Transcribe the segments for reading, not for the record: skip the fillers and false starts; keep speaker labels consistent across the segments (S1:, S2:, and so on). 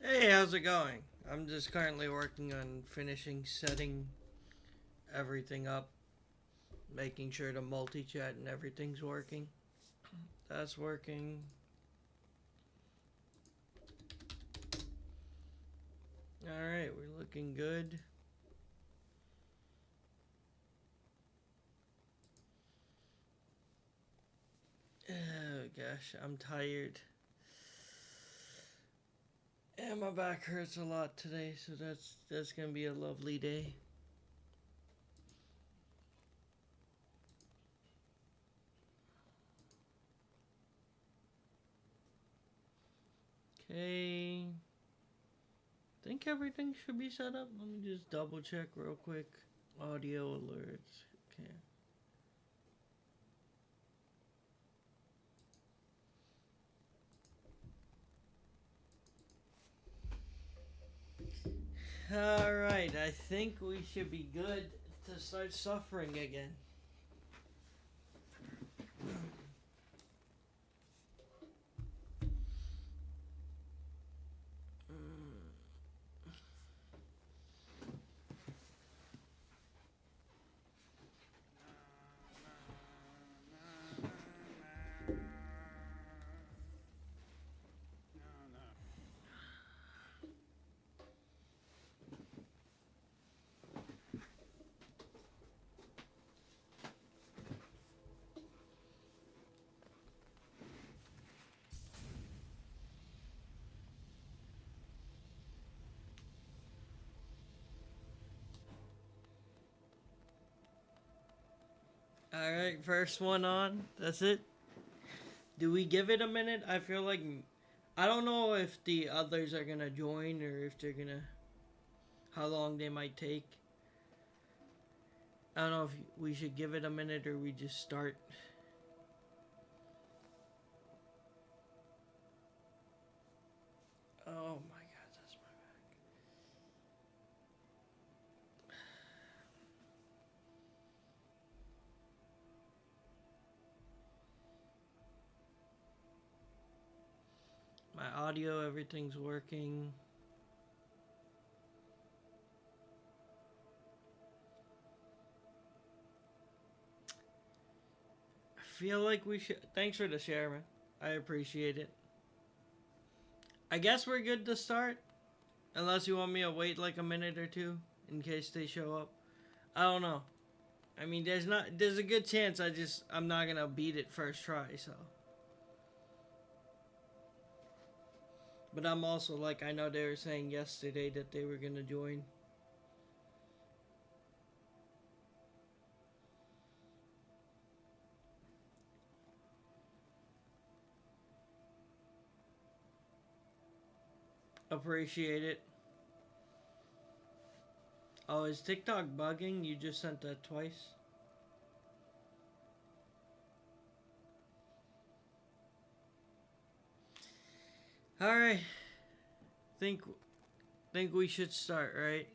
S1: Hey, how's it going? I'm just currently working on finishing setting everything up, making sure the multi chat and everything's working. That's working. Alright, we're looking good. Oh gosh, I'm tired. And my back hurts a lot today, so that's gonna be a lovely day. Okay. I think everything should be set up. Let me just double check real quick. Audio alerts. Okay. Alright, I think we should be good to start suffering again. Alright, first one on. That's it. Do we give it a minute? I feel like. I don't know if the others are gonna join or if they're gonna. How long they might take. I don't know if we should give it a minute or we just start. Oh my god, that's my back. My audio, everything's working. I feel like we should. Thanks for the share, man. I appreciate it. I guess we're good to start. Unless you want me to wait like a minute or two in case they show up. I don't know. I mean, there's a good chance I'm not gonna beat it first try. So, but I'm also like I know they were saying yesterday that they were gonna join. Appreciate it. Oh, is TikTok bugging? You just sent that twice. All right. Think think we should start, right?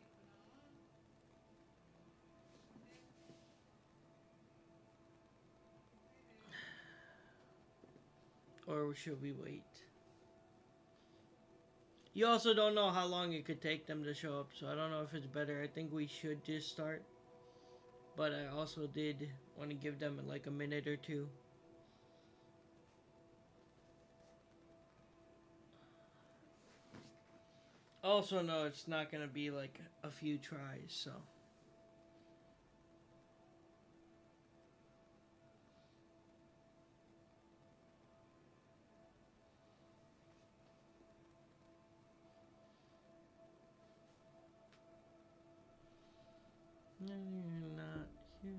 S1: Or should we wait? You also don't know how long it could take them to show up, so I don't know if it's better. I think we should just start. But I also did want to give them like a minute or two. Also, no, it's not going to be like a few tries, so. You're not here.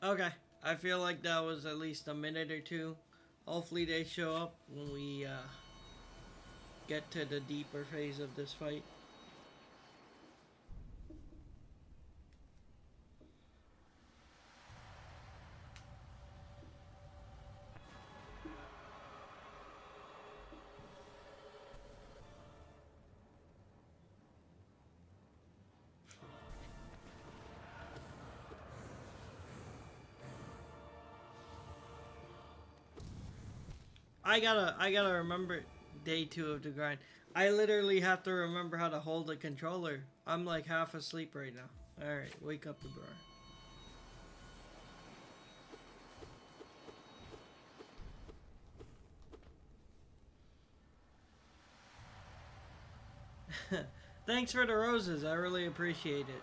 S1: Okay, I feel like that was at least a minute or two. Hopefully they show up when we get to the deeper phase of this fight. I gotta remember day 2 of the grind. I literally have to remember how to hold a controller. I'm like half asleep right now. Alright, wake up the bro. Thanks for the roses. I really appreciate it.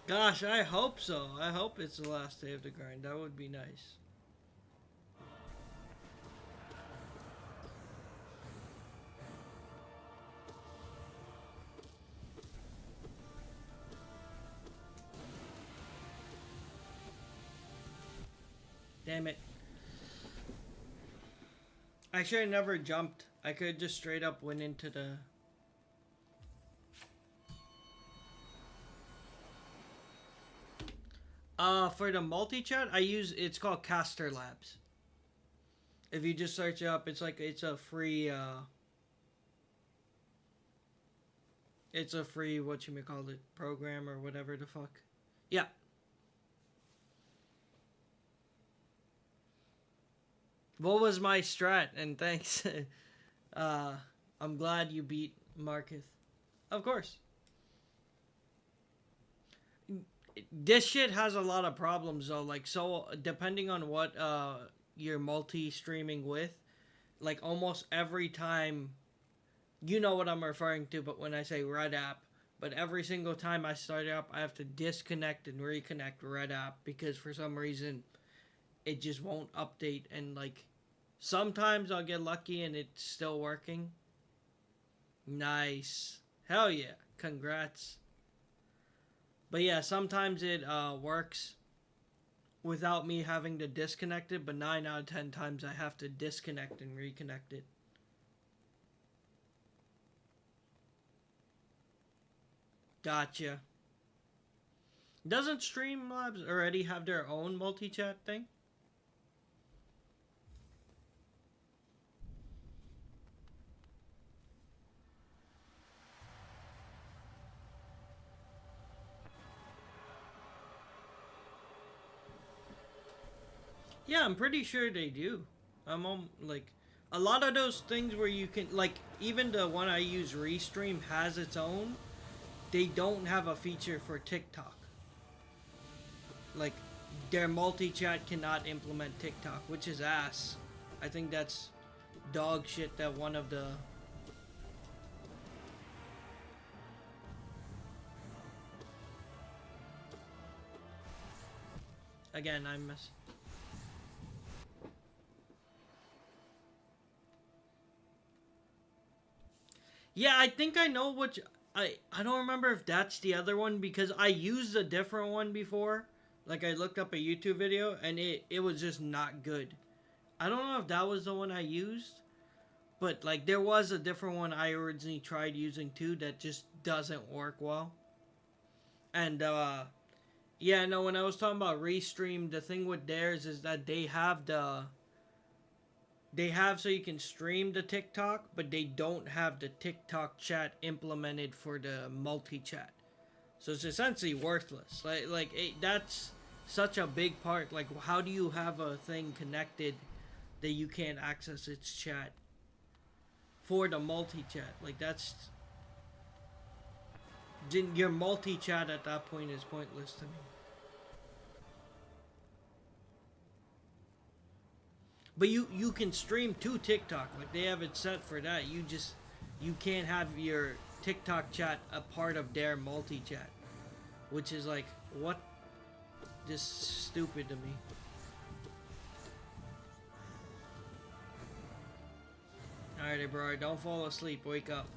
S1: Gosh, I hope so. I hope it's the last day of the grind. That would be nice. Damn it. I should have never jumped. I could just straight up went into the... For the multi-chat, I use... It's called Caster Labs. If you just search it up, it's like... It's a free, It's a free, whatchamacallit, program or whatever the fuck. Yeah. What was my strat? And thanks. I'm glad you beat Marcus. Of course. This shit has a lot of problems though. Like, so depending on what you're multi-streaming with, like almost every time, you know what I'm referring to, but when I say Red App, but every single time I start up, I have to disconnect and reconnect Red App because for some reason it just won't update, and like sometimes I'll get lucky and it's still working. Nice. Hell yeah. Congrats. But yeah, sometimes it works without me having to disconnect it, but 9 out of 10 times I have to disconnect and reconnect it. Gotcha. Doesn't Streamlabs already have their own multi-chat thing? Yeah, I'm pretty sure they do. I'm on, like, a lot of those things where you can, like, even the one I use, Restream, has its own. They don't have a feature for TikTok. Like, their multi-chat cannot implement TikTok, which is ass. I think that's dog shit that one of the... Again, I miss... Yeah, I think I know what... I don't remember if that's the other one because I used a different one before. Like, I looked up a YouTube video and it was just not good. I don't know if that was the one I used. But, like, there was a different one I originally tried using too that just doesn't work well. And, yeah, no, when I was talking about Restream, the thing with theirs is that they have so you can stream the TikTok, but they don't have the TikTok chat implemented for the multi-chat. So it's essentially worthless. That's such a big part. Like, how do you have a thing connected that you can't access its chat for the multi-chat? Like, that's... Your multi-chat at that point is pointless to me. But you can stream to TikTok. Like, they have it set for that. You can't have your TikTok chat a part of their multi-chat. Which is like, what? Just stupid to me. Alrighty, bro. Don't fall asleep. Wake up.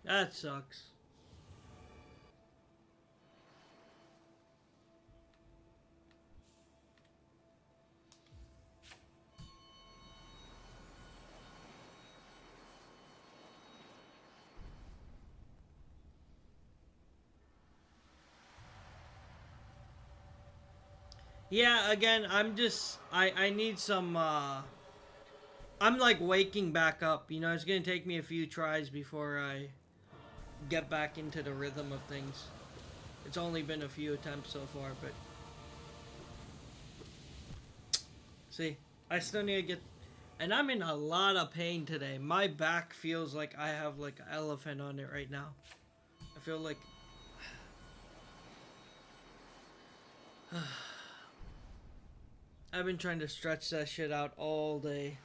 S1: That sucks. Yeah, again, I need some, I'm like waking back up, you know, it's gonna take me a few tries before I get back into the rhythm of things. It's only been a few attempts so far, but... See, I still need to get... And I'm in a lot of pain today. My back feels like I have like an elephant on it right now. I feel like... I've been trying to stretch that shit out all day.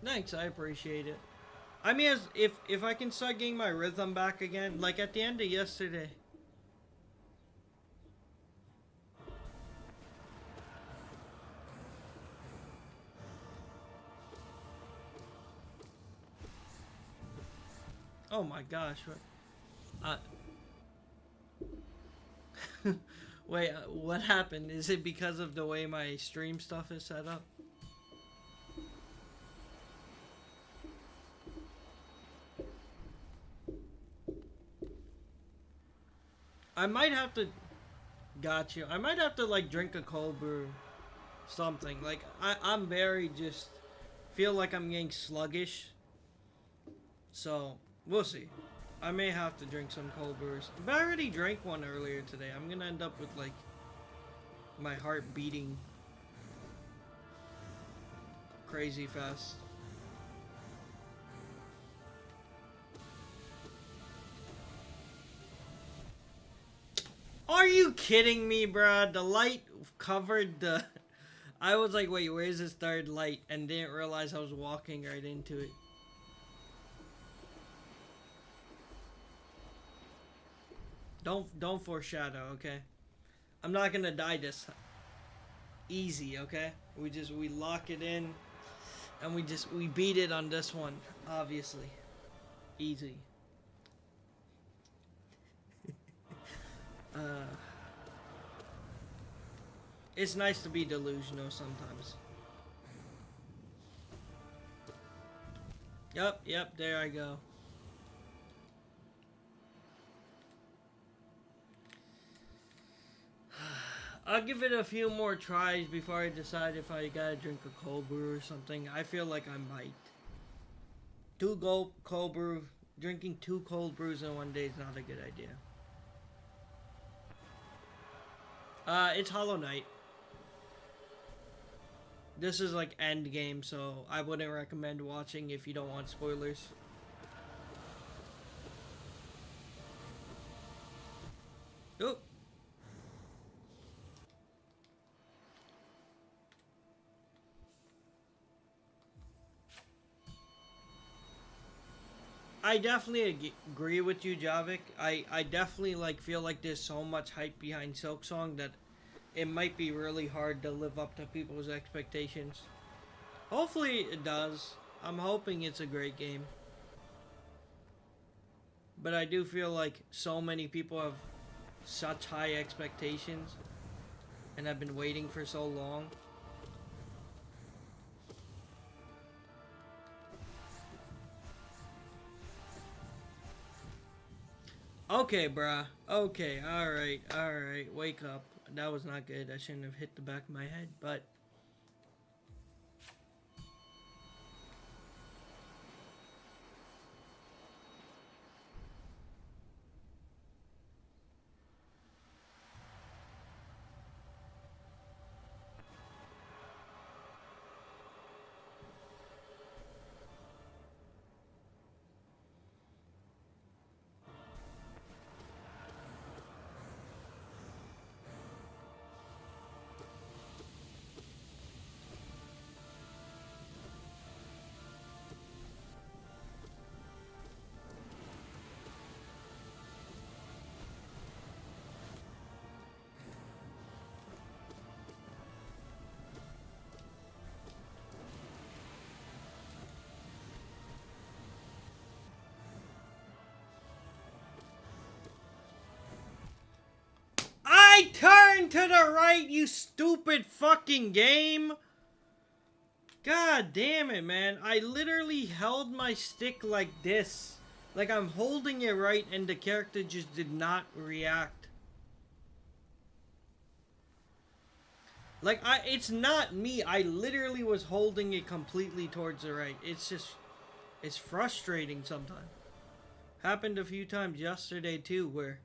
S1: Thanks, I appreciate it. I mean, if I can start getting my rhythm back again, like at the end of yesterday. Oh my gosh, what? Wait, what happened? Is it because of the way my stream stuff is set up? I might have to... Got you. I might have to, like, drink a cold brew. Something. Like, I'm very just... Feel like I'm getting sluggish. So, we'll see. I may have to drink some cold brews. But I already drank one earlier today. I'm gonna end up with, like... My heart beating... crazy fast. Are you kidding me, bruh? The light covered the... I was like, wait, where's this third light? And didn't realize I was walking right into it. Don't foreshadow, okay? I'm not gonna die this time. Easy, okay? We lock it in. And we beat it on this one, obviously. Easy. It's nice to be delusional sometimes. Yep, there I go. I'll give it a few more tries before I decide if I gotta drink a cold brew or something. I feel like I might. Drinking 2 cold brews in one day is not a good idea. It's Hollow Knight. This is like end game, so I wouldn't recommend watching if you don't want spoilers. Oh. I definitely agree with you, Javik. I definitely like feel like there's so much hype behind Silksong that it might be really hard to live up to people's expectations. Hopefully it does. I'm hoping it's a great game. But I do feel like so many people have such high expectations and have been waiting for so long. Okay, bruh. Okay, alright, alright. Wake up. That was not good. I shouldn't have hit the back of my head, but. I turned to the right, you stupid fucking game! God damn it, man. I literally held my stick like this. Like I'm holding it right and the character just did not react. Like it's not me. I literally was holding it completely towards the right. It's frustrating sometimes. Happened a few times yesterday too where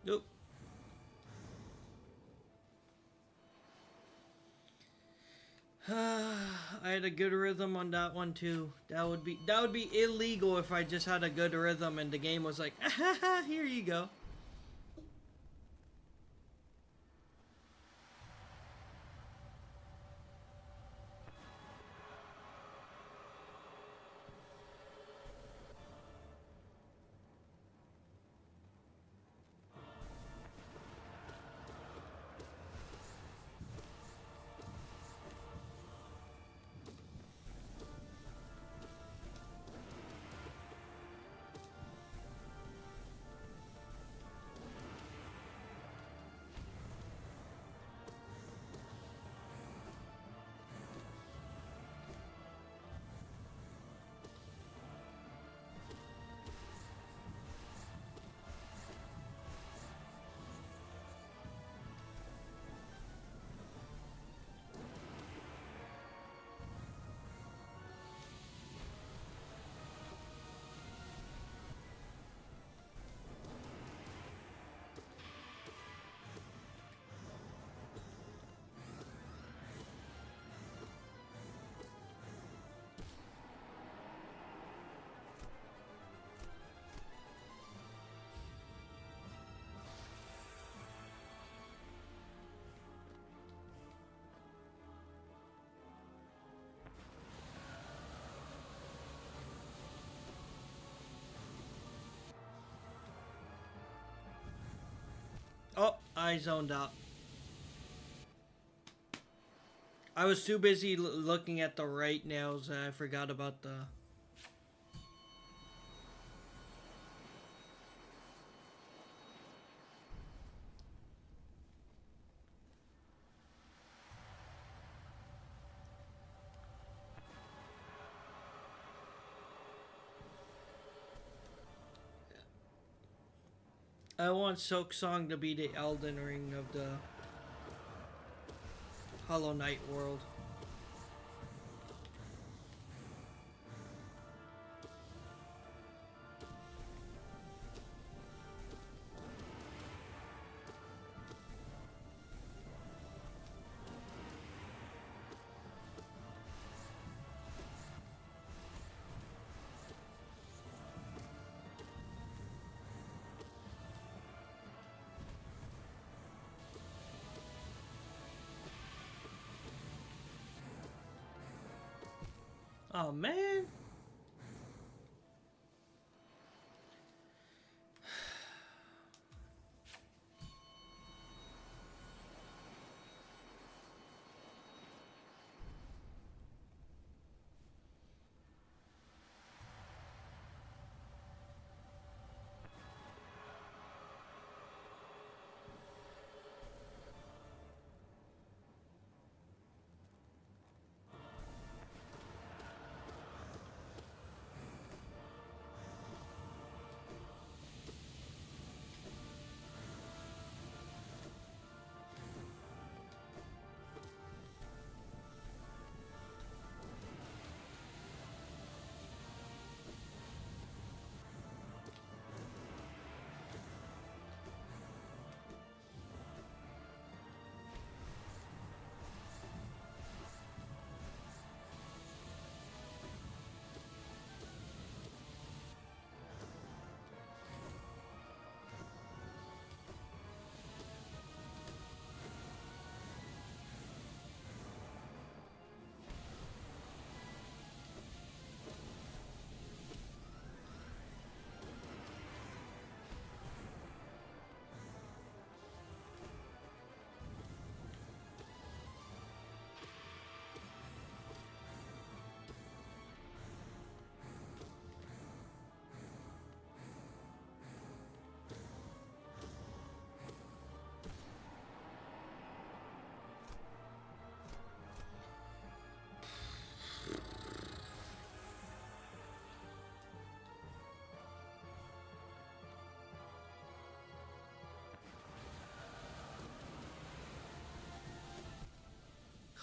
S1: nope. I had a good rhythm on that one too. That would be illegal if I just had a good rhythm and the game was like, here you go. Oh, I zoned out. I was too busy looking at the right nails and I forgot about the. I want Silk Song to be the Elden Ring of the Hollow Knight world. Oh man.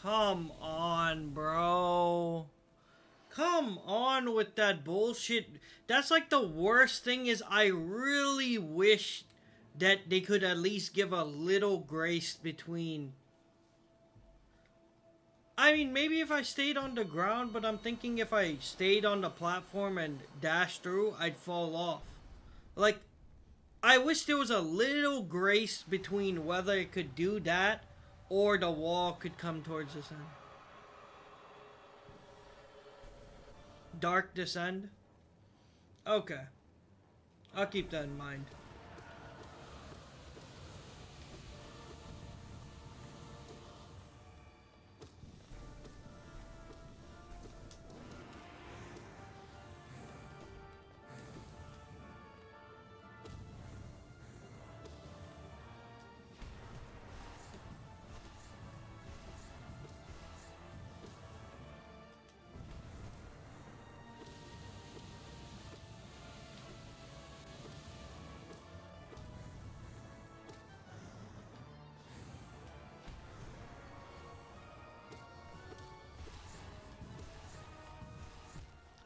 S1: Come on, bro. Come on with that bullshit. That's like the worst thing is I really wish that they could at least give a little grace between. I mean, maybe if I stayed on the ground, but I'm thinking if I stayed on the platform and dashed through, I'd fall off. Like, I wish there was a little grace between whether it could do that or the wall could come towards the center. Dark Descend? Okay. I'll keep that in mind.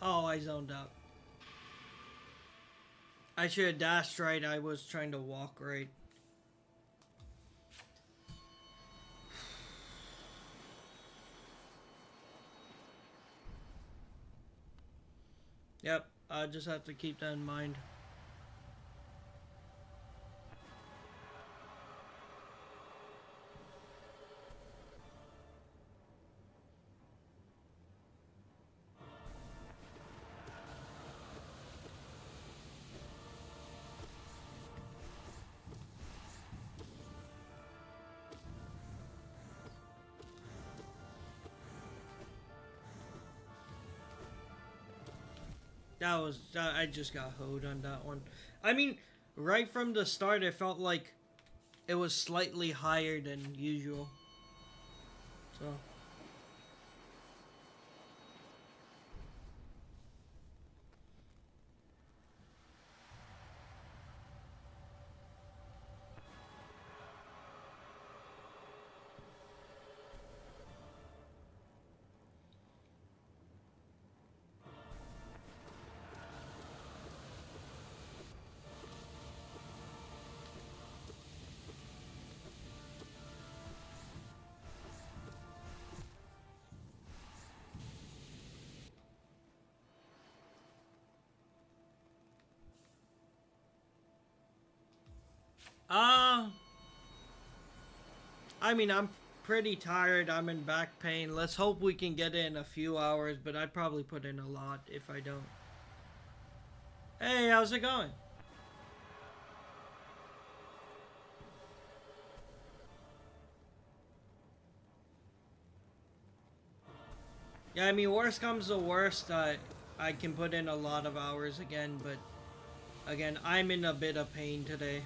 S1: Oh, I zoned out. I should have dashed right. I was trying to walk right. Yep, I just have to keep that in mind. I just got hoed on that one. I mean, right from the start, it felt like it was slightly higher than usual. So. I mean, I'm pretty tired. I'm in back pain. Let's hope we can get it in a few hours, but I'd probably put in a lot if I don't. Hey, how's it going? Yeah, I mean, worst comes to worst, I can put in a lot of hours again, but again, I'm in a bit of pain today.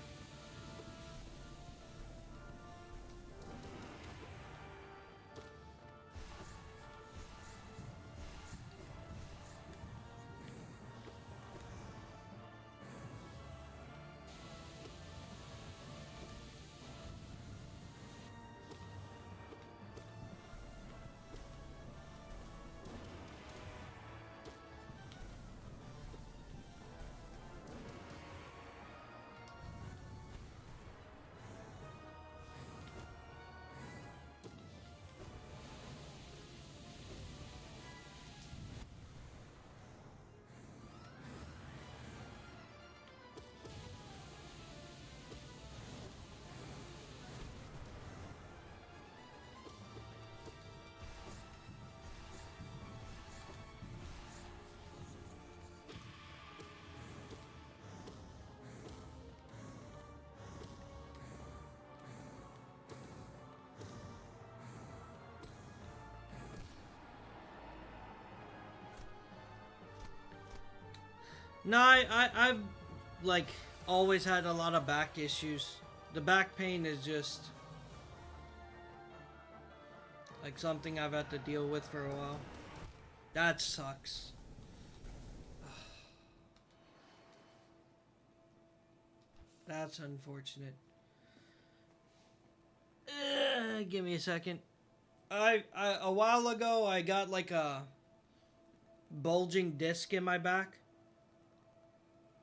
S1: No, I've like always had a lot of back issues. The back pain is just like something I've had to deal with for a while. That sucks. That's unfortunate. Give me a second. I a while ago I got like a bulging disc in my back.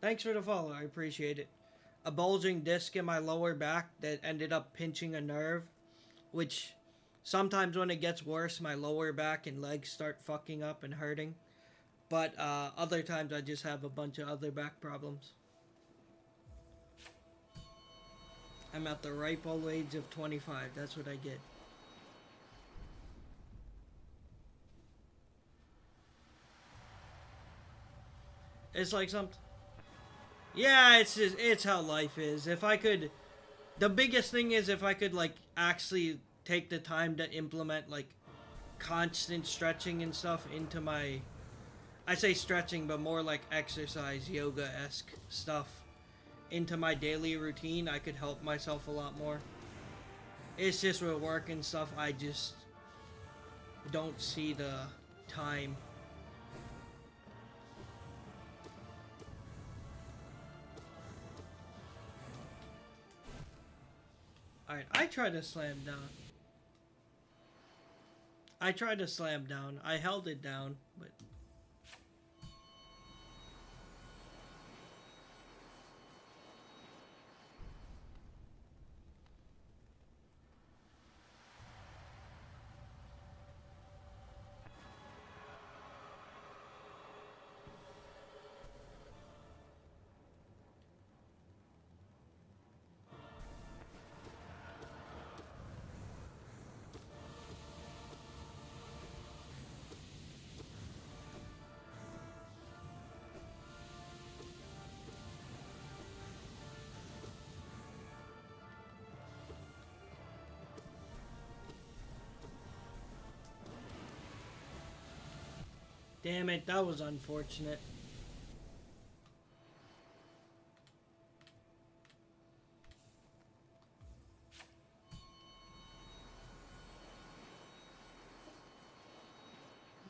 S1: Thanks for the follow, I appreciate it. A bulging disc in my lower back that ended up pinching a nerve, which sometimes when it gets worse, my lower back and legs start fucking up and hurting. But other times I just have a bunch of other back problems. I'm at the ripe old age of 25. That's what I get. It's like something. Yeah, it's how life is. If I could, the biggest thing is if I could like actually take the time to implement like constant stretching and stuff into my. I say stretching, but more like exercise, yoga-esque stuff into my daily routine, I could help myself a lot more. It's just with work and stuff, I just don't see the time. Alright, I tried to slam down. I tried to slam down. I held it down, but... Damn it, that was unfortunate.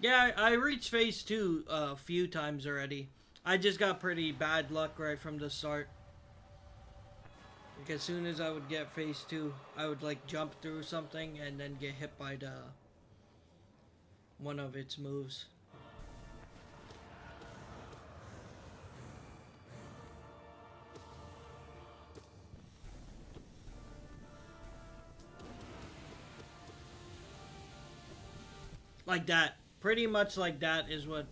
S1: Yeah, I reached phase 2 a few times already. I just got pretty bad luck right from the start. Like as soon as I would get phase 2, I would like jump through something and then get hit by the one of its moves. Like that. Pretty much like that is what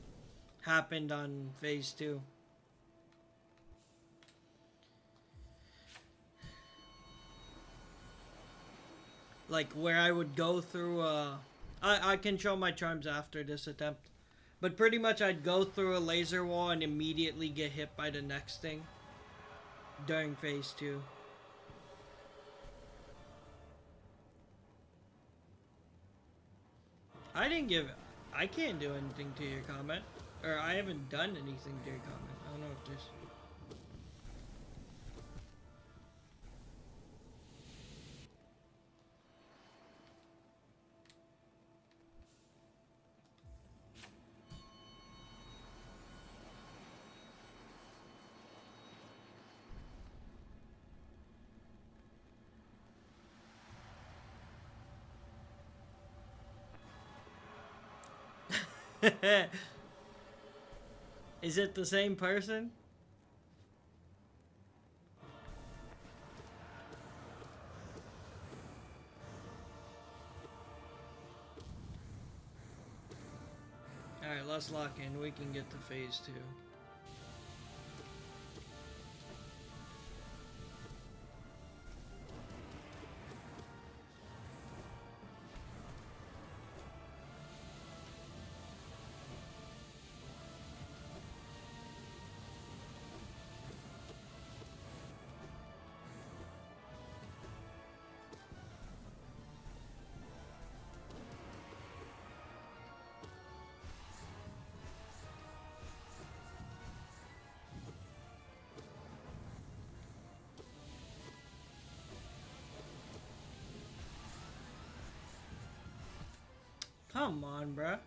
S1: happened on phase 2. Like where I would go through I can show my charms after this attempt. But pretty much I'd go through a laser wall and immediately get hit by the next thing during phase 2. I can't do anything to your comment. Or I haven't done anything to your comment. I don't know if this... Is it the same person? Alright, let's lock in. We can get to phase 2. Come on, bruh.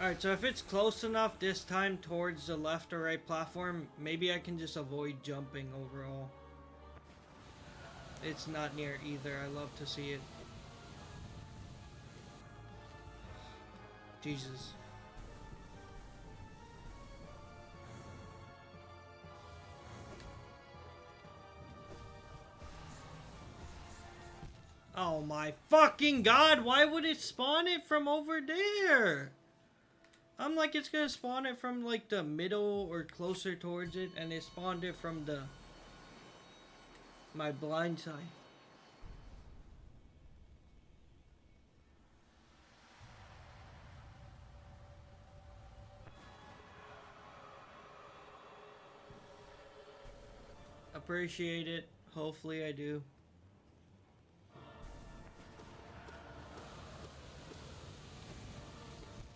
S1: Alright, so if it's close enough this time towards the left or right platform, maybe I can just avoid jumping overall. It's not near either. I love to see it. Jesus. Oh my fucking god, why would it spawn it from over there? I'm like, it's gonna spawn it from like the middle or closer towards it, and it spawned it from my blind side. Appreciate it. Hopefully I do.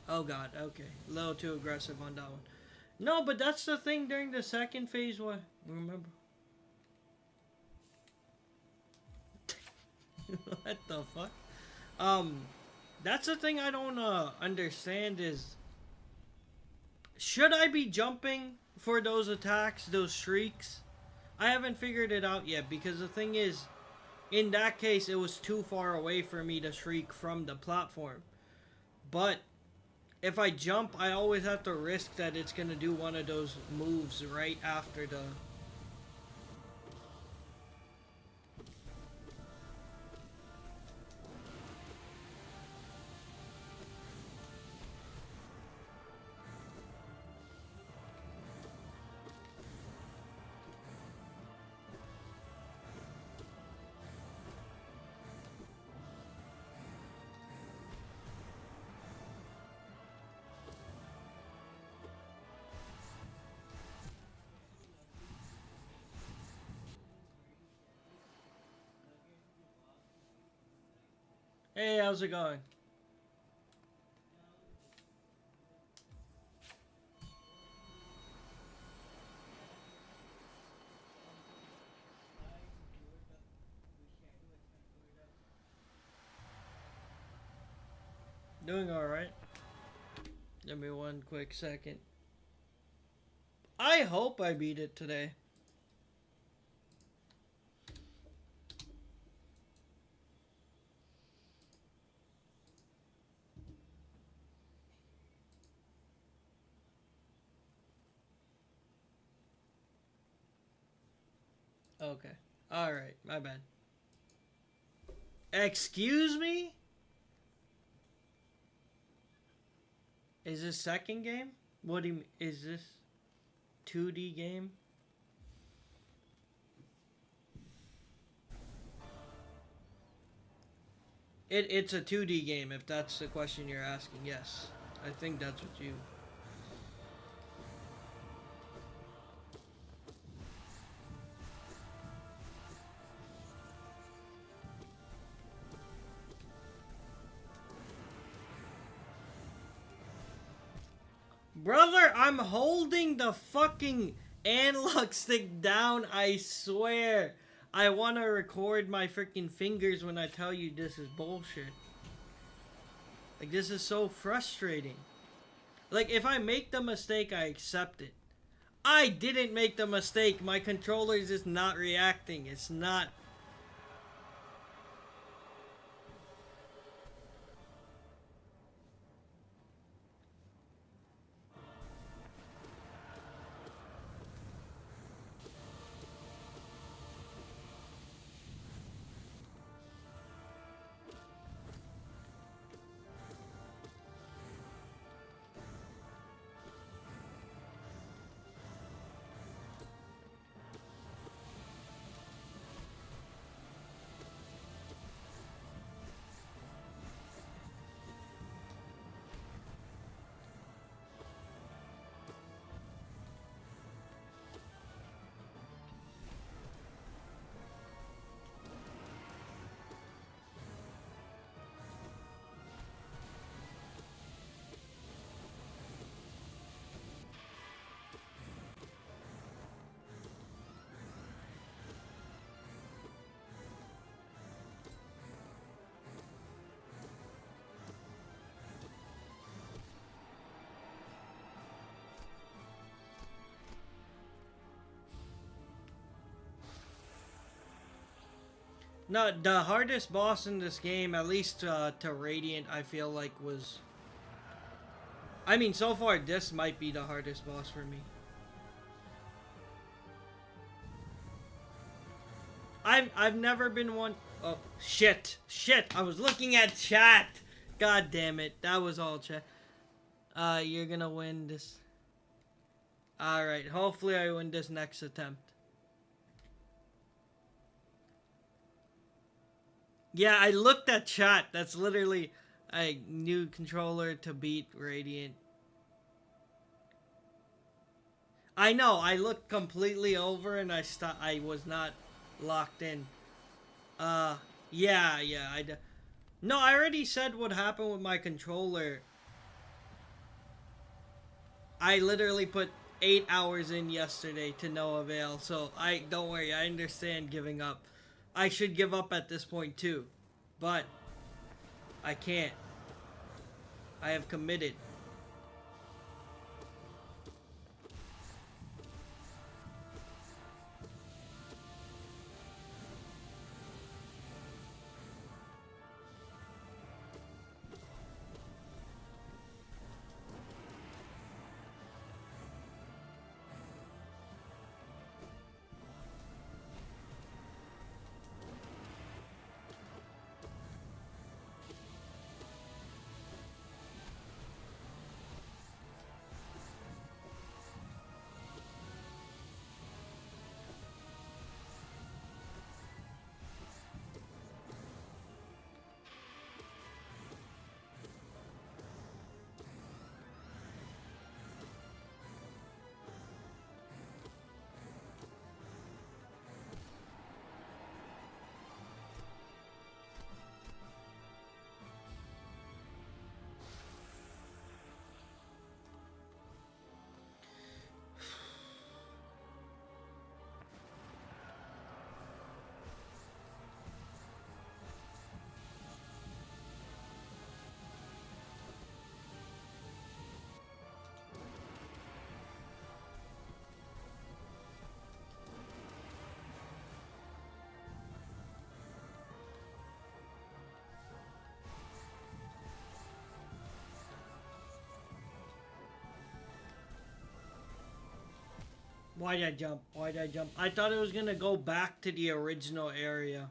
S1: Oh god, okay. A little too aggressive on that one. No, but that's the thing during the second phase. What? Remember? What the fuck? That's the thing I don't understand is, should I be jumping for those attacks, those shrieks? I haven't figured it out yet, because the thing is, in that case, it was too far away for me to shriek from the platform. But if I jump, I always have to risk that it's gonna do one of those moves right after the... Hey, how's it going? Doing alright. Give me one quick second. I hope I beat it today. Okay. Alright, my bad. Excuse me? Is this second game? What do you mean? Is this 2D game? It's a 2D game, if that's the question you're asking. Yes. I think that's what you... Brother, I'm holding the fucking analog stick down, I swear. I want to record my freaking fingers when I tell you this is bullshit. Like, this is so frustrating. Like, if I make the mistake, I accept it. I didn't make the mistake. My controller is just not reacting. It's not... No, the hardest boss in this game, at least to Radiant, I feel like was... I mean, so far, this might be the hardest boss for me. I've never been one... Oh, shit. Shit, I was looking at chat. God damn it. That was all chat. You're gonna win this. Alright, hopefully I win this next attempt. Yeah, I looked at chat. That's literally a new controller to beat Radiant. I know, I looked completely over and I was not locked in. Yeah, no, I already said what happened with my controller. I literally put 8 hours in yesterday to no avail, so don't worry, I understand giving up. I should give up at this point too, but I can't. I have committed. Why did I jump? Why did I jump? I thought it was gonna go back to the original area.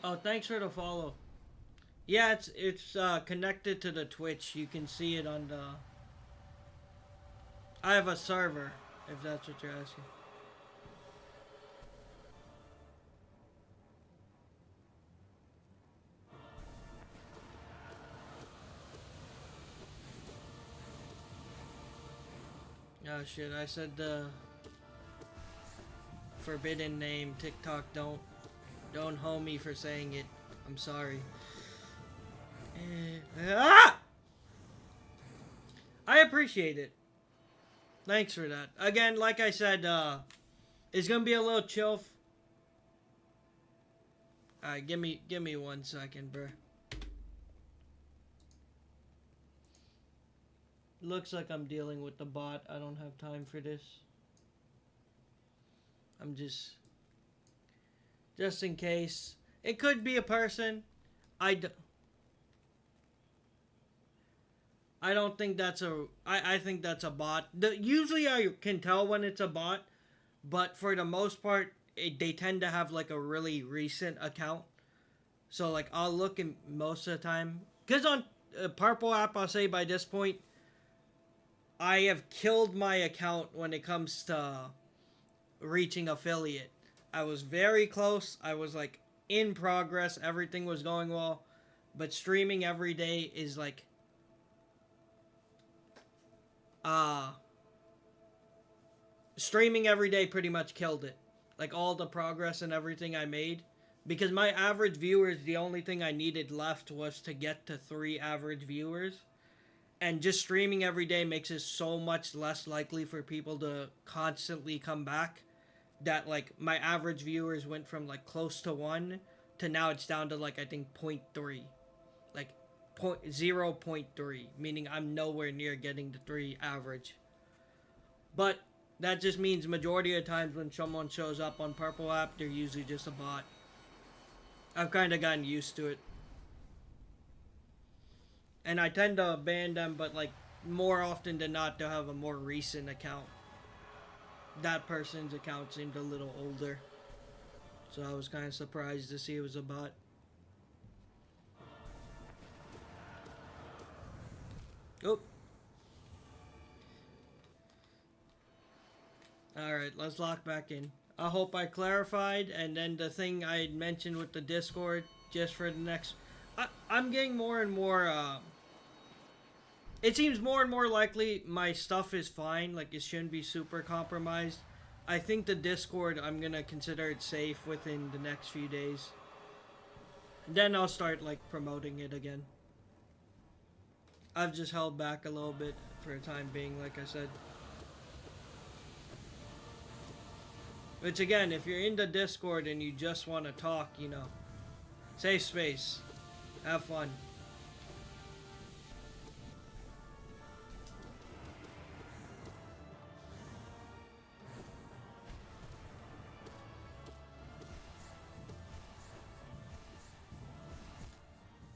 S1: Oh, thanks for the follow. Yeah, it's connected to the Twitch. You can see it on the... I have a server, if that's what you're asking. Oh shit, I said the forbidden name. TikTok, don't hold me for saying it. I'm sorry. Ah! I appreciate it. Thanks for that. Again, like I said, it's gonna be a little chill. Alright, give me 1 second, bro. Looks like I'm dealing with the bot. I don't have time for this. I'm just in case. It could be a person. I don't think that's I think that's a bot. Usually I can tell when it's a bot, but for the most part, they tend to have like a really recent account. So like I'll look in most of the time. Because on Purple app, I'll say by this point, I have killed my account when it comes to reaching affiliate. I was very close. I was like in progress. Everything was going well. But streaming every day is like... streaming every day pretty much killed it. Like all the progress and everything I made. Because my average viewers, the only thing I needed left was to get to 3 average viewers. And just streaming every day makes it so much less likely for people to constantly come back. That like my average viewers went from like close to 1 to now it's down to like I think 0.3, like 0.3, meaning I'm nowhere near getting the 3 average. But that just means majority of times when someone shows up on Purple app, they're usually just a bot. I've kind of gotten used to it. And I tend to ban them, but like more often than not, they'll have a more recent account. That person's account seemed a little older. So I was kind of surprised to see it was a bot. Oh. Alright, let's lock back in. I hope I clarified, and then the thing I had mentioned with the Discord, just for the next... I'm getting more and more, it seems more and more likely my stuff is fine, like it shouldn't be super compromised. I think the Discord, I'm gonna consider it safe within the next few days. Then I'll start like promoting it again. I've just held back a little bit for the time being, like I said. Which again, if you're in the Discord and you just want to talk, you know, safe space. Have fun.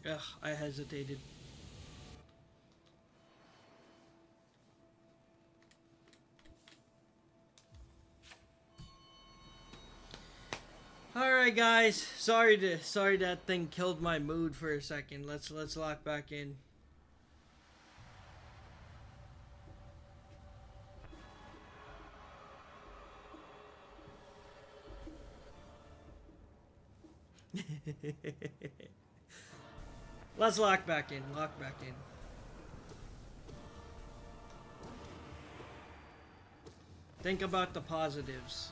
S1: Ugh, I hesitated. Alright guys, sorry that thing killed my mood for a second. Let's lock back in. Let's lock back in. Lock back in. Think about the positives.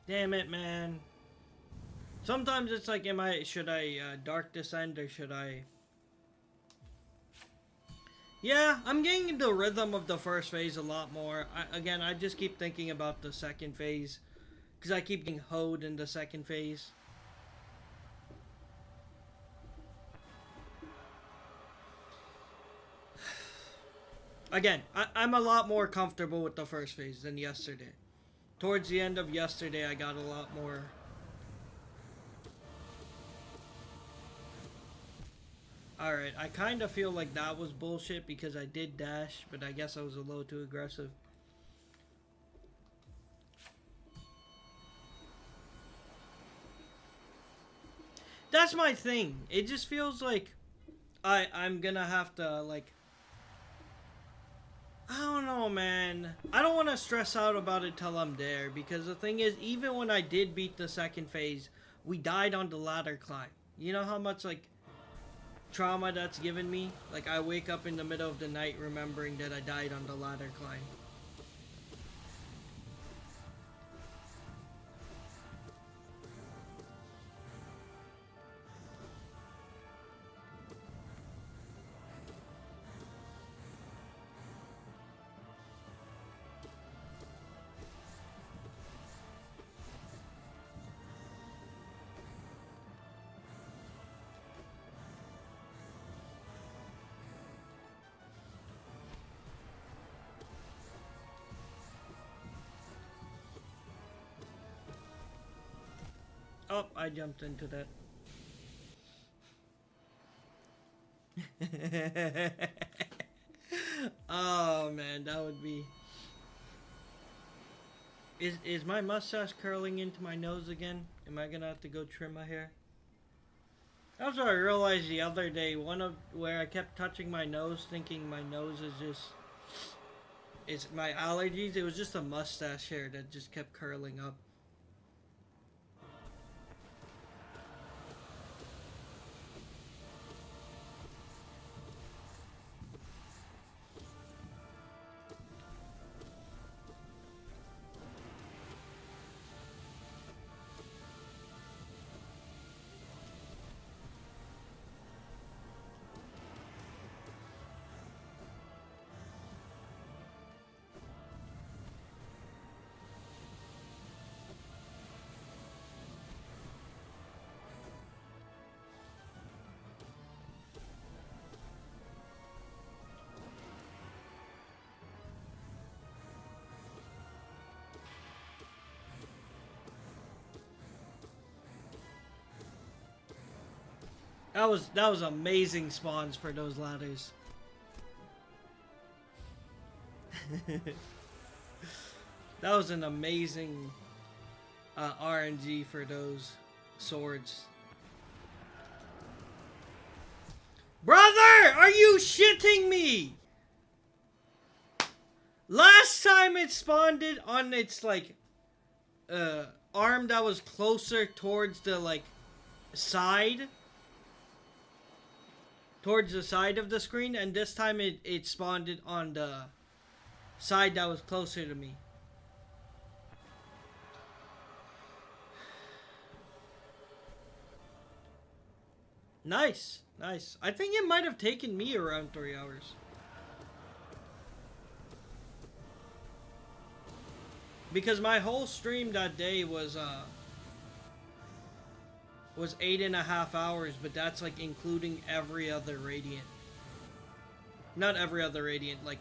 S1: Damn it, man. Sometimes it's like, should I Dark Descent or should I... Yeah, I'm getting the rhythm of the first phase a lot more. Again, I just keep thinking about the second phase. Because I keep getting hoed in the second phase. Again, I'm a lot more comfortable with the first phase than yesterday. Towards the end of yesterday, I got a lot more... Alright, I kind of feel like that was bullshit because I did dash, but I guess I was a little too aggressive. That's my thing. It just feels like I'm gonna have to, like... I don't know, man. I don't want to stress out about it till I'm there, because the thing is, even when I did beat the second phase, we died on the ladder climb. You know how much, like, trauma that's given me? Like, I wake up in the middle of the night remembering that I died on the ladder climb. Oh, I jumped into that. Oh man, that would be... Is my mustache curling into my nose again? Am I gonna have to go trim my hair? That's what I realized the other day, where I kept touching my nose thinking my nose is just... It's my allergies. It was just a mustache hair that just kept curling up. That was amazing spawns for those ladders. That was an amazing RNG for those swords. Brother, are you shitting me? Last time it spawned it on its like arm that was closer towards the like side. Towards the side of the screen, and this time it spawned it on the side that was closer to me. Nice, nice. I think it might have taken me around 3 hours. Because my whole stream that day was 8.5 hours, but that's like including every other Radiant. Not every other Radiant, like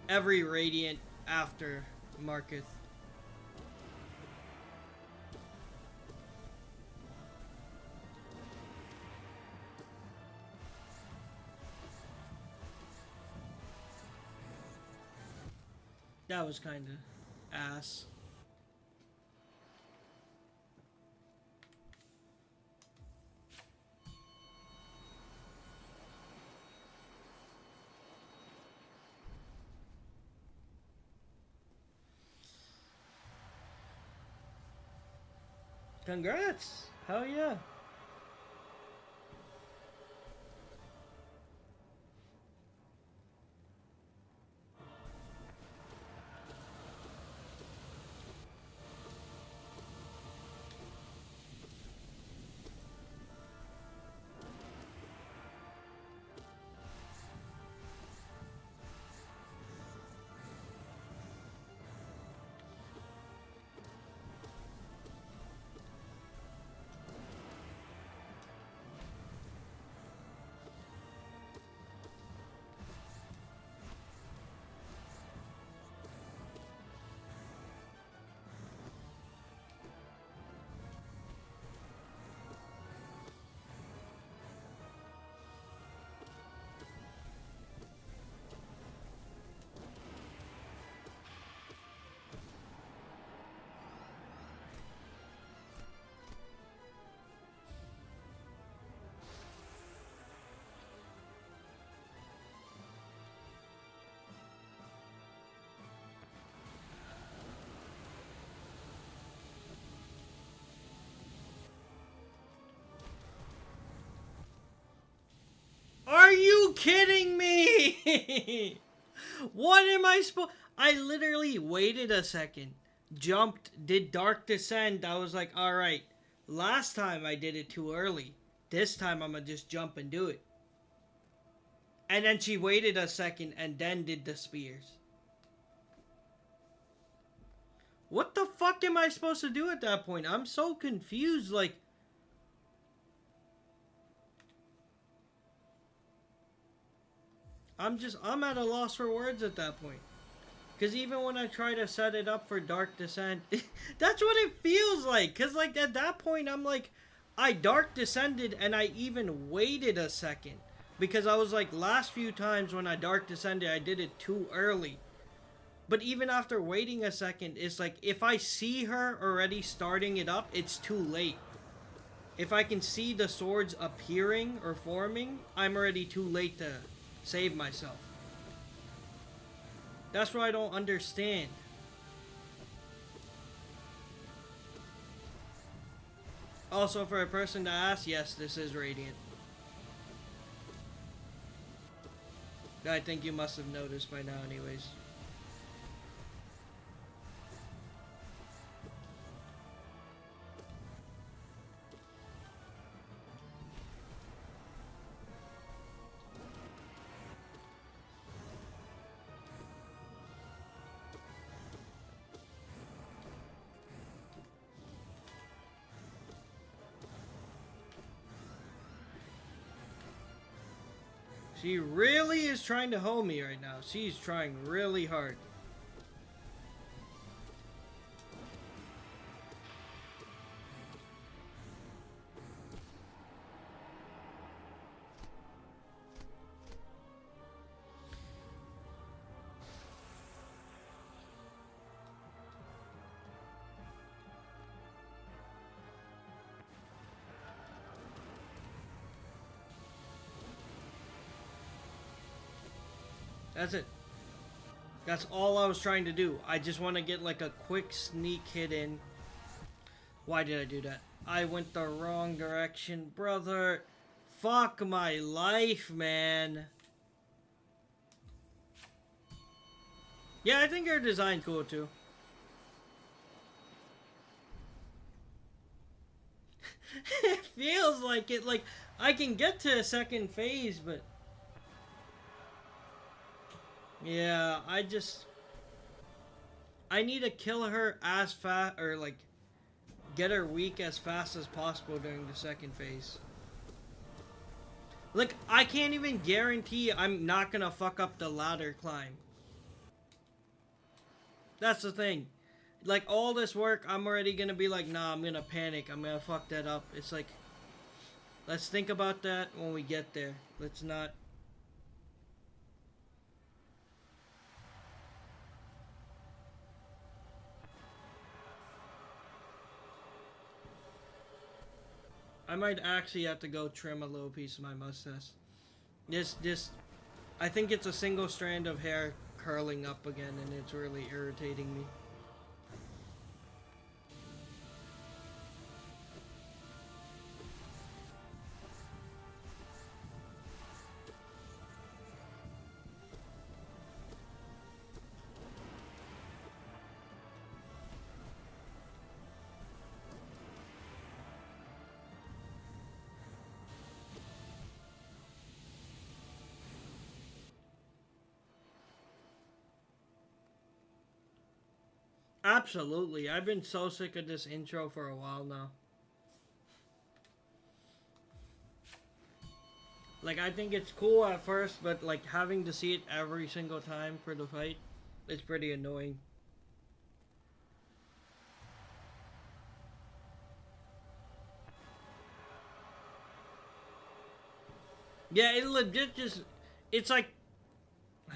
S1: every Radiant after Marketh. That was kind of ass. Congrats! Hell yeah! Are you kidding me? What am I supposed... I literally waited a second, jumped, did Dark Descent. I was like, alright, last time I did it too early. This time I'm gonna just jump and do it. And then she waited a second and then did the spears. What the fuck am I supposed to do at that point? I'm so confused, like... I'm at a loss for words at that point. Because even when I try to set it up for Dark Descent, that's what it feels like. Because like at that point, I'm like, I Dark Descended and I even waited a second. Because I was like, last few times when I Dark Descended, I did it too early. But even after waiting a second, it's like, if I see her already starting it up, it's too late. If I can see the swords appearing or forming, I'm already too late to save myself. That's what I don't understand. Also, for a person to ask, yes, this is Radiant. I think you must have noticed by now anyways. She really is trying to hold me right now. She's trying really hard. That's it. That's all I was trying to do. I just want to get like a quick sneak hit in. Why did I do that? I went the wrong direction, brother. Fuck my life, man. Yeah, I think her design's cool too. It feels like it. Like, I can get to a second phase, but... Yeah, I need to kill her as fast, or like, get her weak as fast as possible during the second phase. Like, I can't even guarantee I'm not gonna fuck up the ladder climb. That's the thing. Like, all this work, I'm already gonna be like, nah, I'm gonna panic. I'm gonna fuck that up. It's like, let's think about that when we get there. Let's not... I might actually have to go trim a little piece of my mustache. I think it's a single strand of hair curling up again, and it's really irritating me. Absolutely. I've been so sick of this intro for a while now. Like, I think it's cool at first, but like having to see it every single time for the fight, it's pretty annoying. Yeah, it legit just... It's like...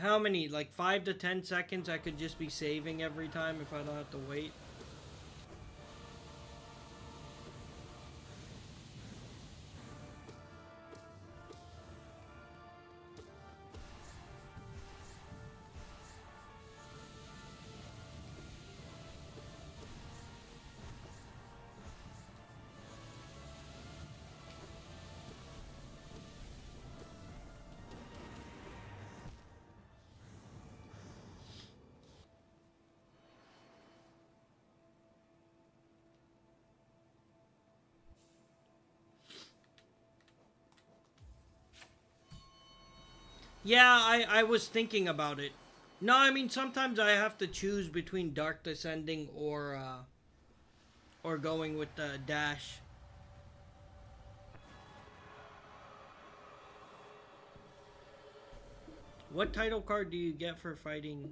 S1: How many? Like 5 to 10 seconds I could just be saving every time if I don't have to wait. Yeah, I was thinking about it. No, I mean, sometimes I have to choose between Dark Descending or going with the dash. What title card do you get for fighting?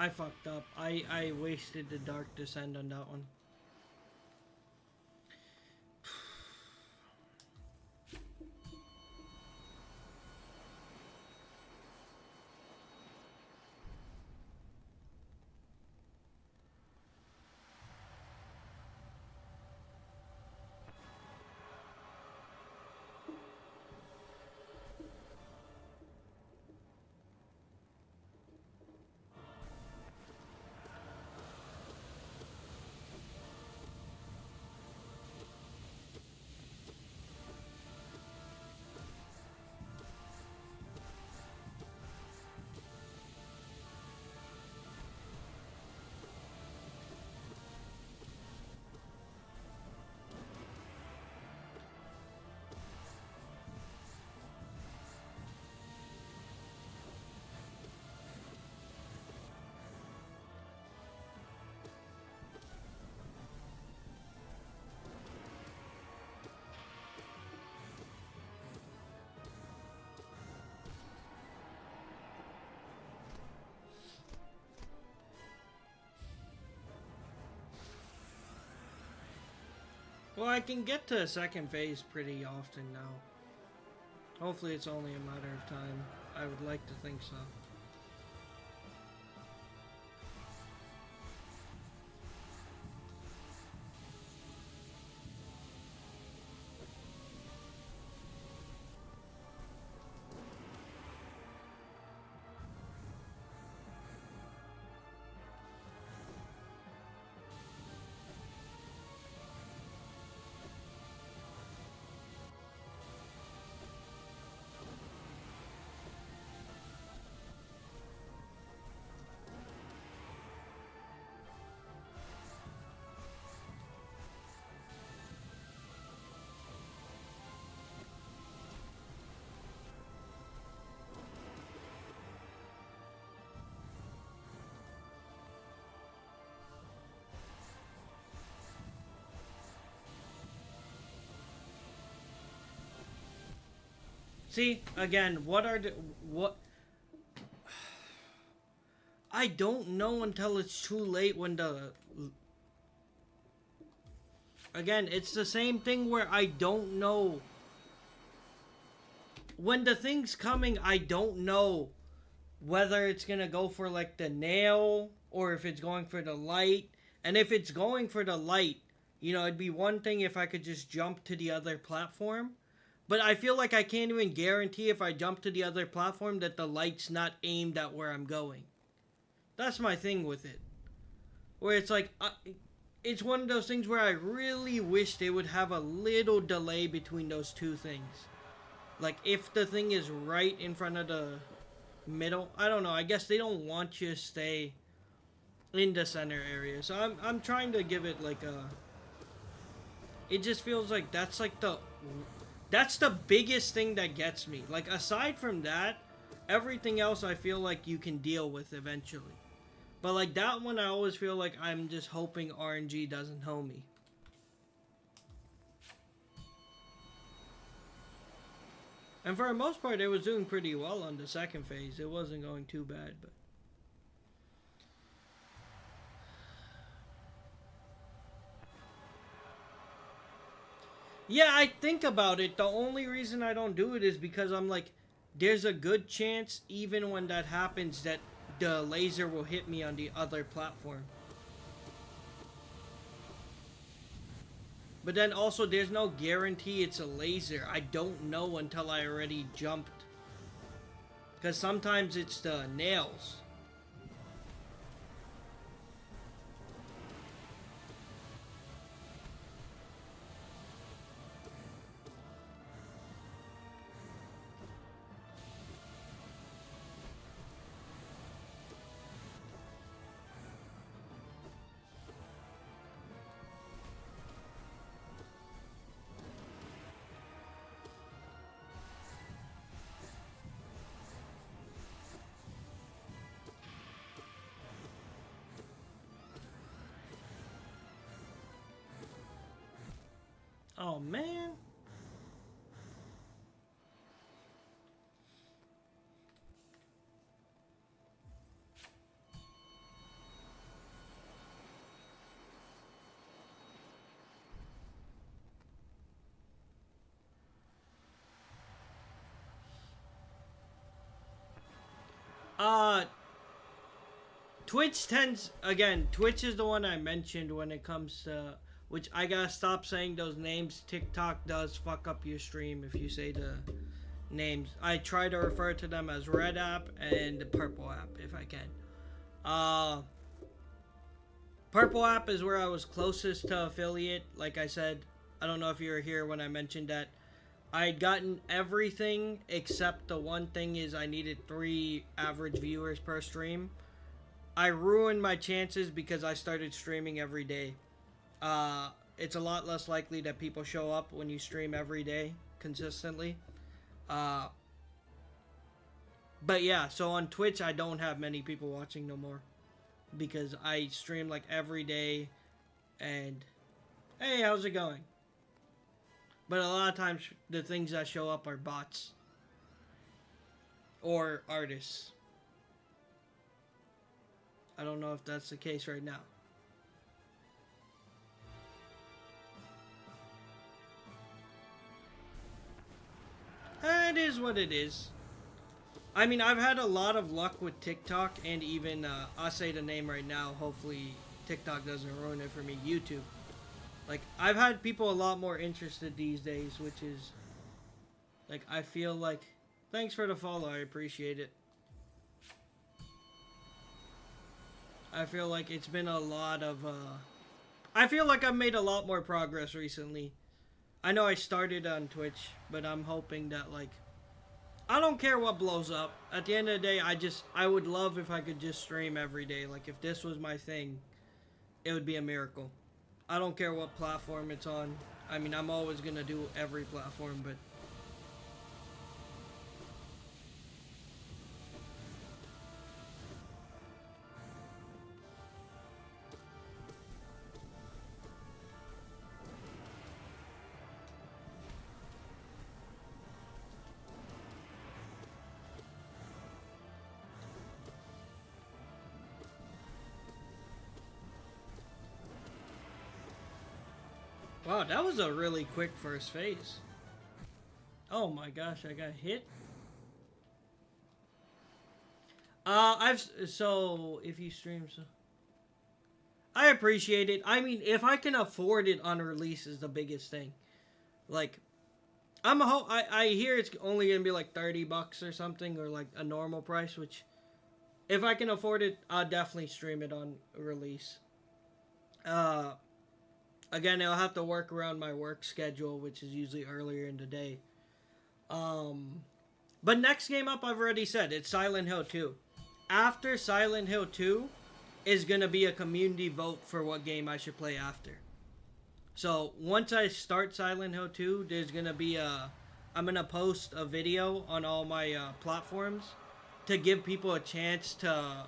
S1: I fucked up. I wasted the Dark Descent on that one. Well, I can get to second phase pretty often now. Hopefully it's only a matter of time. I would like to think so. See, again, what I don't know until it's too late when the again, it's the same thing where I don't know when the thing's coming. I don't know whether it's going to go for like the nail or if it's going for the light. And if it's going for the light, you know, it'd be one thing if I could just jump to the other platform. But I feel like I can't even guarantee if I jump to the other platform that the light's not aimed at where I'm going. That's my thing with it. Where it's like, it's one of those things where I really wish they would have a little delay between those two things. Like, if the thing is right in front of the middle, I don't know. I guess they don't want you to stay in the center area. So I'm trying to give it like a... It just feels like that's like that's the biggest thing that gets me. Like, aside from that, everything else I feel like you can deal with eventually. But like that one, I always feel like I'm just hoping RNG doesn't hoe me. And for the most part, it was doing pretty well on the second phase. It wasn't going too bad, but... Yeah, I think about it. The only reason I don't do it is because I'm like, there's a good chance, even when that happens, that the laser will hit me on the other platform. But then also, there's no guarantee it's a laser. I don't know until I already jumped. Because sometimes it's the nails. Oh, man. Twitch tends, again, Twitch is the one I mentioned when it comes to, which I gotta stop saying those names. TikTok does fuck up your stream if you say the names. I try to refer to them as Red App and the Purple App if I can. Purple App is where I was closest to affiliate. Like I said, I don't know if you were here when I mentioned that. I'd gotten everything except the one thing is I needed 3 average viewers per stream. I ruined my chances because I started streaming every day. It's a lot less likely that people show up when you stream every day consistently. But yeah, so on Twitch I don't have many people watching no more. Because I stream like every day and hey, how's it going? But a lot of times the things that show up are bots. Or artists. I don't know if that's the case right now. is what it is. I mean, I've had a lot of luck with TikTok, and even, I'll say the name right now, hopefully TikTok doesn't ruin it for me, YouTube. Like, I've had people a lot more interested these days, which is, like, I feel like, thanks for the follow, I appreciate it. I feel like it's been a lot of, I feel like I've made a lot more progress recently. I know I started on Twitch, but I'm hoping that, like, I don't care what blows up. At the end of the day, I would love if I could just stream every day. Like, if this was my thing, it would be a miracle. I don't care what platform it's on. I mean, I'm always gonna do every platform, but... Wow, that was a really quick first phase. Oh my gosh, I got hit. So, if you stream, so... I appreciate it. I mean, if I can afford it on release is the biggest thing. Like, I hear it's only gonna be like $30 or something, or like a normal price, which... If I can afford it, I'll definitely stream it on release. Again, I'll have to work around my work schedule, which is usually earlier in the day. But next game up, I've already said, it's Silent Hill 2. After Silent Hill 2 is going to be a community vote for what game I should play after. So, once I start Silent Hill 2, there's going to be I'm going to post a video on all my platforms to give people a chance to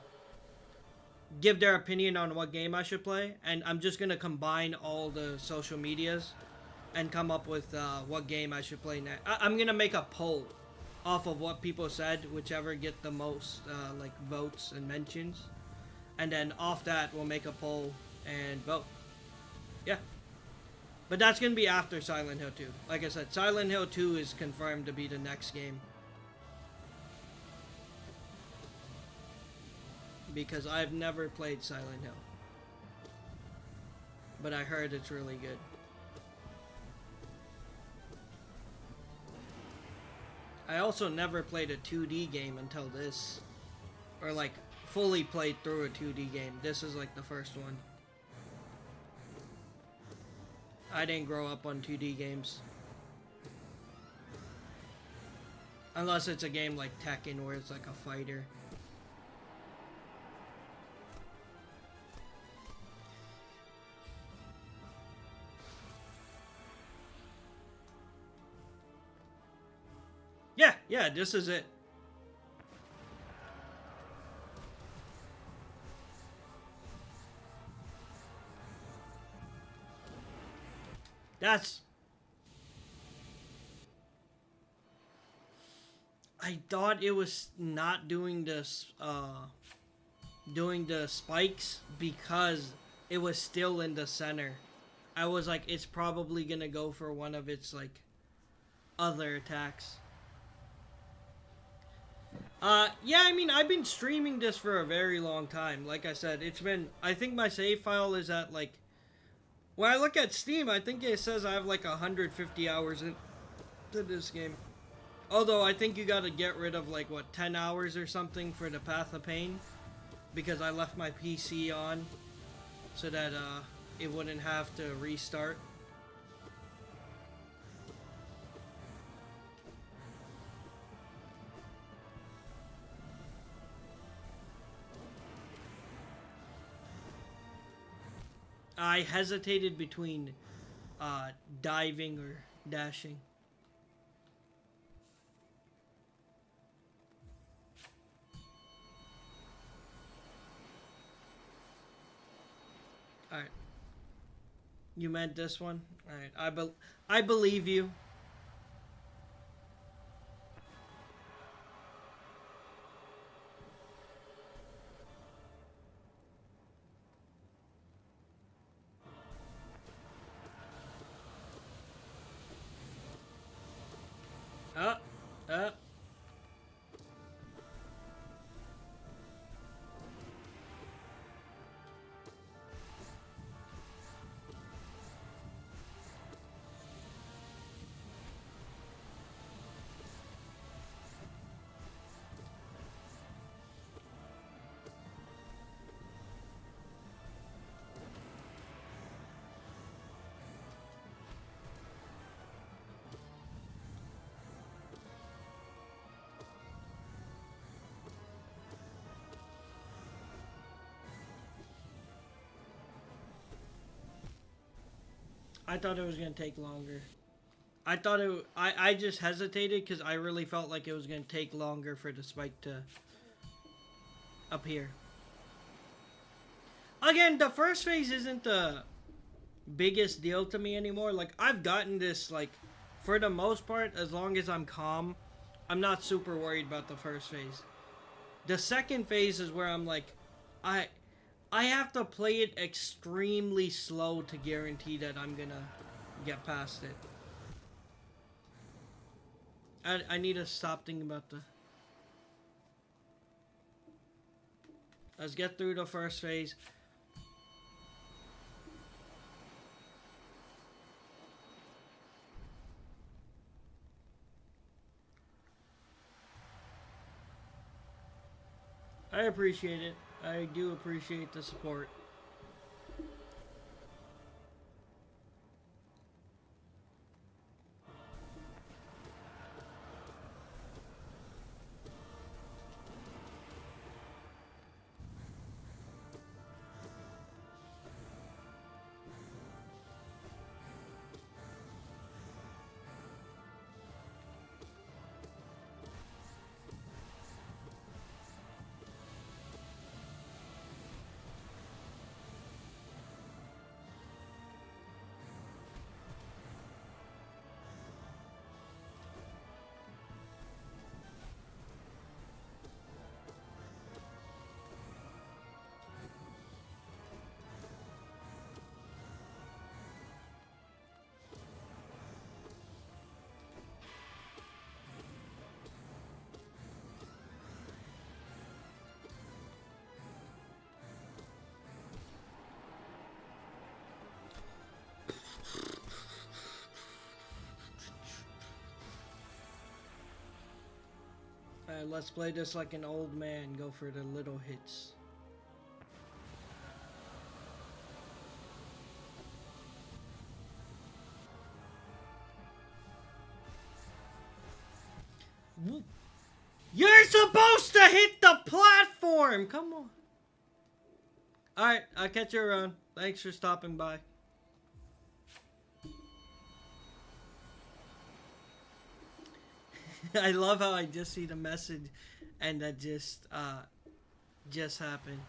S1: give their opinion on what game I should play, and I'm just gonna combine all the social medias and come up with what game I should play next. I'm gonna make a poll off of what people said, whichever get the most like votes and mentions, and then off that we'll make a poll and vote. Yeah, but that's gonna be after Silent Hill 2. Like I said, Silent Hill 2 is confirmed to be the next game. Because I've never played Silent Hill. But I heard it's really good. I also never played a 2D game until this. Or like, fully played through a 2D game. This is like the first one. I didn't grow up on 2D games. Unless it's a game like Tekken where it's like a fighter. Yeah, this is it. That's... I thought it was not doing this, doing the spikes because it was still in the center. I was like, it's probably gonna go for one of its, like, other attacks. Yeah, I mean, I've been streaming this for a very long time. Like I said, it's been... I think my save file is at, like... When I look at Steam, I think it says I have, like, 150 hours into this game. Although, I think you gotta get rid of, like, what, 10 hours or something for the Path of Pain. Because I left my PC on so that, it wouldn't have to restart. I hesitated between diving or dashing. Alright. You meant this one? Alright, I believe you. Uh, I thought it was gonna take longer. I thought it. I just hesitated because I really felt like it was gonna take longer for the spike to appear. Again, the first phase isn't the biggest deal to me anymore. Like, I've gotten this, like, for the most part, as long as I'm calm, I'm not super worried about the first phase. The second phase is where I'm like, I I have to play it extremely slow to guarantee that I'm gonna get past it. I need to stop thinking about the... Let's get through the first phase. I appreciate it. I do appreciate the support. Let's play this like an old man. Go for the little hits. You're supposed to hit the platform! Come on. Alright, I'll catch you around. Thanks for stopping by. I love how I just see the message and that just happened.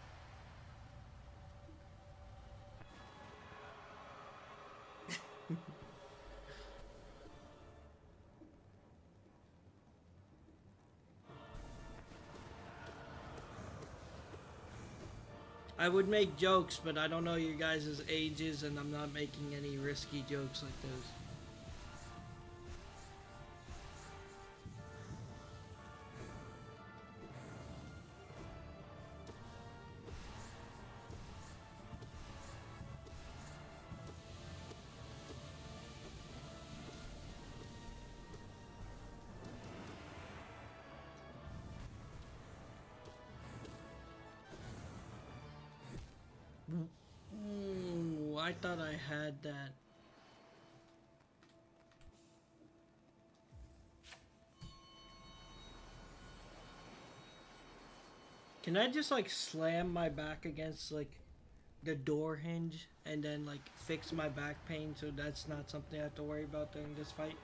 S1: I would make jokes, but I don't know your guys' ages, and I'm not making any risky jokes like those. Ooh, I thought I had that. Can I just like slam my back against like the door hinge and then like fix my back pain so that's not something I have to worry about during this fight?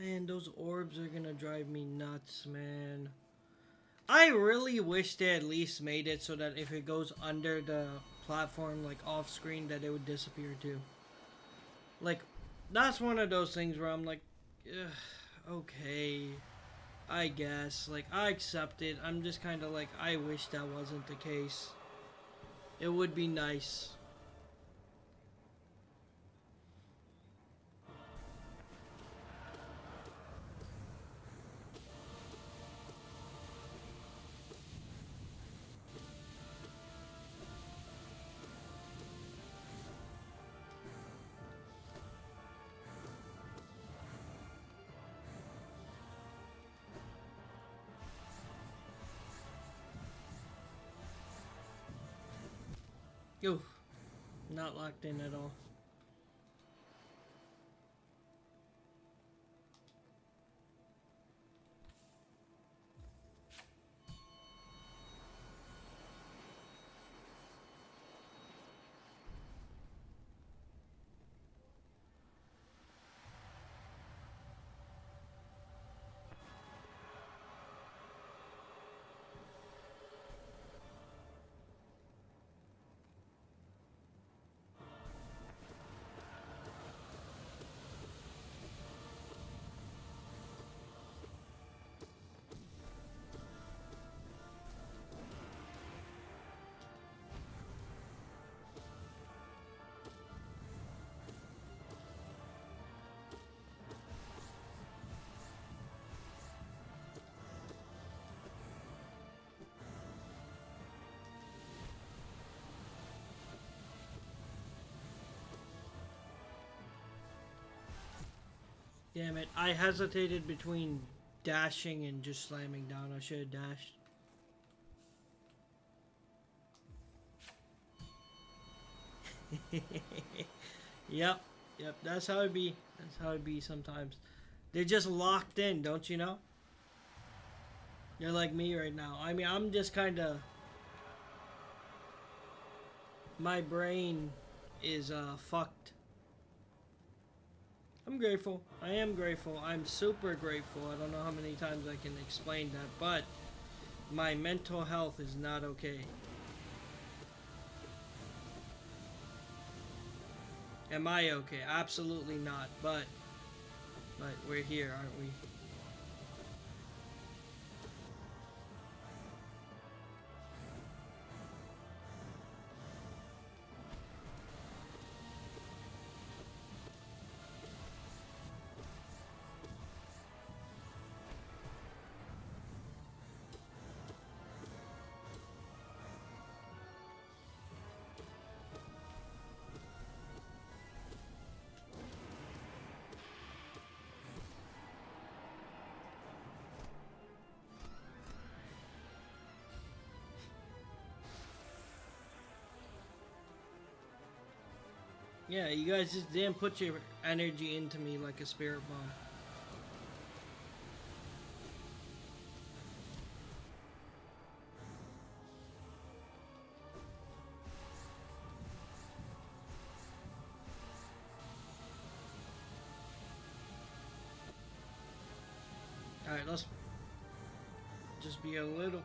S1: Man, those orbs are gonna drive me nuts, man. I really wish they at least made it so that if it goes under the platform, like off screen, that it would disappear too. Like, that's one of those things where I'm like, okay, I guess. Like, I accept it. I'm just kind of like, I wish that wasn't the case. It would be nice. Oof, not locked in at all. Damn it, I hesitated between dashing and just slamming down. I should have dashed. Yep, that's how it be. That's how it be sometimes. They're just locked in, don't you know? You're like me right now. I mean, I'm just kind of... My brain is fucked. I'm grateful. I am grateful. I'm super grateful. I don't know how many times I can explain that, but my mental health is not okay. Am I okay? Absolutely not. But we're here, aren't we? Yeah, you guys just didn't put your energy into me like a spirit bomb. Alright, let's just be a little...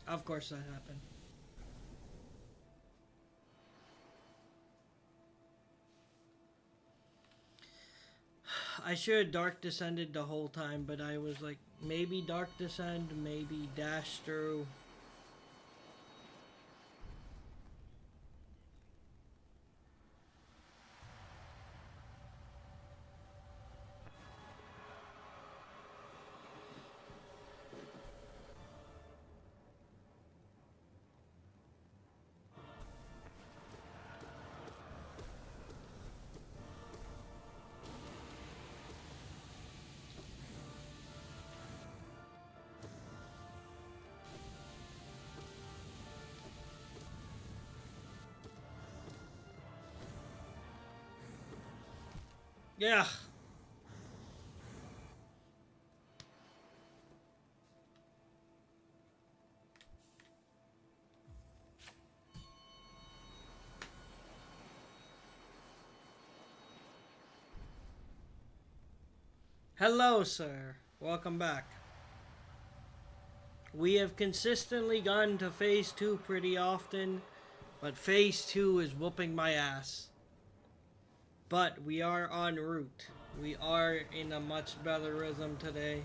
S1: Of course that happened. I should have Dark Descended the whole time, but I was like, maybe Dark Descend, maybe Dash through. Yeah. Hello, sir. Welcome back. We have consistently gone to phase 2 pretty often, but phase 2 is whooping my ass. But we are en route. We are in a much better rhythm today.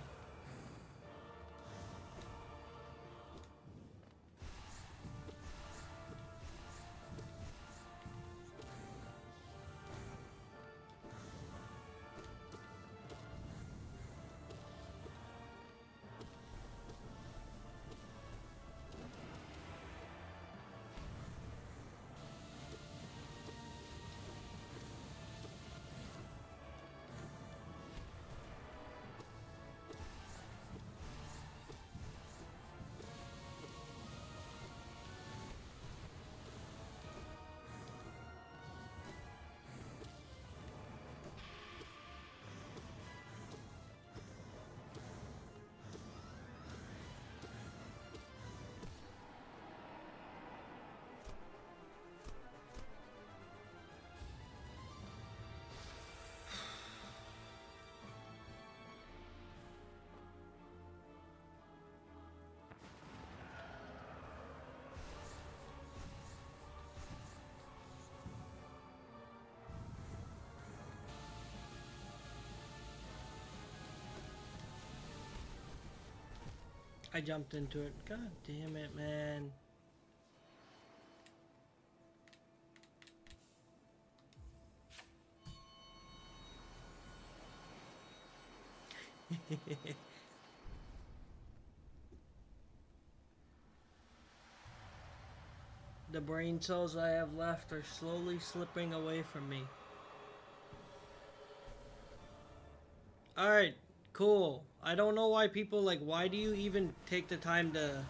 S1: I jumped into it. God damn it, man. The brain cells I have left are slowly slipping away from me. Alright, cool. I don't know why people like, why do you even take the time to...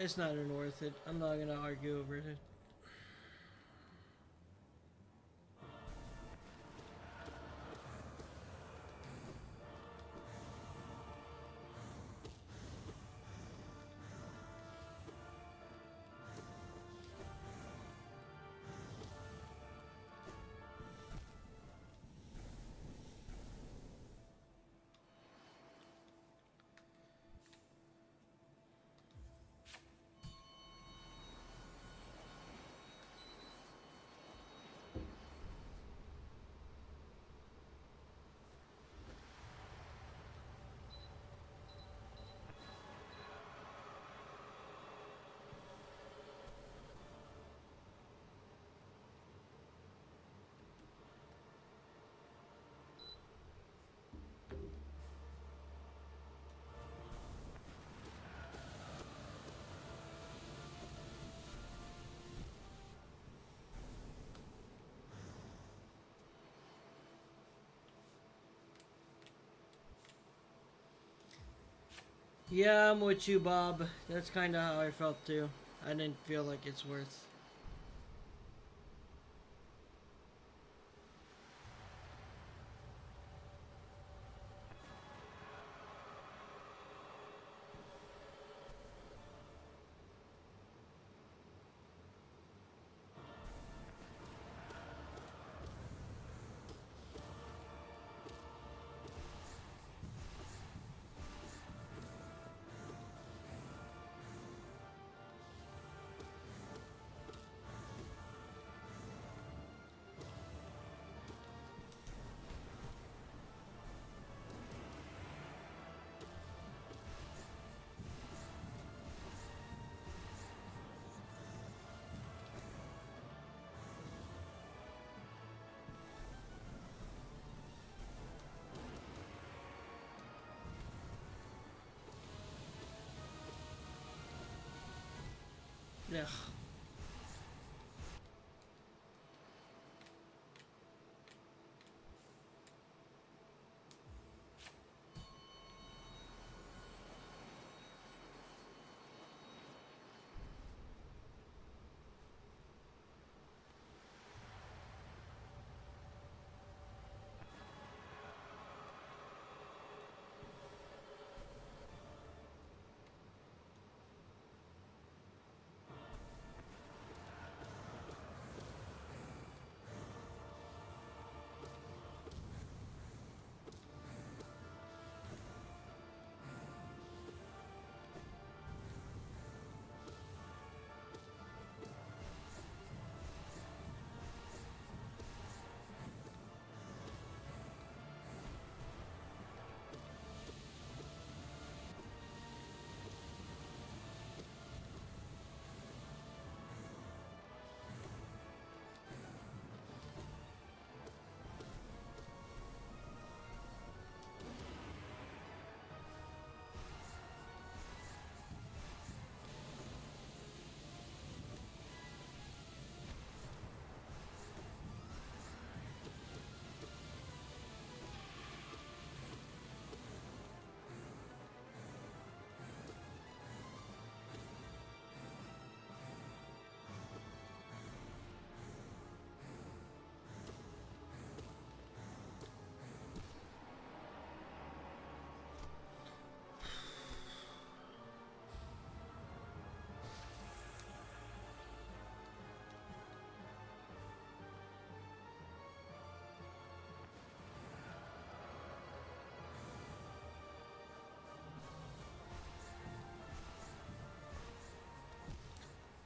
S1: It's not even worth it. I'm not gonna argue over it. Yeah, I'm with you, Bob. That's kind of how I felt too. I didn't feel like it's worth. Yeah.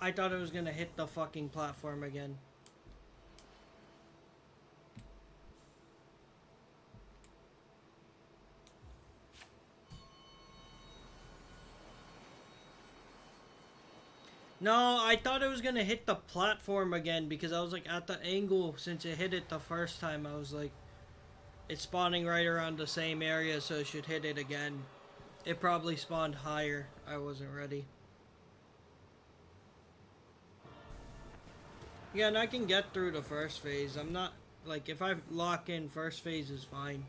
S1: I thought it was gonna hit the fucking platform again. No, I thought it was gonna hit the platform again because I was like at the angle since it hit it the first time. I was like, it's spawning right around the same area, so it should hit it again. It probably spawned higher. I wasn't ready. Yeah, and I can get through the first phase. I'm not, like, if I lock in, first phase is fine.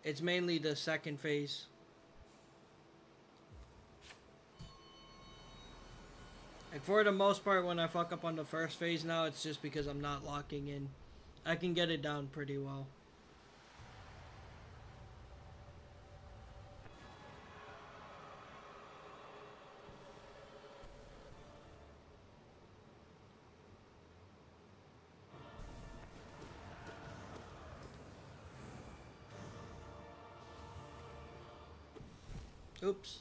S1: It's mainly the second phase. Like, for the most part, when I fuck up on the first phase now, it's just because I'm not locking in. I can get it down pretty well. Oops.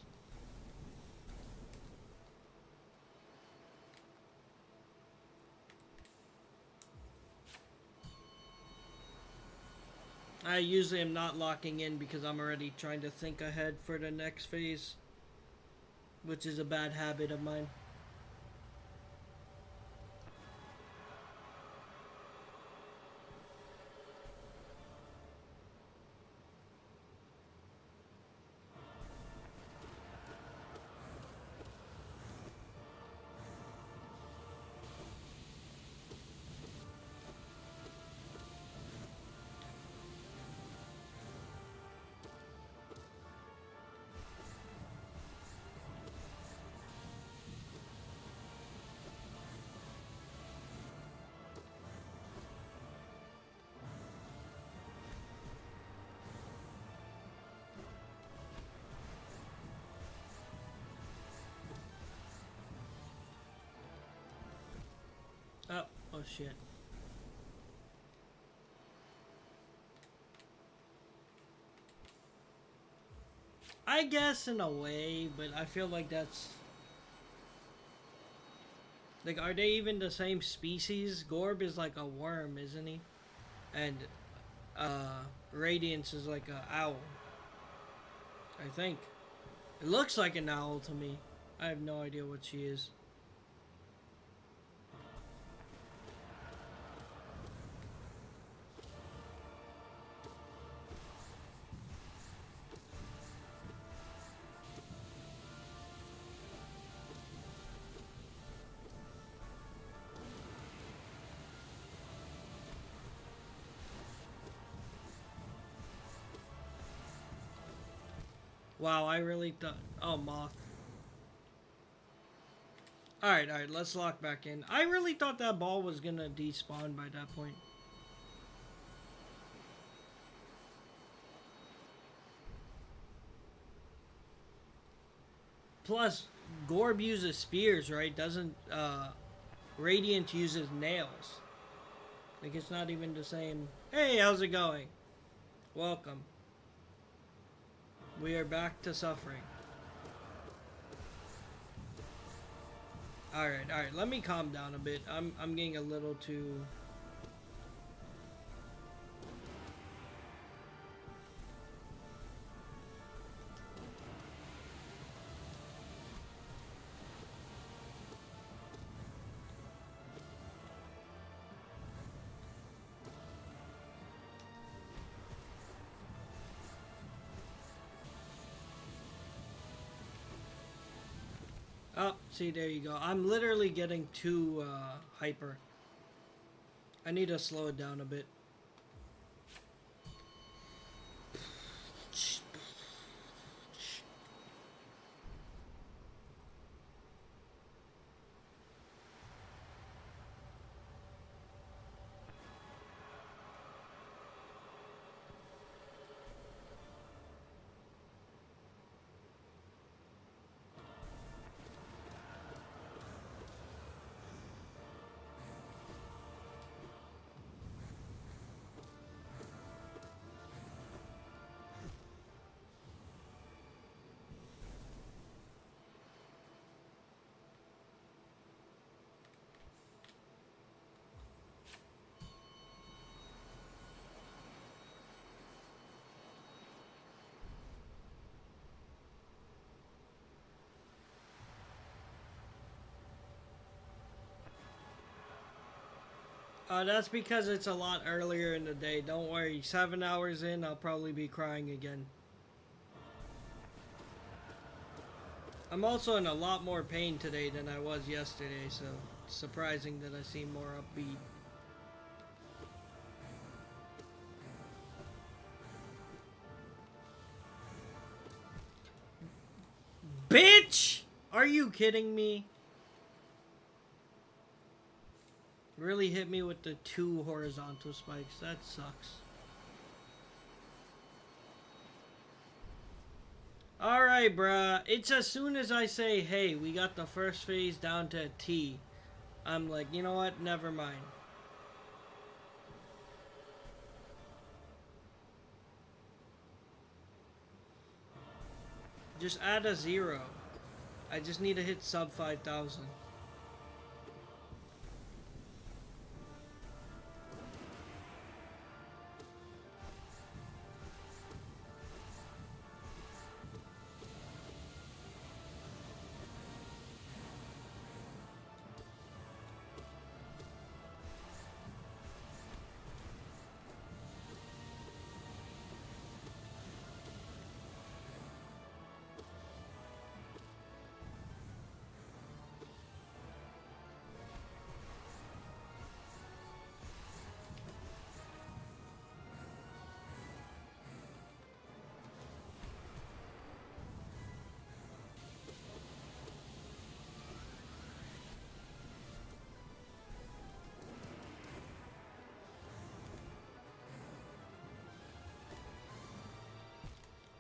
S1: I usually am not locking in because I'm already trying to think ahead for the next phase, which is a bad habit of mine. Oh shit. I guess in a way, but I feel like that's... Like, are they even the same species? Gorb is like a worm, isn't he? And, Radiance is like a owl. I think. It looks like an owl to me. I have no idea what she is. Wow, I really thought... Oh, moth. Alright, let's lock back in. I really thought that ball was gonna despawn by that point. Plus, Gorb uses spears, right? Doesn't, Radiant uses nails. Like, it's not even the same... Hey, how's it going? Welcome. We are back to suffering. Alright, let me calm down a bit. I'm getting a little too... Oh, see, there you go. I'm literally getting too, hyper. I need to slow it down a bit. That's because it's a lot earlier in the day. Don't worry. 7 hours in, I'll probably be crying again. I'm also in a lot more pain today than I was yesterday, so it's surprising that I seem more upbeat. Bitch! Are you kidding me? Really hit me with the 2 horizontal spikes. That sucks. Alright, bruh. It's as soon as I say, hey, we got the first phase down to a T, I'm like, you know what? Never mind. Just add a 0. I just need to hit sub 5,000.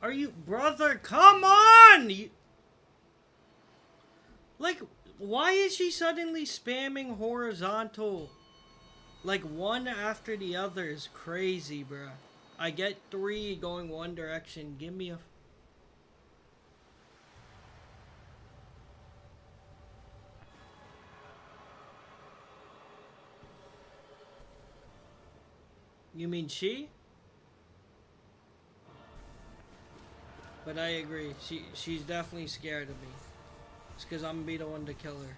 S1: Are you, brother? Come on! Like, why is she suddenly spamming horizontal? Like, one after the other is crazy, bruh. I get 3 going one direction. Give me a... You mean she? But I agree. She's definitely scared of me. It's because I'm gonna be the one to kill her.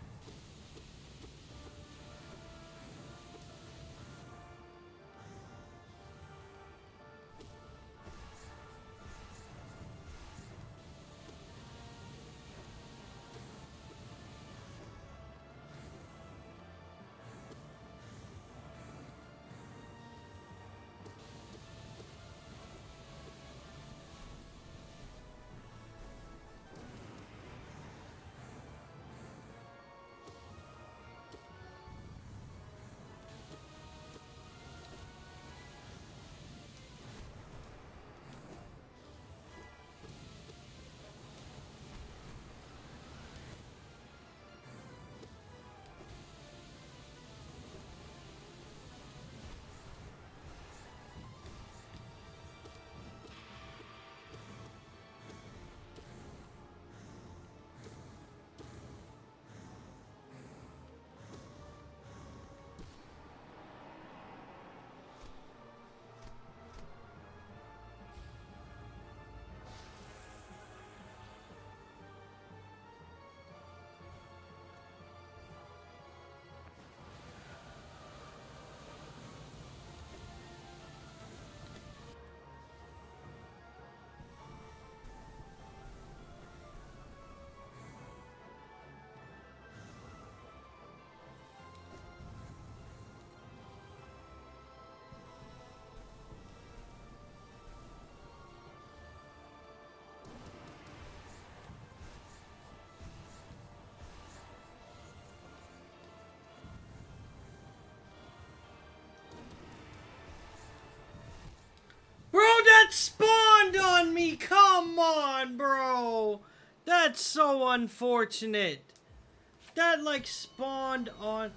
S1: Bro, that spawned on me! Come on, bro! That's so unfortunate. That, like, spawned on...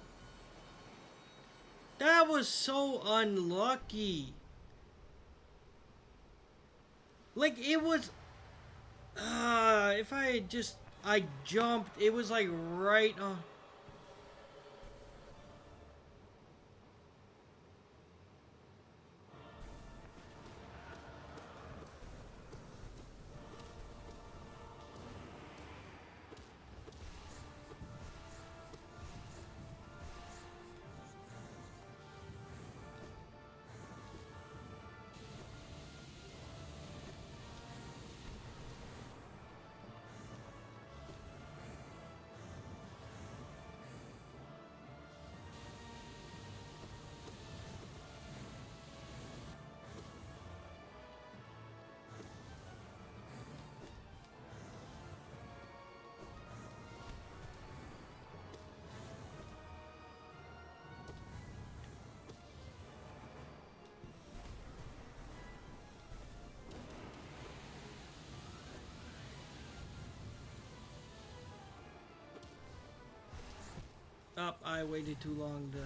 S1: That was so unlucky. Like, it was... if I had just... I jumped, it was, like, right on... Oh, I waited too long to...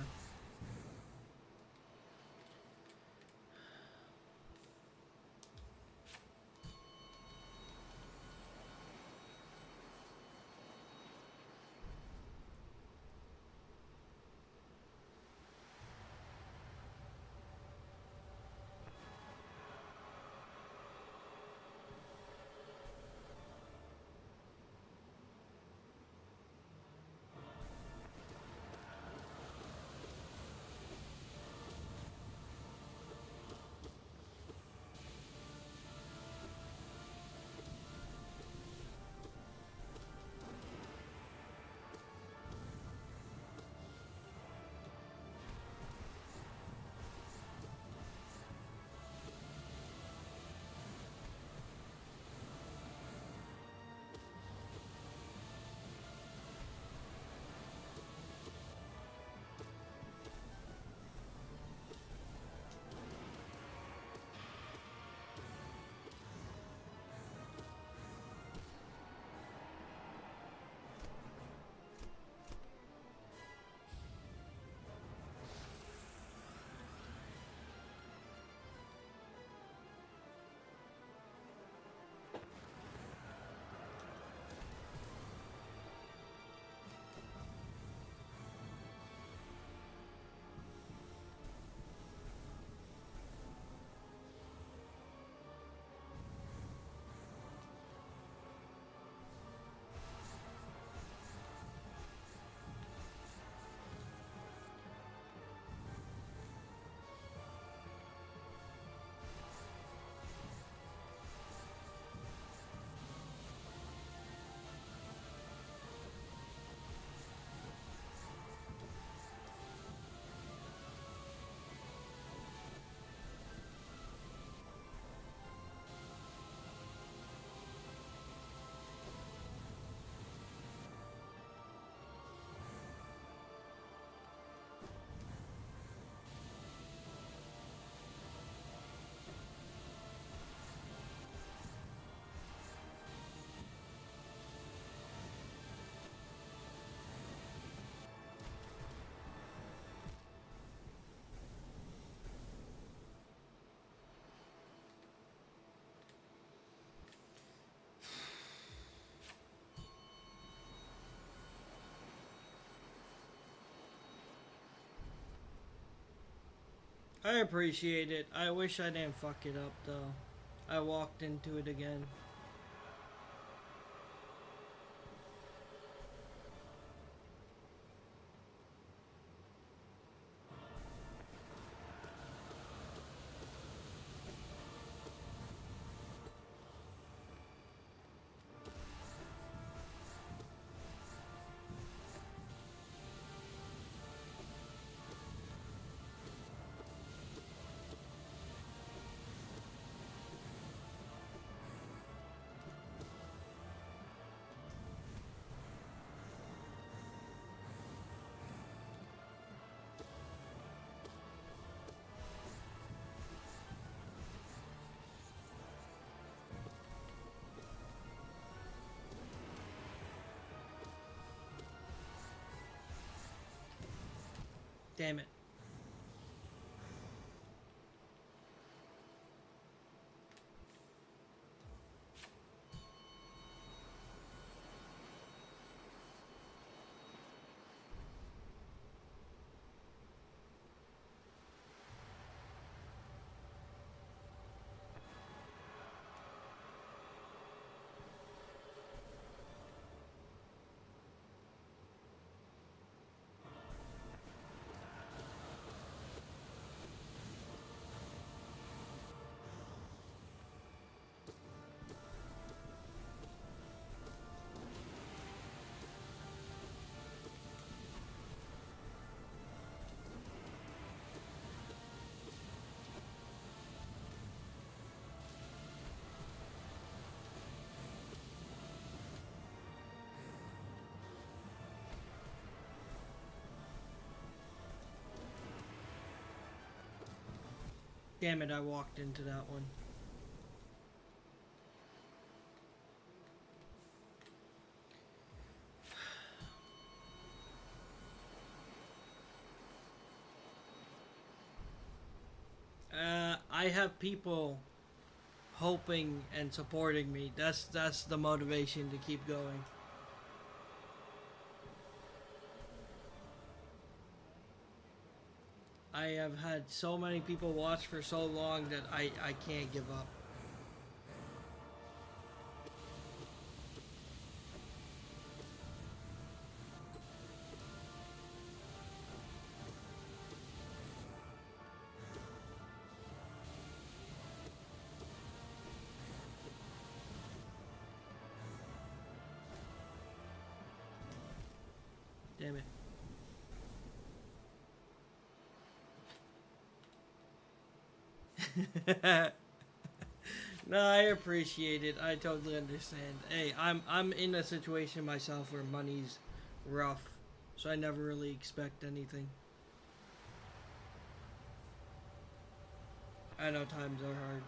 S1: I appreciate it. I wish I didn't fuck it up, though. I walked into it again. Damn it. Damn it, I walked into that one. people hoping and supporting me. That's the motivation to keep going. I have had so many people watch for so long that I can't give up. Damn it. No, I appreciate it. I totally understand. Hey, I'm in a situation myself where money's rough, so I never really expect anything. I know times are hard.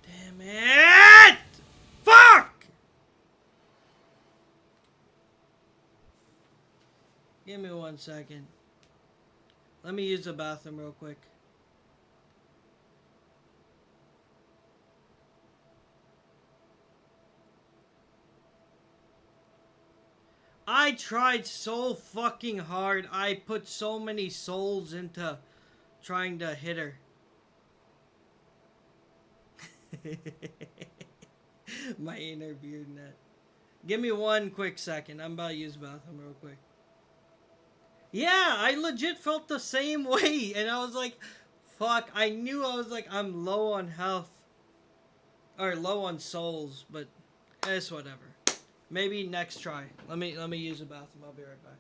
S1: Damn it! Fuck! Give me 1 second. Let me use the bathroom real quick. I tried so fucking hard. I put so many souls into trying to hit her. My inner beard net. Give me 1 quick second. I'm about to use the bathroom real quick. Yeah, I legit felt the same way. And I was like, fuck. I knew I was like, I'm low on health. Or low on souls. But it's whatever. Maybe next try. Let me use the bathroom. I'll be right back.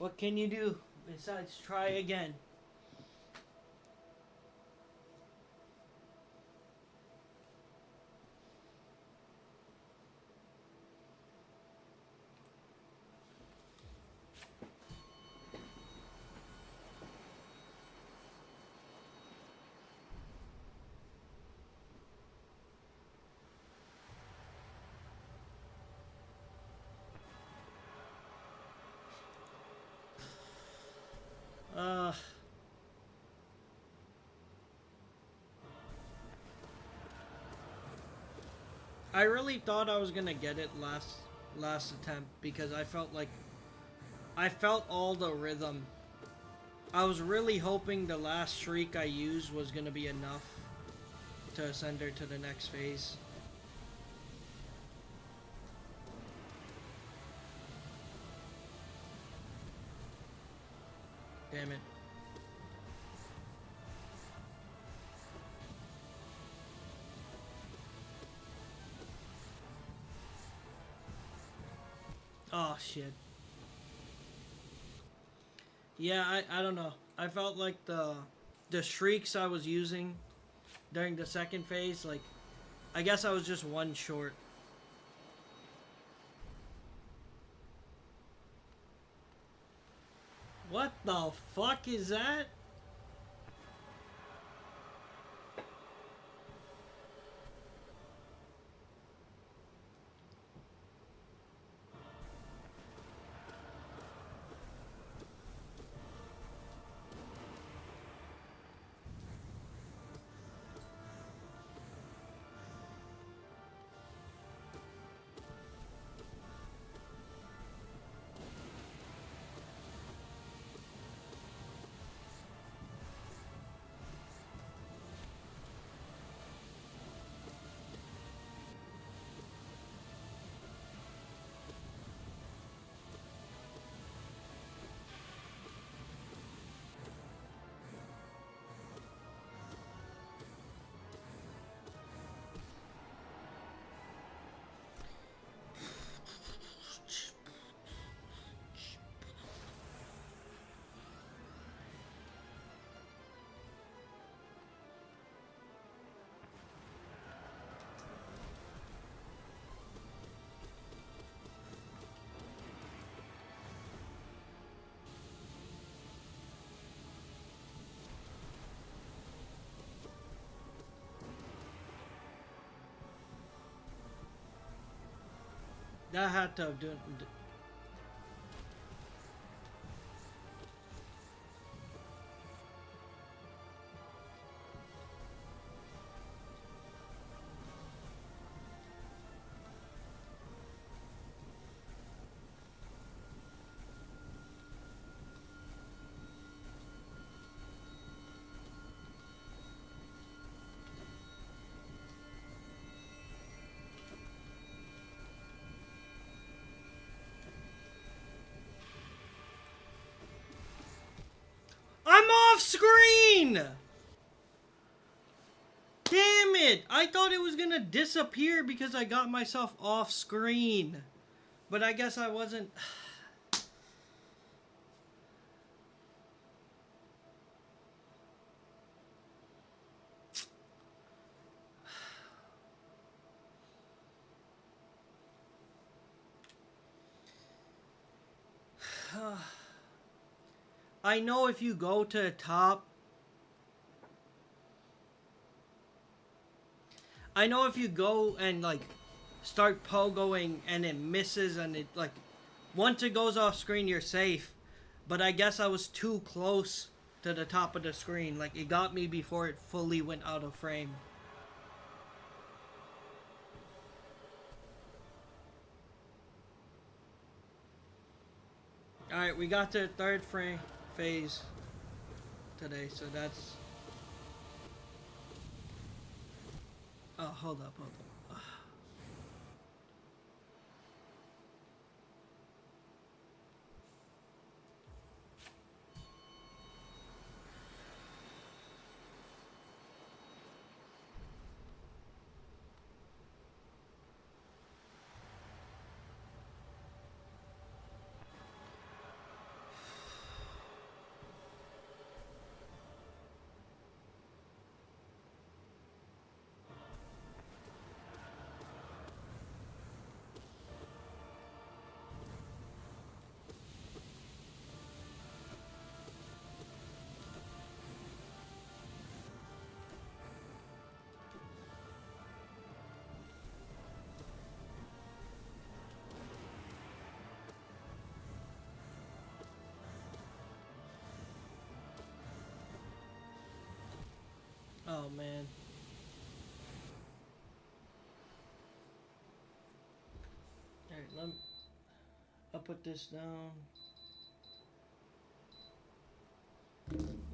S1: What can you do besides try again? Uh, I really thought I was gonna get it last attempt because I felt all the rhythm. I was really hoping the last shriek I used was gonna be enough to send her to the next phase. Damn it. Oh shit. Yeah, I don't know. I felt like the shrieks I was using during the second phase, like I guess I was just one short. What the fuck is that? That had to have done. I'm off screen! Damn it! I thought it was gonna disappear because I got myself off screen. But I guess I wasn't. I know if you go to the top. I know if you go and like start pogoing and it misses and it like once it goes off screen you're safe. But I guess I was too close to the top of the screen. Like it got me before it fully went out of frame. Alright, we got to the third phase today, so that's... Oh, hold up. Oh man. Alright, I'll put this down.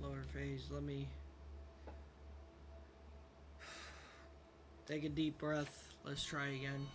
S1: Lower phase, let me take a deep breath. Let's try again.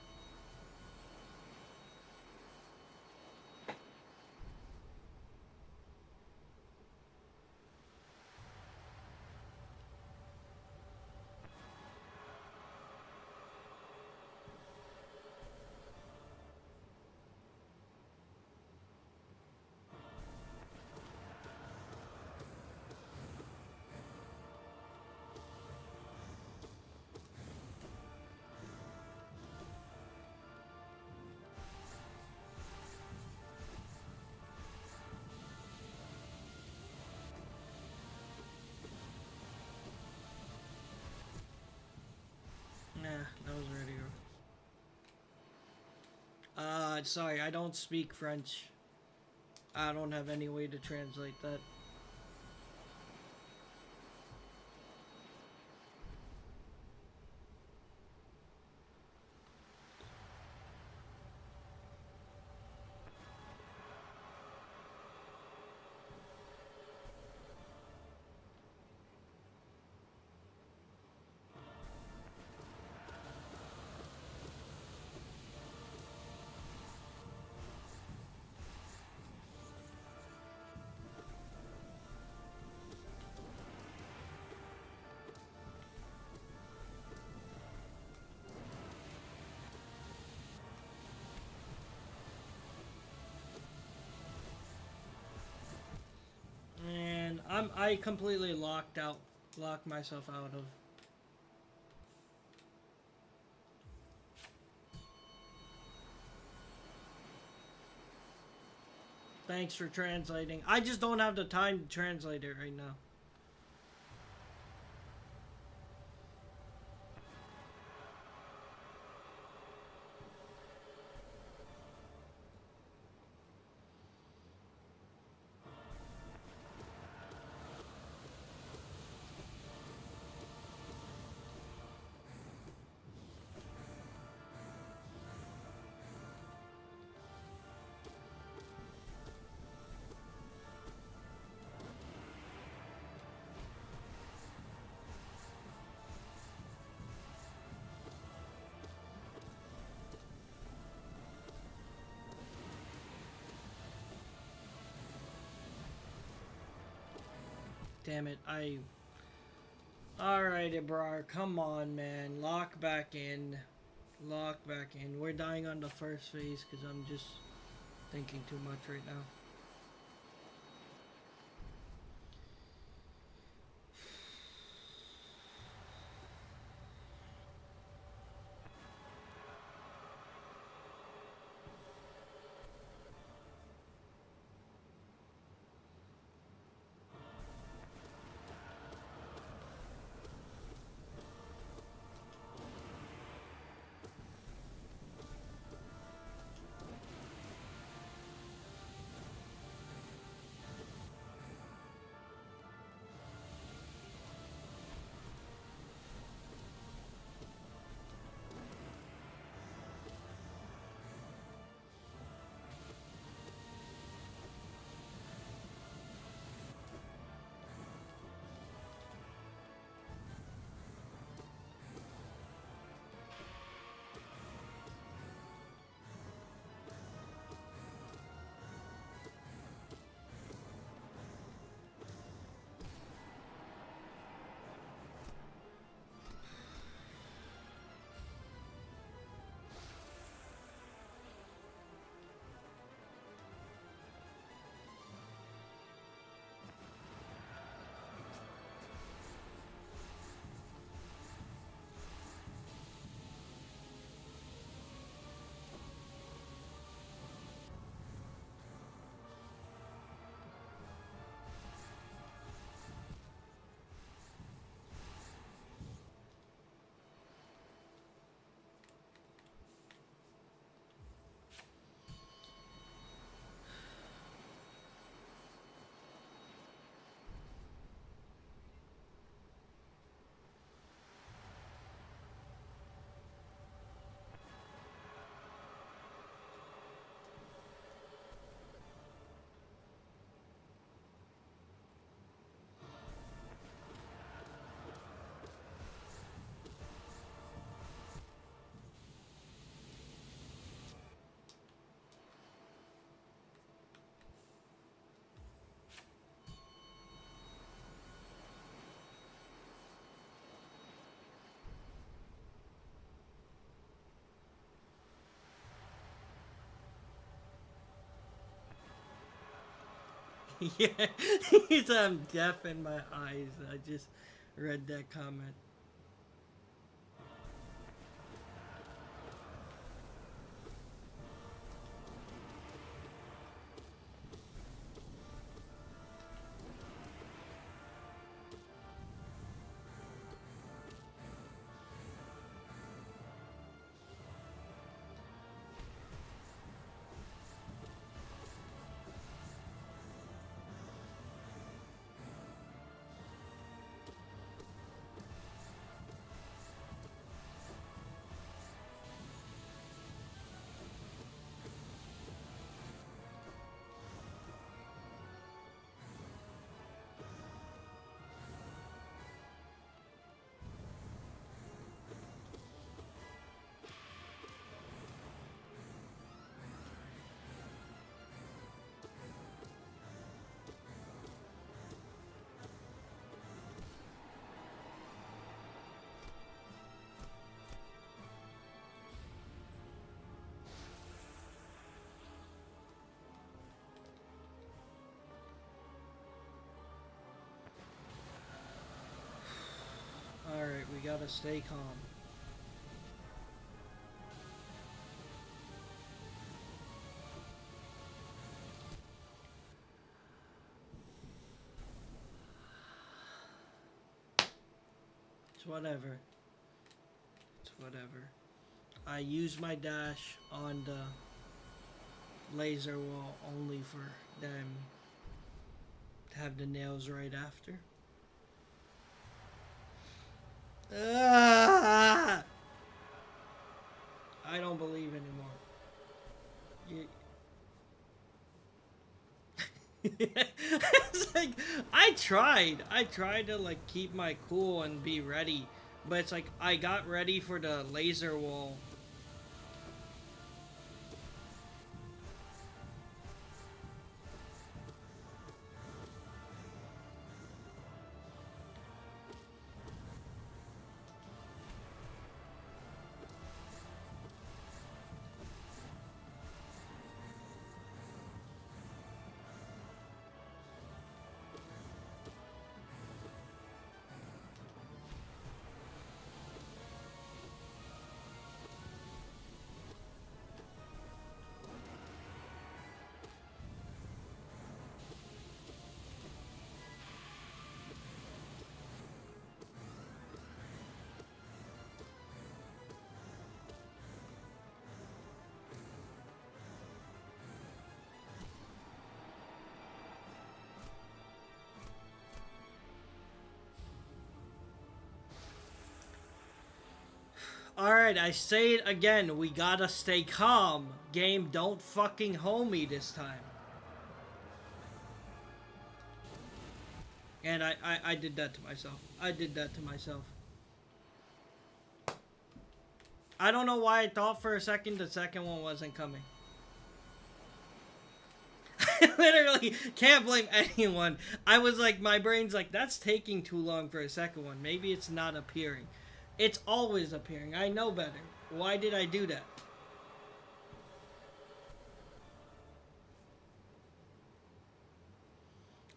S1: Nah, that was ready. Sorry, I don't speak French. I don't have any way to translate that. And I completely locked myself out of. Thanks for translating. I just don't have the time to translate it right now. Damn it, Alright, Ibrar, come on, man. Lock back in. Lock back in. We're dying on the first phase because I'm just thinking too much right now. Yeah, he said I'm deaf in my eyes. I just read that comment. Alright, we gotta stay calm. It's whatever. It's whatever. I use my dash on the laser wall only for them to have the nails right after. Ah! I don't believe anymore. It's like I tried to like keep my cool and be ready, but it's like I got ready for the laser wall. Alright, I say it again. We gotta stay calm. Game, don't fucking hold me this time. And I did that to myself. I did that to myself. I don't know why I thought for a second the second one wasn't coming. I literally can't blame anyone. I was like, my brain's like, that's taking too long for a second one. Maybe it's not appearing. It's always appearing. I know better. Why did I do that?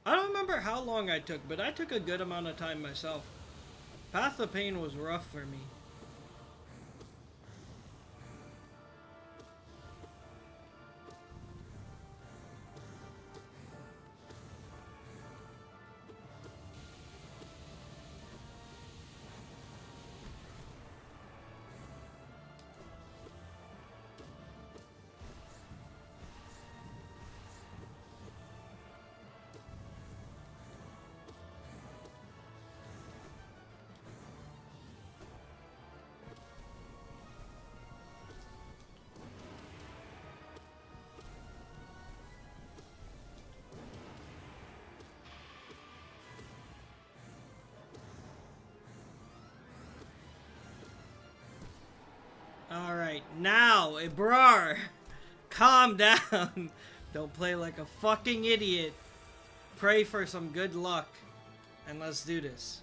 S1: I don't remember how long I took, but I took a good amount of time myself. Path of Pain was rough for me. Alright, now, brar, calm down. Don't play like a fucking idiot. Pray for some good luck. And let's do this.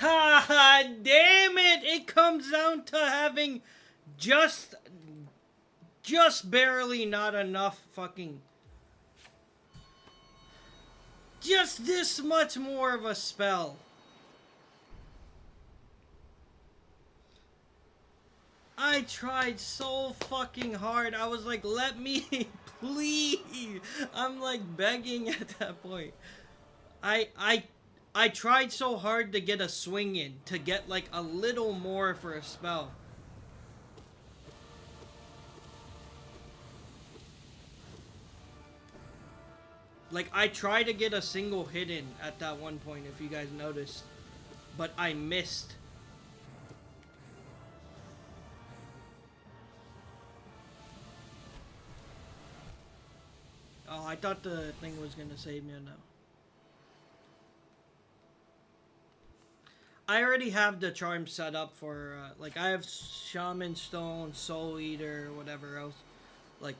S1: God damn it! It comes down to having just barely not enough fucking... Just this much more of a spell. I tried so fucking hard. I was like, let me, please. I'm like begging at that point. I tried so hard to get a swing in, to get like a little more for a spell. Like, I tried to get a single hit in at that one point, if you guys noticed. But I missed. Oh, I thought the thing was gonna save me now. I already have the charm set up for, like, I have Shaman Stone, Soul Eater, whatever else. Like,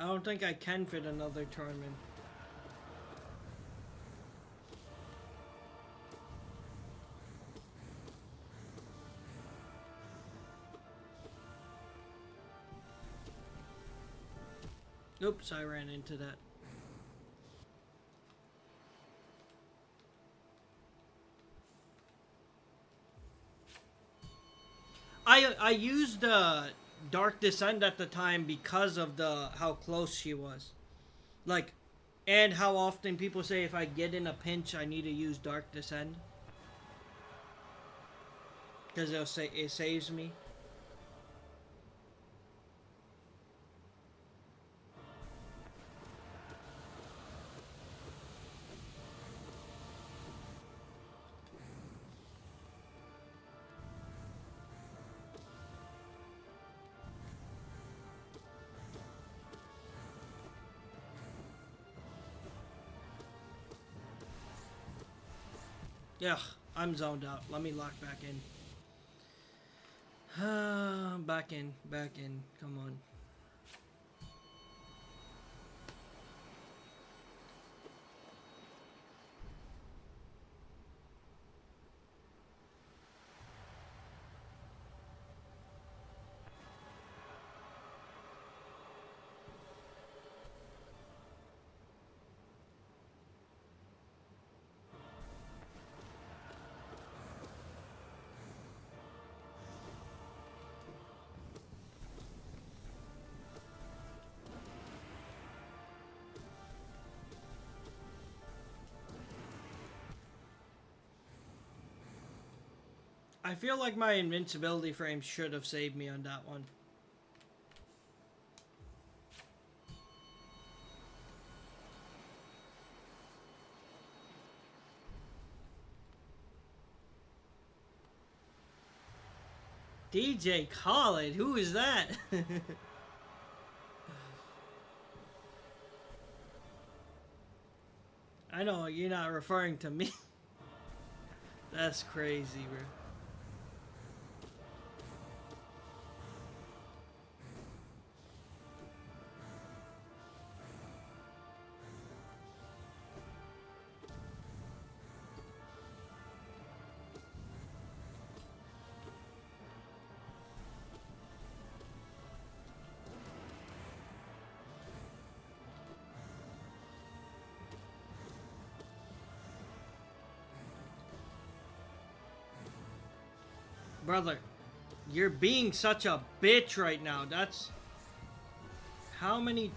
S1: I don't think I can fit another charm in. Oops, I ran into that. I used Dark Descent at the time because of how close she was. Like, and how often people say if I get in a pinch I need to use Dark Descent. Because it saves me. Yeah, I'm zoned out. Let me lock back in. Back in. Come on. I feel like my invincibility frame should have saved me on that one. DJ Khaled, who is that? I know you're not referring to me. That's crazy, bro. Brother, you're being such a bitch right now. That's... How many...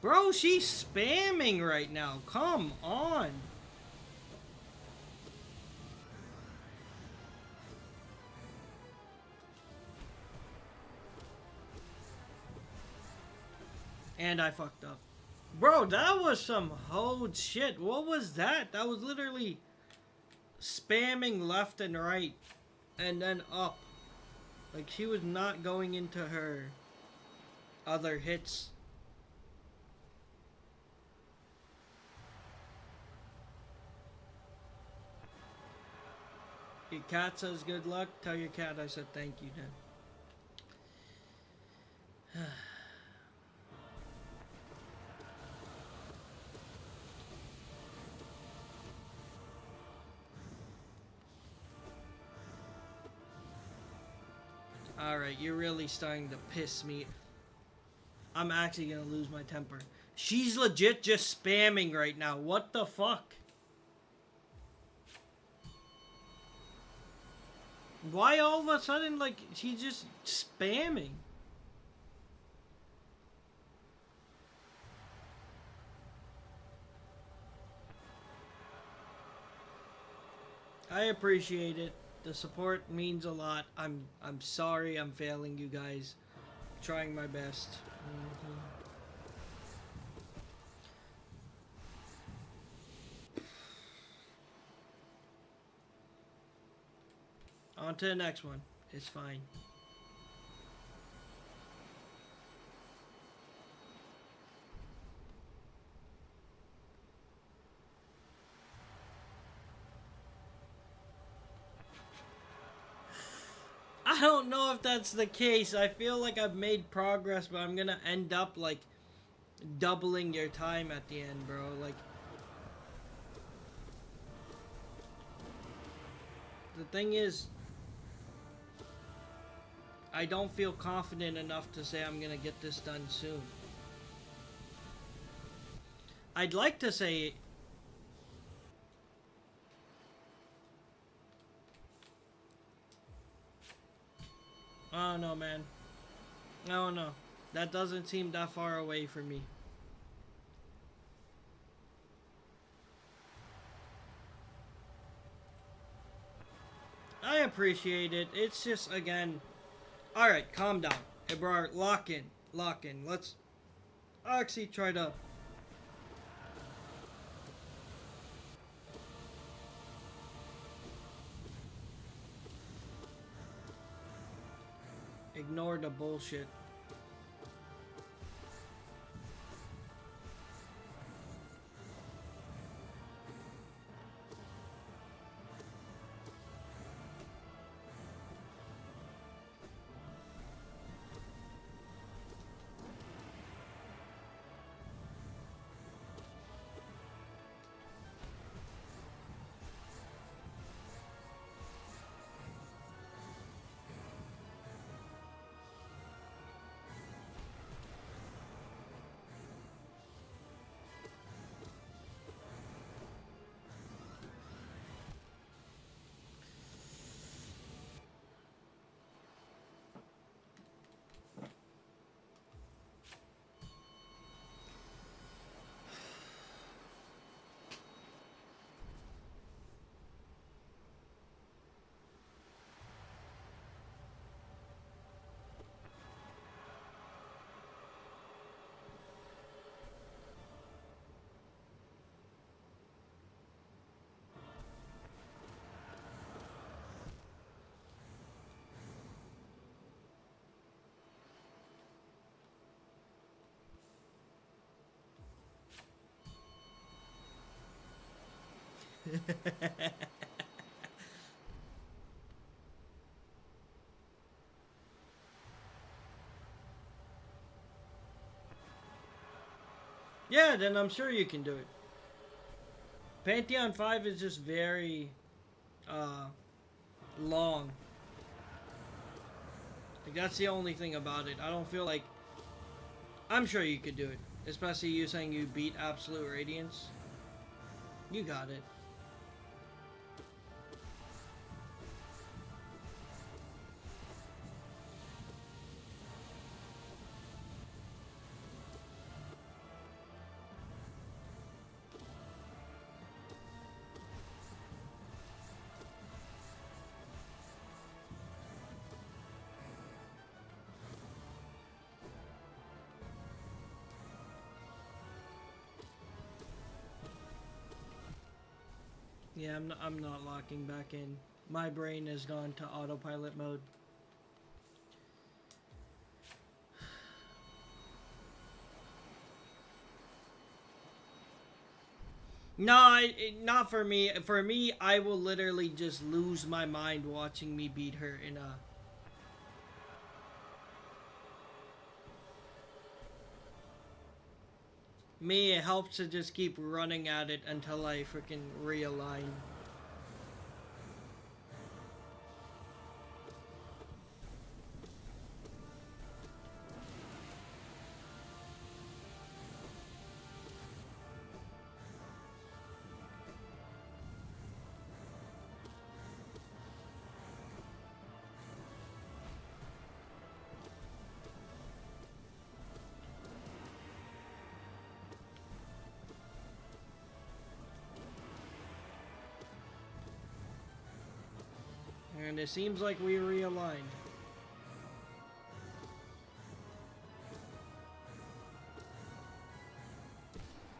S1: Bro, she's spamming right now. Come on. And I fucked up. Bro, that was some hold shit. What was that? That was literally spamming left and right. And then up. Like, she was not going into her other hits. Your cat says good luck. Tell your cat I said thank you then. Alright, you're really starting to piss me. I'm actually gonna lose my temper. She's legit just spamming right now. What the fuck? Why all of a sudden, like, she's just spamming? I appreciate it. The support means a lot. I'm sorry I'm failing you guys. Trying my best. On to the next one. It's fine. I don't know if that's the case. I feel like I've made progress, but I'm gonna end up like doubling your time at the end, bro. Like, the thing is, I don't feel confident enough to say I'm gonna get this done soon. I'd like to say... I don't know, man. I don't know. That doesn't seem that far away for me. I appreciate it. It's just, again... Alright, calm down. Hey, bro, lock in. Lock in. Let's actually try to... ignore the bullshit. Yeah, then I'm sure you can do it. Pantheon 5 is just very long. Like, that's the only thing about it. I don't feel like... I'm sure you could do it. Especially you saying you beat Absolute Radiance. You got it. Yeah, I'm not locking back in. My brain has gone to autopilot mode. No, not for me. For me, I will literally just lose my mind watching me beat her in a... Me, it helps to just keep running at it until I freaking realign. And it seems like we realigned.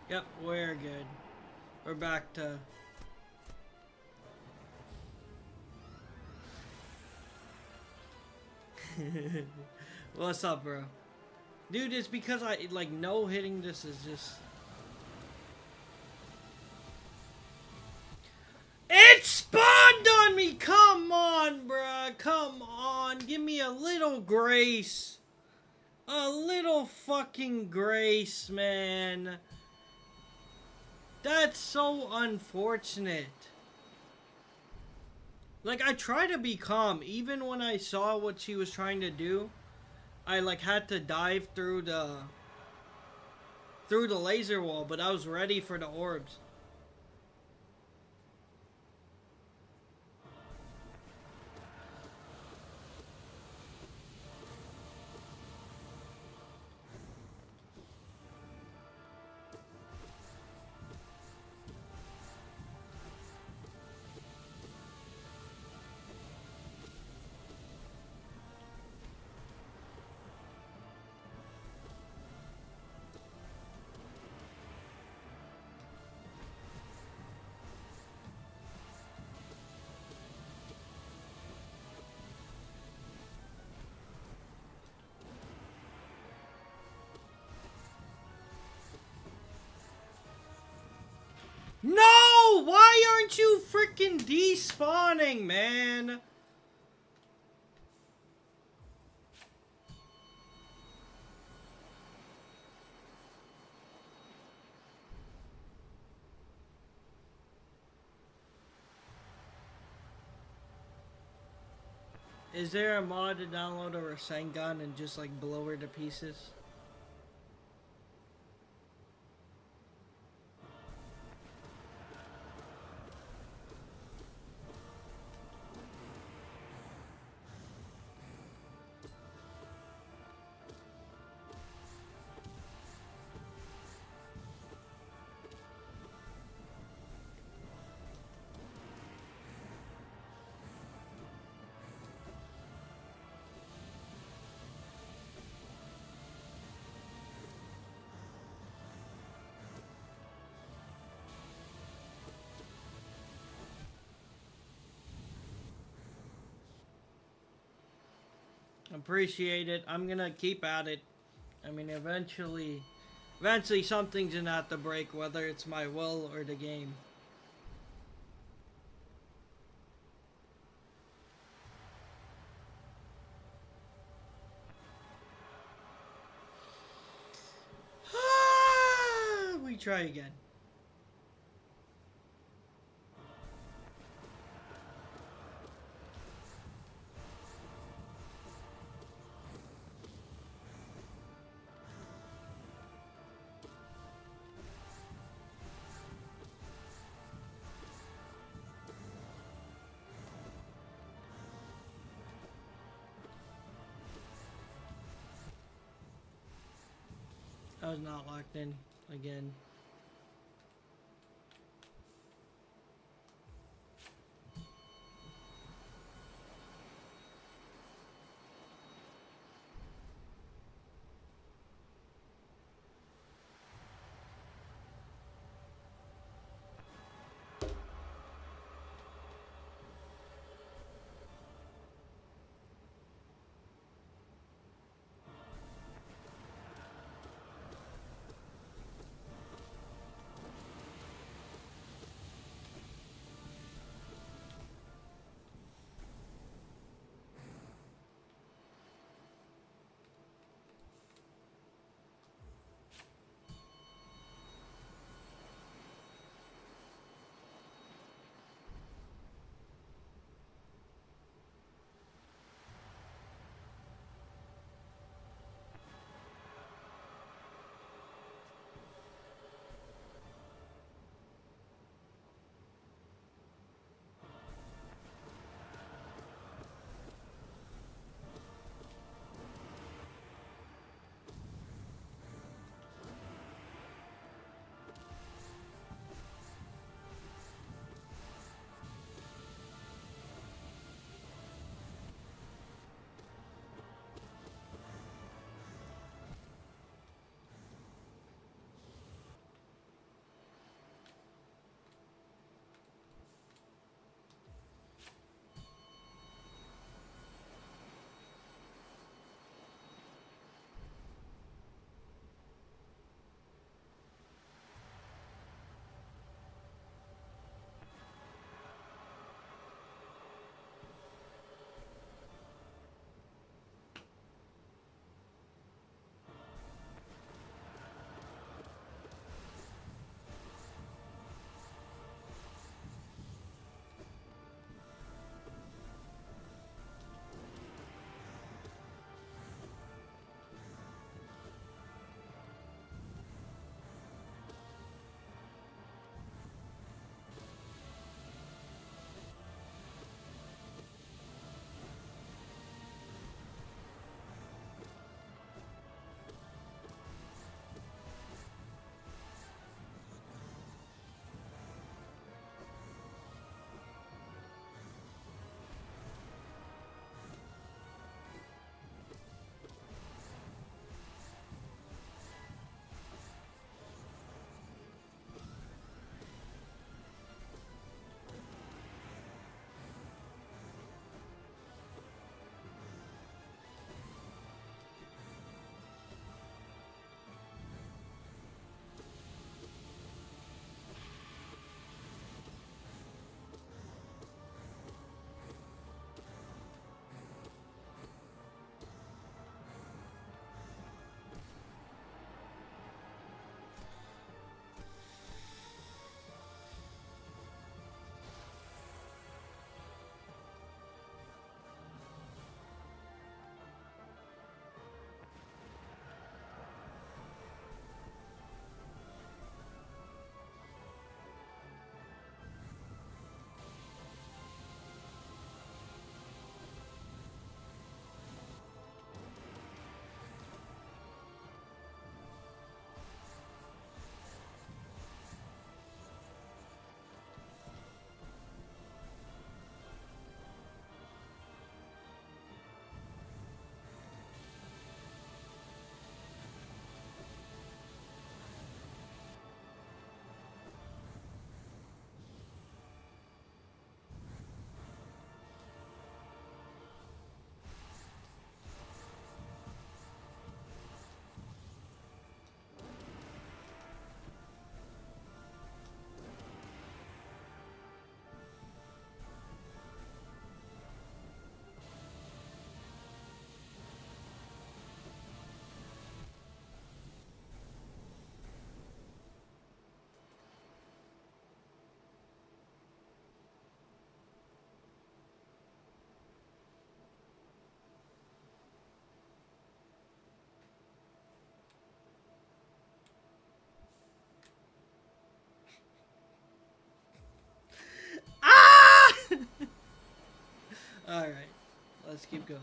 S1: Yep, we're good. We're back to... What's up, bro? Dude, it's because I, like, no hitting this is just... It spawned on me! Come on, bruh. Come on. Give me a little grace. A little fucking grace, man. That's so unfortunate. Like, I try to be calm. Even when I saw what she was trying to do, I, like, had to dive through the laser wall, but I was ready for the orbs. No! Why aren't you freaking despawning, man? Is there a mod to download or a Rasengan and just like blow her to pieces? Appreciate it. I'm gonna keep at it. I mean, eventually something's gonna have to break, whether it's my will or the game. We try again. I was not locked in again. Alright, let's keep going.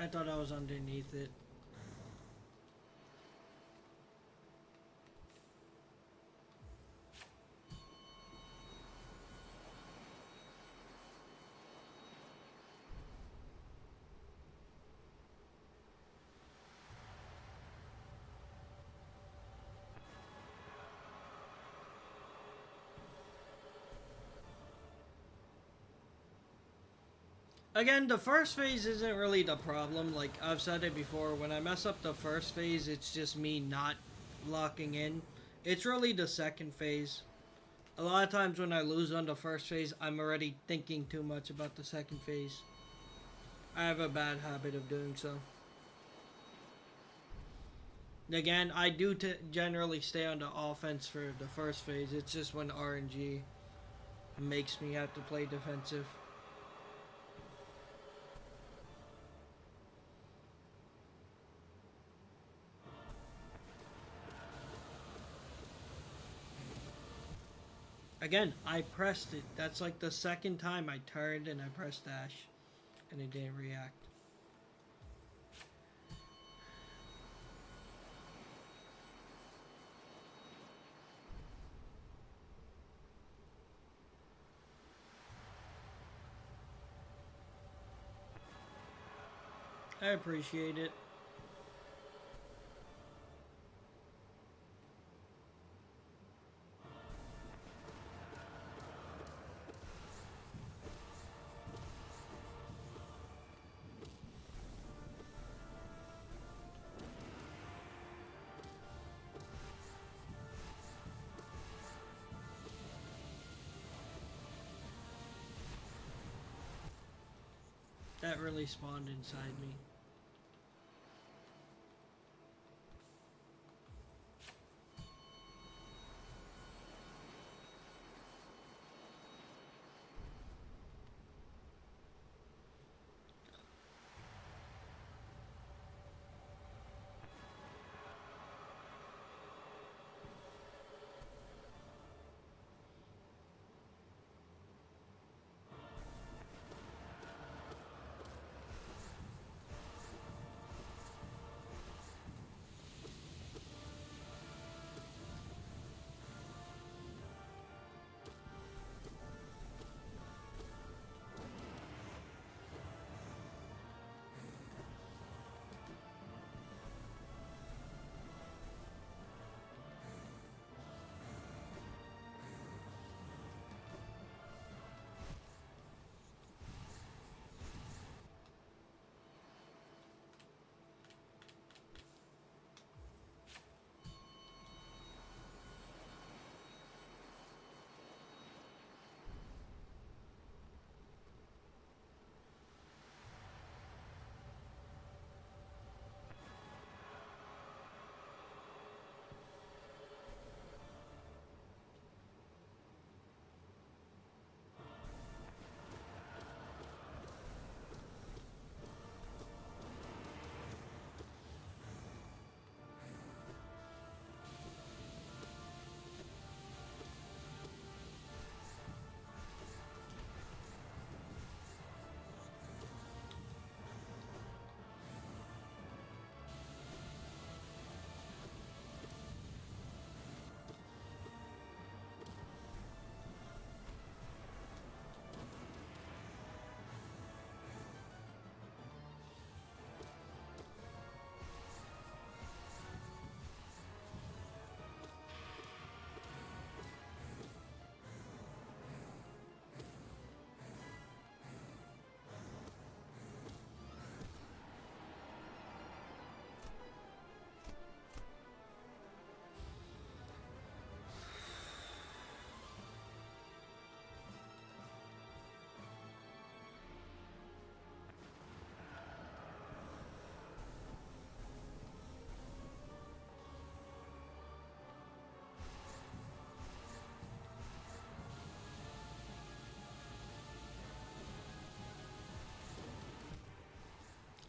S1: I thought I was underneath it. Again, the first phase isn't really the problem. Like I've said it before, when I mess up the first phase, it's just me not locking in. It's really the second phase. A lot of times when I lose on the first phase, I'm already thinking too much about the second phase. I have a bad habit of doing so. Again, I do generally stay on the offense for the first phase. It's just when RNG makes me have to play defensive. Again, I pressed it. That's like the second time I turned and I pressed dash and it didn't react. I appreciate it. That really spawned inside me.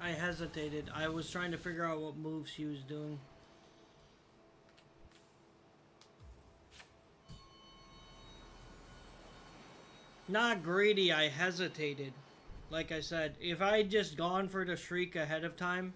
S1: I hesitated. I was trying to figure out what move she was doing. Not greedy, I hesitated. Like I said, if I had just gone for the shriek ahead of time.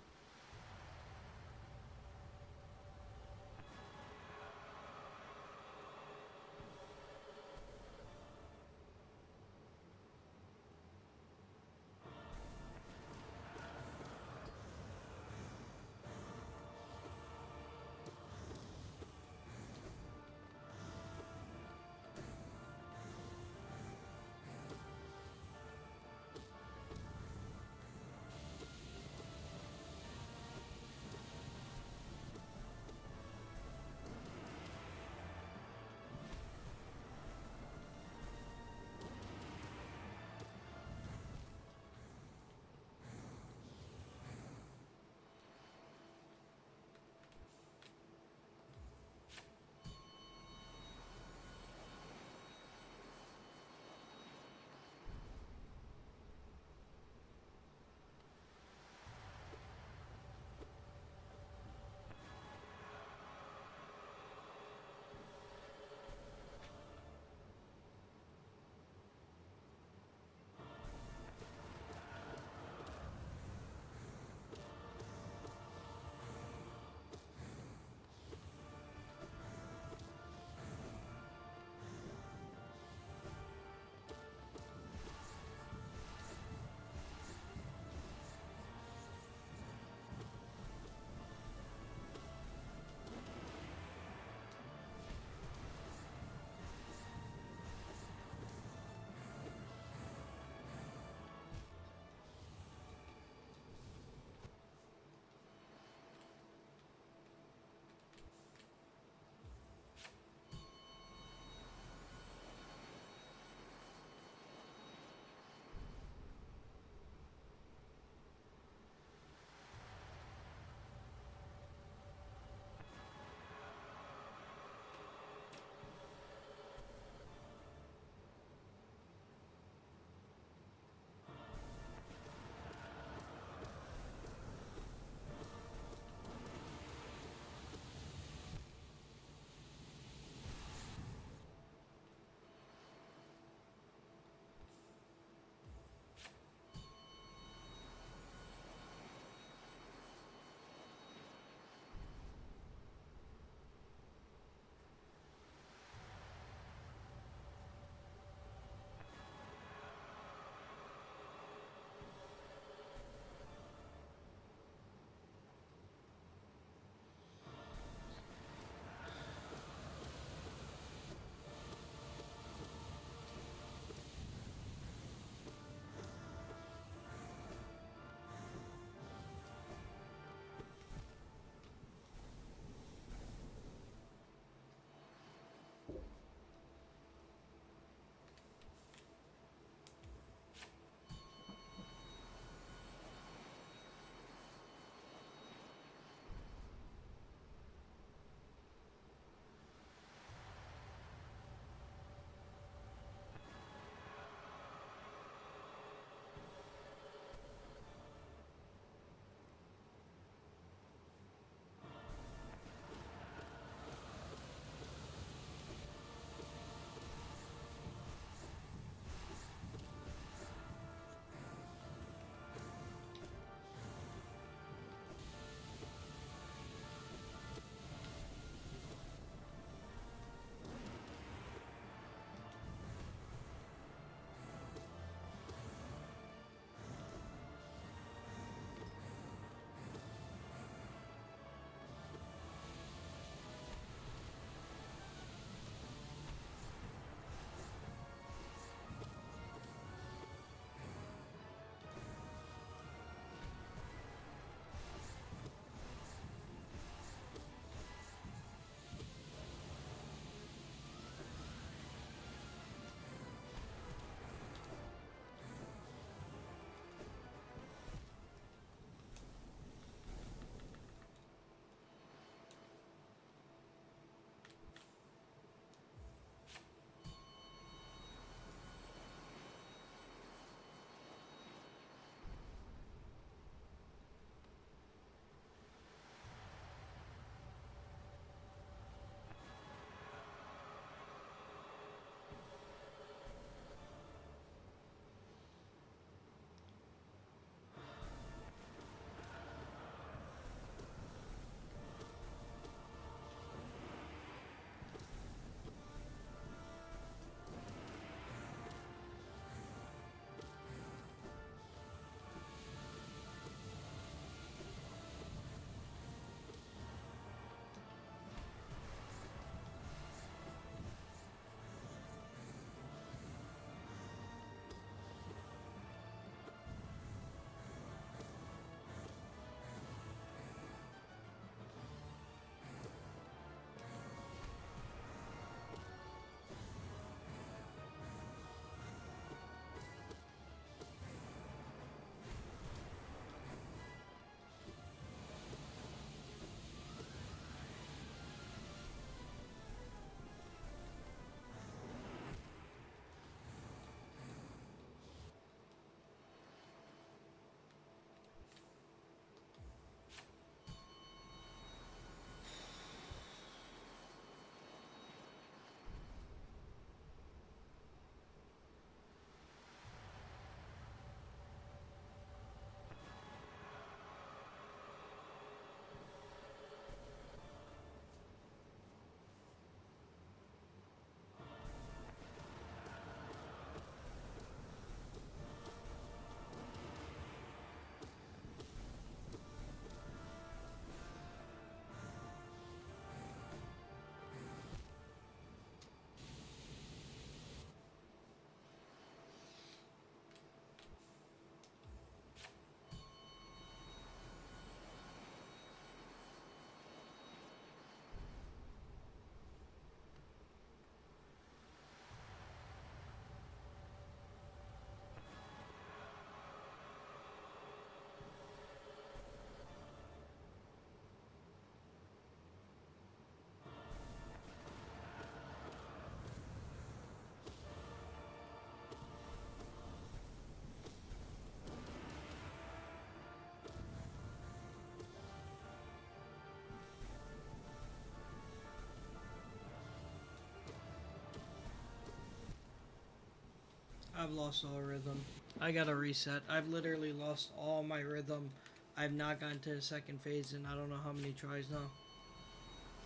S1: I've lost all rhythm. I gotta reset. I've literally lost all my rhythm. I've not gotten to the second phase in I don't know how many tries now.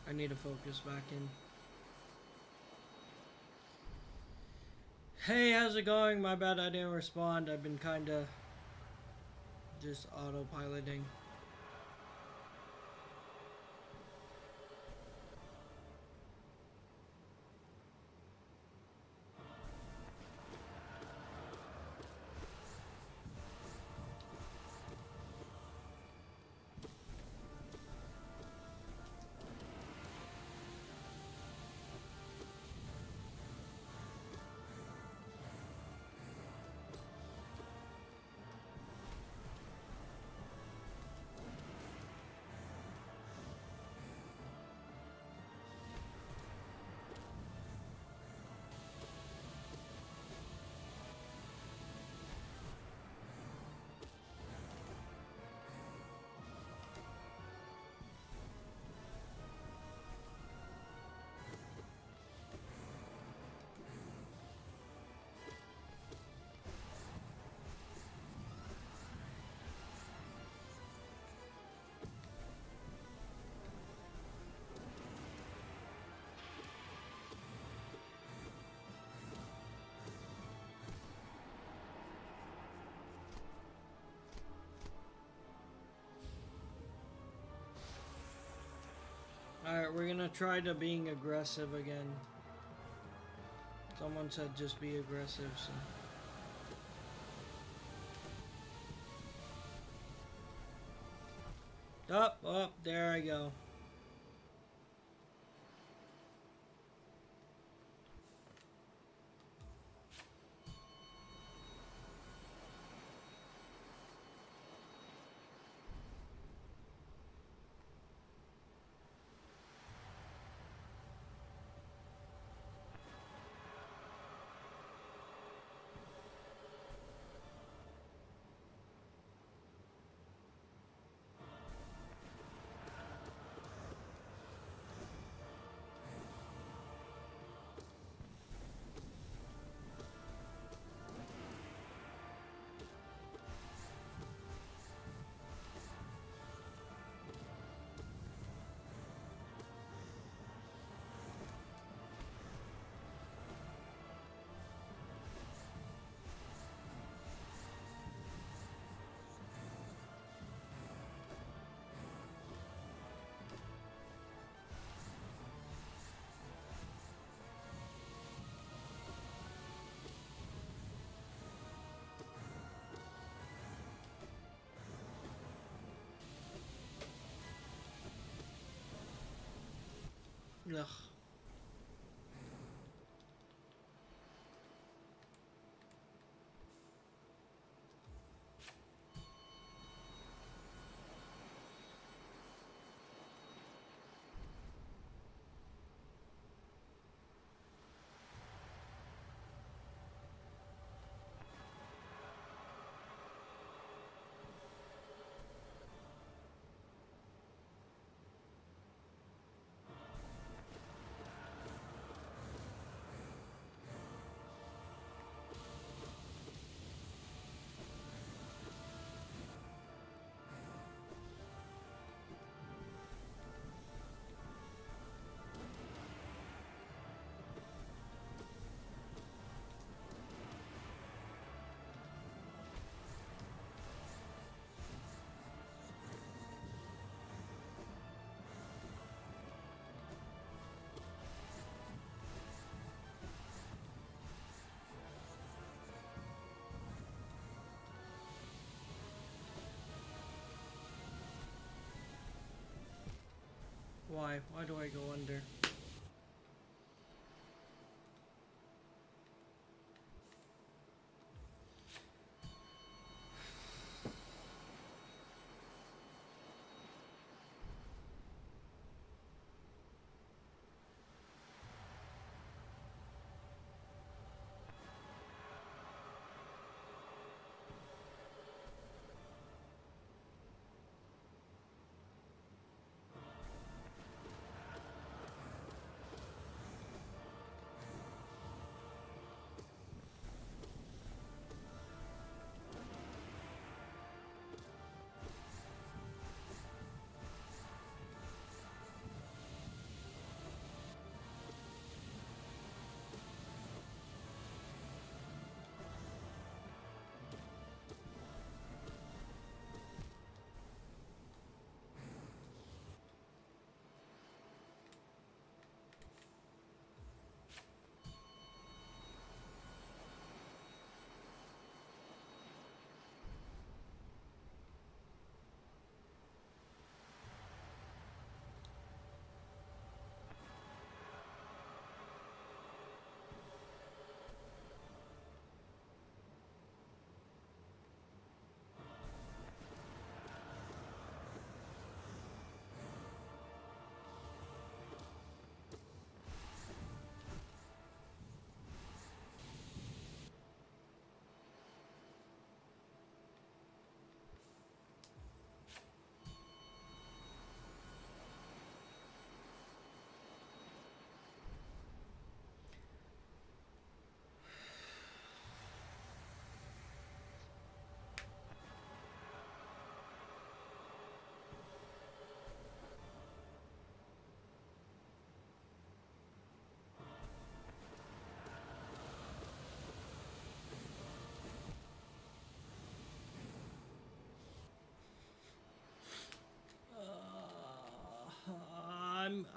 S1: I need to focus back in. Hey, how's it going? My bad I didn't respond. I've been kinda just autopiloting. Alright, we're gonna try to being aggressive again. Someone said just be aggressive, so. Up, there I go. Ugh. Why? Why do I go under?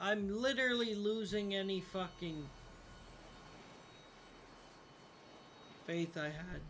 S1: I'm literally losing any fucking faith I had.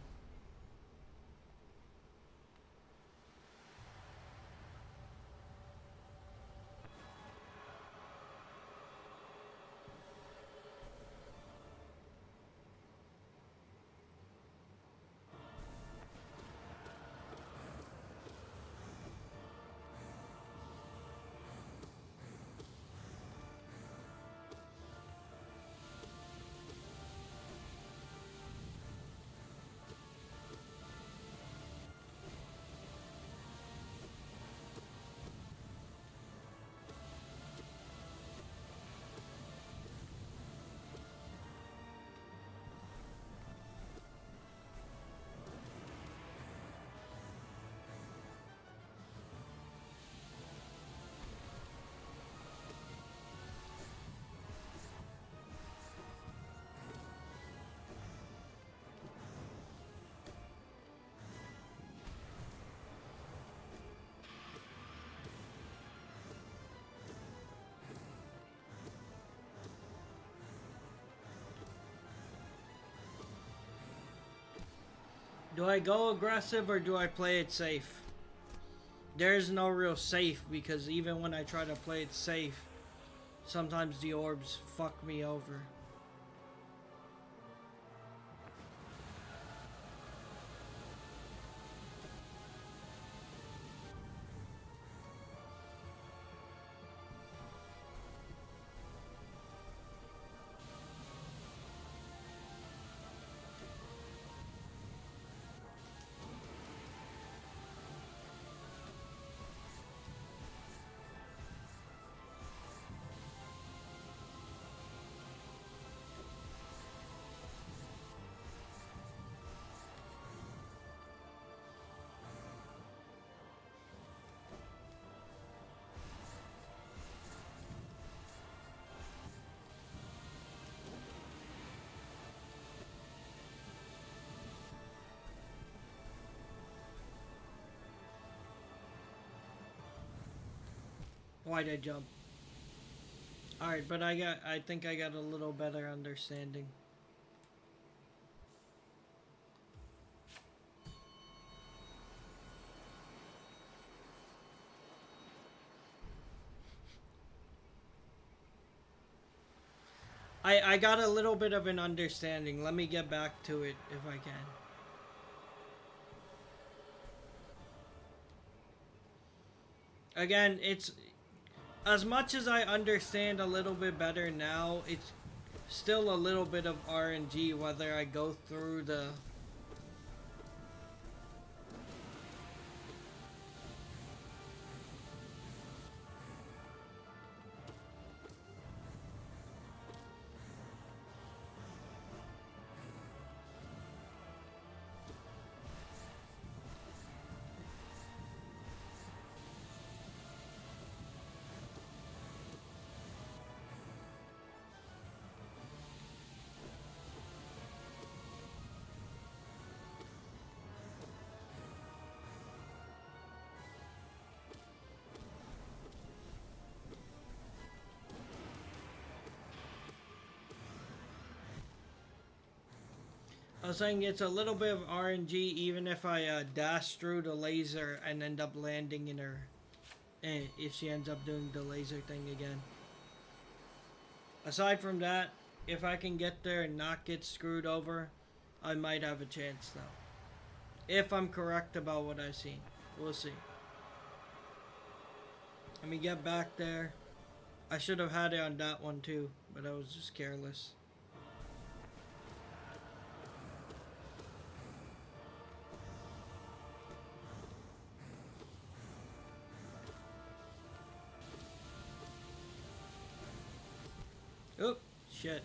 S1: Do I go aggressive or do I play it safe? There's no real safe because even when I try to play it safe, sometimes the orbs fuck me over. Why'd I jump? Alright, but I think I got a little better understanding. I got a little bit of an understanding. Let me get back to it if I can. Again, it's as much as I understand a little bit better now, it's still a little bit of RNG whether I go through the I was saying it's a little bit of RNG even if I dash through the laser and end up landing in her. If she ends up doing the laser thing again. Aside from that, if I can get there and not get screwed over, I might have a chance though. If I'm correct about what I've seen. We'll see. Let me get back there. I should have had it on that one too, but I was just careless. Oh, shit.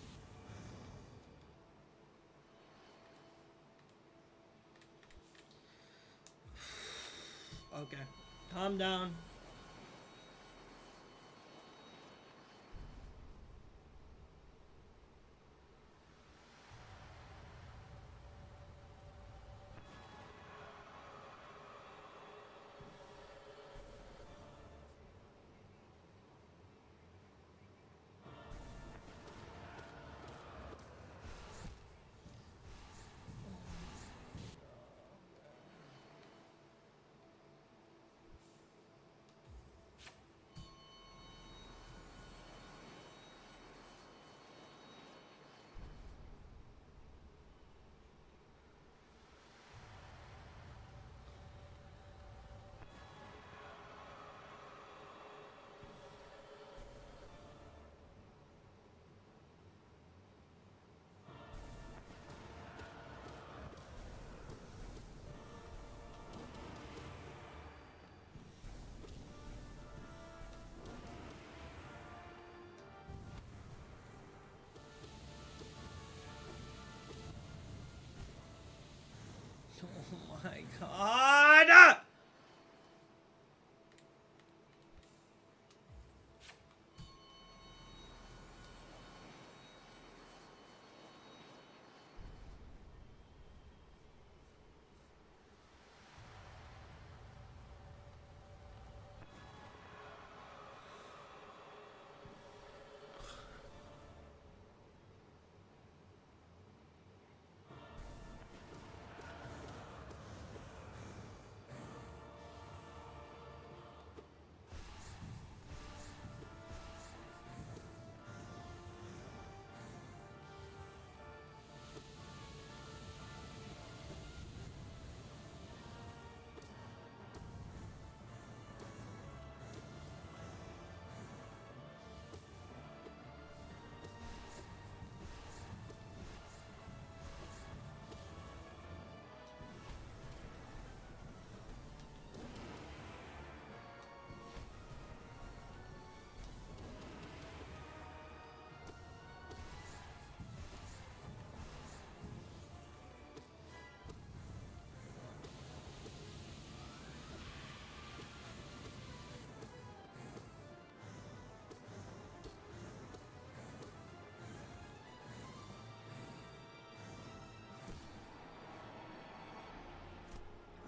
S1: Okay. Calm down.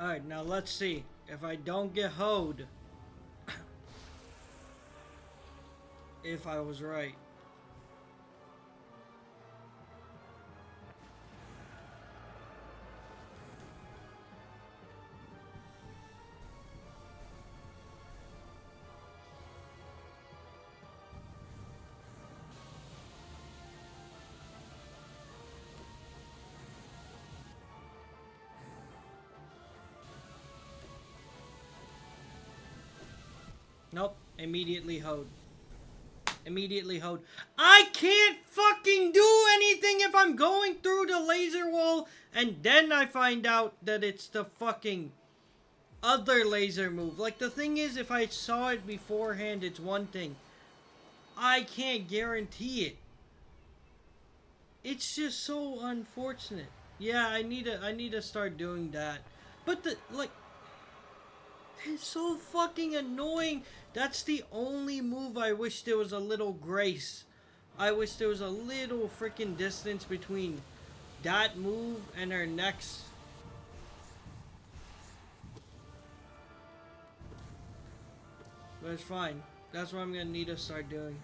S1: Alright, now let's see. If I don't get hoed, if I was right. Nope, immediately hoed. Immediately hoed. I can't fucking do anything if I'm going through the laser wall and then I find out that it's the fucking other laser move. Like, the thing is, if I saw it beforehand, it's one thing. I can't guarantee it. It's just so unfortunate. Yeah, I need to start doing that. But it's so fucking annoying. That's the only move I wish there was a little grace. I wish there was a little freaking distance between that move and her next. But it's fine. That's what I'm gonna need to start doing.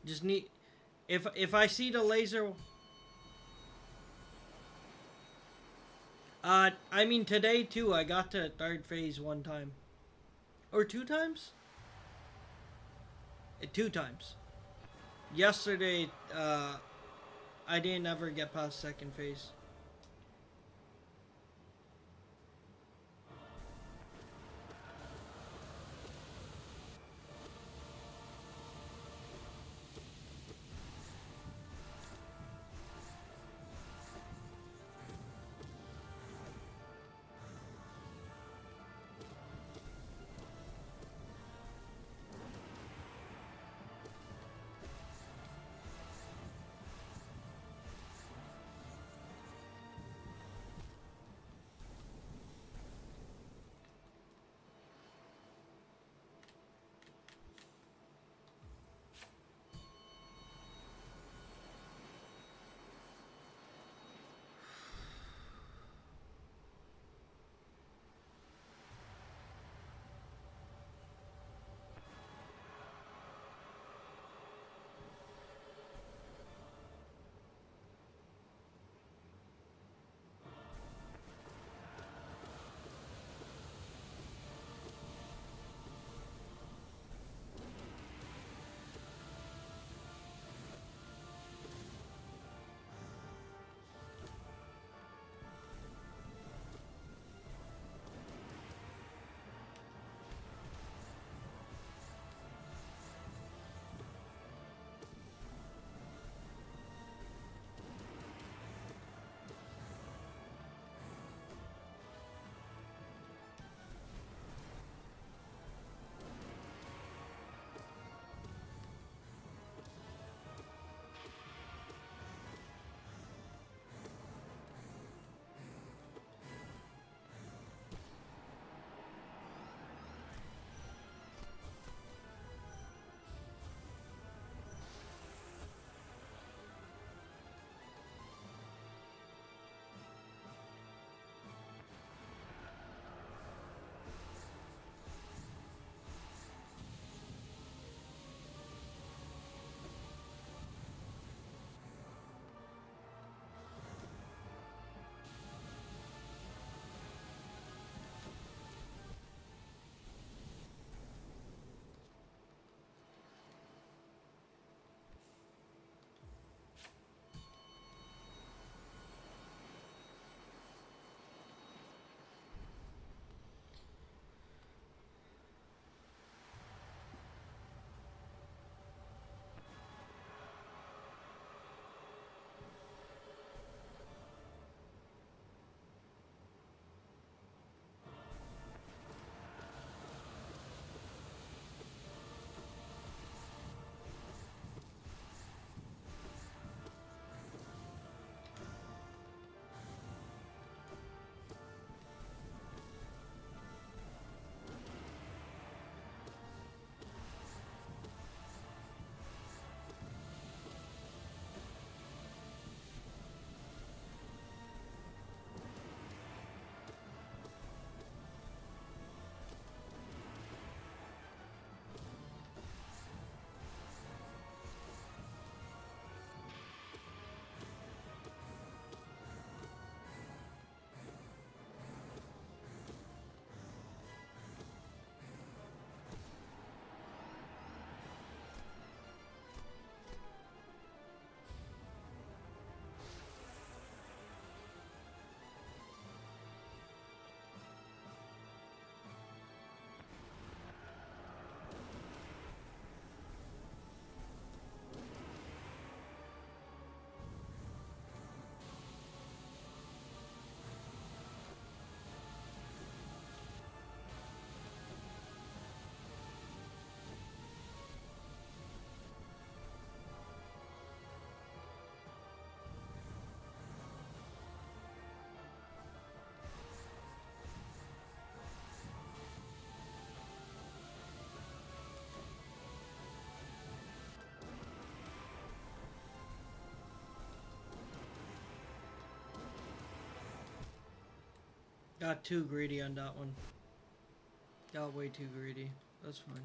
S1: Just need, if I see the laser. I mean today too. I got to third phase one time, or two times. Two times. Yesterday, I didn't ever get past second phase. Got too greedy on that one. Got way too greedy. That's fine.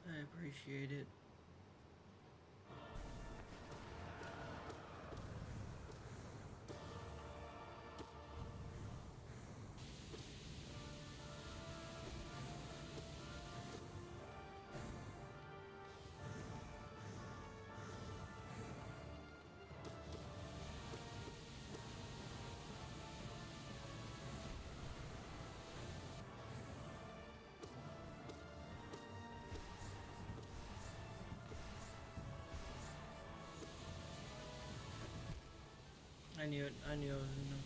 S1: I appreciate it. I knew it. I knew it was enough.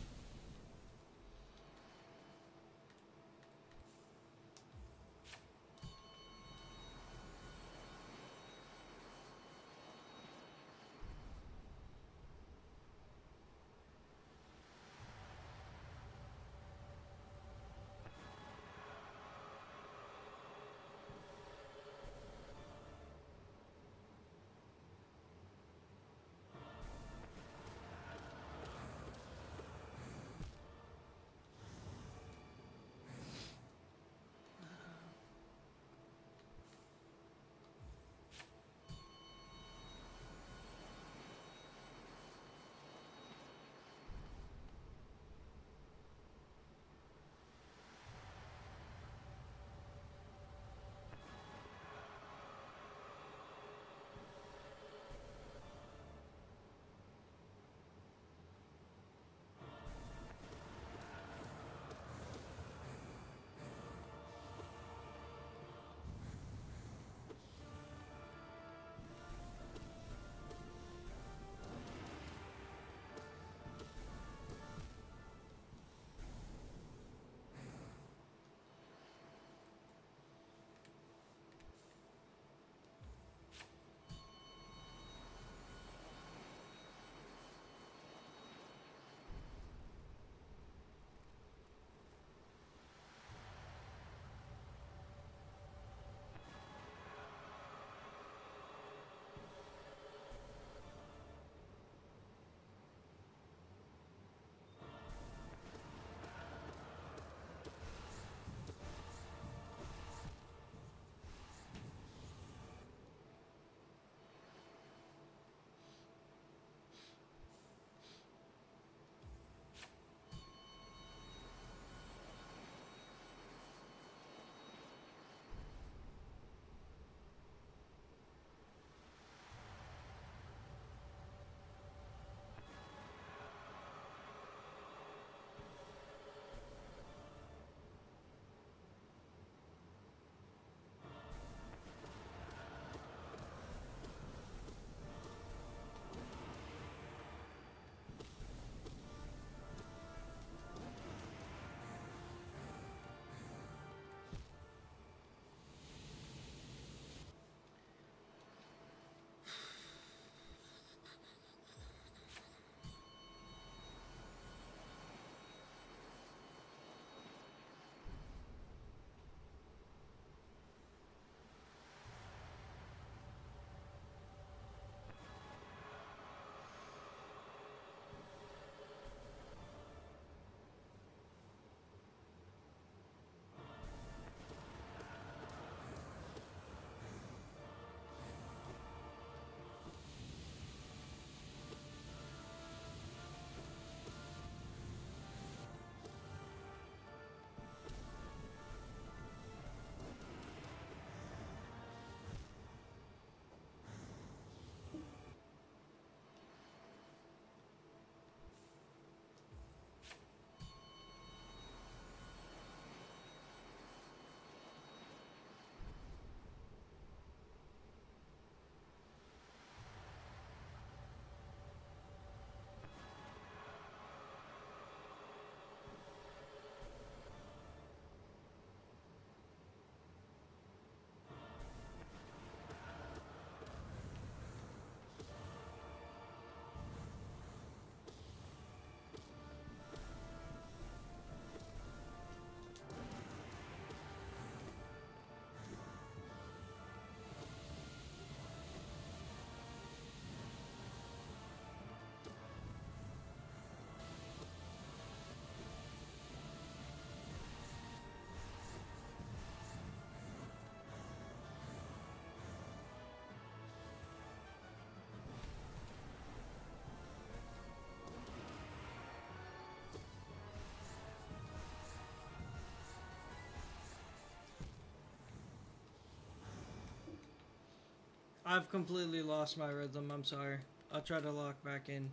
S1: I've completely lost my rhythm. I'm sorry. I'll try to lock back in.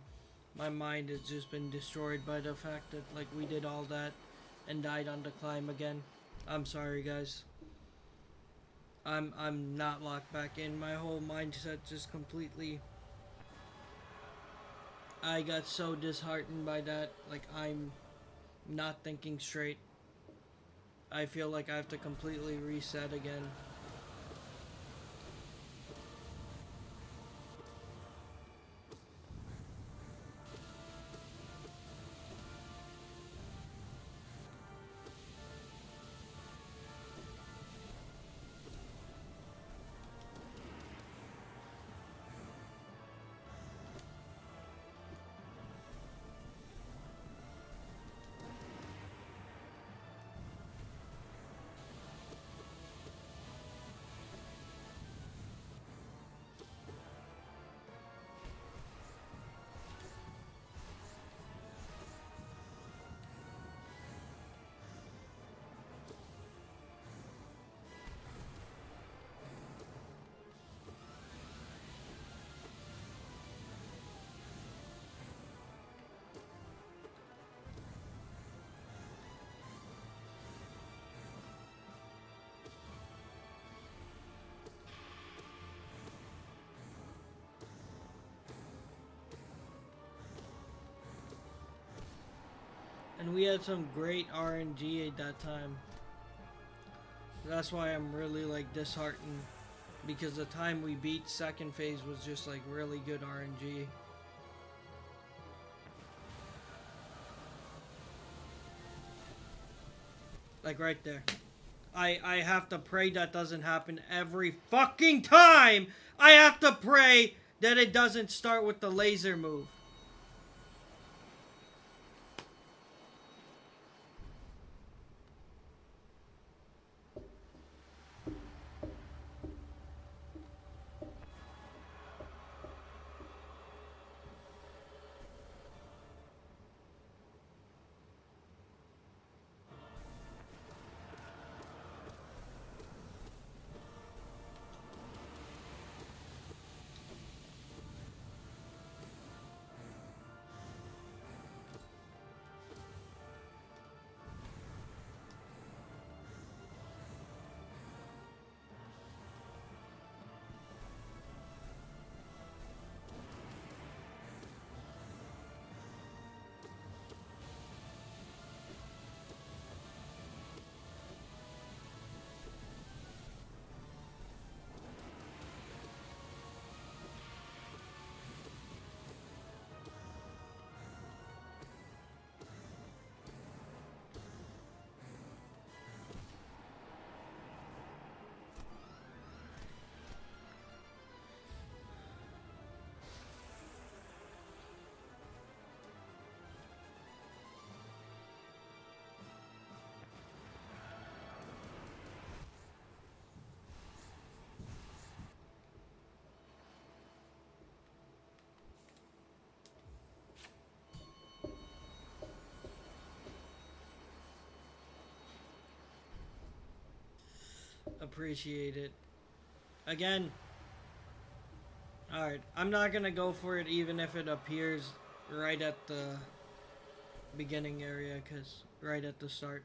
S1: My mind has just been destroyed by the fact that like we did all that and died on the climb again. I'm sorry, guys. I'm not locked back in. My whole mindset just completely I got so disheartened by that. Like, I'm not thinking straight. I feel like I have to completely reset again. And we had some great RNG at that time. That's why I'm really like disheartened. Because the time we beat second phase was just like really good RNG. Like right there. I have to pray that doesn't happen every fucking time. I have to pray that it doesn't start with the laser move. Appreciate it. Again. Alright, I'm not gonna go for it even if it appears right at the beginning area, because right at the start.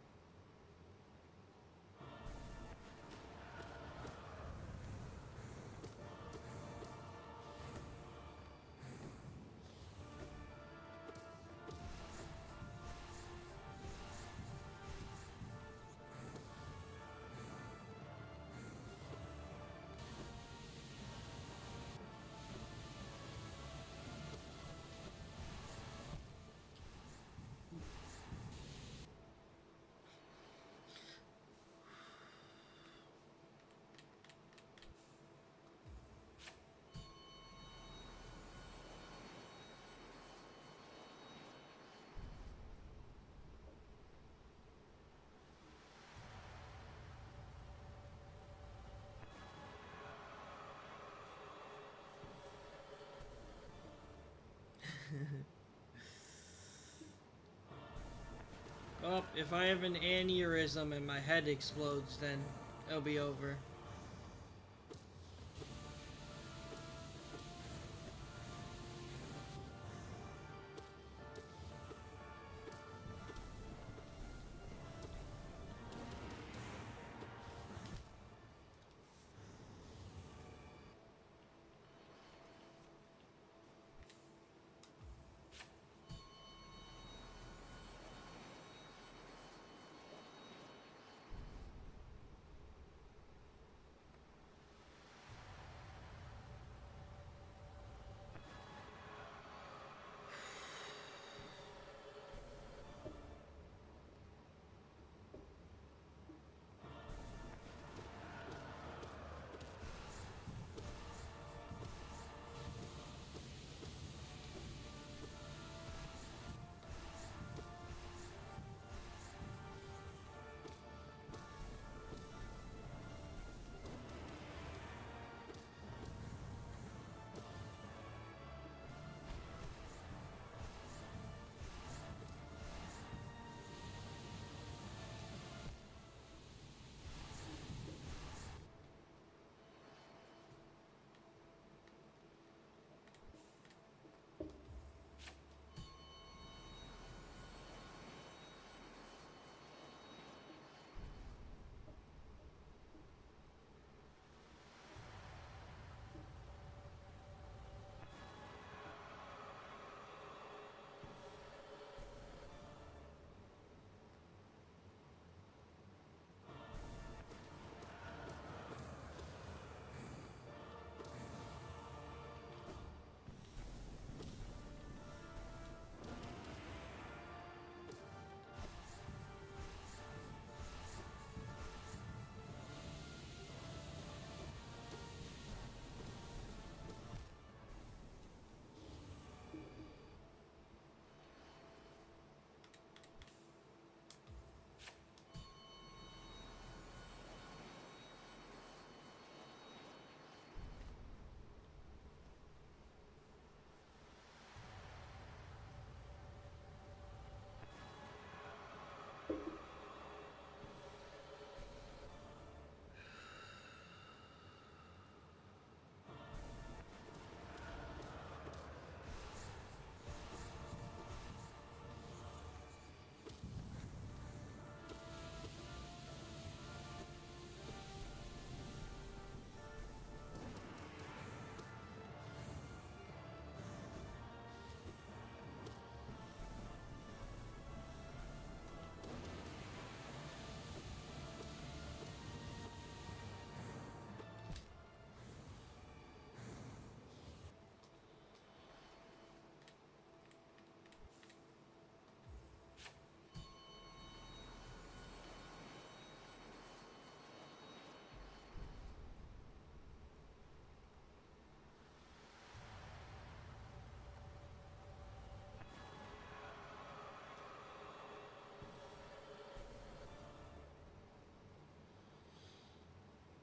S1: Well, if I have an aneurysm and my head explodes, then it'll be over.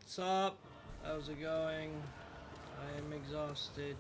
S1: What's up? How's it going? I am exhausted.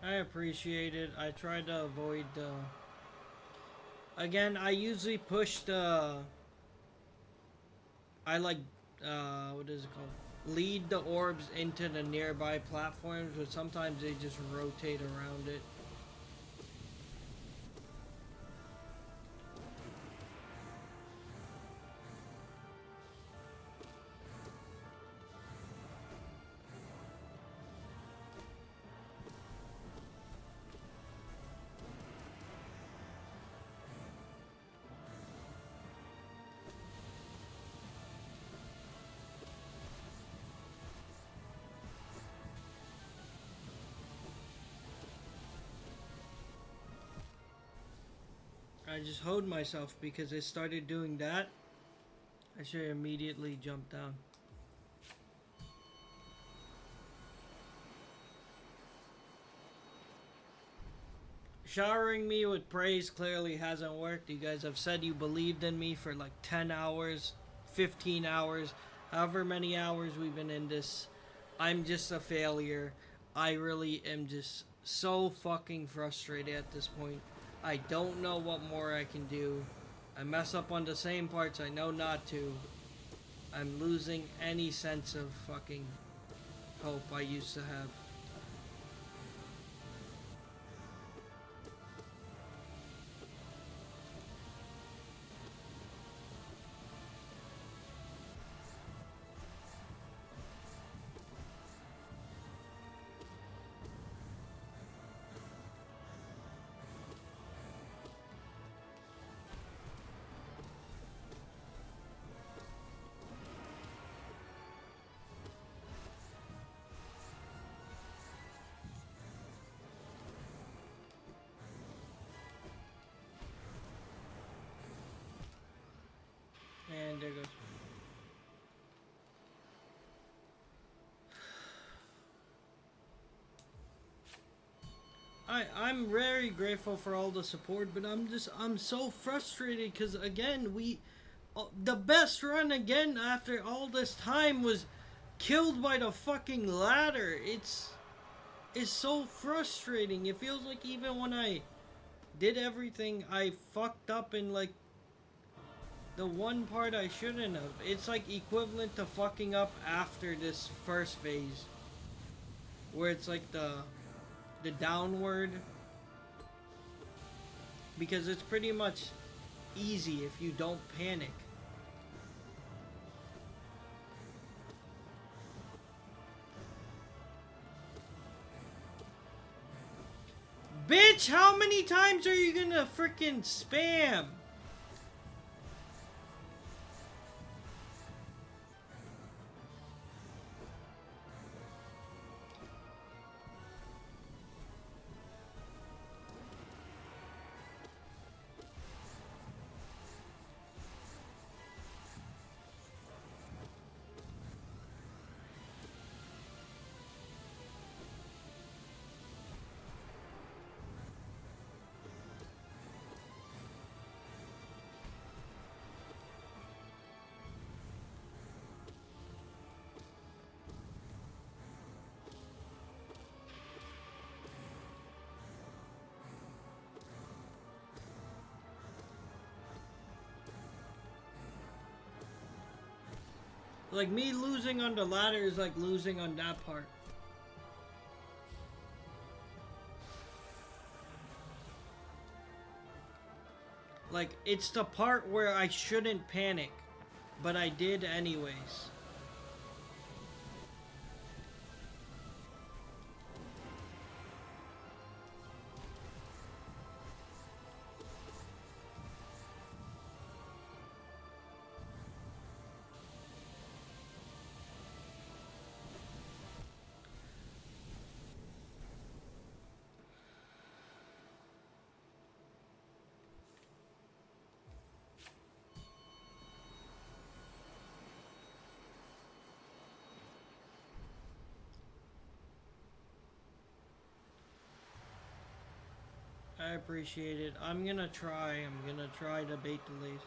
S1: I appreciate it. I try to avoid again, I usually push the... I like... what is it called? Lead the orbs into the nearby platforms, but sometimes they just rotate around it. I just hold myself because I started doing that. I should immediately jump down. Showering me with praise clearly hasn't worked. You guys have said you believed in me for like 10 hours, 15 hours, however many hours we've been in this. I'm just a failure. I really am just so fucking frustrated at this point. I don't know what more I can do. I mess up on the same parts I know not to. I'm losing any sense of fucking hope I used to have. And there goes. I'm very grateful for all the support, but I'm so frustrated because again the best run again after all this time was killed by the fucking ladder. It's so frustrating. It feels like even when I did everything, I fucked up in like the one part I shouldn't have. It's like equivalent to fucking up after this first phase, where it's like the downward because it's pretty much easy if you don't panic. Bitch, how many times are you gonna frickin' spam? Like, me losing on the ladder is like losing on that part. Like, it's the part where I shouldn't panic, but I did anyways. I appreciate it. I'm gonna try to bait the lace.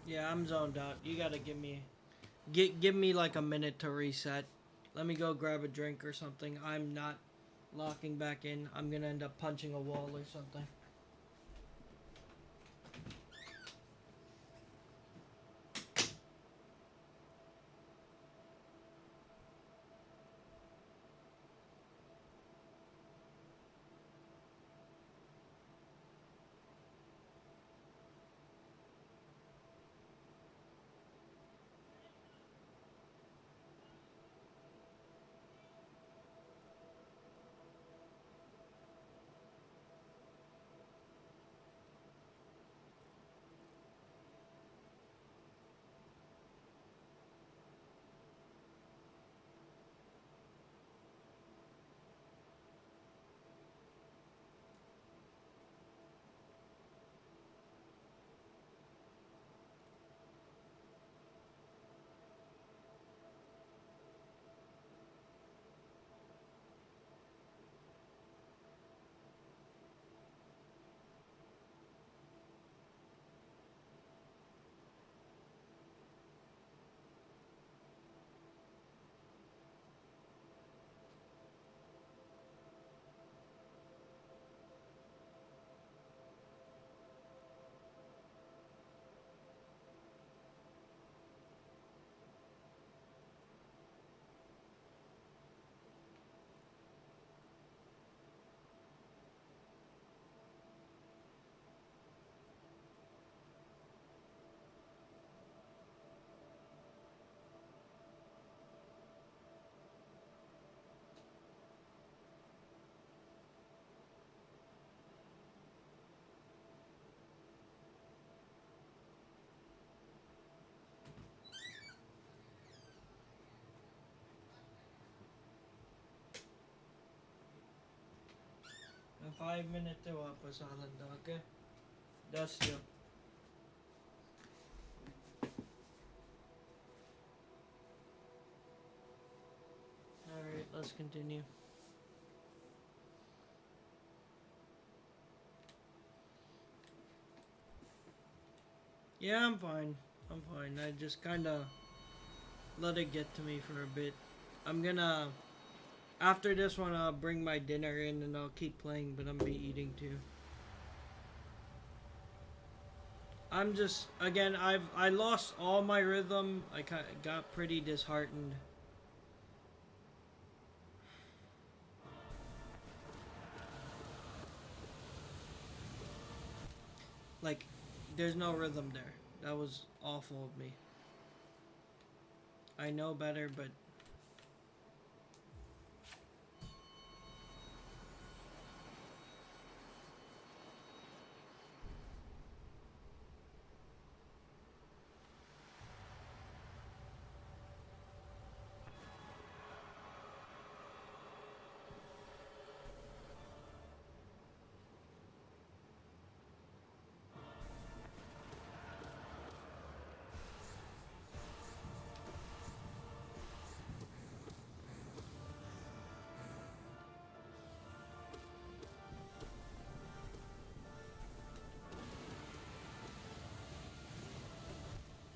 S1: Yeah, I'm zoned out. You gotta give me like a minute to reset. Let me go grab a drink or something. I'm not locking back in. I'm gonna end up punching a wall or something. And 5 minutes to pasalan daw, okay? That's you. Alright, let's continue. Yeah, I'm fine. I'm fine. I just kinda let it get to me for a bit. I'm gonna after this one I'll bring my dinner in and I'll keep playing, but I'm be eating too. I'm just again I lost all my rhythm. I got pretty disheartened. Like there's no rhythm there. That was awful of me. I know better, but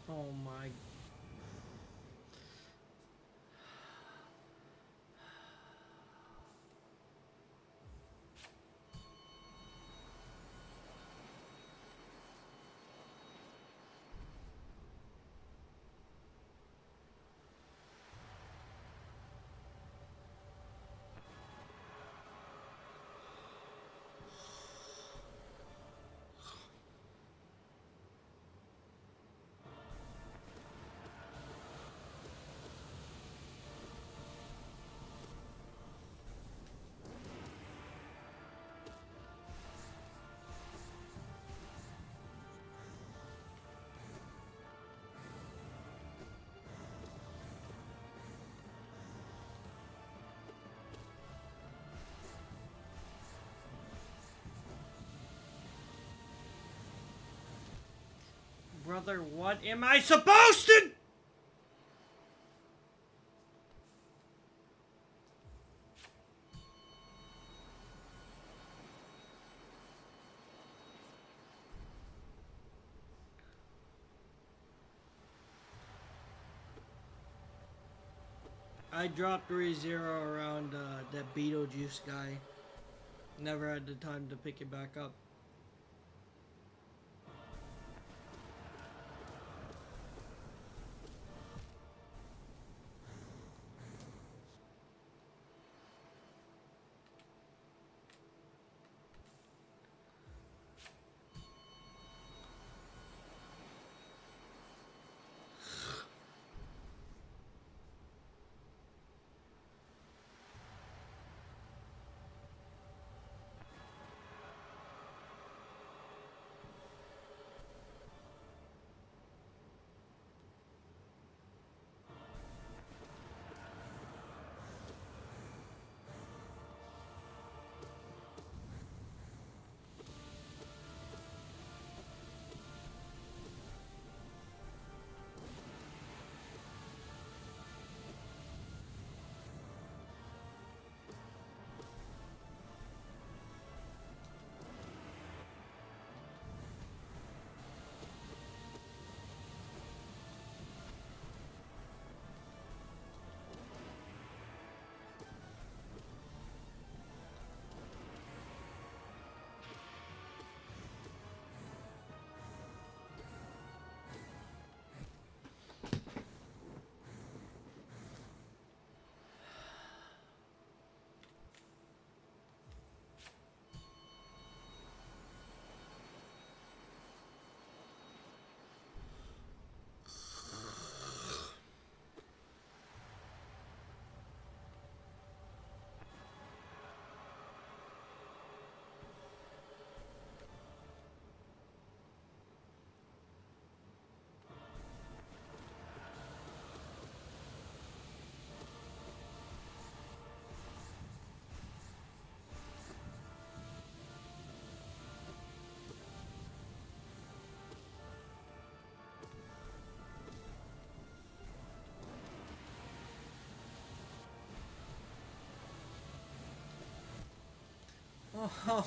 S1: oh my. Brother, what am I supposed to? I dropped ReZero around that Beetlejuice guy. Never had the time to pick it back up.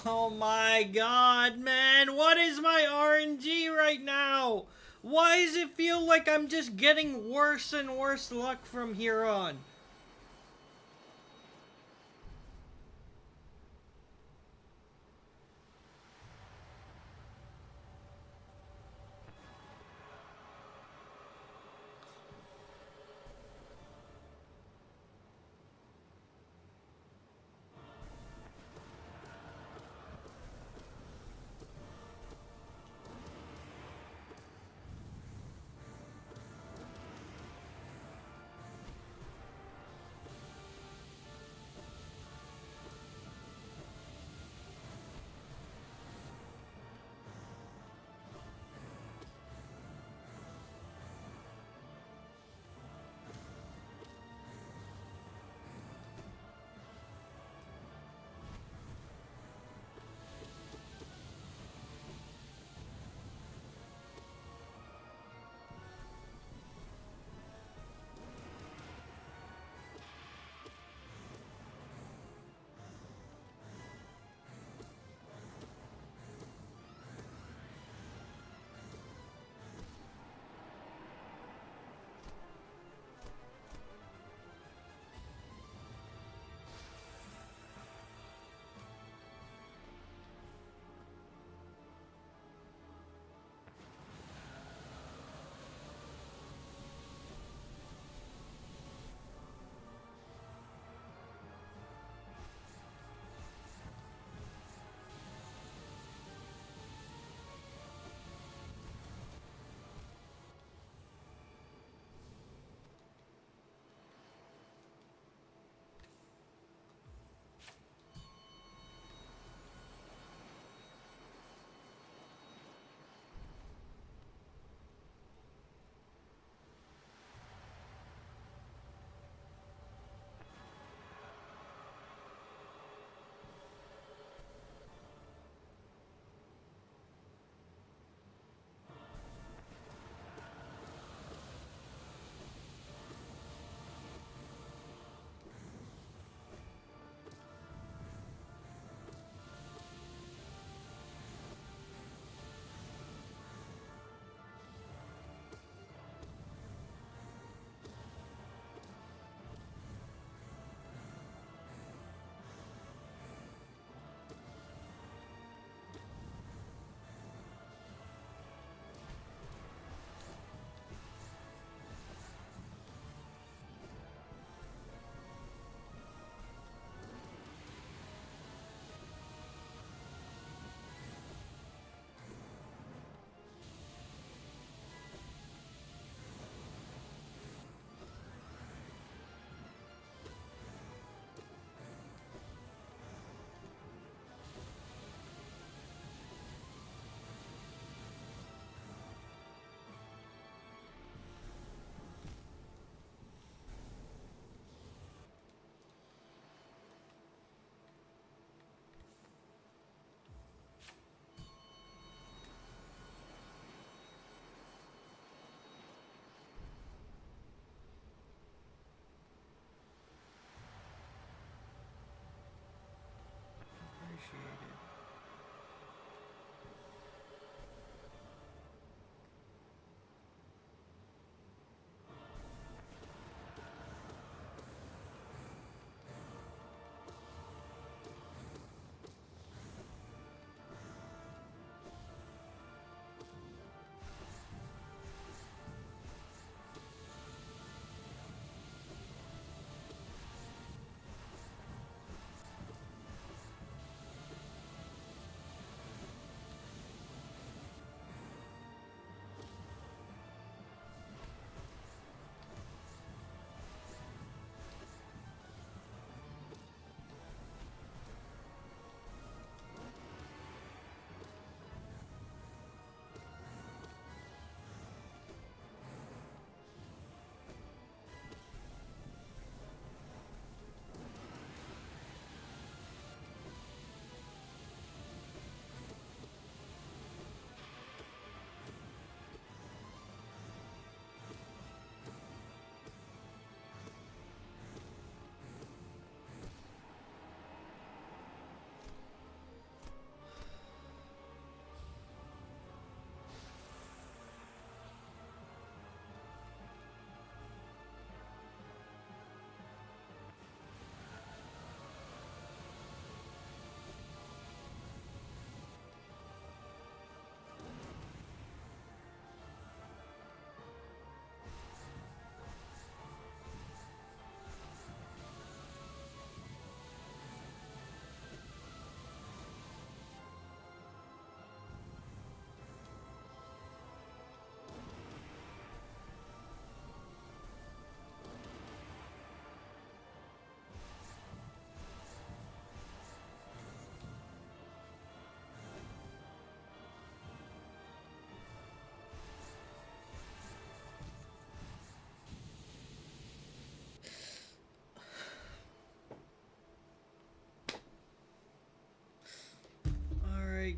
S1: Oh my god, man. What is my RNG right now? Why does it feel like I'm just getting worse and worse luck from here on?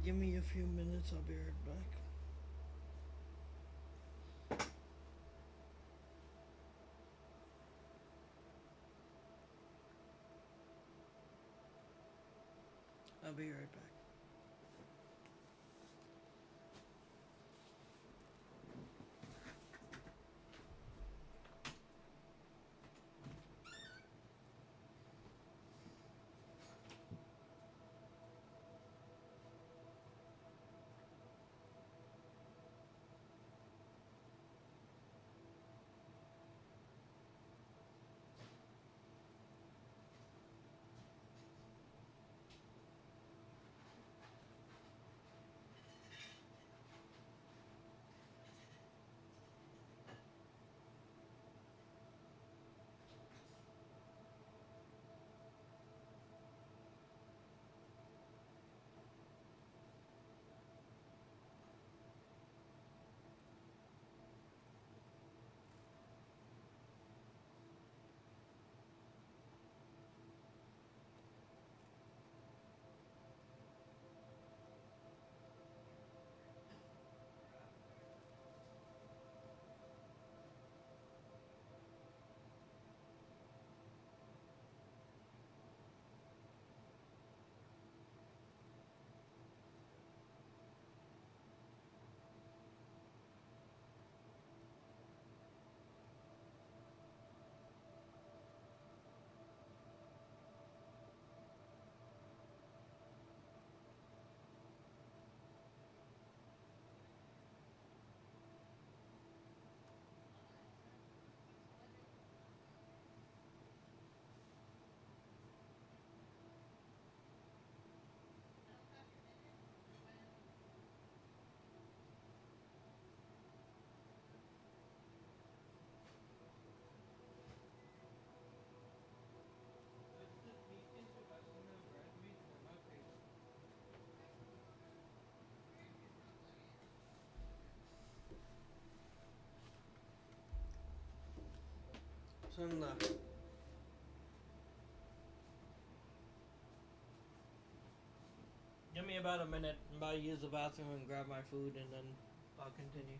S1: Give me a few minutes, I'll be right back. I'll be right back. Sunda. Give me about a minute. I'm about to use the bathroom and grab my food, and then I'll continue.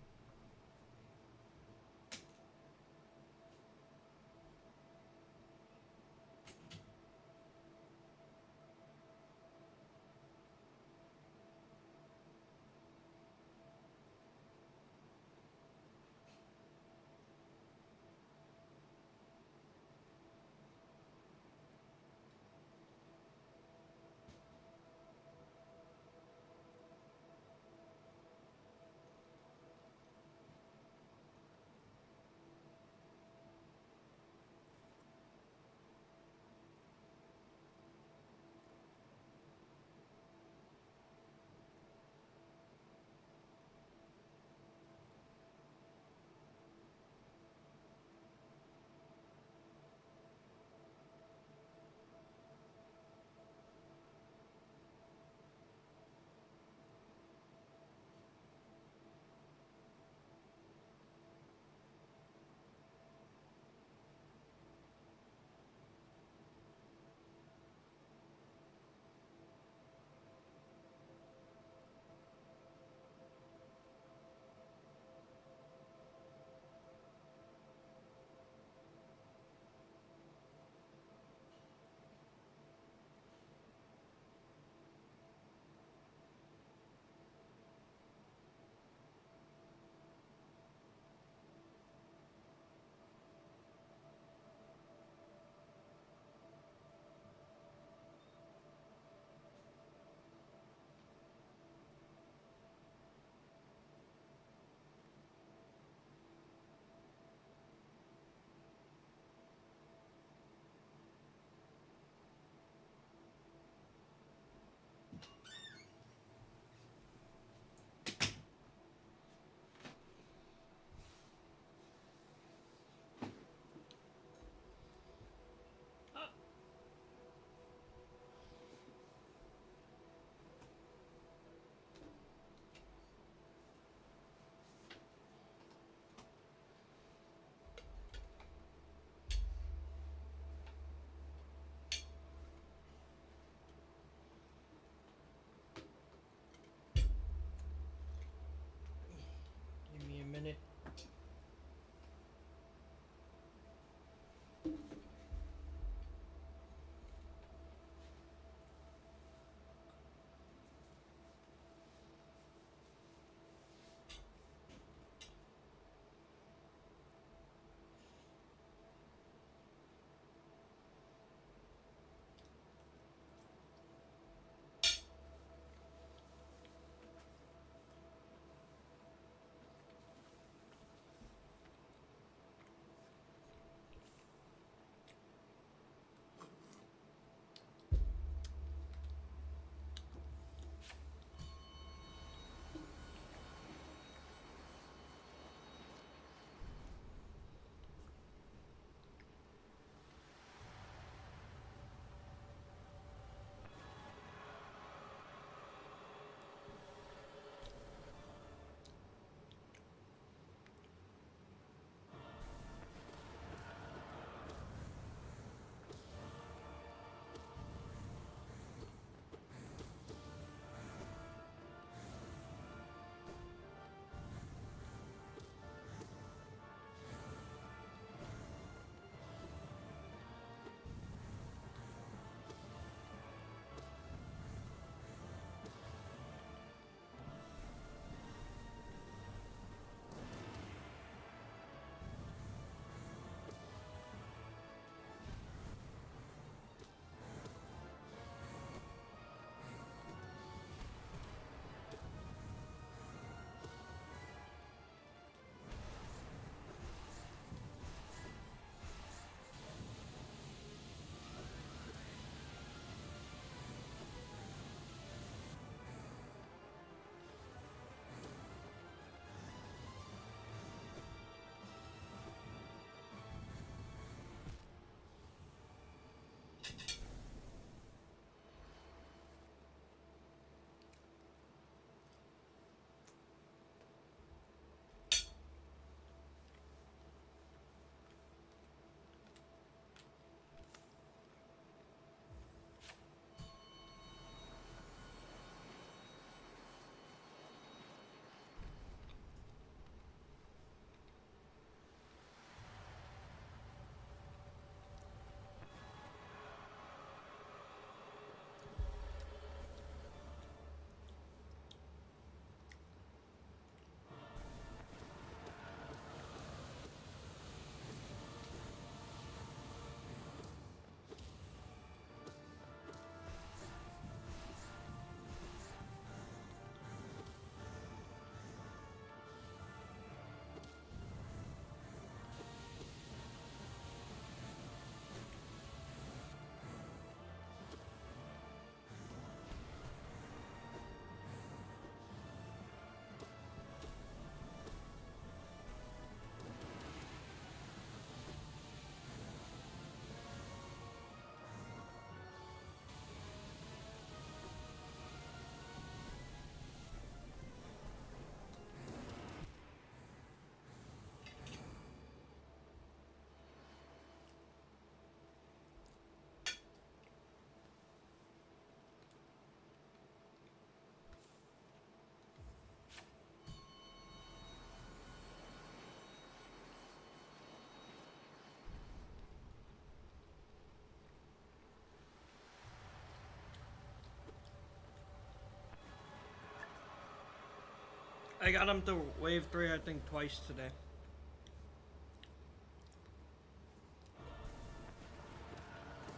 S1: I got him to wave 3, I think, twice today.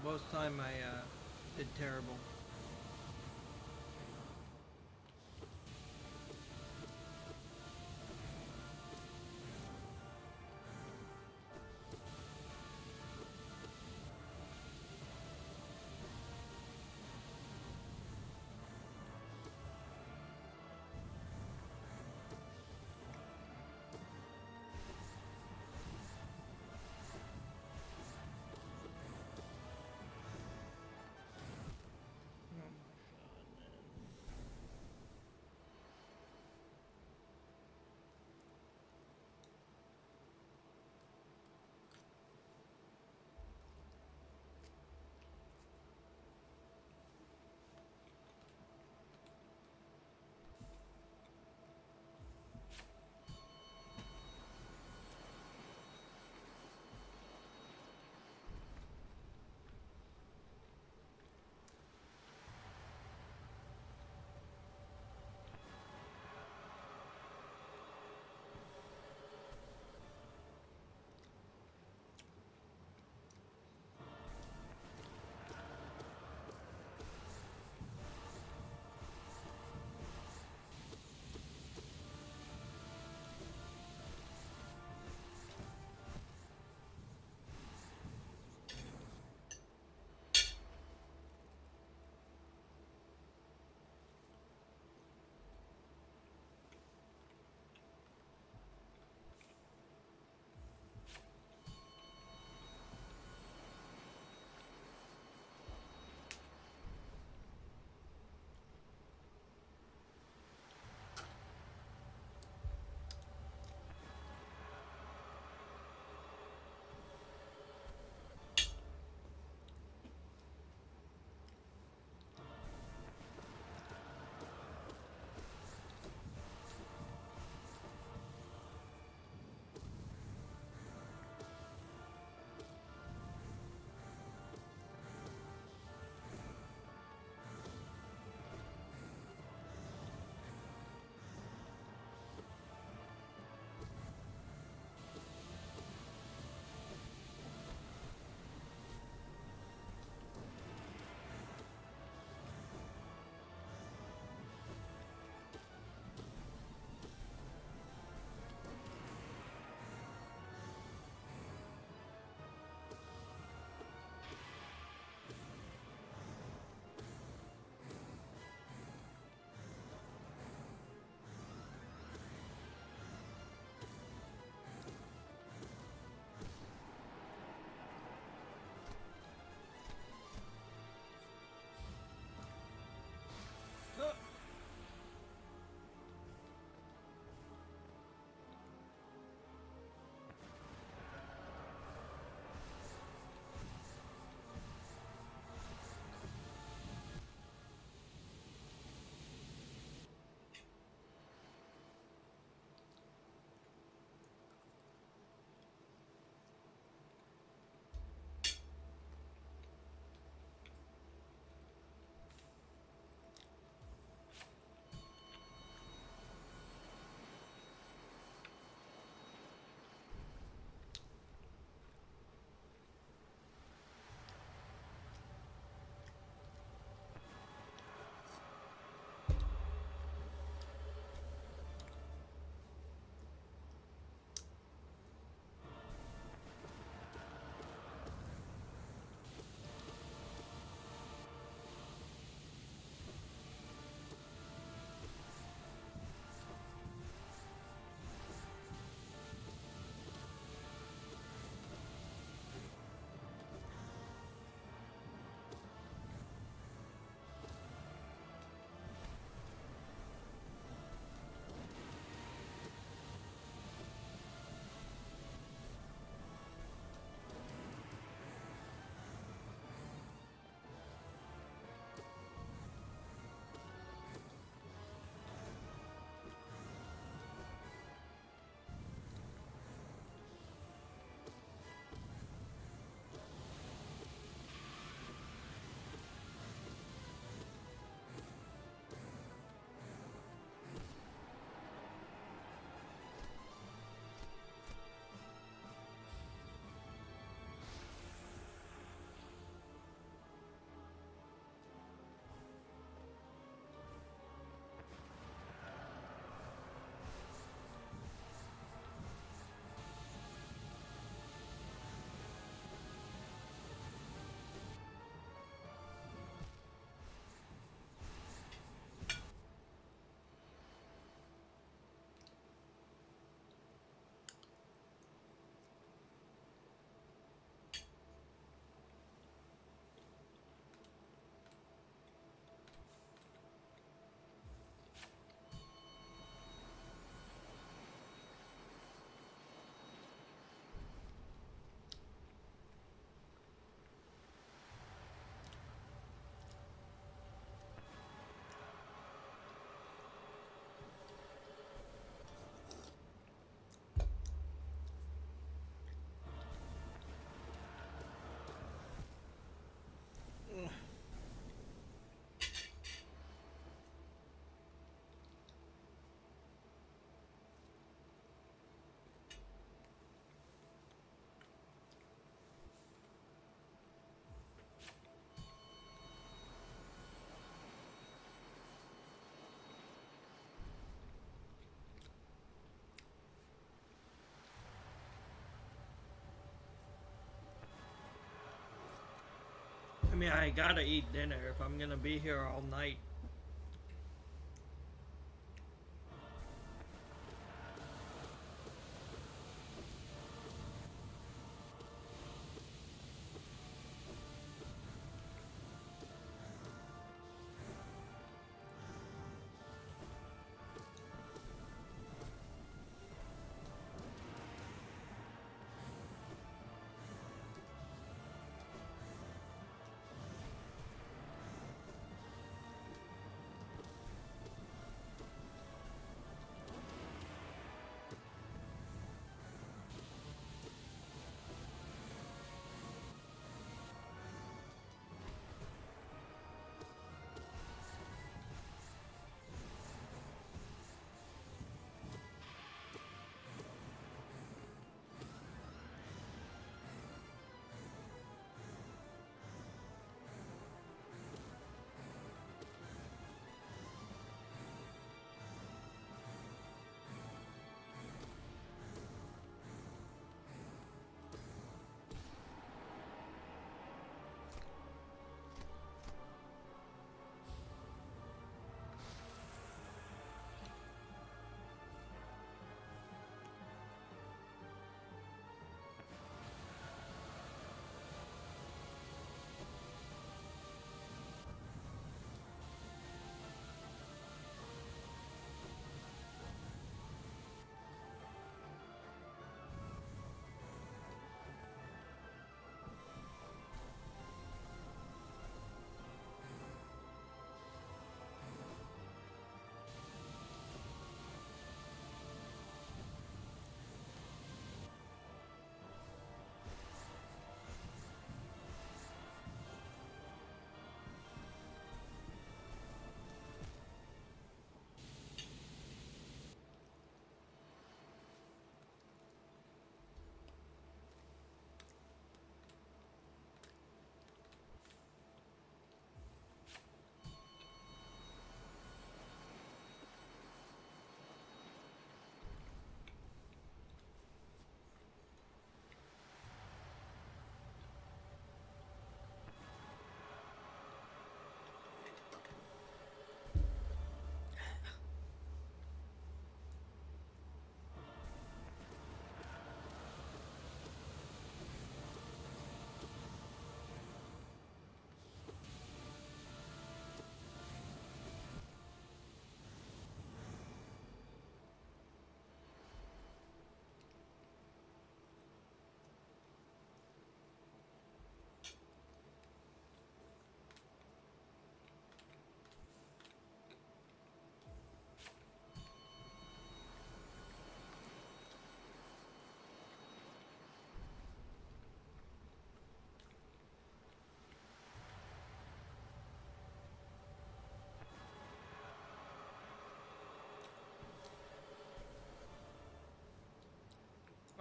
S1: Most time I did terrible. mean, I gotta eat dinner if I'm gonna be here all night.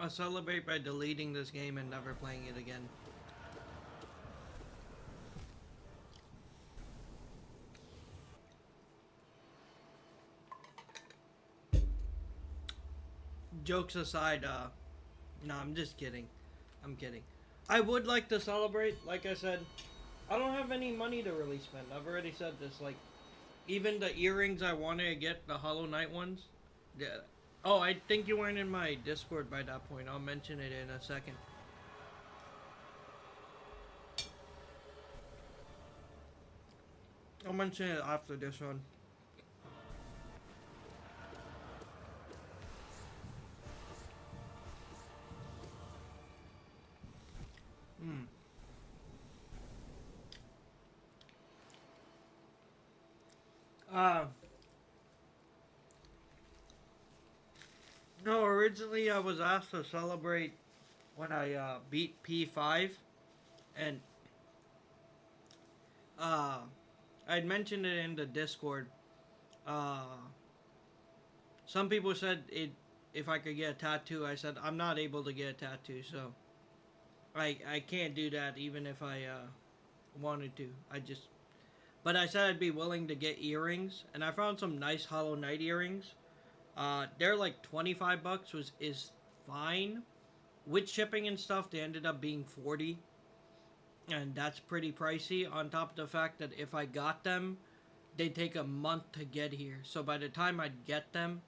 S1: I'll celebrate by deleting this game and never playing it again. Jokes aside, no, I'm just kidding. I'm kidding. I would like to celebrate, like I said. I don't have any money to really spend. I've already said this. Like, even the earrings I wanted to get, the Hollow Knight ones. Yeah. Oh, I think you weren't in my Discord by that point. I'll mention it in a second. I'll mention it after this one. Hmm. Uh, no, originally I was asked to celebrate when I beat P5, and uh, I'd mentioned it in the Discord. Uh, some people said it if I could get a tattoo. I said I'm not able to get a tattoo, so I can't do that even if I wanted to. But I said I'd be willing to get earrings, and I found some nice Hollow Knight earrings. They're like $25, which is fine. With shipping and stuff, they ended up being 40. and that's pretty pricey. On top of the fact that if I got them, they take a month to get here. So by the time I'd get them,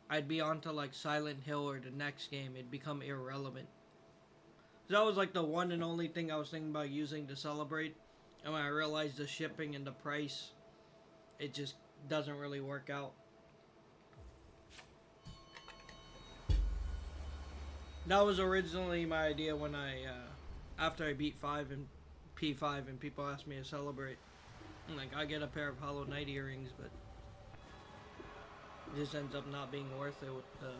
S1: I'd be on to like Silent Hill or the next game. It'd become irrelevant. So that was like the one and only thing I was thinking about using to celebrate. And when I realized the shipping and the price, it just doesn't really work out. That was originally my idea when after I beat 5 and P5 and people asked me to celebrate. I'm like, I get a pair of Hollow Knight earrings, but it just ends up not being worth it with the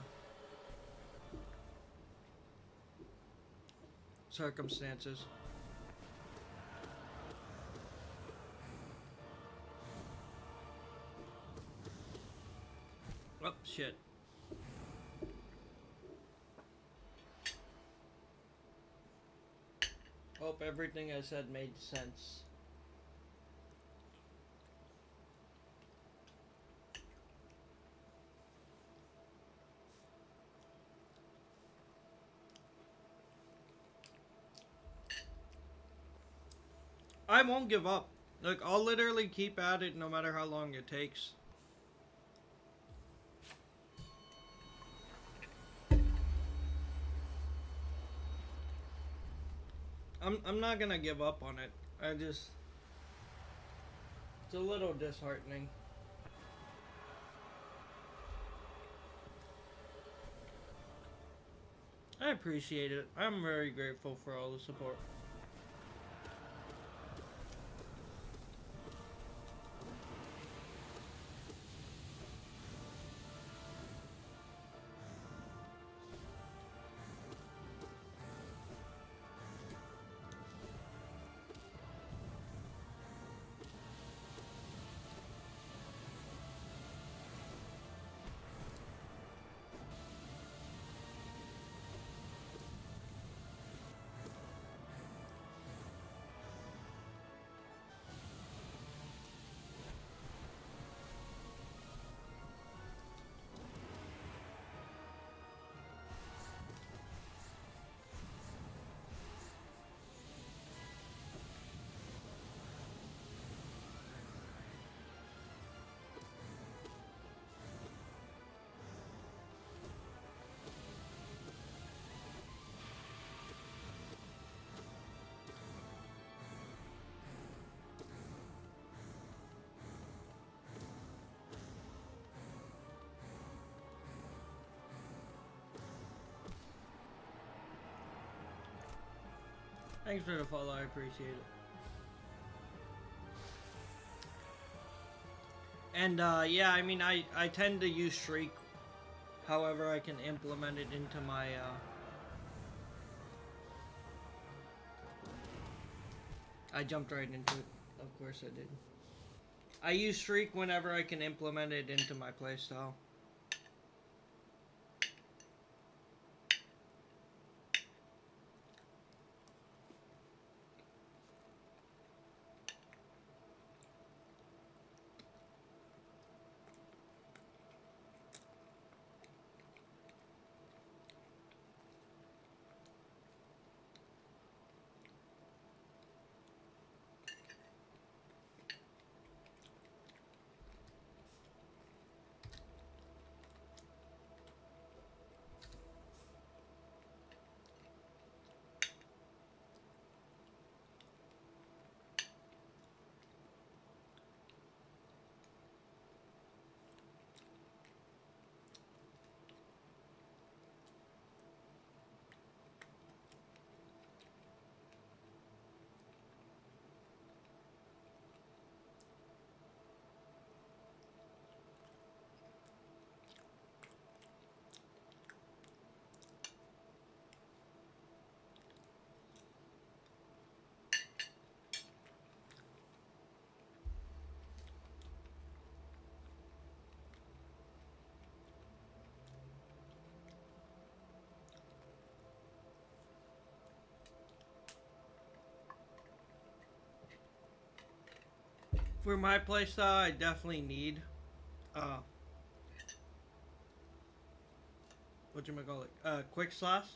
S1: circumstances. Oh, shit. Hope everything I said made sense. I won't give up. Like, I'll literally keep at it no matter how long it takes. I'm not gonna give up on it. It's a little disheartening. I appreciate it. I'm very grateful for all the support. Thanks for the follow, I appreciate it. And yeah, I mean, I tend to use Shriek however I can implement it into my I jumped right into it. Of course I did. I use Shriek whenever I can implement it into my playstyle. For my playstyle, I definitely need whatchamacallit, quick slash.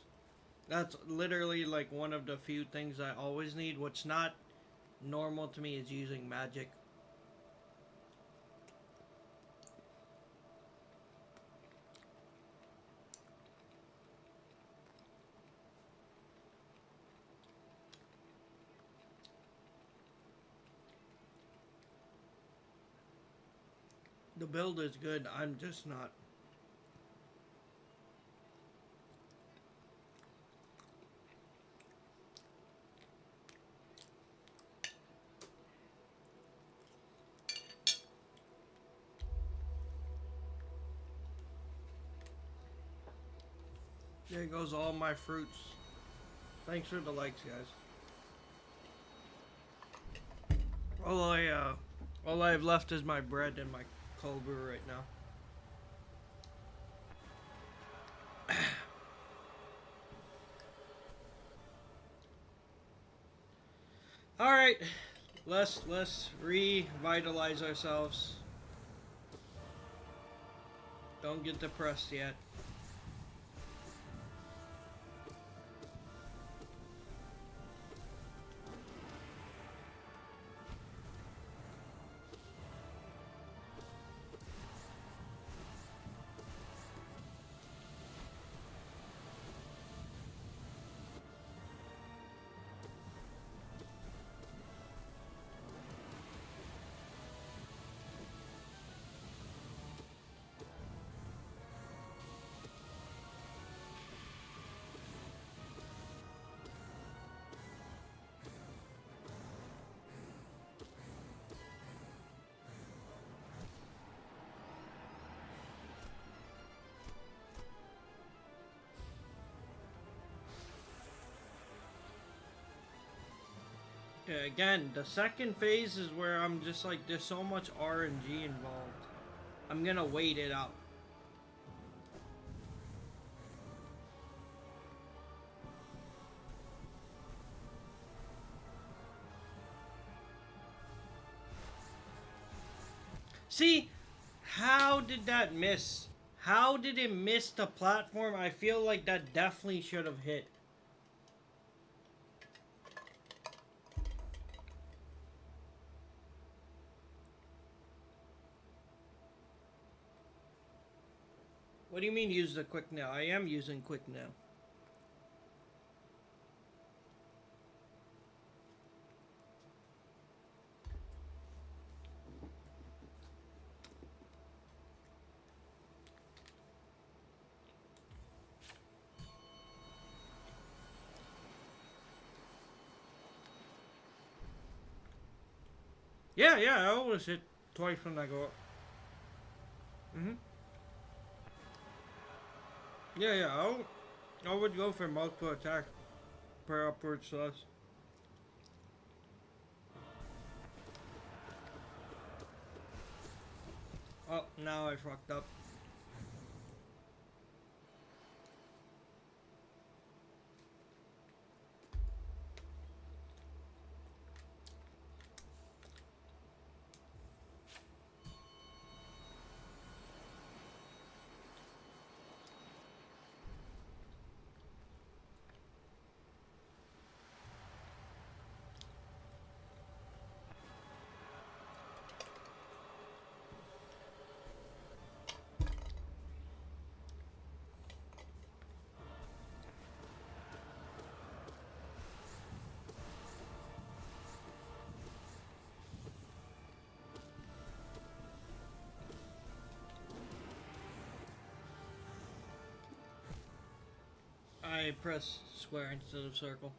S1: That's literally like one of the few things I always need. What's not normal to me is using magic. The build is good, I'm just not. There goes all my fruits. Thanks for the likes, guys. All I have left is my bread and my cold brew right now. All right, let's revitalize ourselves. Don't get depressed yet. Okay, again, the second phase is where I'm just like, there's so much RNG involved. I'm gonna wait it out. See, how did that miss? How did it miss the platform? I feel like that definitely should have hit. What do you mean use the quick now? I am using quick now. Yeah, I always hit twice when I go up. Yeah, I would go for multiple attacks per upward thrust. Oh, now I fucked up. I press square instead of circle.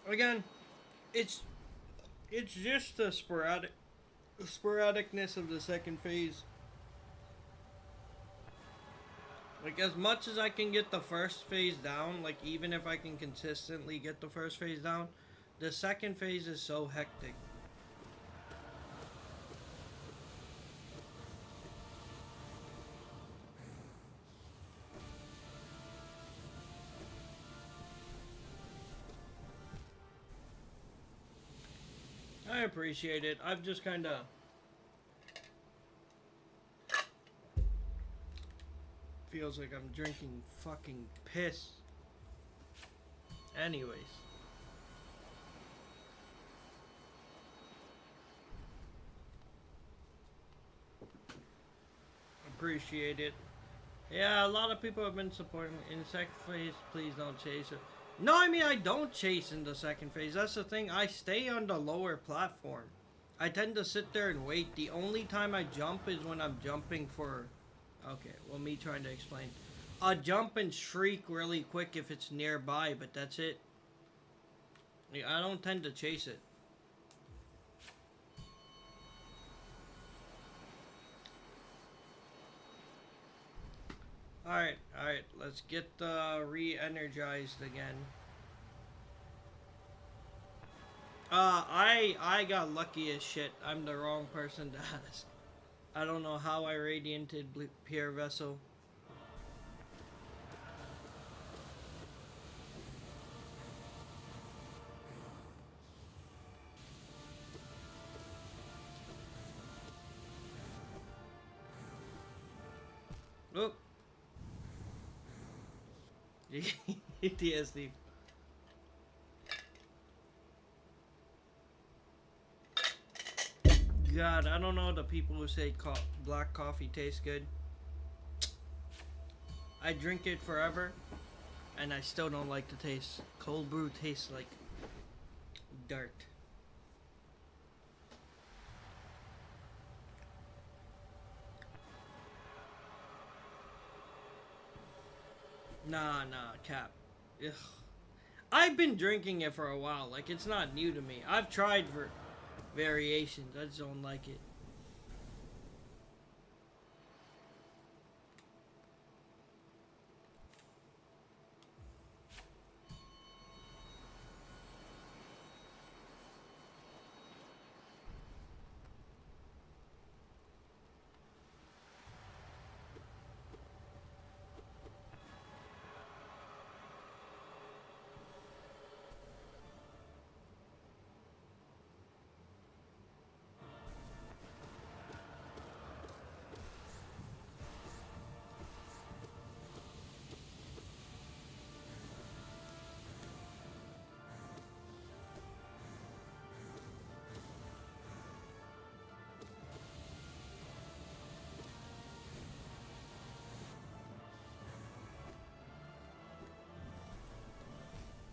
S1: Again, it's just the sporadicness of the second phase. Like, as much as I can get the first phase down, like, even if I can consistently get the first phase down, the second phase is so hectic. I appreciate it. I've just kind of feels like I'm drinking fucking piss. Anyways. Appreciate it. Yeah, a lot of people have been supporting me. In the second phase, please don't chase it. No, I mean, I don't chase in the second phase. That's the thing. I stay on the lower platform. I tend to sit there and wait. The only time I jump is when I'm jumping for... Okay, well, me trying to explain. I jump and shriek really quick if it's nearby, but that's it. I don't tend to chase it. Alright, let's get re-energized again. I got lucky as shit. I'm the wrong person to ask. I don't know how I radianted Pierre Vessel. Oop. TSD. God, I don't know the people who say black coffee tastes good. I drink it forever, and I still don't like the taste. Cold brew tastes like dirt. Nah, cap. Ugh. I've been drinking it for a while. Like, it's not new to me. I've tried for variations. I just don't like it.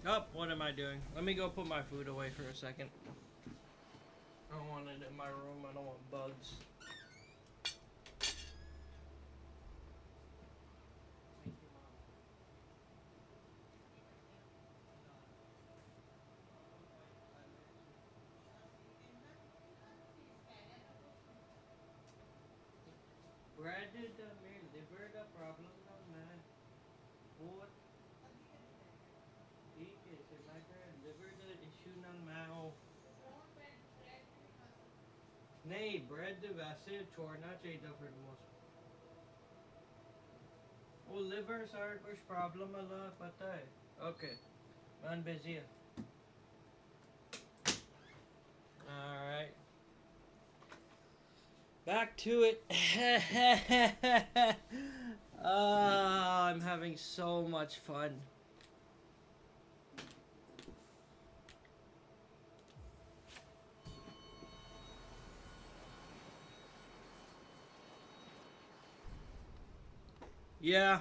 S1: Oh, what am I doing? Let me go put my food away for a second. I don't want it in my room. I don't want bugs. Brad did the liver the problem of man. What? ठीक है से मैं कह liver the issue नंग मैं हो नहीं bread वैसे छोड़ना चाहिए था फिर most वो liver सारे कुछ problem अल्लाह पता है okay man busy है alright back to it I'm having so much fun. Yeah,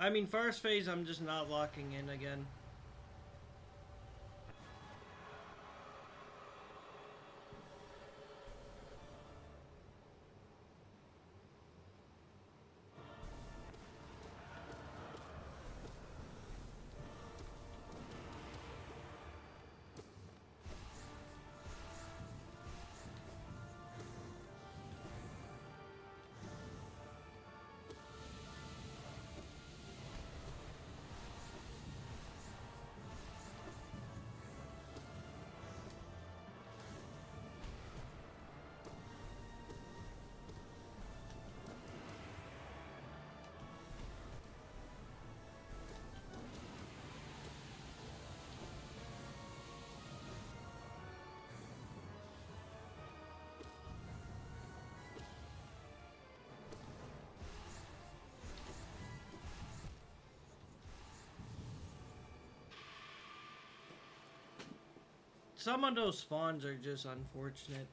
S1: I mean, first phase, I'm just not locking in again. some of those spawns are just unfortunate.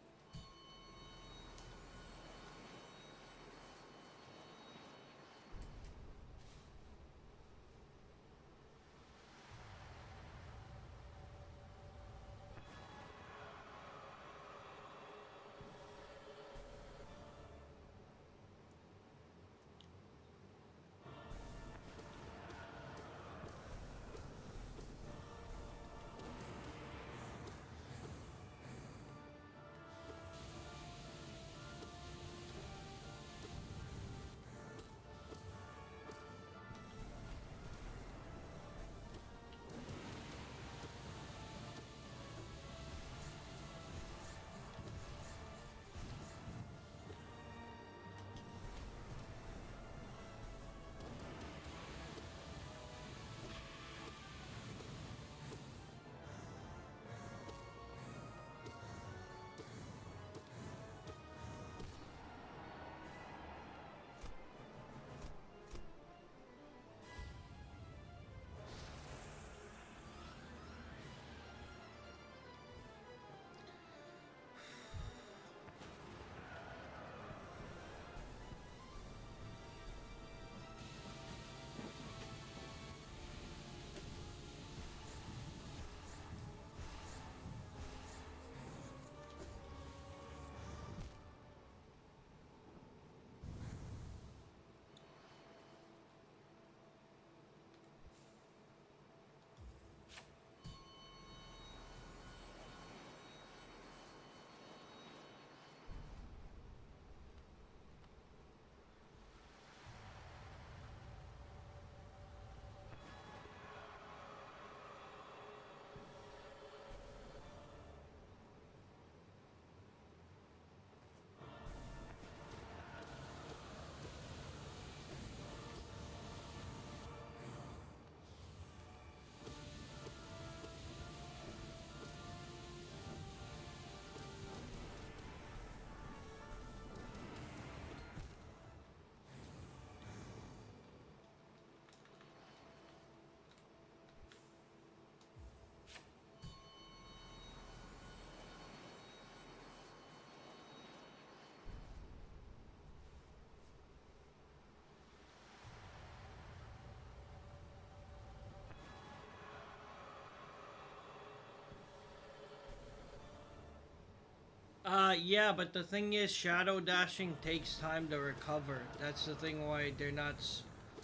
S1: Yeah, but the thing is, shadow dashing takes time to recover. That's the thing why they're not,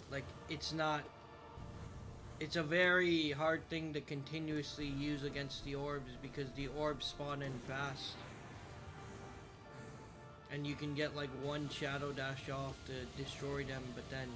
S1: like, it's not, it's a very hard thing to continuously use against the orbs because the orbs spawn in fast. And you can get like one shadow dash off to destroy them, but then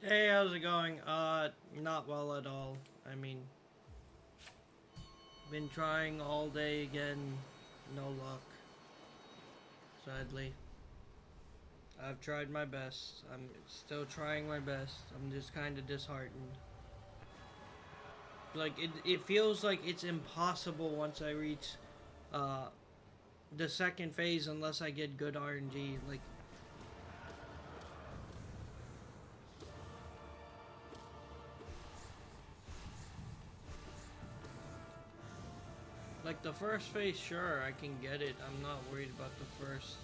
S1: Hey, how's it going? Not well at all. I mean, been trying all day again, no luck. Sadly. I've tried my best. I'm still trying my best. I'm just kind of disheartened. Like, it feels like it's impossible once I reach, uh, the second phase unless I get good RNG. Like the first phase, sure, I can get it. I'm not worried about the first.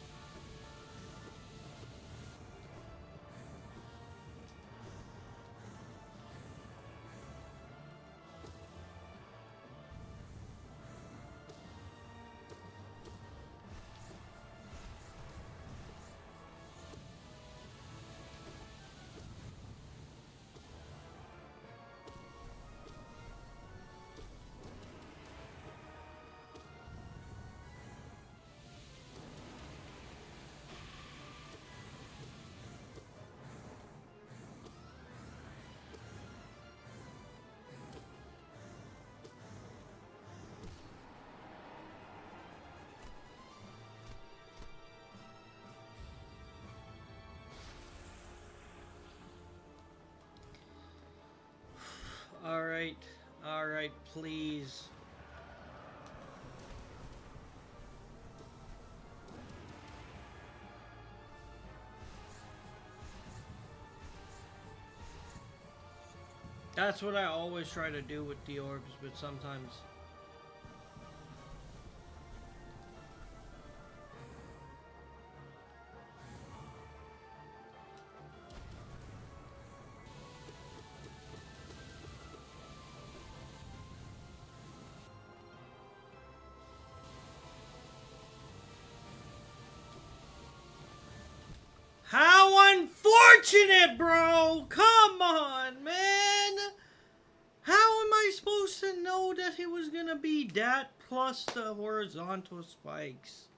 S1: Alright, alright, please. That's what I always try to do with the orbs, but sometimes. How unfortunate, bro! Come on, man! How am I supposed to know that it was gonna be that plus the horizontal spikes?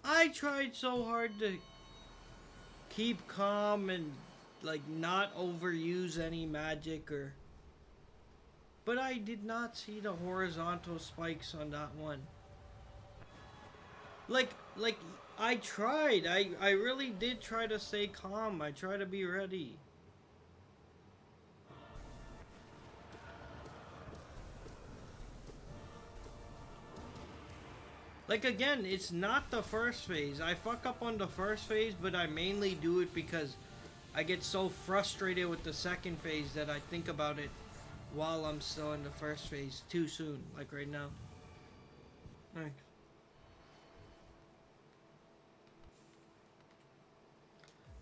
S1: I tried so hard to keep calm and, like, not overuse any magic or... But I did not see the horizontal spikes on that one. Like, I tried. I really did try to stay calm. I try to be ready. Like, again, it's not the first phase. I fuck up on the first phase, but I mainly do it because I get so frustrated with the second phase that I think about it while I'm still in the first phase too soon, like right now. Alright.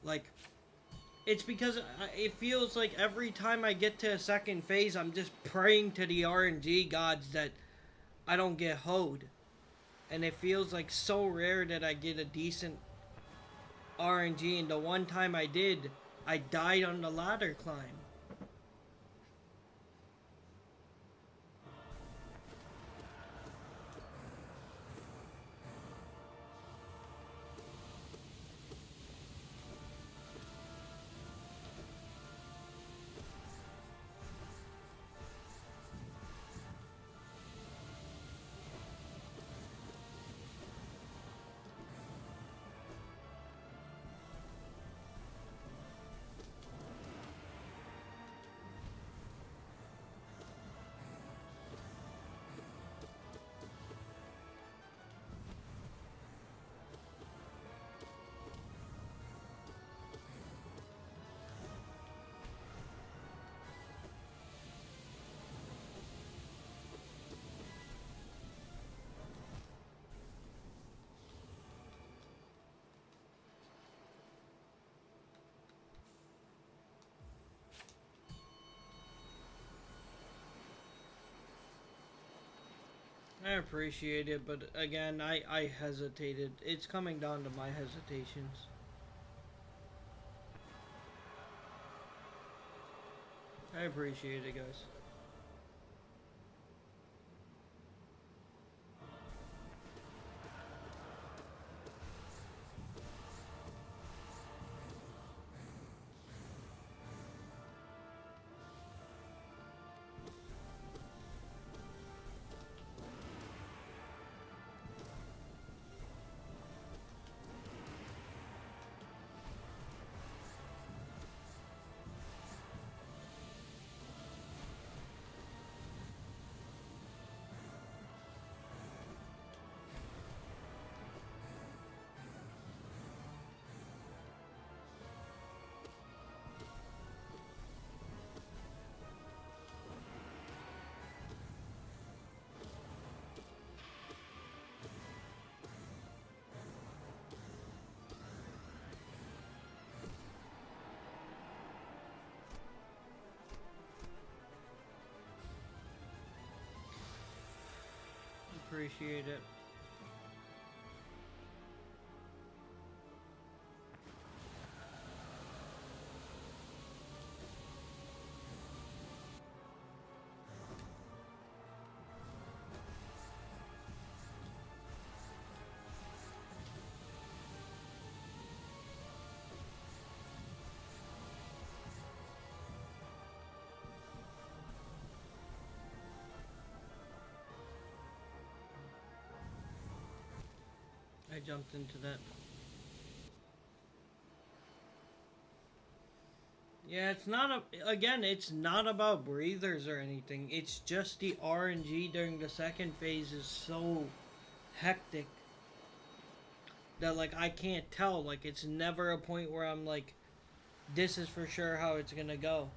S1: Like, it's because it feels like every time I get to a second phase, I'm just praying to the RNG gods that I don't get hoed. And it feels like so rare that I get a decent RNG, and the one time I did, I died on the ladder climb. I appreciate it, but again, I hesitated. It's coming down to my hesitations. I appreciate it, guys. appreciate it. I jumped into that. Yeah, it's not again, it's not about breathers or anything. It's just the RNG during the second phase is so hectic that like I can't tell. Like it's never a point where I'm like, this is for sure how it's gonna go.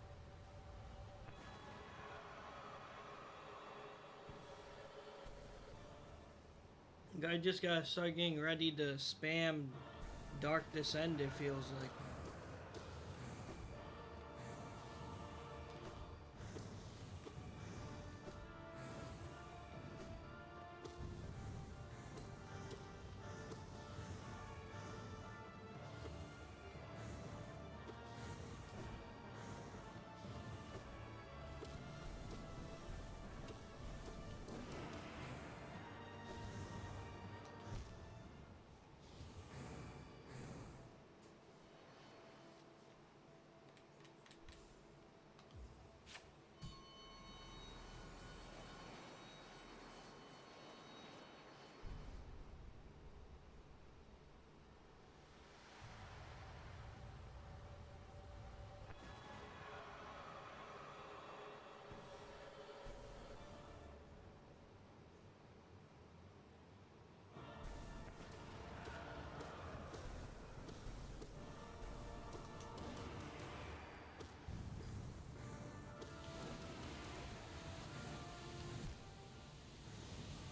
S1: I just gotta start getting ready to spam Dark Descend, it feels like.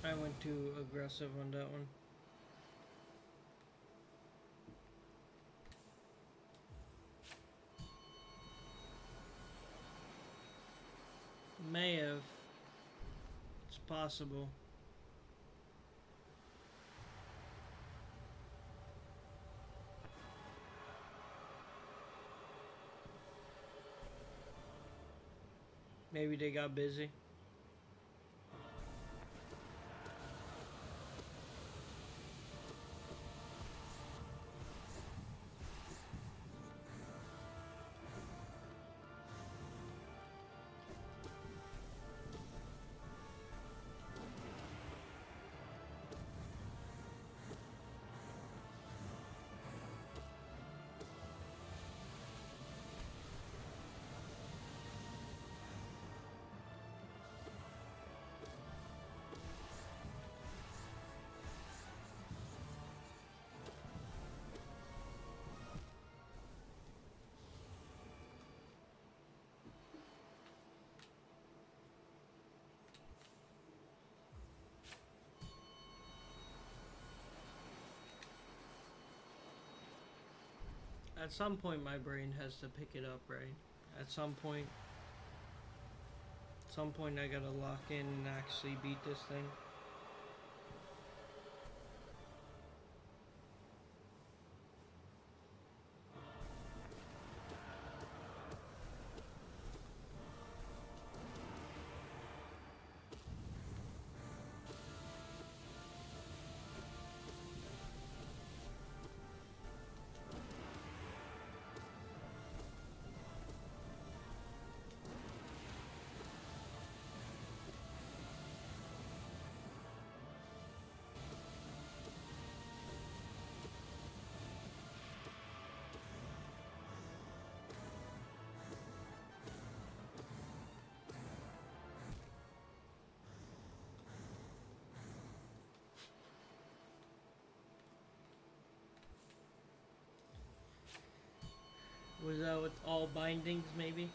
S1: I went too aggressive on that one. May have. It's possible. Maybe they got busy. At some point, my brain has to pick it up, right? At some point, I gotta lock in and actually beat this thing. Was that with all bindings, maybe?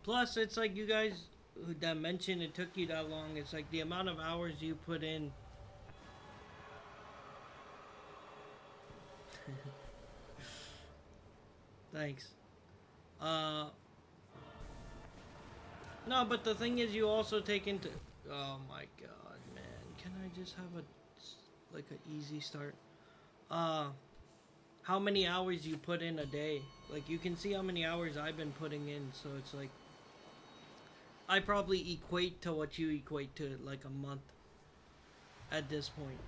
S1: Plus, it's like you guys that mentioned it took you that long. It's like the amount of hours you put in. Thanks. No, but the thing is, you also take into. Oh my god, man! Can I just have like a easy start? Uh, how many hours you put in a day? Like you can see how many hours I've been putting in, so it's like I probably equate to what you equate to like a month at this point.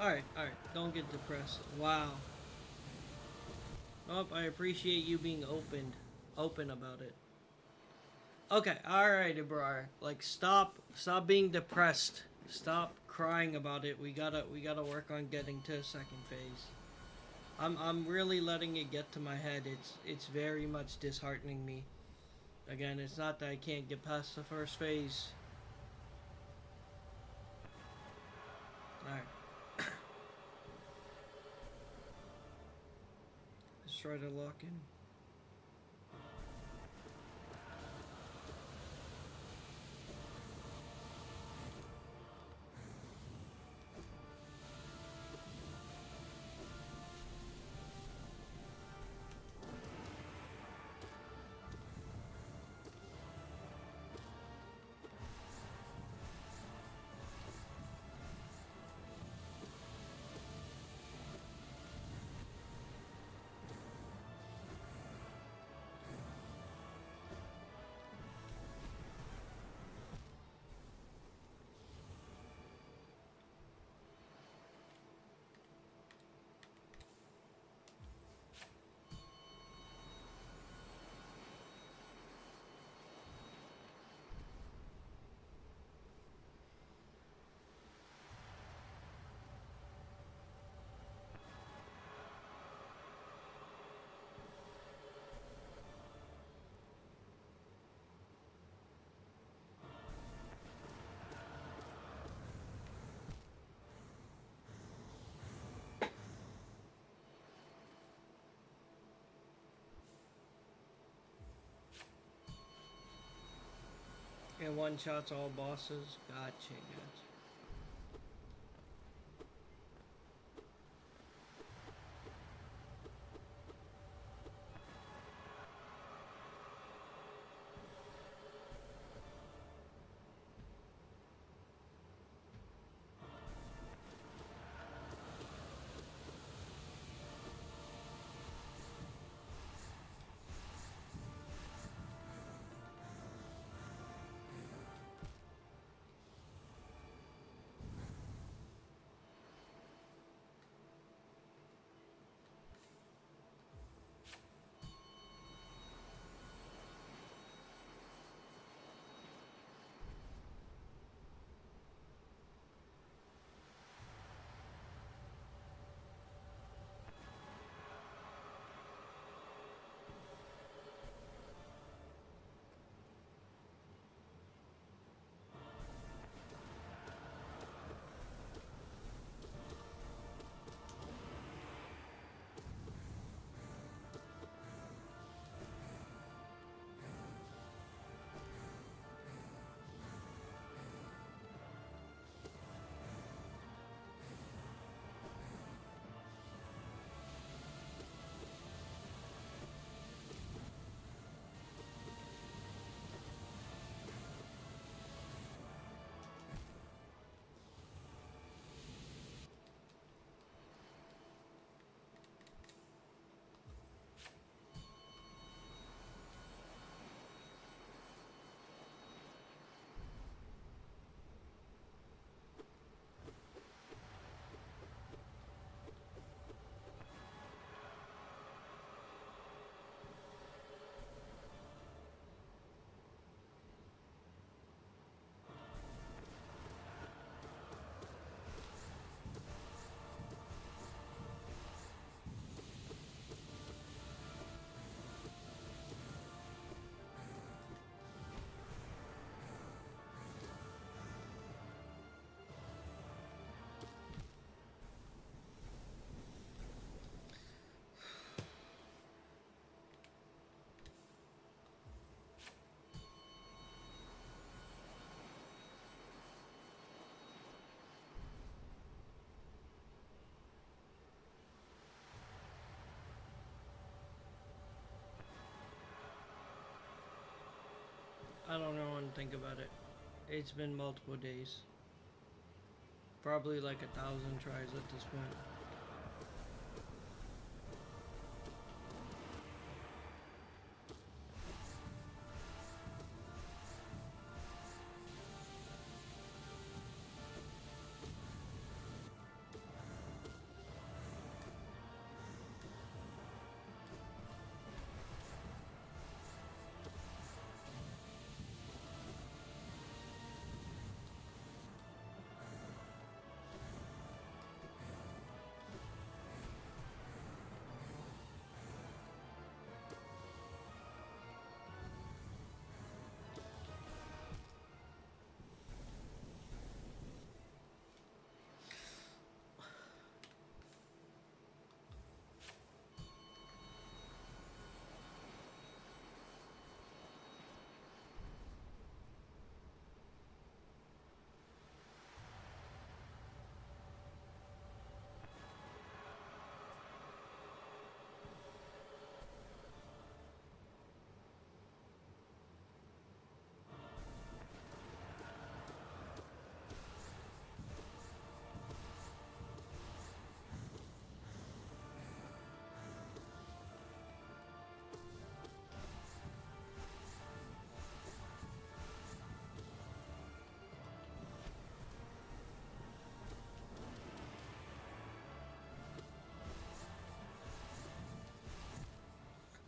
S1: Alright, alright. Don't get depressed. Wow. Oh, I appreciate you being open about it. Okay, alright, Ibrar. Like stop being depressed. Stop crying about it. We gotta work on getting to second phase. I'm really letting it get to my head. It's very much disheartening me. Again, it's not that I can't get past the first phase. Alright. Let's try to lock in. And one shots all bosses. Gotcha, gotcha. I don't know when to think about it. It's been multiple days. Probably like 1,000 tries at this point.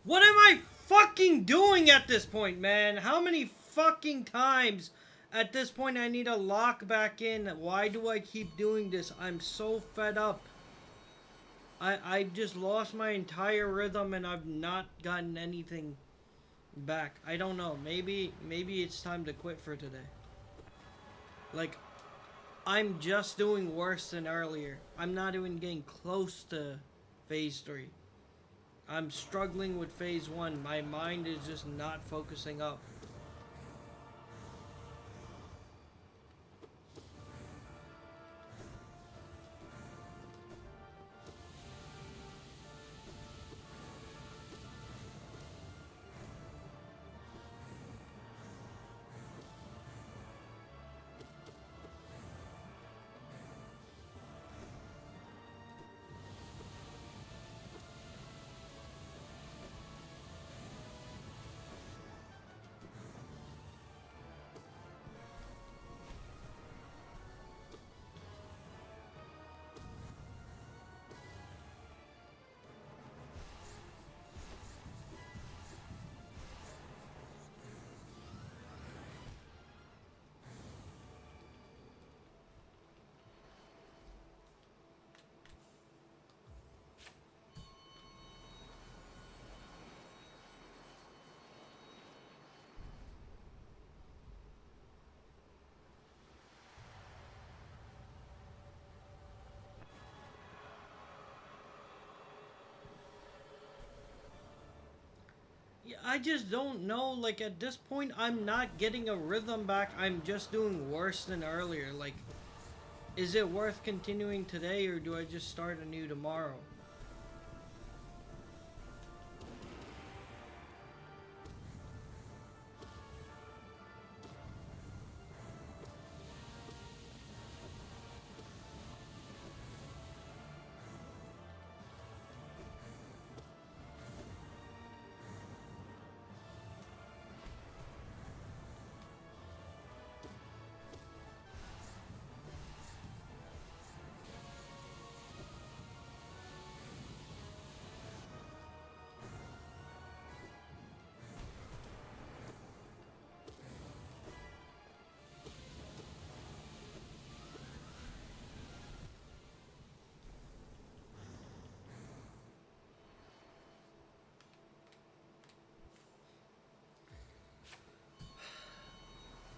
S1: What am I fucking doing at this point, man? How many fucking times at this point I need to lock back in? Why do I keep doing this? I'm so fed up. I just lost my entire rhythm and I've not gotten anything back. I don't know. Maybe it's time to quit for today. Like, I'm just doing worse than earlier. I'm not even getting close to phase 3. I'm struggling with phase 1. My mind is just not focusing up. Yeah, I just don't know. Like, at this point, I'm not getting a rhythm back. I'm just doing worse than earlier. Like, is it worth continuing today or do I just start anew tomorrow?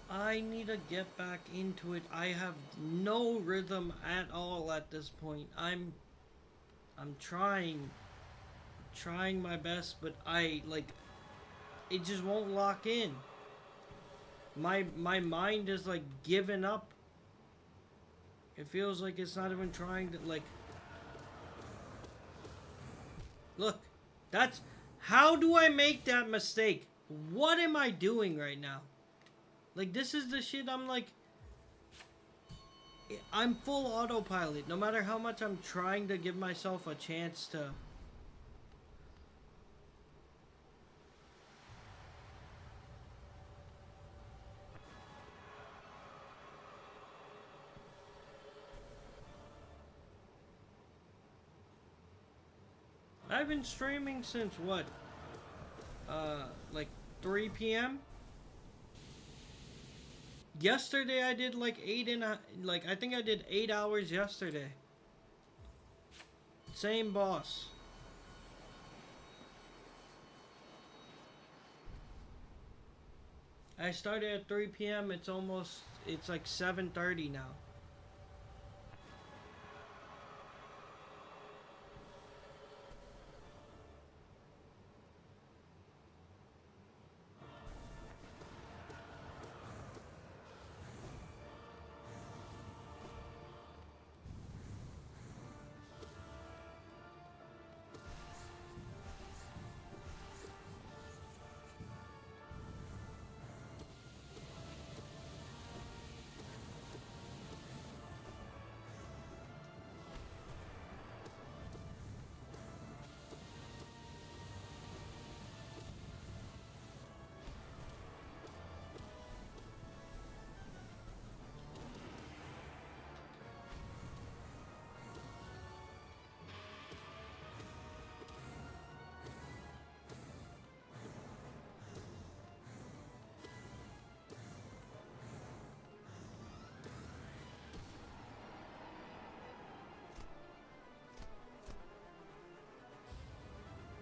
S1: I need to get back into it. I have no rhythm at all at this point. I'm trying my best, but I like it just won't lock in. My mind is like giving up. It feels like it's not even trying to like look. That's how do I make that mistake? What am I doing right now? Like, this is the shit I'm like... I'm full autopilot. No matter how much I'm trying to give myself a chance to... I've been streaming since what? Like 3 p.m.? Yesterday I did like I think I did 8 hours yesterday. Same boss. I started at 3 p.m. It's like 7:30 now.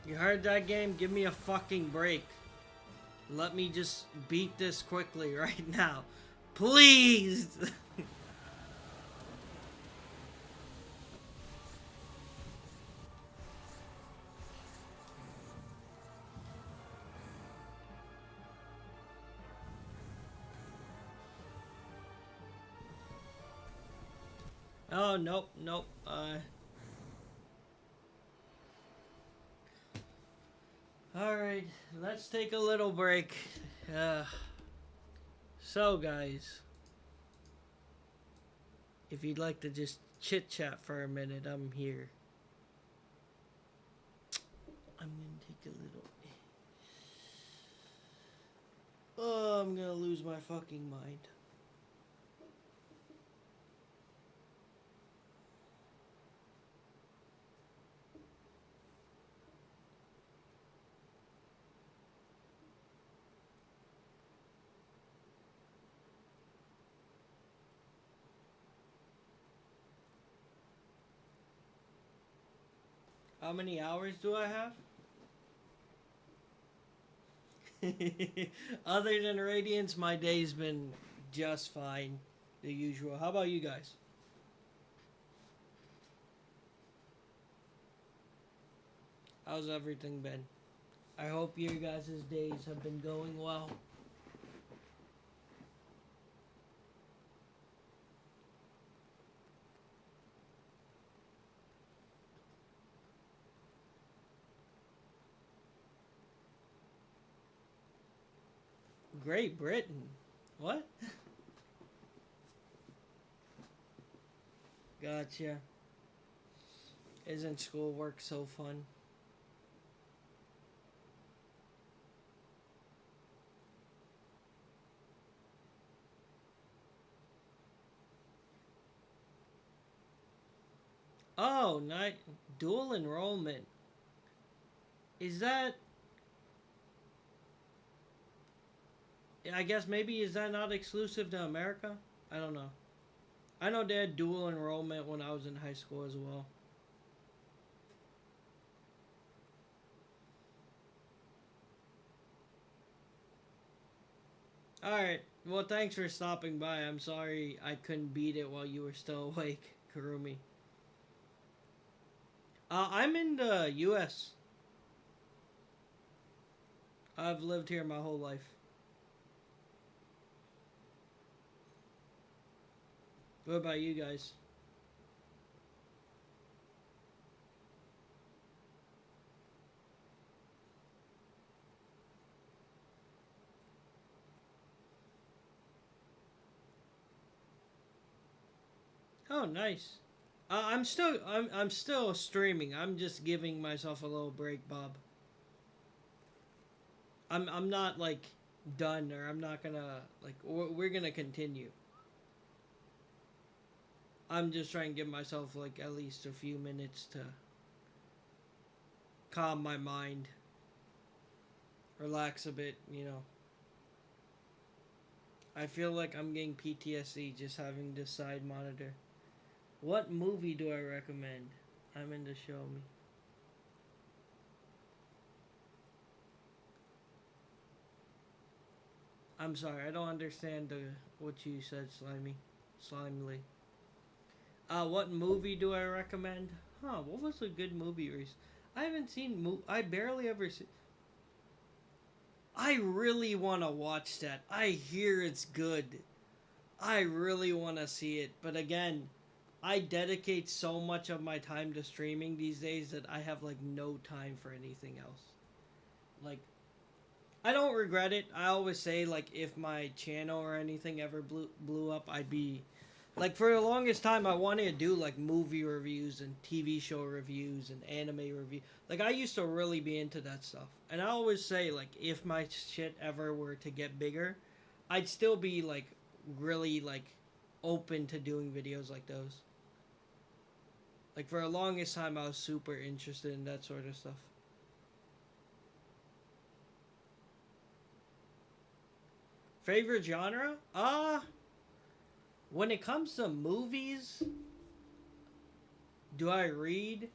S1: You heard that, game? Give me a fucking break. Let me just beat this quickly right now. Please! Oh, nope, nope. Alright, let's take a little break. So, guys, if you'd like to just chit-chat for a minute, I'm here. I'm gonna take a little... Oh, I'm gonna lose my fucking mind. How many hours do I have? Other than Radiance, my day's been just fine. The usual. How about you guys? How's everything been? I hope your guys' days have been going well. Great Britain? What? Gotcha. Isn't schoolwork so fun? Oh, night dual enrollment. Is that... I guess maybe is that not exclusive to America? I don't know. I know they had dual enrollment when I was in high school as well. Alright, well thanks for stopping by. I'm sorry I couldn't beat it while you were still awake, Karumi. I'm in the US. I've lived here my whole life. What about you guys? Oh, nice. I'm still streaming. I'm just giving myself a little break, Bob. I'm not like done, or I'm not gonna like we're gonna continue. I'm just trying to give myself like at least a few minutes to calm my mind, relax a bit, you know. I feel like I'm getting PTSD just having this side monitor. What movie do I recommend? I'm in the show me. I'm sorry, I don't understand what you said, Slimy. Slimely. What movie do I recommend? Huh, what was a good movie recently? I haven't seen I barely ever see. I really want to watch that. I hear it's good. I really want to see it. But again, I dedicate so much of my time to streaming these days that I have like no time for anything else. Like, I don't regret it. I always say like if my channel or anything ever blew up, I'd be like for the longest time I wanted to do like movie reviews and TV show reviews and anime review. Like I used to really be into that stuff. And I always say like if my shit ever were to get bigger, I'd still be like really like open to doing videos like those. Like for the longest time I was super interested in that sort of stuff. Favorite genre? When it comes to movies, do I read?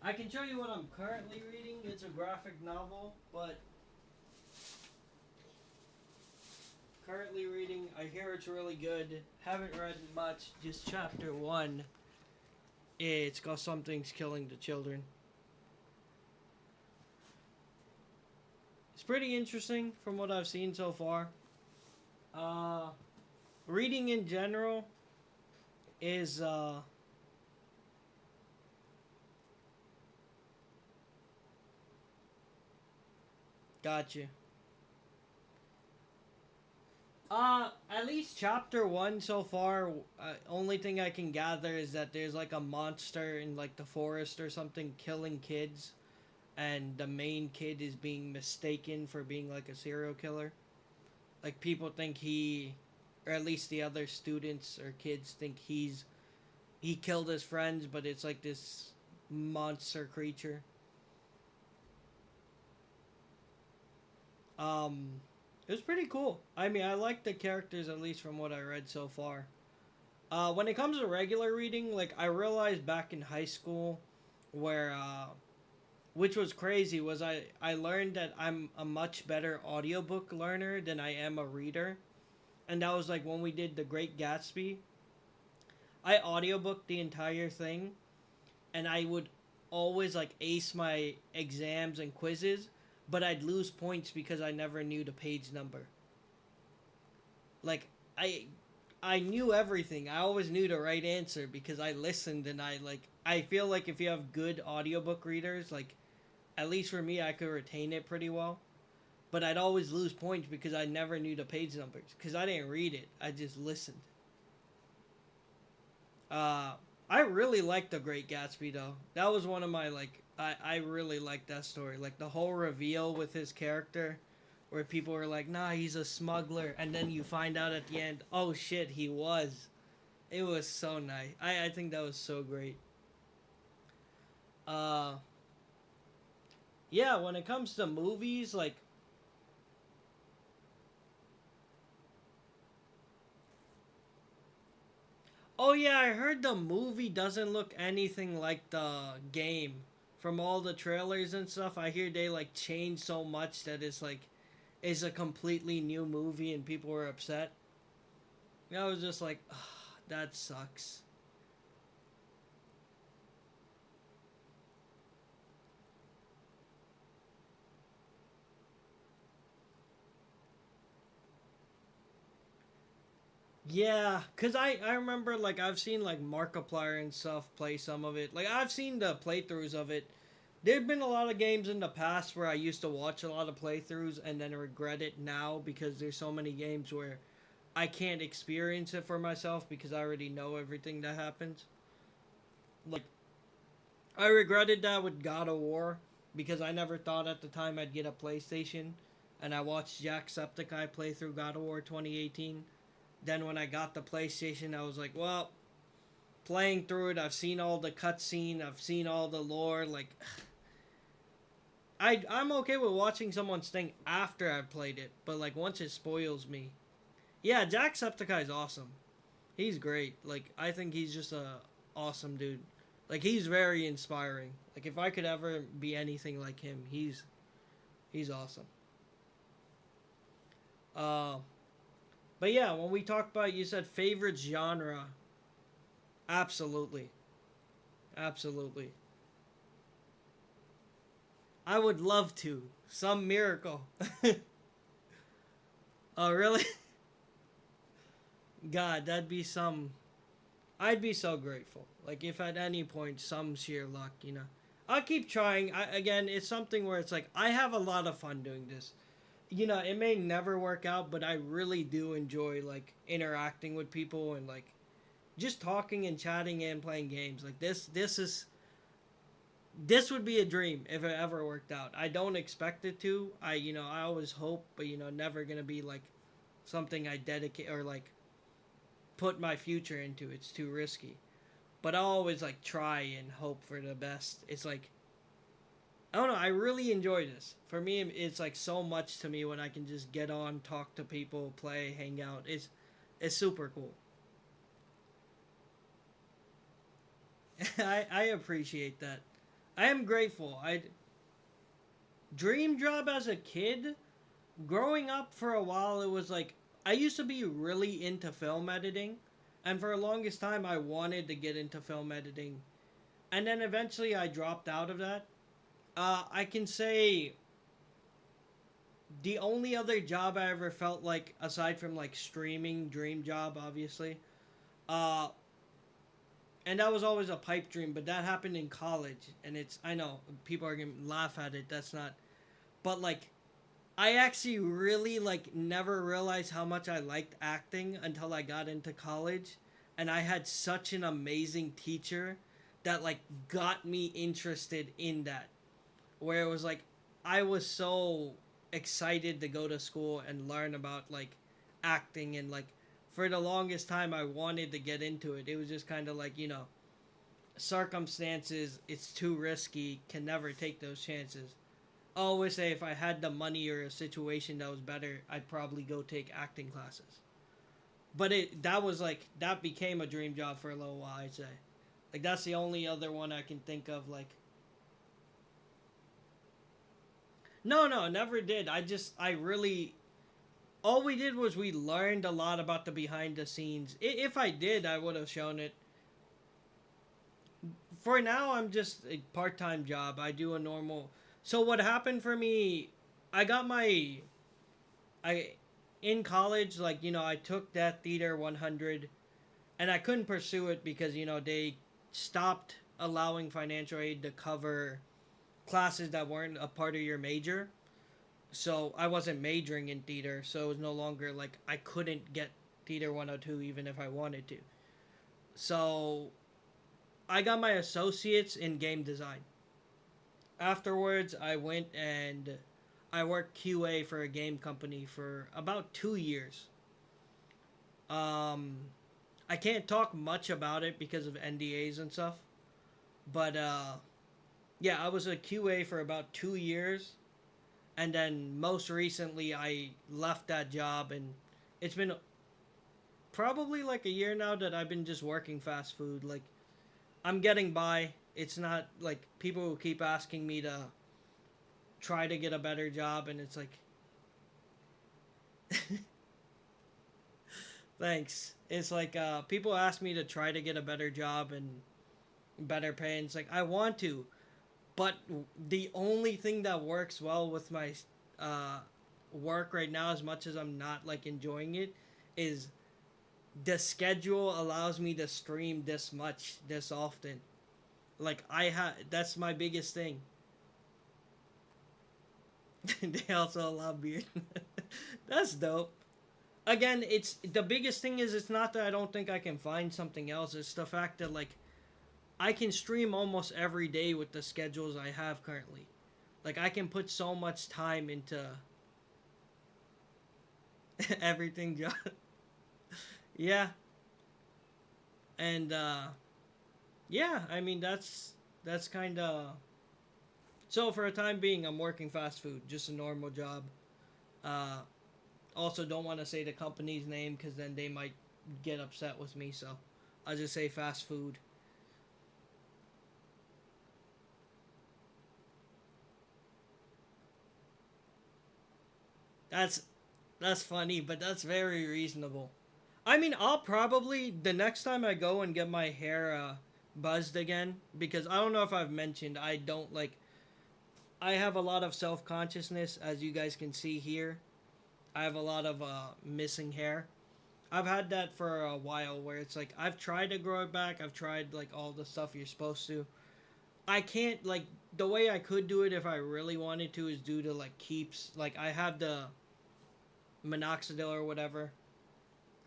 S1: I can show you what I'm currently reading. It's a graphic novel, but currently reading. I hear it's really good. Haven't read much, just chapter 1. It's got Something's Killing the Children. It's pretty interesting from what I've seen so far. Reading in general is gotcha. At least chapter 1 so far, only thing I can gather is that there's like a monster in like the forest or something killing kids, and the main kid is being mistaken for being like a serial killer. Like people think or at least the other students or kids think he killed his friends, but it's like this monster creature. Um, it was pretty cool. I mean, I like the characters at least from what I read so far. When it comes to regular reading, like I realized back in high school, where which was crazy, was I learned that I'm a much better audiobook learner than I am a reader, and that was like when we did The Great Gatsby. I audiobooked the entire thing, and I would always like ace my exams and quizzes, but I'd lose points because I never knew the page number. Like I knew everything. I always knew the right answer because I listened, and I feel like if you have good audiobook readers, like at least for me I could retain it pretty well. But I'd always lose points because I never knew the page numbers because I didn't read it. I just listened. Uh I really liked The Great Gatsby though. That was one of my like I really liked that story. Like the whole reveal with his character where people were like, nah, he's a smuggler, and then you find out at the end, oh shit, he was. It was so nice. I think that was so great. Uh yeah, when it comes to movies, like oh yeah, I heard the movie doesn't look anything like the game. From all the trailers and stuff, I hear they like changed so much that it's a completely new movie and people were upset. I was just like, ugh, that sucks. Yeah, cause I remember like I've seen like Markiplier and stuff play some of it. Like I've seen the playthroughs of it. There've been a lot of games in the past where I used to watch a lot of playthroughs and then regret it now because there's so many games where I can't experience it for myself because I already know everything that happens. Like, I regretted that with God of War because I never thought at the time I'd get a PlayStation, and I watched Jacksepticeye play through God of War 2018. Then when I got the PlayStation, I was like, well, playing through it, I've seen all the cutscene, I've seen all the lore. Like, I'm okay with watching someone's thing after I've played it, but like once it spoils me. Yeah, Jacksepticeye is awesome. He's great. Like, I think he's just a awesome dude. Like, he's very inspiring. Like, if I could ever be anything like him, he's awesome. Uh, but yeah, when we talk about, you said favorite genre, absolutely, absolutely. I would love to. Some miracle. Oh, really? God, that'd be some. I'd be so grateful. Like, if at any point, some sheer luck, you know. I'll keep trying. Again, it's something where it's like, I have a lot of fun doing this. You know, it may never work out, but I really do enjoy, like, interacting with people and, like, just talking and chatting and playing games. Like, this would be a dream if it ever worked out. I don't expect it to. I always hope, but, never gonna be, like, something I dedicate or, like, put my future into. It's too risky. But I always like try and hope for the best. It's like, I don't know, I really enjoy this. For me, it's like so much to me when I can just get on, talk to people, play, hang out. It's super cool. I appreciate that. I am grateful. I dream job as a kid, growing up for a while, it was like I used to be really into film editing, and for the longest time I wanted to get into film editing, and then eventually I dropped out of that. I can say the only other job I ever felt like, aside from like streaming, dream job, obviously, uh, and that was always a pipe dream, but that happened in college, and I know people are gonna laugh at it. That's not, but like I actually really like never realized how much I liked acting until I got into college, and I had such an amazing teacher that like got me interested in that, where it was like I was so excited to go to school and learn about like acting, and like for the longest time I wanted to get into it. It was just kind of like, circumstances, it's too risky, can never take those chances. I always say if I had the money or a situation that was better, I'd probably go take acting classes. But that was like that became a dream job for a little while, I'd say. Like that's the only other one I can think of. Like, no, no, never did. I really, all we did was we learned a lot about the behind the scenes. If I did, I would have shown it. For now, I'm just a part time job. I do a normal. So what happened for me? I got my I in college, like, I took that theater 100, and I couldn't pursue it because they stopped allowing financial aid to cover classes that weren't a part of your major. So I wasn't majoring in theater, so it was no longer like I couldn't get theater 102 even if I wanted to. So I got my associates in game design. Afterwards, I went and I worked QA for a game company for about 2 years. Um, I can't talk much about it because of NDAs and stuff. But yeah, I was a QA for about 2 years, and then most recently I left that job, and it's been probably like a year now that I've been just working fast food. Like, I'm getting by. It's not like people who keep asking me to try to get a better job, and it's like, thanks. It's like people ask me to try to get a better job and better pay, and it's like I want to, but the only thing that works well with my uh, work right now, as much as I'm not like enjoying it, is the schedule allows me to stream this much this often. Like that's my biggest thing. They also allow beer. That's dope. again, it's the biggest thing is it's not that I don't think I can find something else. It's the fact that like I can stream almost every day with the schedules I have currently. Like I can put so much time into everything. Yeah, and yeah, I mean that's kind of so for a time being I'm working fast food, just a normal job. Uh, Also, don't want to say the company's name because then they might get upset with me. So I'll just say fast food. That's that's funny, but that's very reasonable. I mean, I'll probably the next time I go and get my hair buzzed again because I don't know if I've mentioned I don't like I have a lot of self consciousness as you guys can see here. I have a lot of missing hair. I've had that for a while where it's like I've tried to grow it back. I've tried like all the stuff you're supposed to. I can't like the way I could do it if I really wanted to is due to like keeps like I have the minoxidil or whatever,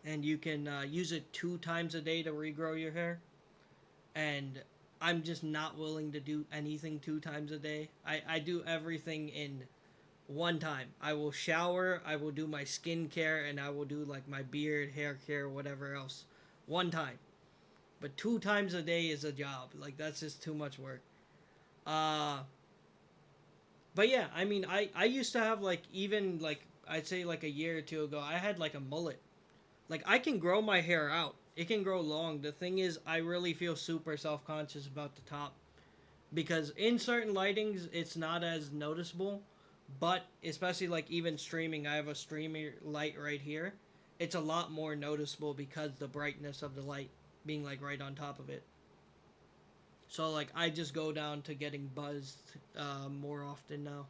S1: and you can use it 2 times a day to regrow your hair. And I'm just not willing to do anything 2 times a day. I do everything in one time. I will shower, I will do my skincare, and I will do like my beard, hair care, whatever else. One time. But 2 times a day is a job. Like that's just too much work. Uh but yeah, I mean I used to have like even like I'd say like a year or two ago, I had like a mullet. Like I can grow my hair out. It can grow long. The thing is I really feel super self-conscious about the top because in certain lightings it's not as noticeable, but especially like even streaming, I have a streamer light right here. It's a lot more noticeable because the brightness of the light being like right on top of it. So like I just go down to getting buzzed more often now.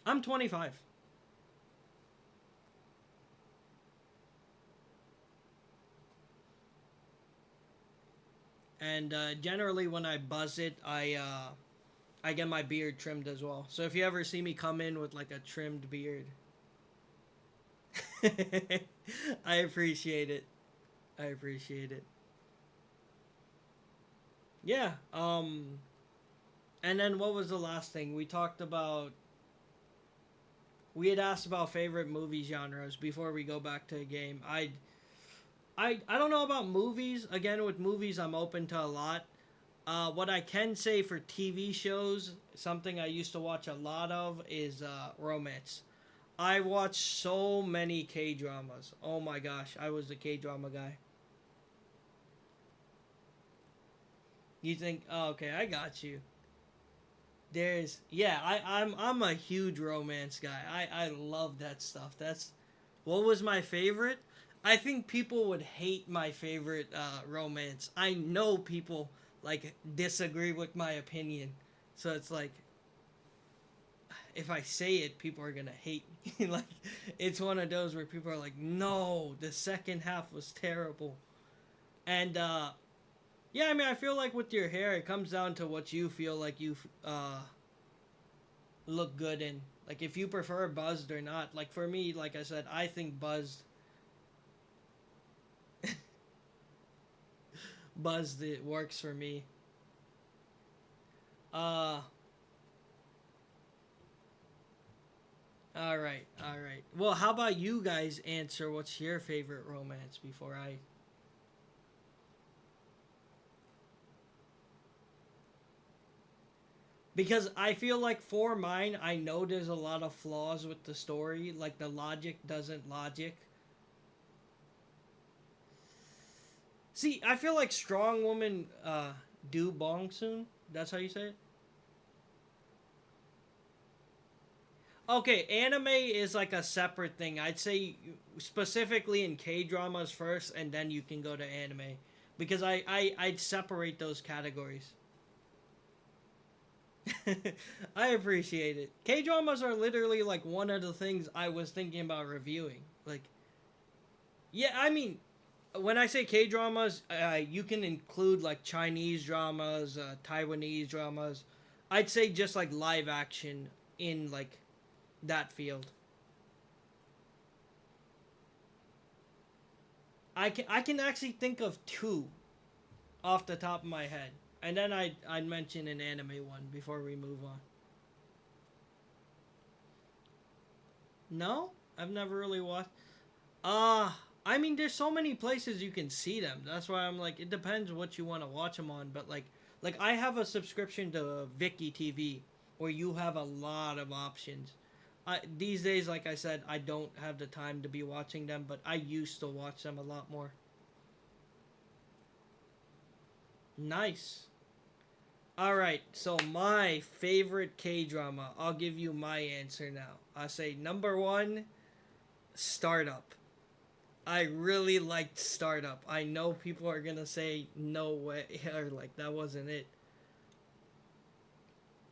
S1: I'm 25, and generally when I buzz it, I get my beard trimmed as well. So if you ever see me come in with like a trimmed beard, I appreciate it. I appreciate it. Yeah. And then what was the last thing we talked about? We had asked about favorite movie genres before we go back to the game. I don't know about movies. Again, with movies, I'm open to a lot. What I can say for TV shows, something I used to watch a lot of is romance. I watched so many K dramas. Oh my gosh, I was the K drama guy. You think? Oh, okay, I got you. There's yeah, I'm a huge romance guy. I love that stuff. That's what was my favorite. I think people would hate my favorite romance. I know people like disagree with my opinion, so it's like if I say it, people are gonna hate me. Like it's one of those where people are like, "No, the second half was terrible." And yeah, I mean, I feel like with your hair, it comes down to what you feel like you look good in. Like if you prefer buzzed or not. Like for me, like I said, I think buzzed it works for me. Uh all right, all right. Well, how about you guys answer what's your favorite romance before I because I feel like for mine, I know there's a lot of flaws with the story, like the logic doesn't logic. See, I feel like strong woman do bong soon. That's how you say it. Okay, anime is like a separate thing. I'd say specifically in K dramas first, and then you can go to anime because I'd separate those categories. I appreciate it. K dramas are literally like one of the things I was thinking about reviewing. Like, yeah, I mean, when I say K dramas, you can include like Chinese dramas, Taiwanese dramas. I'd say just like live action in like that field. I can actually think of two off the top of my head, and then I'd mention an anime one before we move on. No, I've never really watched. I mean, there's so many places you can see them. That's why I'm like, it depends what you want to watch them on. But like I have a subscription to Viki TV, where you have a lot of options. These days, like I said, I don't have the time to be watching them, but I used to watch them a lot more. Nice. All right, so my favorite K drama. I'll give you my answer now. I say number one, Startup. I really liked Startup. I know people are gonna say no way or like that wasn't it.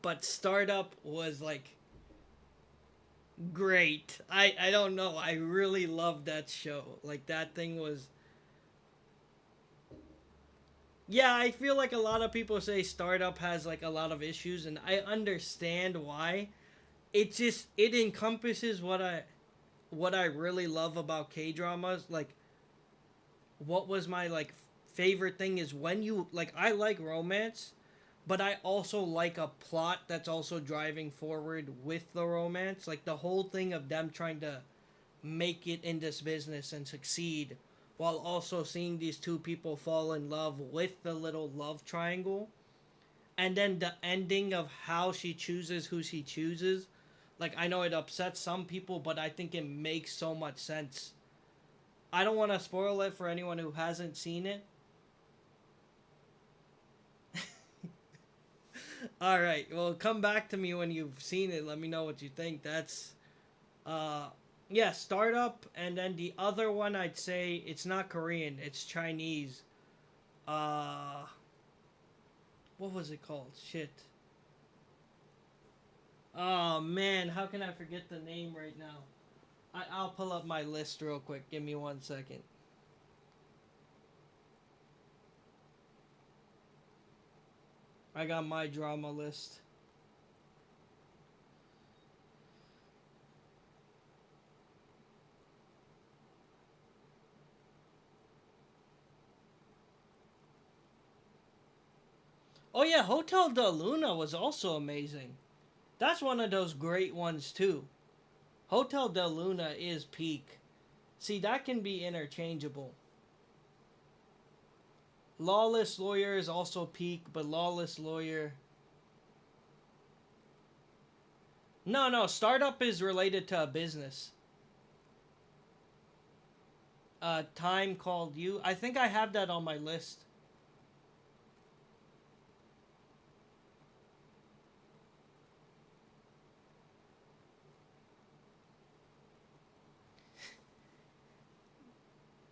S1: But Startup was like great. I don't know. I really loved that show. Like that thing was. Yeah, I feel like a lot of people say Startup has like a lot of issues, and I understand why. It encompasses what I really love about K dramas. Like what was my like favorite thing is when you like I like romance, but I also like a plot that's also driving forward with the romance. Like the whole thing of them trying to make it in this business and succeed while also seeing these two people fall in love with the little love triangle. And then the ending of how she chooses who she chooses. Like I know it upsets some people, but I think it makes so much sense. I don't want to spoil it for anyone who hasn't seen it. All right, well, come back to me when you've seen it. Let me know what you think. That's uh yeah, Startup, and then the other one I'd say it's not Korean, it's Chinese. Uh what was it called? Shit. Oh man, how can I forget the name right now? I'll pull up my list real quick. Give me 1 second. I got my drama list. Oh yeah, Hotel de Luna was also amazing. That's one of those great ones too. Hotel de Luna is peak. See, that can be interchangeable. Lawless Lawyer is also peak, but Lawless Lawyer. No, no, Startup is related to a business. Time Called You. I think I have that on my list.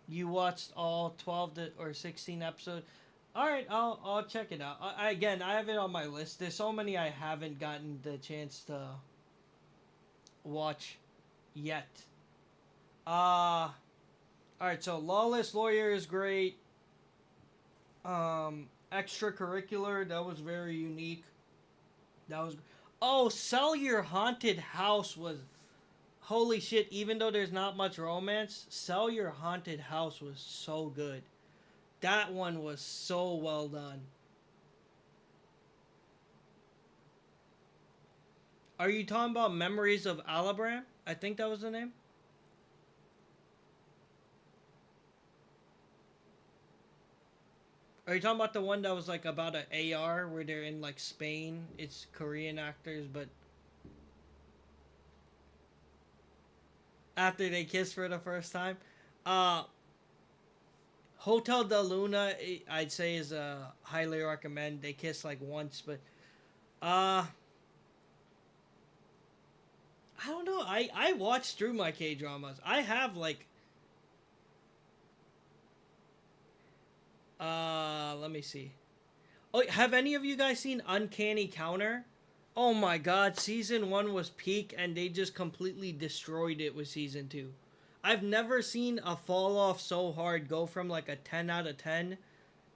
S1: You watched all or 16 episodes. All right, I'll check it out. Again, I have it on my list. There's so many I haven't gotten the chance to watch yet. All right, so Lawless Lawyer is great. Extracurricular, that was very unique. That was. Oh, Sell Your Haunted House was. Holy shit, even though there's not much romance, Sell Your Haunted House was so good. That one was so well done. Are you talking about Memories of Alabram? I think that was the name. Are you talking about the one that was like about an AR where they're in like Spain? It's Korean actors, but after they kiss for the first time. Uh Hotel de Luna, I'd say is a highly recommend. They kiss like once, but uh I don't know. I watched through my K dramas. I have like let me see. Oh, have any of you guys seen Uncanny Counter? Oh my god, season 1 was peak and they just completely destroyed it with season 2. I've never seen a fall off so hard go from like a 10 out of 10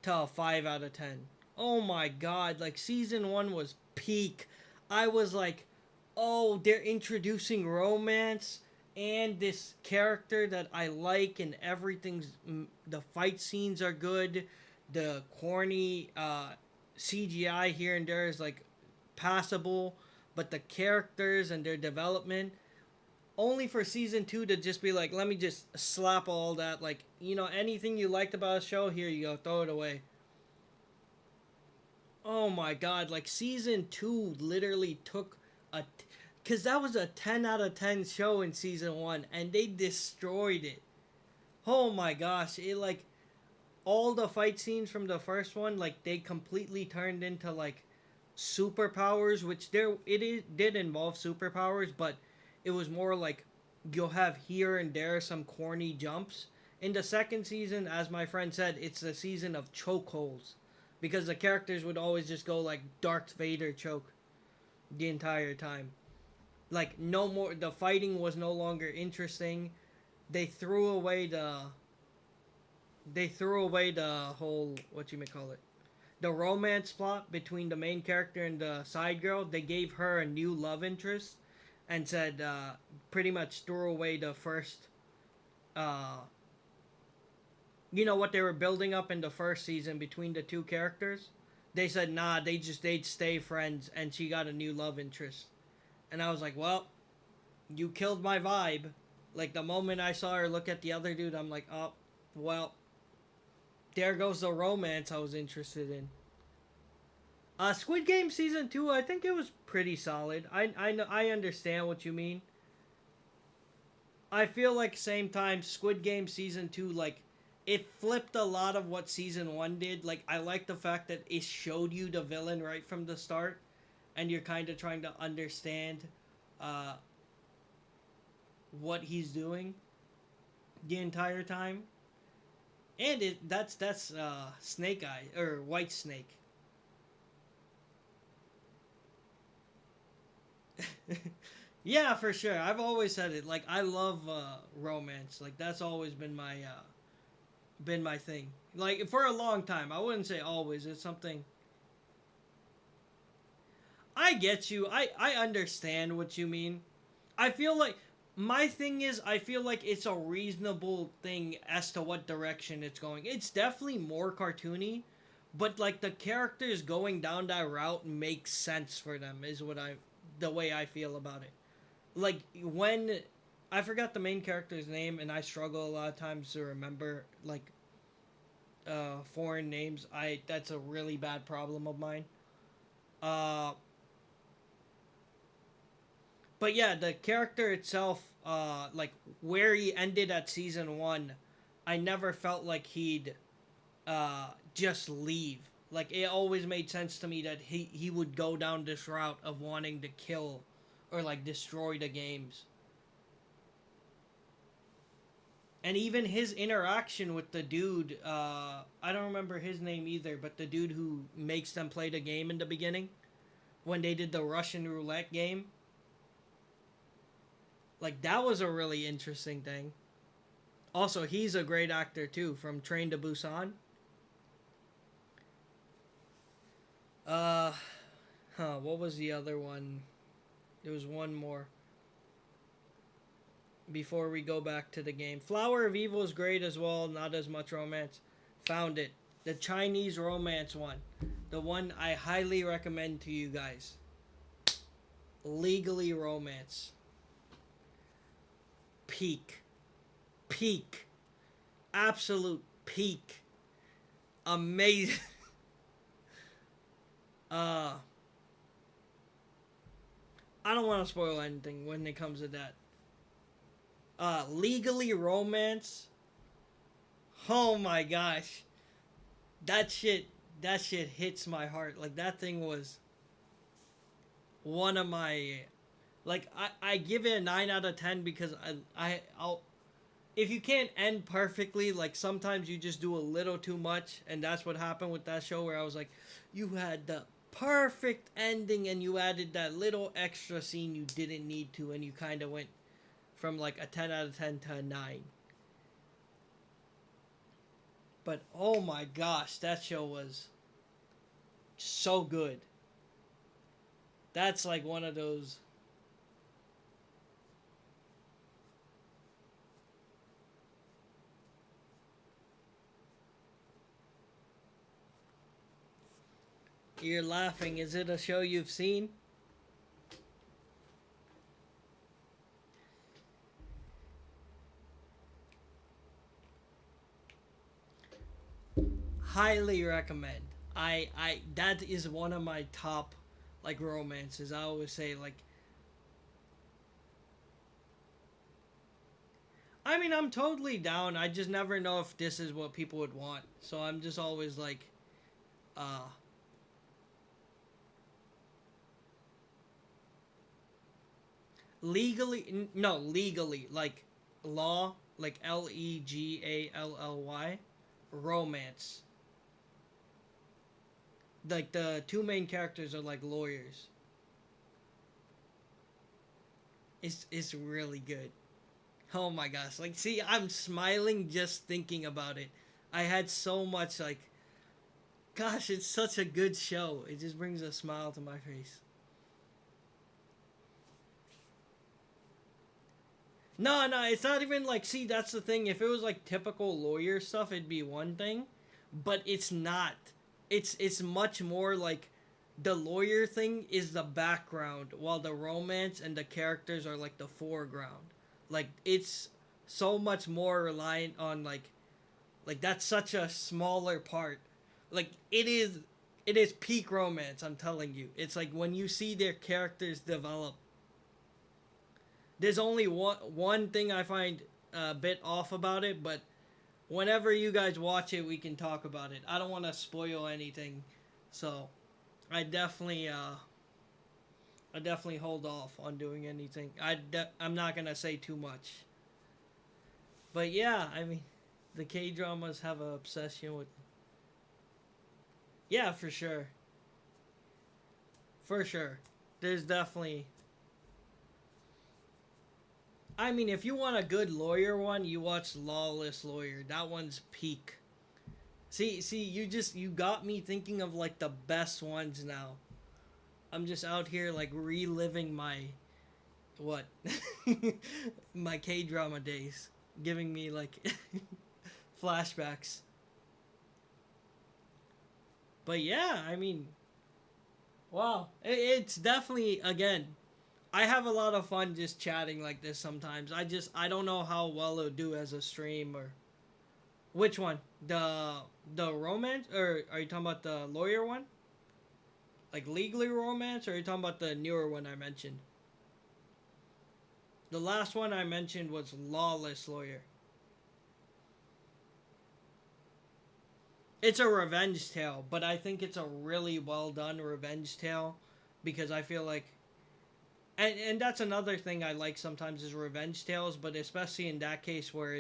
S1: to a 5 out of 10. Oh my god, like season 1 was peak. I was like, "Oh, they're introducing romance and this character that I like, and everything's the fight scenes are good. The corny CGI here and there is like passable, but the characters and their development, only for season 2 to just be like, let me just slap all that, like, anything you liked about a show, here you go, throw it away. Oh my god, like season 2 literally took a, because that was a 10 out of 10 show in season 1, and they destroyed it. Oh my gosh, it like, all the fight scenes from the first one, like they completely turned into like superpowers, which did involve superpowers, but it was more like you'll have here and there some corny jumps. In the second season, as my friend said, it's the season of chokeholds, because the characters would always just go like Darth Vader choke the entire time. Like, no more, the fighting was no longer interesting. They threw away the whole, what you may call it, the romance plot between the main character and the side girl. They gave her a new love interest, and said, pretty much threw away the first, uh, what they were building up in the first season between the two characters. They said, nah, they'd stay friends, and she got a new love interest. And I was like, well, you killed my vibe. Like, the moment I saw her look at the other dude, I'm like, oh, well, there goes the romance I was interested in. Squid Game season 2, I think it was pretty solid. I understand what you mean. I feel like same time Squid Game season 2, like, it flipped a lot of what season 1 did. Like, I like the fact that it showed you the villain right from the start, and you're kind of trying to understand uh, what he's doing the entire time. And that's Snake Eye, or White Snake. Yeah, for sure. I've always said it. Like, I love romance. Like, that's always been my thing. Like, for a long time. I wouldn't say always. It's something. I get you. I understand what you mean. I feel like my thing is, I feel like it's a reasonable thing as to what direction it's going. It's definitely more cartoony, but like the characters going down that route makes sense for them, is the way I feel about it. Like, when I forgot the main character's name, and I struggle a lot of times to remember like foreign names. That's a really bad problem of mine. Uh but yeah, the character itself, like where he ended at season 1, I never felt like he'd just leave. Like, it always made sense to me that he would go down this route of wanting to kill or like destroy the games. And even his interaction with the dude, I don't remember his name either, but the dude who makes them play the game in the beginning, when they did the Russian roulette game, like, that was a really interesting thing. Also, he's a great actor too, from Train to Busan. Uh, what was the other one? There was one more before we go back to the game. Flower of Evil is great as well, not as much romance. Found it. The Chinese romance one. The one I highly recommend to you guys. Legally Romance. Peak. Peak. Absolute peak. Amazing. I don't want to spoil anything when it comes to that. Legally Romance. Oh my gosh. That shit hits my heart. Like, that thing was one of my, like, I give it a 9 out of 10 because I'll if you can't end perfectly, like, sometimes you just do a little too much, and that's what happened with that show, where I was like, you had the perfect ending and you added that little extra scene you didn't need to, and you kind of went from like a 10 out of 10 to a 9. But oh my gosh, that show was so good. That's like one of those. You're laughing. Is it a show you've seen? Highly recommend. I that is one of my top like romances. I always say like I mean I'm totally down. I just never know if this is what people would want. So I'm just always like uh legally like law like Legally romance. Like the two main characters are like lawyers. It's really good. Oh my gosh. Like see, I'm smiling just thinking about it. I had so much like gosh, it's such a good show. It just brings a smile to my face. No, no, it's not even like see, that's the thing. If it was like typical lawyer stuff, it'd be one thing, but it's not. It's much more like the lawyer thing is the background while the romance and the characters are like the foreground. Like it's so much more reliant on like that's such a smaller part. Like it is peak romance, I'm telling you. It's like when you see their characters develop. There's only one thing I find a bit off about it, but whenever you guys watch it, we can talk about it. I don't want to spoil anything, so I definitely I definitely hold off on doing anything. I'm not gonna say too much, but yeah, I mean, the K dramas have an obsession with. Yeah, for sure, for sure. There's definitely. I mean, if you want a good lawyer one, you watch Lawless Lawyer. That one's peak. See, you got me thinking of like the best ones now. I'm just out here like reliving my what my K drama days, giving me like flashbacks. But yeah, I mean, wow, it's definitely again. I have a lot of fun just chatting like this sometimes. I don't know how well it'll do as a stream or which one the romance or are you talking about the lawyer one like legally romance or are you talking about the newer one I mentioned? The last one I mentioned was Lawless Lawyer. It's a revenge tale, but I think it's a really well done revenge tale because I feel like and that's another thing I like sometimes is revenge tales, but especially in that case where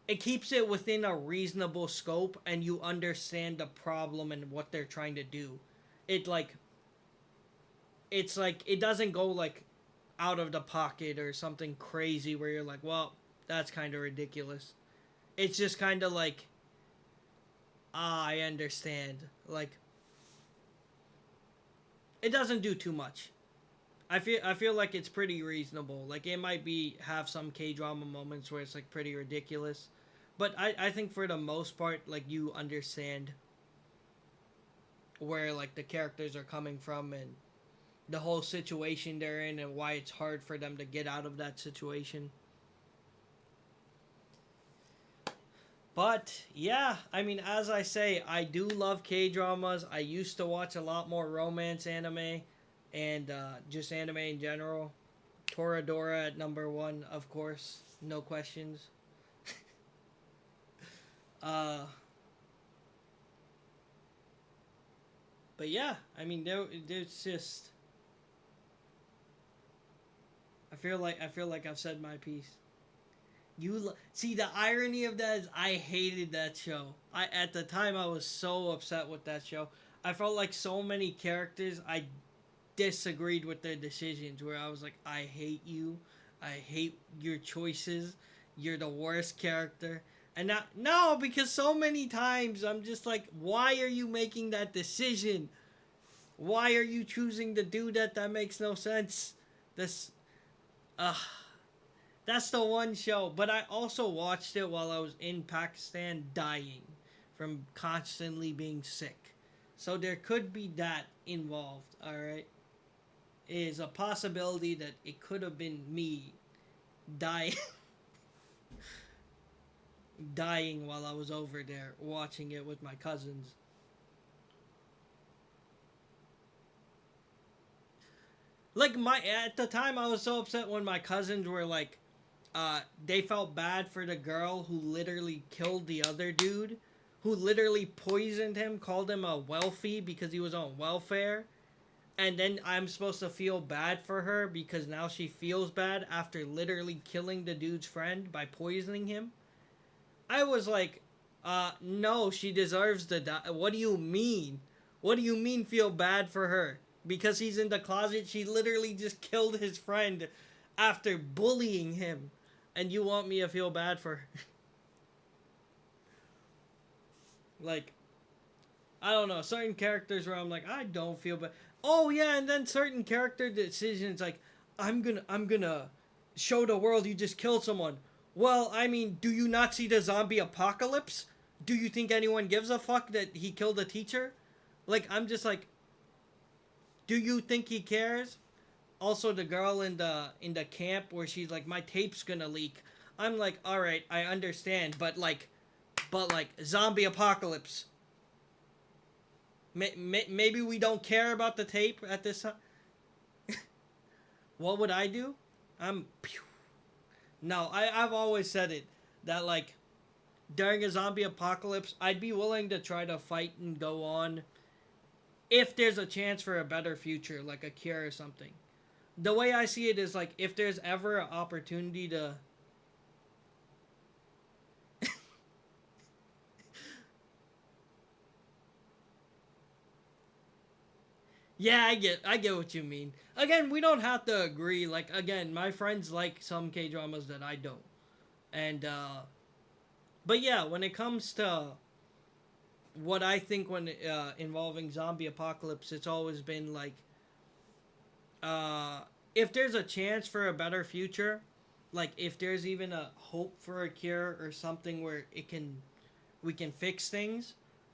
S1: it keeps it within a reasonable scope and you understand the problem and what they're trying to do. It like it's like it doesn't go like out of the pocket or something crazy where you're like, well, that's kind of ridiculous. It's just kind of like, I understand. Like, it doesn't do too much. I feel like it's pretty reasonable. Like it might be have some K drama moments where it's like pretty ridiculous, but I think for the most part like you understand where like the characters are coming from and the whole situation they're in and why it's hard for them to get out of that situation. But yeah, I mean, as I say, I do love K dramas. I used to watch a lot more romance anime and just anime in general. Toradora at number one, of course, no questions. uh, but yeah, I mean, there's just. I feel like I've said my piece. See the irony of that is I hated that show. I at the time I was so upset with that show. I felt like so many characters I disagreed with their decisions where I was like I hate you. I hate your choices. You're the worst character. And now no because so many times I'm just like why are you making that decision? Why are you choosing to do that? That makes no sense. This uh That's the one show. But I also watched it while I was in Pakistan dying from constantly being sick. So there could be that involved, alright? Is a possibility that it could have been me dying dying while I was over there watching it with my cousins. Like my at the time I was so upset when my cousins were like they felt bad for the girl who literally killed the other dude, who literally poisoned him, called him a wealthy because he was on welfare. And then I'm supposed to feel bad for her because now she feels bad after literally killing the dude's friend by poisoning him. I was like, no, she deserves to die. What do you mean? What do you mean feel bad for her? Because he's in the closet, she literally just killed his friend after bullying him. And you want me to feel bad for her? Like, I don't know, certain characters where I'm like, I don't feel bad. Oh yeah, and then certain character decisions like, I'm gonna show the world you just killed someone. Well, I mean, do you not see the zombie apocalypse? Do you think anyone gives a fuck that he killed a teacher? Like, I'm just like, do you think he cares? Also, the girl in the camp where she's like, my tape's gonna leak. I'm like, all right, I understand, but like zombie apocalypse. Maybe we don't care about the tape at this time. What would I do? I'm. Pew. No, I've always said it that like during a zombie apocalypse, I'd be willing to try to fight and go on if there's a chance for a better future, like a cure or something. The way I see it is like if there's ever an opportunity to. Yeah, I get what you mean. Again, we don't have to agree. Like again, my friends like some K dramas that I don't, and but yeah, when it comes to what I think when involving zombie apocalypse, it's always been like uh, if there's a chance for a better future, like if there's even a hope for a cure or something where it can we can fix things,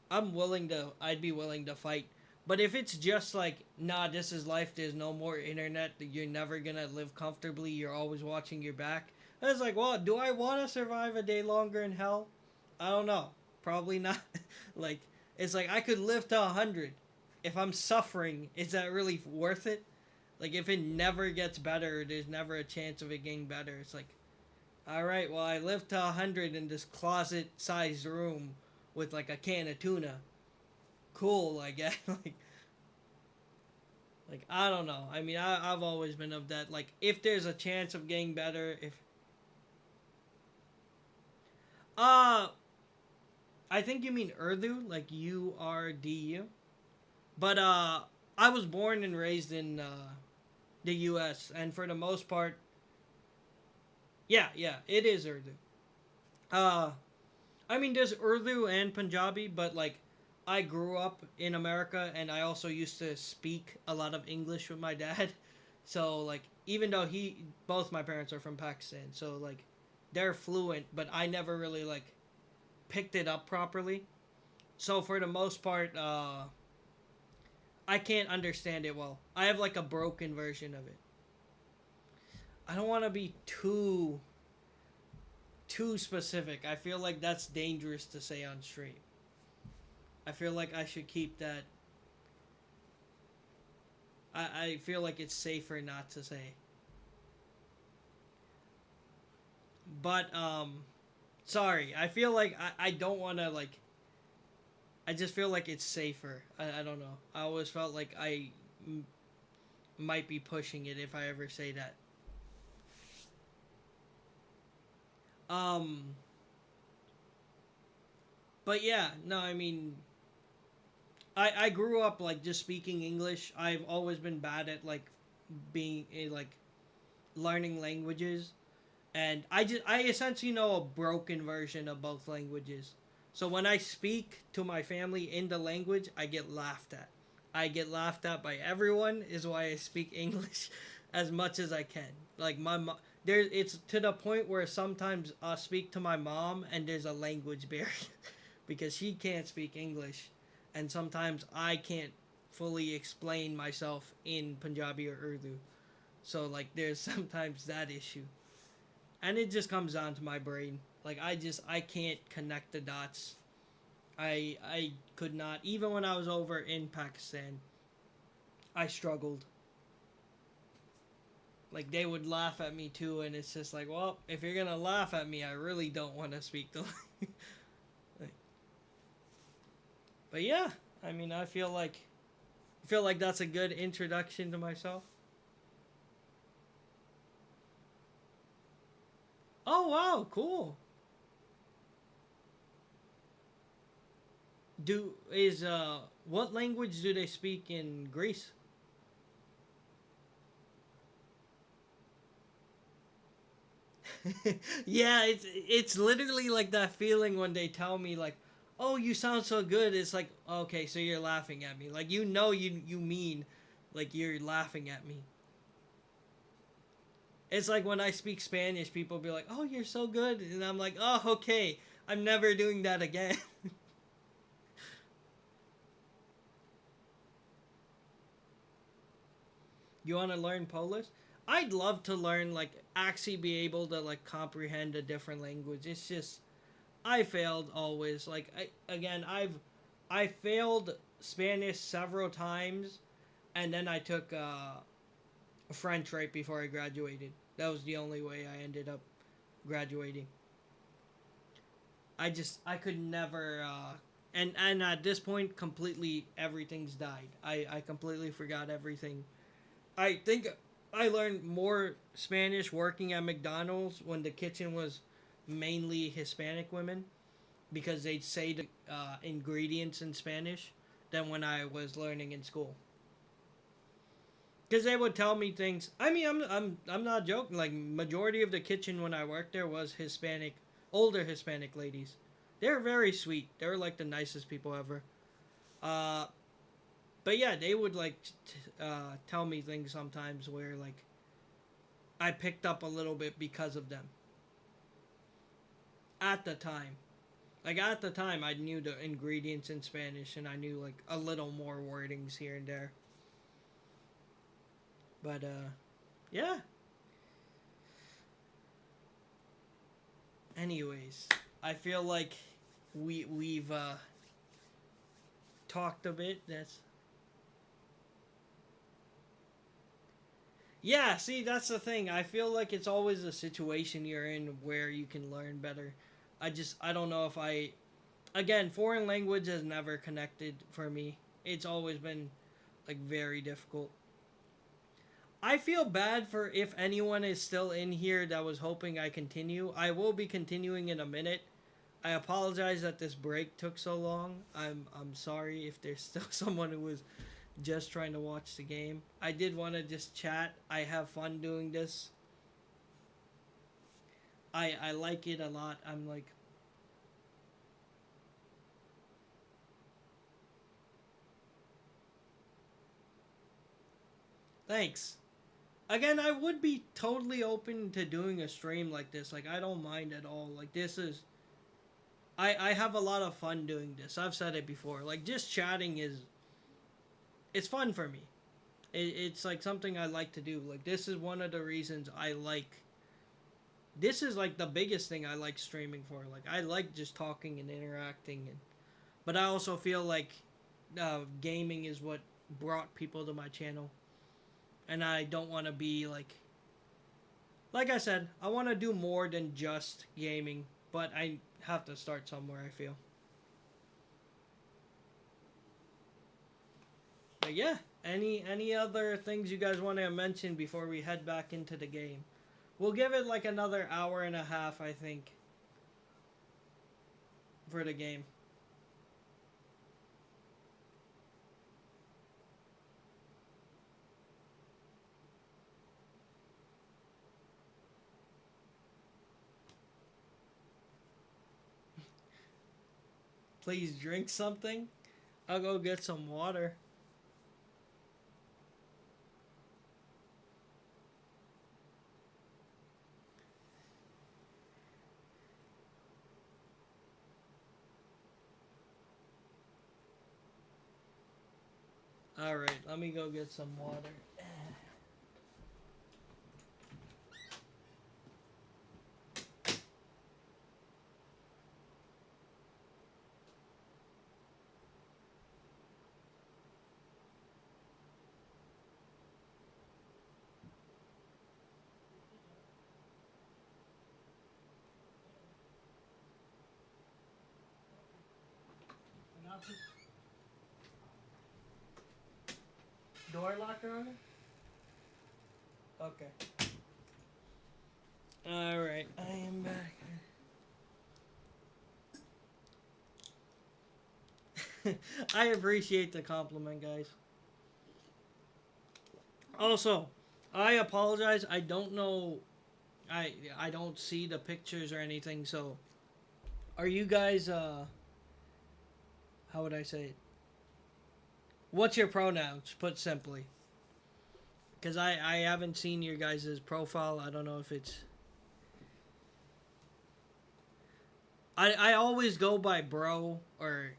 S1: I'd be willing to fight. But if it's just like, nah, this is life, there's no more internet, you're never gonna live comfortably, you're always watching your back. It's like, well, do I want to survive a day longer in hell? I don't know. Probably not. Like, it's like I could live to 100. If I'm suffering, is that really worth it? Like, if it never gets better, there's never a chance of it getting better. It's like, all right, well, I live to 100 in this closet-sized room with like a can of tuna. Cool, I guess. Like I don't know. I mean, I've always been of that. Like, if there's a chance of getting better, if uh, I think you mean Urdu, like URDU. But I was born and raised in the U.S. and for the most part, yeah, it is Urdu. Uh, I mean, there's Urdu and Punjabi, but like, I grew up in America, and I also used to speak a lot of English with my dad. So like, even though both my parents are from Pakistan, so like, they're fluent, but I never really like picked it up properly. So for the most part, I can't understand it well. I have like a broken version of it. I don't want to be too specific. I feel like that's dangerous to say on stream. I feel like I should keep that. I feel like it's safer not to say. But sorry. I feel like I don't want to like. I just feel like it's safer. I don't know. I always felt like might be pushing it if I ever say that. Um. But yeah, no. I mean, I grew up like just speaking English. I've always been bad at like being like learning languages, and I essentially know a broken version of both languages. So when I speak to my family in the language, I get laughed at. I get laughed at by everyone. Is why I speak English as much as I can. Like my mom, it's to the point where sometimes I speak to my mom and there's a language barrier because she can't speak English, and sometimes I can't fully explain myself in Punjabi or Urdu. So like there's sometimes that issue. And it just comes down to my brain. Like I can't connect the dots. I could not, even when I was over in Pakistan. I struggled. Like they would laugh at me too, and it's just like, well, if you're gonna laugh at me, I really don't want to speak the language. Like, but yeah, I mean, I feel like that's a good introduction to myself. Oh wow, cool. Do is what language do they speak in Greece? Yeah, it's literally like that feeling when they tell me like, "Oh, you sound so good." It's like, "Okay, so you're laughing at me." Like you mean like you're laughing at me. It's like when I speak Spanish, people be like, "Oh, you're so good." And I'm like, "Oh, okay. I'm never doing that again." You want to learn Polish? I'd love to learn like actually be able to like comprehend a different language. It's just I failed always. Like I failed Spanish several times, and then I took French right before I graduated. That was the only way I ended up graduating. I could never and at this point completely everything's died. I completely forgot everything. I think I learned more Spanish working at McDonald's when the kitchen was mainly Hispanic women because they'd say the ingredients in Spanish than when I was learning in school. Because they would tell me things. I mean, I'm not joking. Like majority of the kitchen when I worked there was Hispanic, older Hispanic ladies. They're very sweet. They were like the nicest people ever. Uh, but yeah, they would like tell me things sometimes where like I picked up a little bit because of them at the time. Like at the time, I knew the ingredients in Spanish and I knew like a little more wordings here and there. But yeah. Anyways, I feel like we've talked a bit. That's yeah. See, that's the thing. I feel like it's always a situation you're in where you can learn better. I don't know if I again foreign language has never connected for me. It's always been like very difficult. I feel bad for if anyone is still in here that was hoping I continue. I will be continuing in a minute. I apologize that this break took so long. I'm sorry if there's still someone who was just trying to watch the game. I did want to just chat. I have fun doing this. I like it a lot. I'm like thanks. Again, I would be totally open to doing a stream like this. Like I don't mind at all. Like this is I have a lot of fun doing this. I've said it before. Like just chatting is it's fun for me. It's like something I like to do. Like this is one of the reasons I like. This is like the biggest thing I like streaming for. Like I like just talking and interacting, and but I also feel like gaming is what brought people to my channel, and I don't want to be like I said, I want to do more than just gaming, but I have to start somewhere. I feel. But yeah, any other things you guys want to mention before we head back into the game? We'll give it like another hour and a half, I think, for the game. Please drink something. I'll go get some water. Alright, let me go get some water. Door locker on it? Okay. Alright, I am back. I appreciate the compliment, guys. Also, I apologize. I don't know. I don't see the pictures or anything. So, are you guys how would I say it? What's your pronouns? Put simply. Because I haven't seen your guys' profile. I don't know if it's. I always go by bro or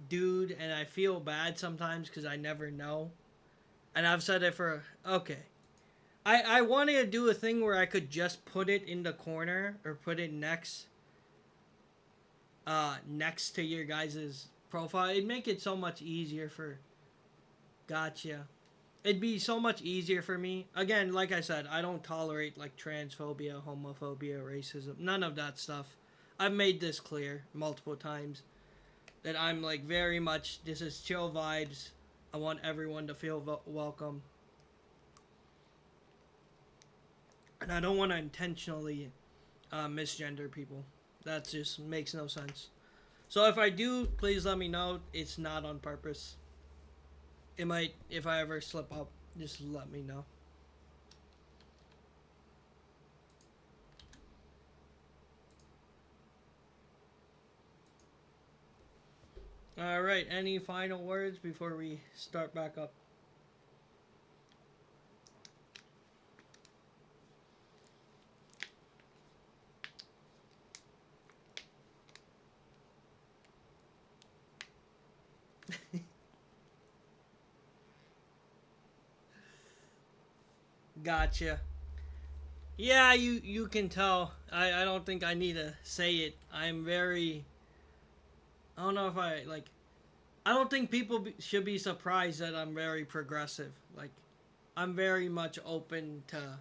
S1: dude, and I feel bad sometimes because I never know. And I've said it for. Okay. I wanted to do a thing where I could just put it in the corner or put it next next to your guys' profile. It'd make it so much easier for. Gotcha. It'd be so much easier for me. Again, like I said, I don't tolerate like transphobia, homophobia, racism, none of that stuff. I've made this clear multiple times that I'm like very much this is chill vibes. I want everyone to feel welcome. And I don't want to intentionally misgender people. That just makes no sense. So if I do, please let me know. It's not on purpose. It might, if I ever slip up, just let me know. Alright, any final words before we start back up? Gotcha. Yeah, you can tell. I don't think I need to say it. I'm very. I don't know if I like. I don't think people should be surprised that I'm very progressive. Like, I'm very much open to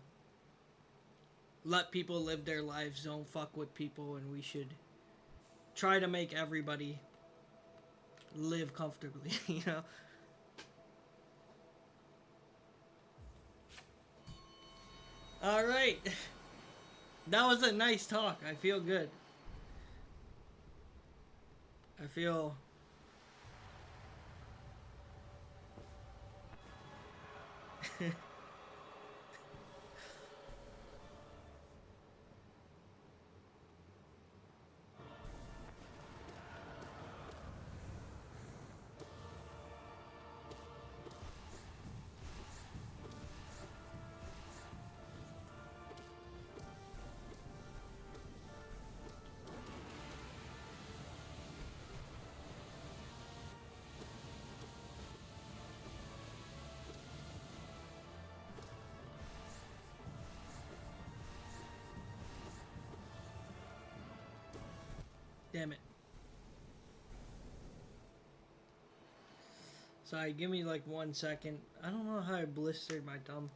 S1: let people live their lives. Don't fuck with people, and we should try to make everybody live comfortably. You know. All right. That was a nice talk. I feel good. I feel. Damn it. Sorry, give me like 1 second. I don't know how I blistered my thumb.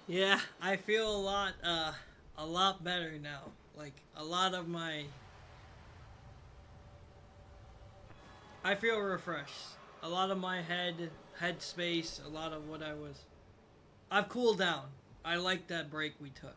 S1: Yeah, I feel a lot better now. Like a lot of my I feel refreshed. A lot of my head space, a lot of what I was I've cooled down. I like that break we took.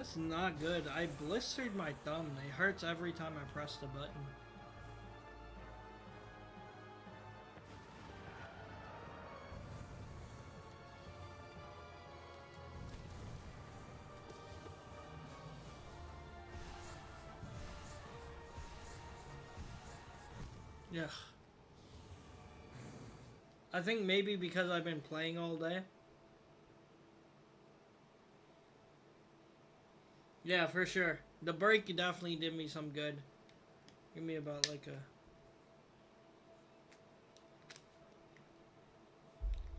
S1: That's not good. I blistered my thumb. It hurts every time I press the button. Yeah. I think maybe because I've been playing all day. Yeah, for sure. The break definitely did me some good. Give me about like a...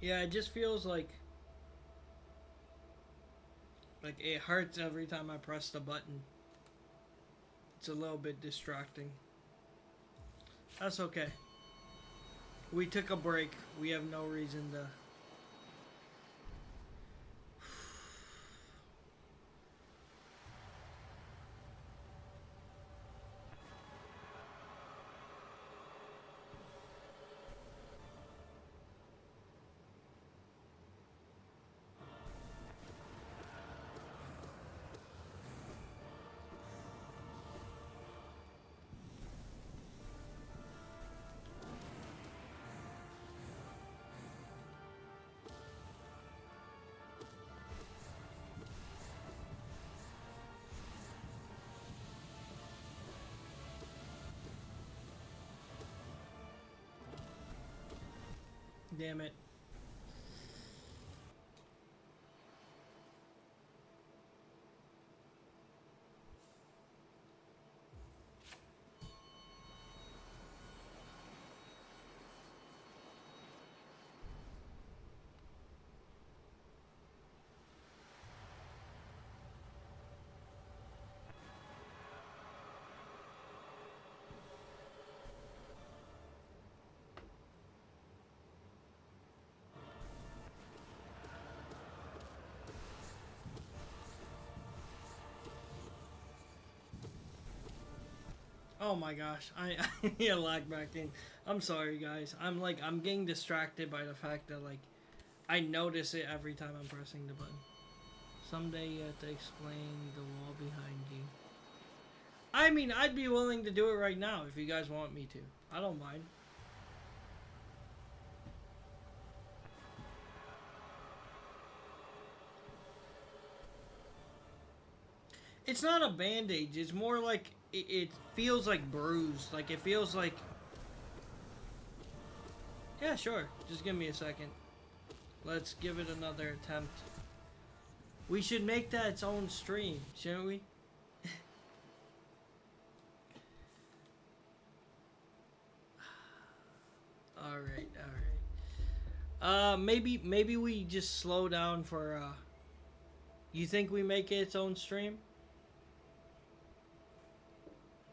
S1: Yeah, it just feels like it hurts every time I press the button. It's a little bit distracting. That's okay. We took a break. We have no reason to... Damn it. Oh my gosh, I lag back in. I'm sorry guys. I'm getting distracted by the fact that I notice it every time I'm pressing the button. Someday you have to explain the wall behind you. I mean, I'd be willing to do it right now if you guys want me to. I don't mind. It's not a bandage. It's more like it feels like bruised. Like it feels like... Yeah, sure. Just give me a second. Let's give it another attempt. We should make that its own stream, shouldn't we? Alright, alright. Maybe we just slow down for, You think we make it its own stream?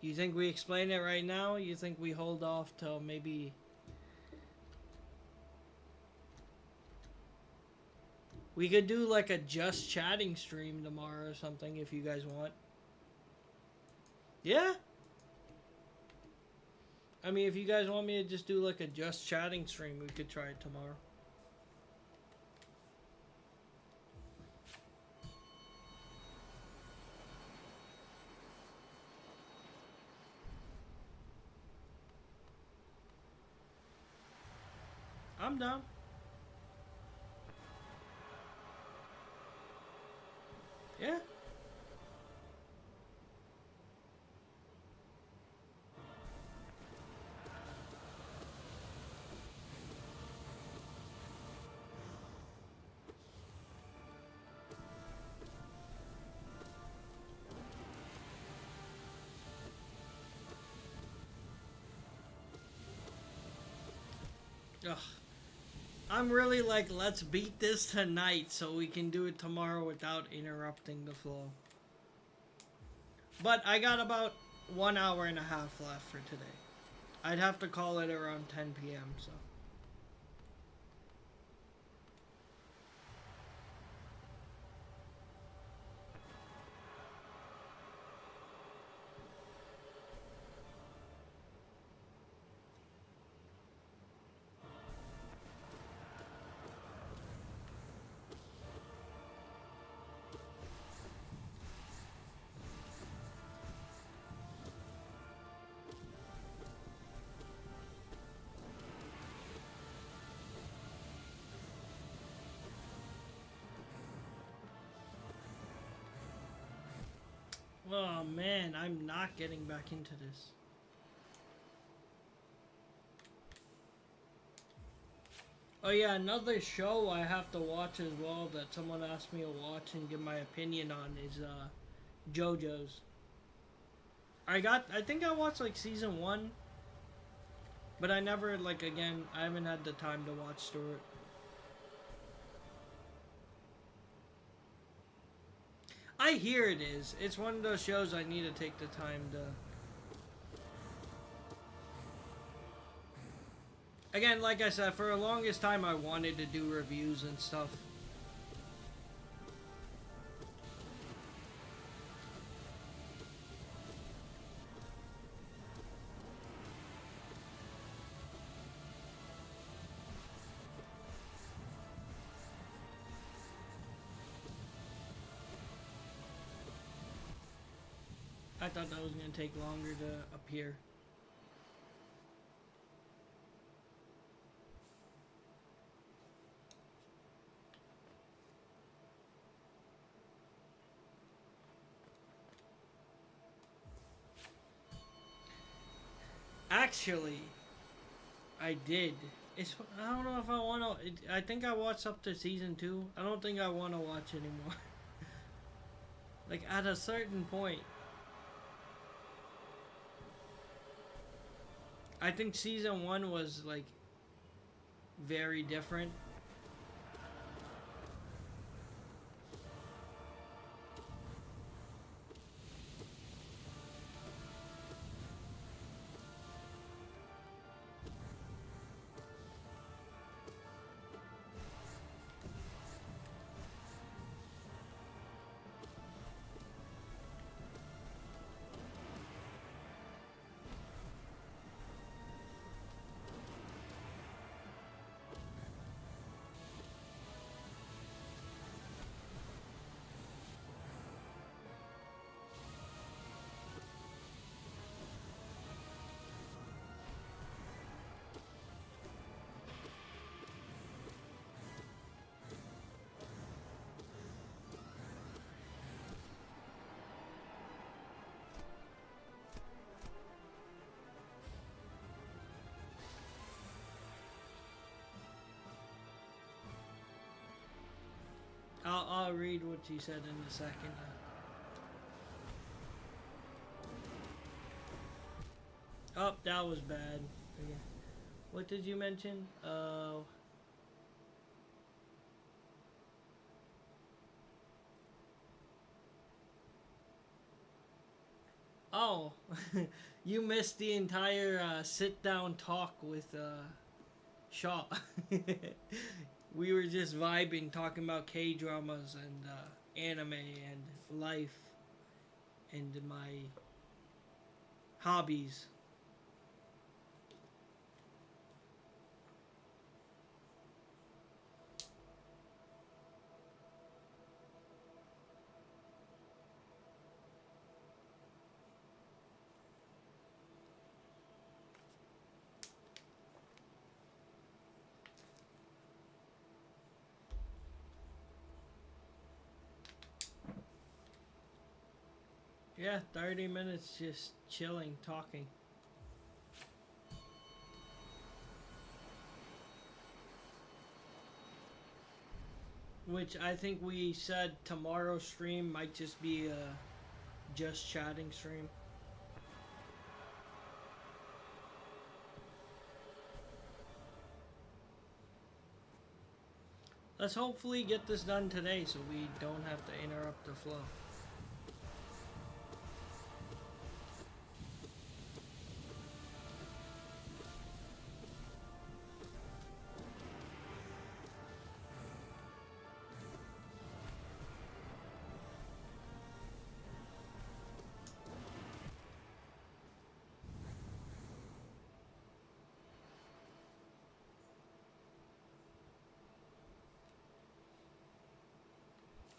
S1: You think we explain it right now? You think we hold off till maybe... We could do like a just chatting stream tomorrow or something if you guys want. Yeah? I mean, if you guys want me to just do like a just chatting stream, we could try it tomorrow. I'm down. Yeah. Ugh. I'm really like, let's beat this tonight so we can do it tomorrow without interrupting the flow. But I got about 1 hour and a half left for today. I'd have to call it around 10 p.m. so. Oh man, I'm not getting back into this. Oh yeah, another show I have to watch as well that someone asked me to watch and give my opinion on is JoJo's. I think I watched like season 1, but I never like again, I haven't had the time to watch through it. I hear it is. It's one of those shows I need to take the time to. Again, like I said, for the longest time I wanted to do reviews and stuff. I thought that was going to take longer to appear. Actually, I did. I don't know if I want to. I think I watched up to season 2. I don't think I want to watch anymore. Like, at a certain point, I think season 1 was, like, very different. I'll read what you said in a second. Oh, that was bad. Okay. What did you mention? Oh, you missed the entire sit-down talk with Shaw. We were just vibing, talking about K-dramas and anime and life and my hobbies. Yeah, 30 minutes just chilling, talking. Which I think we said tomorrow's stream might just be a just chatting stream. Let's hopefully get this done today so we don't have to interrupt the flow.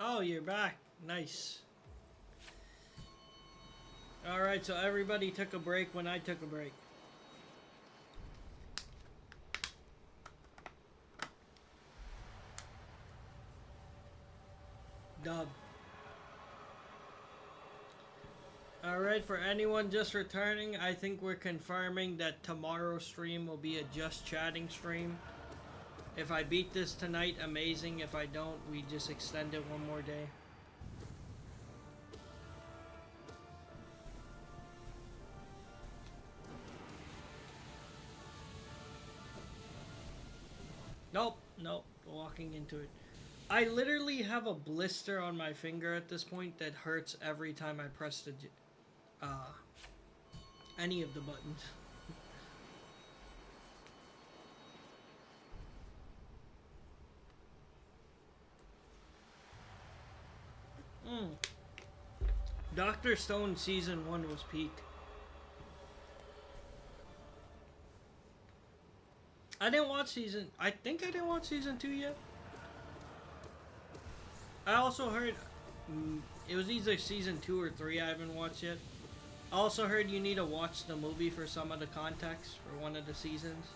S1: Oh, you're back. Nice. Alright, so everybody took a break when I took a break. Dub. Alright, for anyone just returning, I think we're confirming that tomorrow's stream will be a just chatting stream. If I beat this tonight, amazing. If I don't, we just extend it one more day. Nope, nope, walking into it. I literally have a blister on my finger at this point that hurts every time I press the any of the buttons. Dr. Stone season 1 was peak. I think I didn't watch season 2 yet. I also heard it was either season 2 or 3 I haven't watched yet. I also heard you need to watch the movie for some of the context for one of the seasons.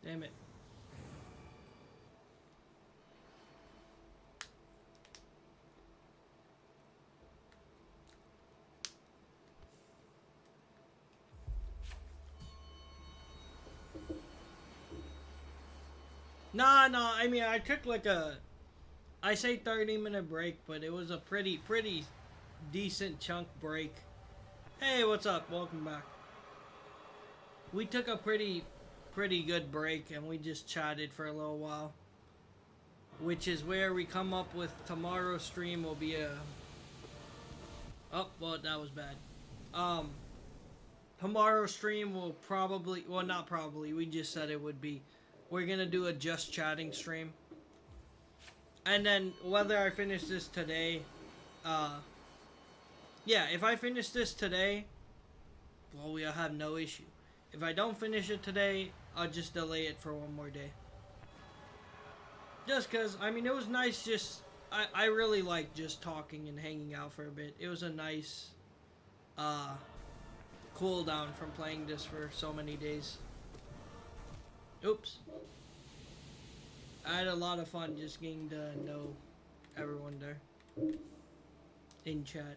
S1: Damn it. Nah, I mean, I took like I say 30-minute break, but it was a pretty decent chunk break. Hey, what's up? Welcome back. We took a pretty good break and we just chatted for a little while, which is where we come up with tomorrow's stream will be a well, that was bad. Tomorrow's stream will probably, well, not probably, we just said it would be, we're gonna do a just chatting stream, and then whether I finish this today, yeah, if I finish this today, well, we'll have no issue. If I don't finish it today, I'll just delay it for one more day. Just because, I mean, it was nice just... I really like just talking and hanging out for a bit. It was a nice cool down from playing this for so many days. Oops. I had a lot of fun just getting to know everyone there. In chat.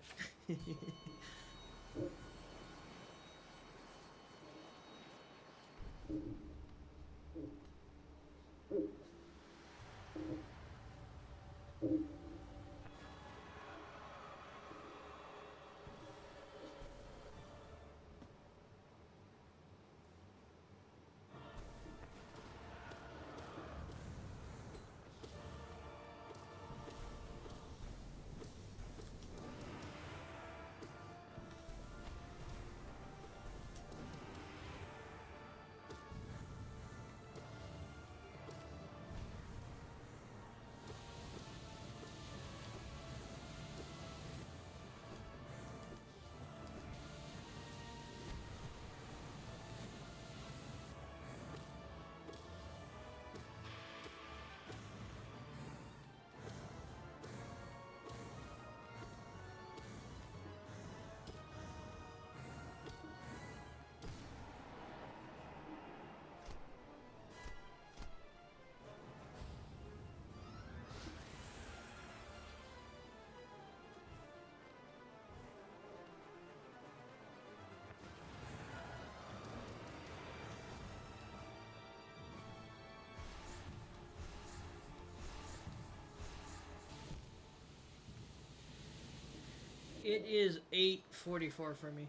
S1: It is 8:44 for me.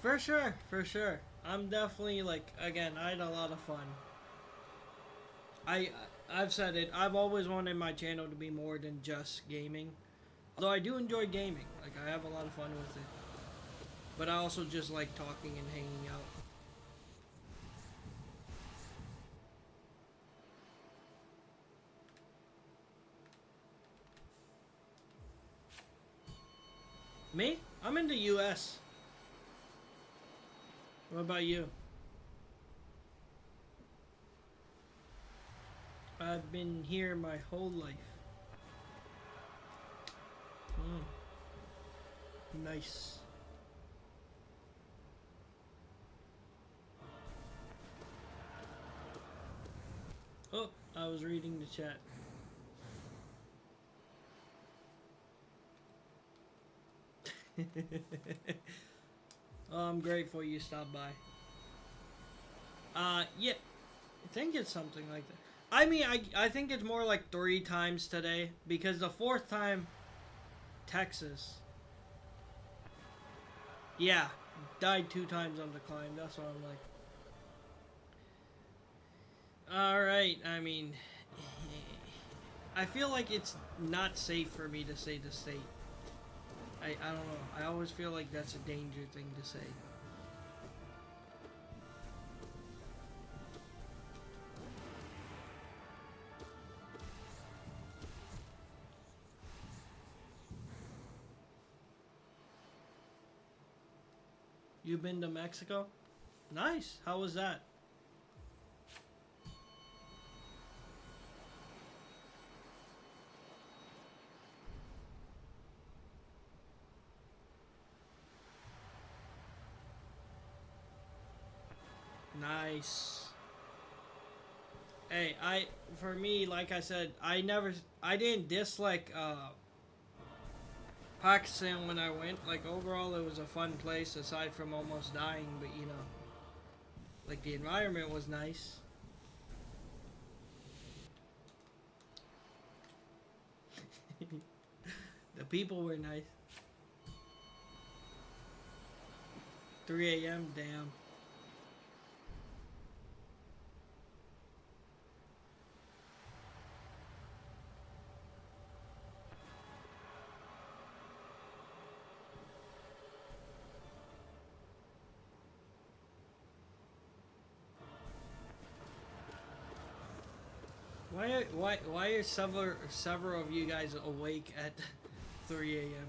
S1: For sure. I'm definitely, like, again, I had a lot of fun. I've said it, I've always wanted my channel to be more than just gaming. Although I do enjoy gaming. Like, I have a lot of fun with it. But I also just like talking and hanging out. Me? I'm in the US. What about you? I've been here my whole life. Nice. Oh, I was reading the chat. Oh, I'm grateful you stopped by. Yeah, I think it's something like that. I mean, I think it's more like 3 times today, because the 4th time, Texas. Yeah, died 2 times on the climb. That's what I'm like. Alright, I mean, I feel like it's not safe for me to say the state. I don't know. I always feel like that's a danger thing to say. You been to Mexico? Nice. How was that? Nice. Hey, for me, like I said, I didn't dislike Pakistan when I went. Like, overall, it was a fun place, aside from almost dying, but you know, like, the environment was nice. The people were nice. 3 a.m. Damn. Why are several of you guys awake at 3 a.m.?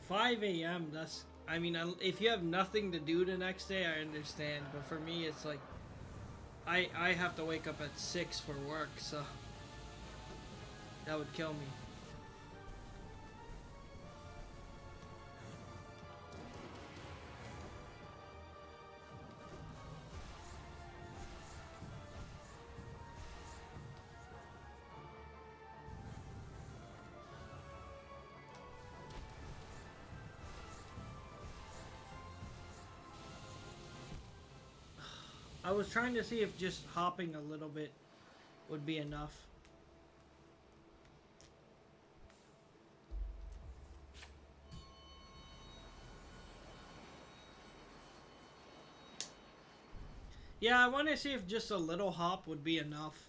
S1: Five a.m. That's. I mean, if you have nothing to do the next day, I understand. But for me, it's like, I have to wake up at 6 for work, so that would kill me. I was trying to see if just hopping a little bit would be enough. Yeah, I want to see if just a little hop would be enough.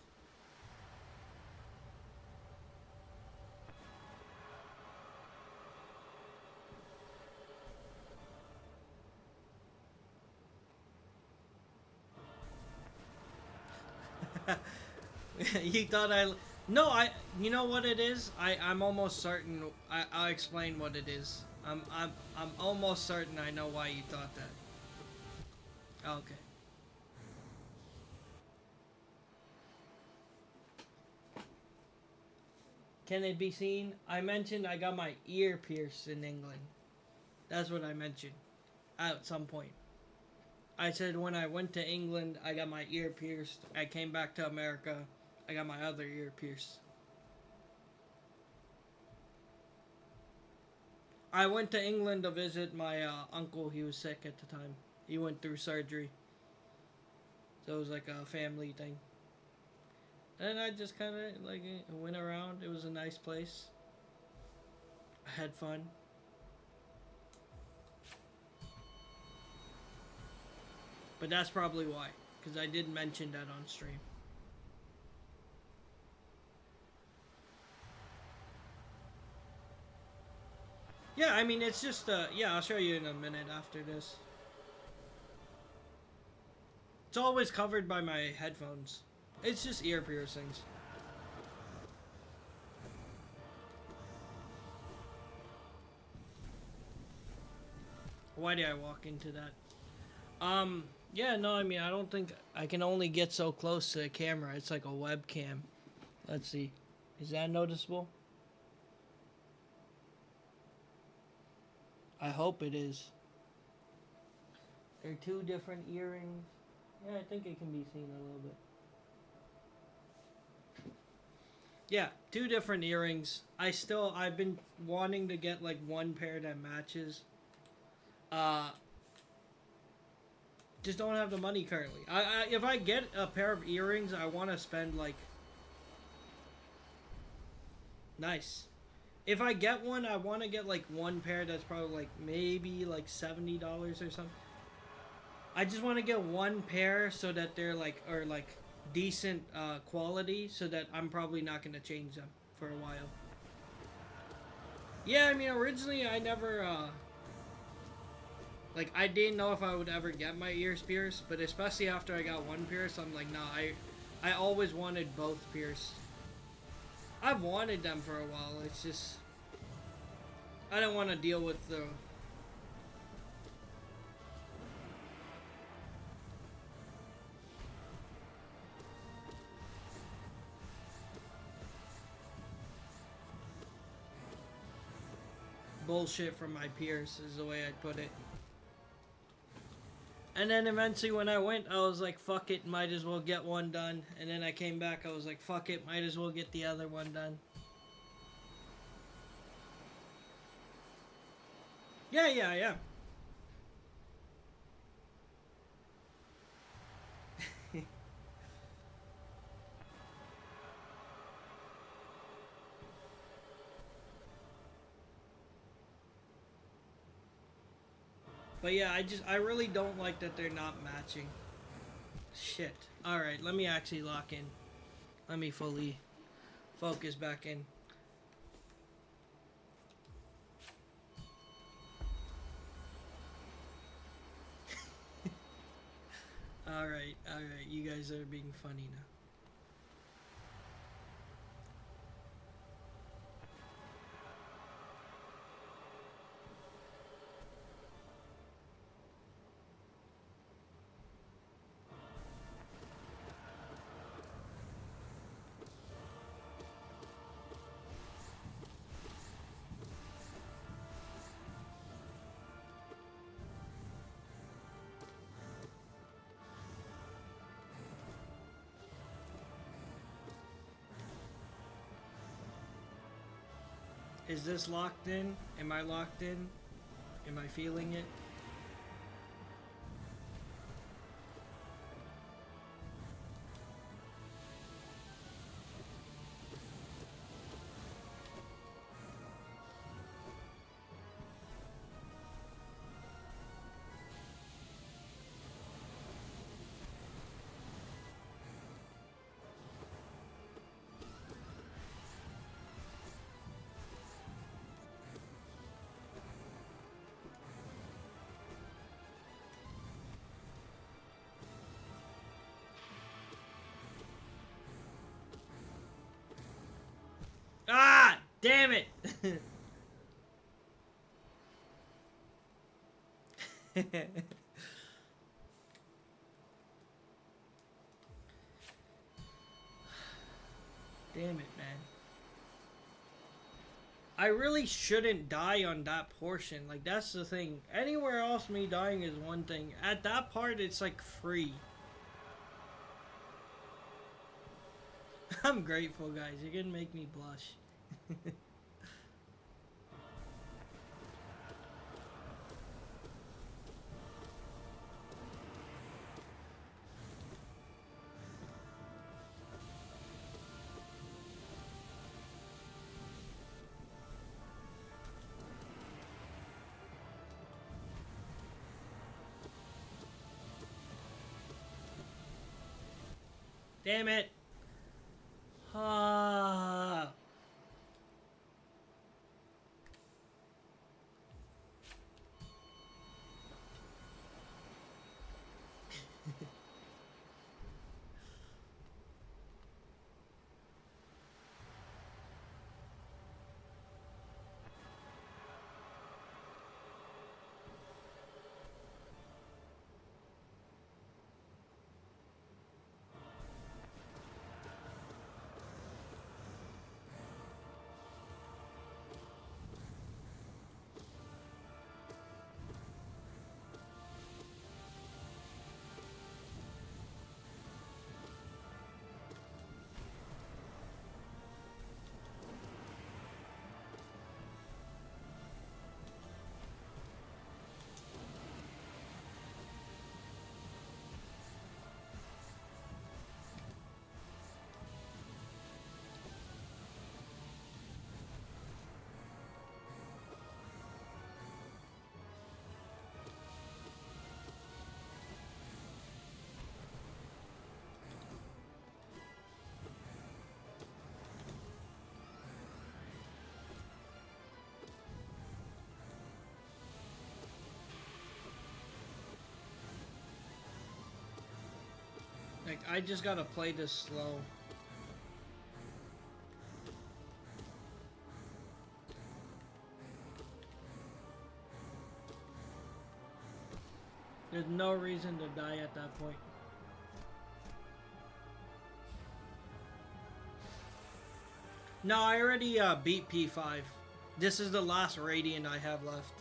S1: You thought I... No, I... You know what it is? I'm almost certain... I'll explain what it is. I'm almost certain I know why you thought that. Okay. Can it be seen? I mentioned I got my ear pierced in England. That's what I mentioned at some point. I said when I went to England, I got my ear pierced. I came back to America, I got my other ear pierced. I went to England to visit my uncle. He was sick at the time. He went through surgery. So it was like a family thing. And I just kind of like went around. It was a nice place. I had fun. But that's probably why. Because I did mention that on stream. Yeah, I mean, it's just, yeah, I'll show you in a minute after this. It's always covered by my headphones. It's just ear piercings. Why did I walk into that? Yeah, no, I mean, I don't think I can only get so close to the camera. It's like a webcam. Let's see. Is that noticeable? I hope it is. They're two different earrings. Yeah, I think it can be seen a little bit. Yeah, two different earrings. I've been wanting to get like one pair that matches. Just don't have the money currently. If I get a pair of earrings, I want to spend like. Nice. If I get one, I want to get like one pair that's probably like maybe like $70 or something. I just want to get one pair so that they're like decent quality, so that I'm probably not gonna change them for a while. Yeah, I mean originally I never like I didn't know if I would ever get my ears pierced, but especially after I got one pierced, I'm like, nah, I always wanted both pierced. I've wanted them for a while. It's just I don't want to deal with the bullshit from my peers, is the way I'd put it. And then eventually when I went, I was like, fuck it, might as well get one done. And then I came back, I was like, fuck it, might as well get the other one done. Yeah. But yeah, I really don't like that they're not matching. Shit. Alright, let me actually lock in. Let me fully focus back in. Alright, you guys are being funny now. Is this locked in? Am I locked in? Am I feeling it? Ah! Damn it! Damn it, man. I really shouldn't die on that portion. Like, that's the thing. Anywhere else, me dying is one thing. At that part, it's like free. I'm grateful, guys. You're gonna make me blush. Damn it. Ah. Like, I just gotta play this slow. There's no reason to die at that point. No, I already beat P5. This is the last Radiant I have left.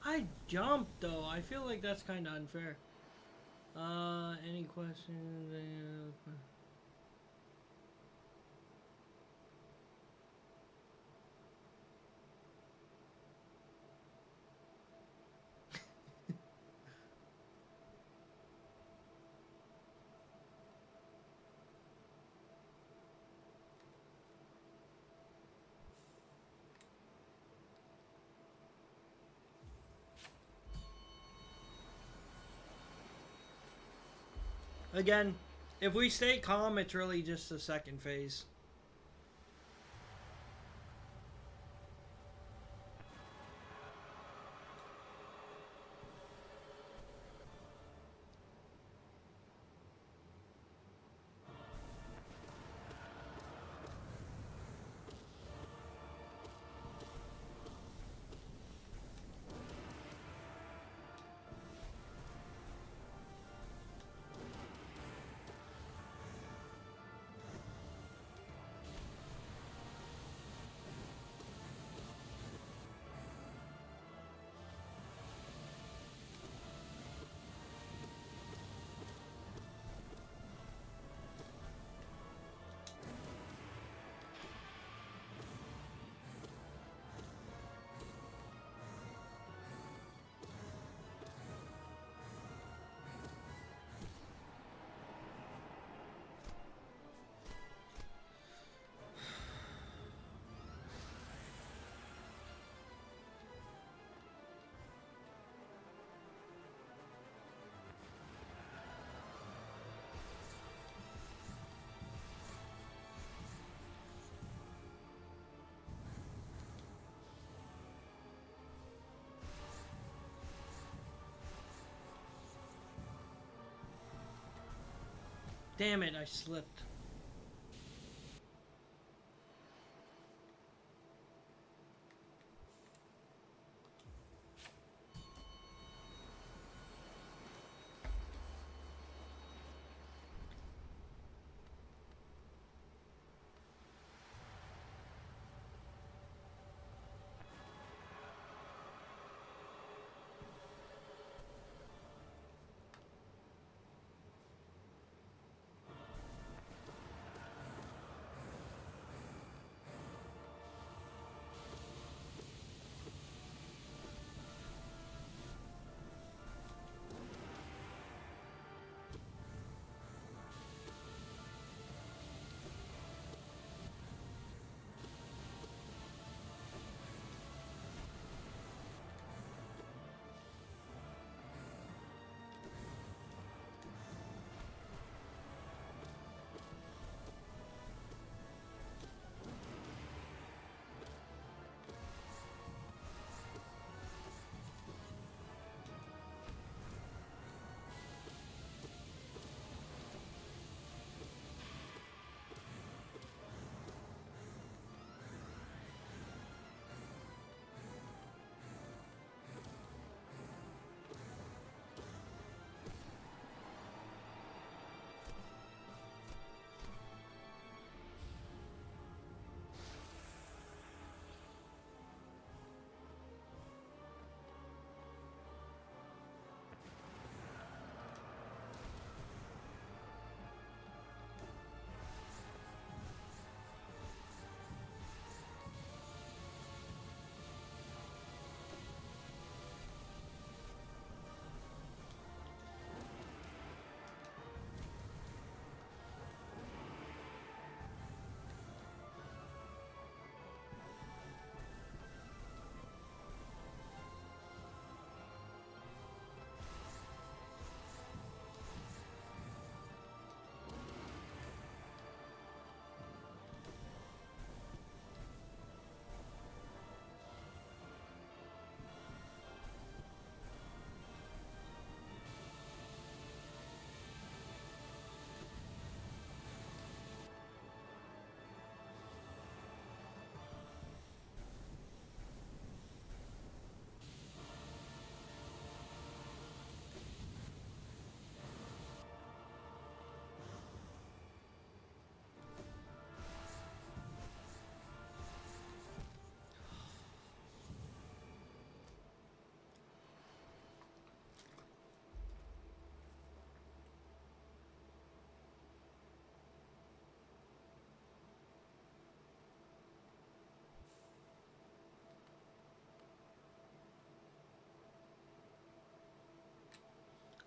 S1: I jumped though. I feel like that's kind of unfair. Any questions? Again, if we stay calm, it's really just the second phase. Damn it, I slipped.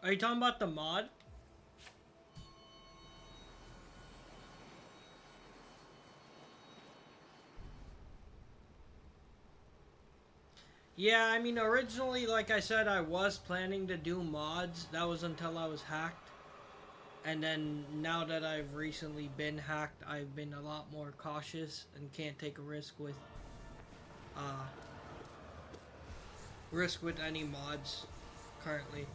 S1: Are you talking about the mod? Yeah, I mean, originally, like I said, I was planning to do mods. That was until I was hacked. And then now that I've recently been hacked, I've been a lot more cautious and can't take a uh, risk with any mods currently.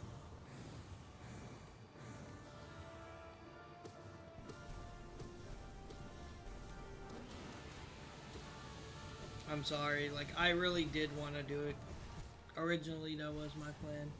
S1: I'm sorry, like, I really did want to do it. Originally, that was my plan.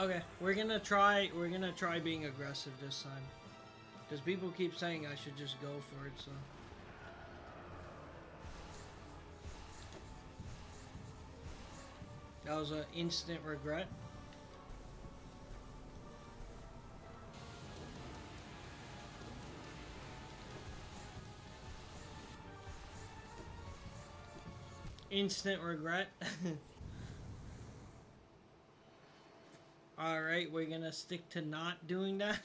S1: Okay, we're gonna try being aggressive this time. Because people keep saying I should just go for it, so. That was an instant regret. Instant regret. Alright, we're gonna stick to not doing that.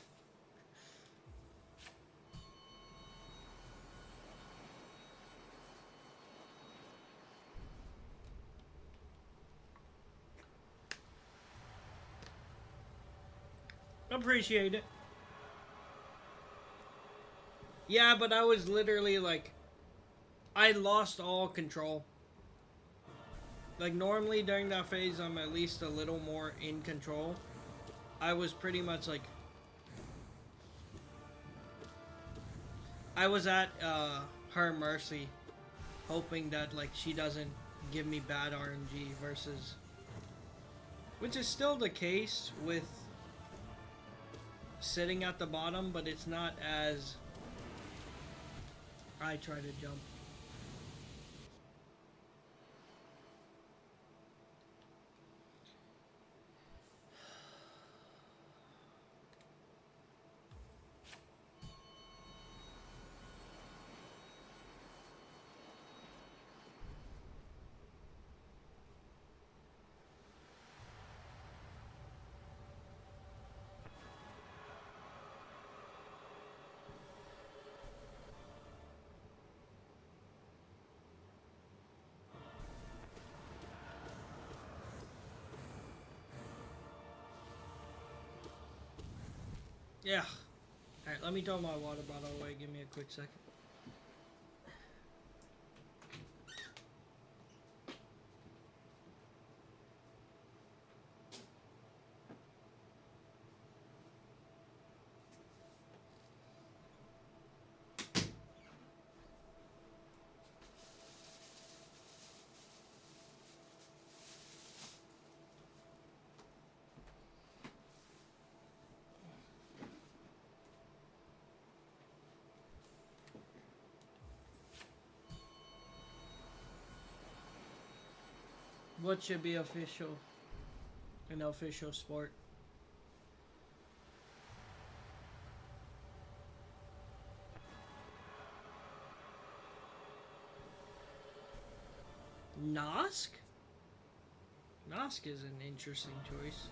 S1: Appreciate it. Yeah, but I was literally like, I lost all control. Like, normally during that phase, I'm at least a little more in control. I was pretty much like, I was at her mercy, hoping that like she doesn't give me bad RNG versus, which is still the case with sitting at the bottom, but it's not as. I try to jump. Yeah. Alright, let me throw my water bottle away. Give me a quick second. What should be official? An official sport. Nosk? Nosk is an interesting choice.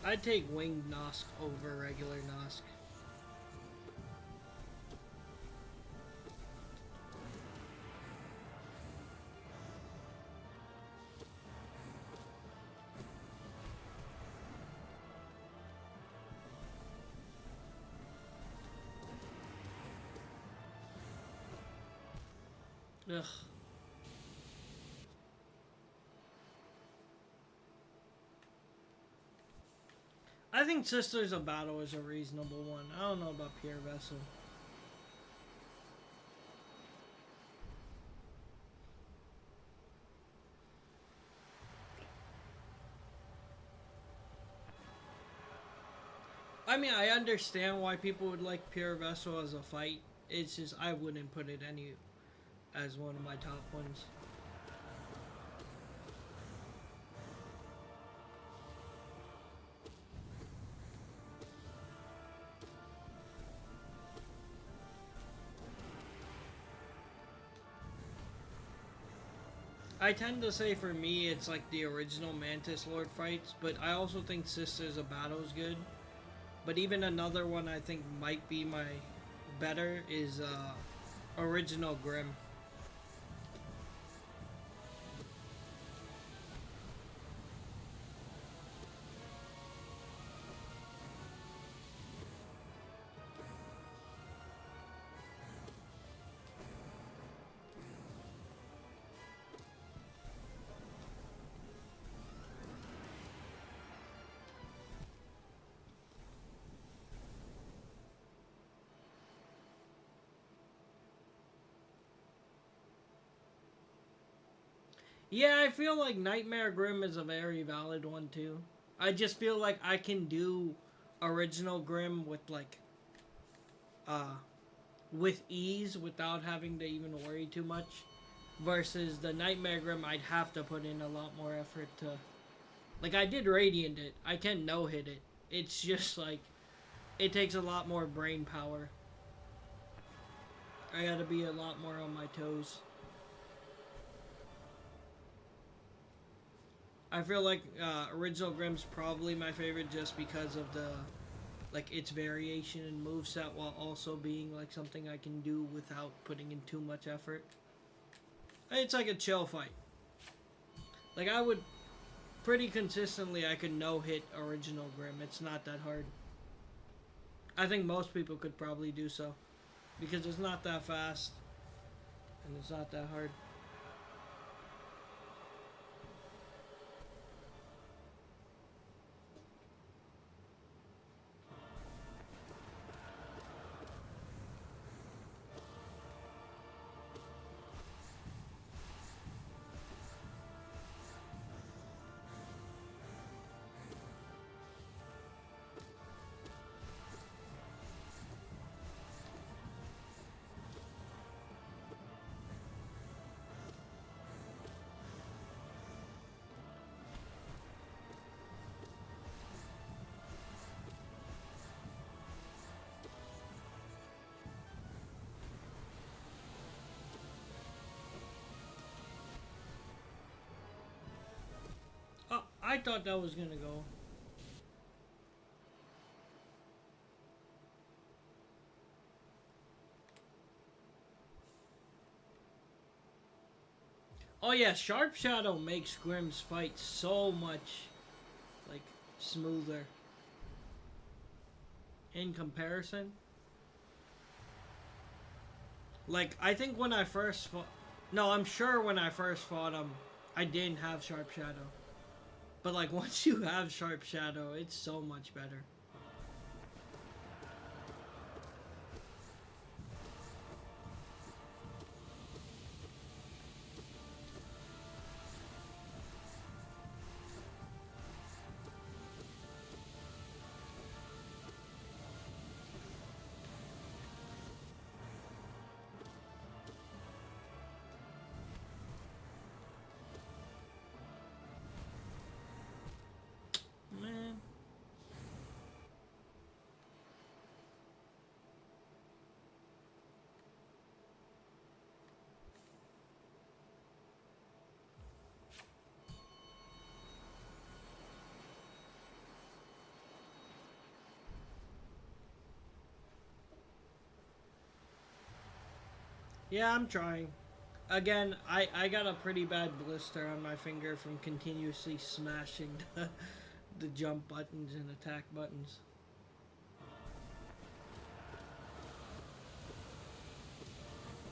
S1: I'd take winged Nosk over regular Nosk. Ugh. I think Sisters of Battle is a reasonable one. I don't know about Pure Vessel. I mean, I understand why people would like Pure Vessel as a fight. It's just I wouldn't put it any as one of my top ones. I tend to say for me it's like the original Mantis Lord fights, but I also think Sisters of Battle is good. But even another one I think might be my better is Original Grim. Yeah, I feel like Nightmare Grim is a very valid one too. I just feel like I can do original Grim uh with ease without having to even worry too much. Versus the Nightmare Grim, I'd have to put in a lot more effort to. Like, I did Radiant it. I can no hit it. It's just like. It takes a lot more brain power. I gotta be a lot more on my toes. I feel like Original Grim's probably my favorite just because of the. Like, its variation and moveset while also being like something I can do without putting in too much effort. It's like a chill fight. Like, I would pretty consistently, I could no hit Original Grim. It's not that hard. I think most people could probably do so because it's not that fast and it's not that hard. Oh, I thought that was gonna go. Oh yeah, Sharp Shadow makes Grim's fight so much like smoother in comparison. Like I think when I first fought, no, I'm sure when I first fought him, I didn't have Sharp Shadow. But like once you have Sharp Shadow, it's so much better. Man. Yeah, I'm trying. Again, I got a pretty bad blister on my finger from continuously smashing the jump buttons and attack buttons.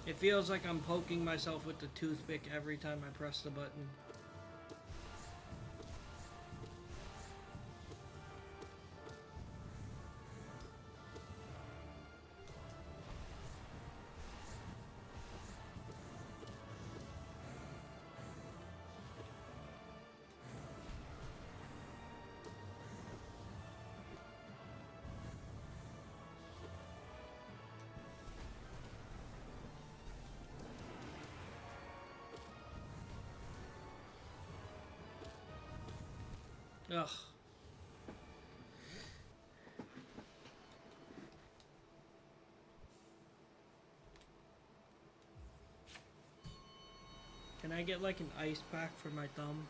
S1: It feels like I'm poking myself with the toothpick every time I press the button. Ugh. Can I get like an ice pack for my thumb?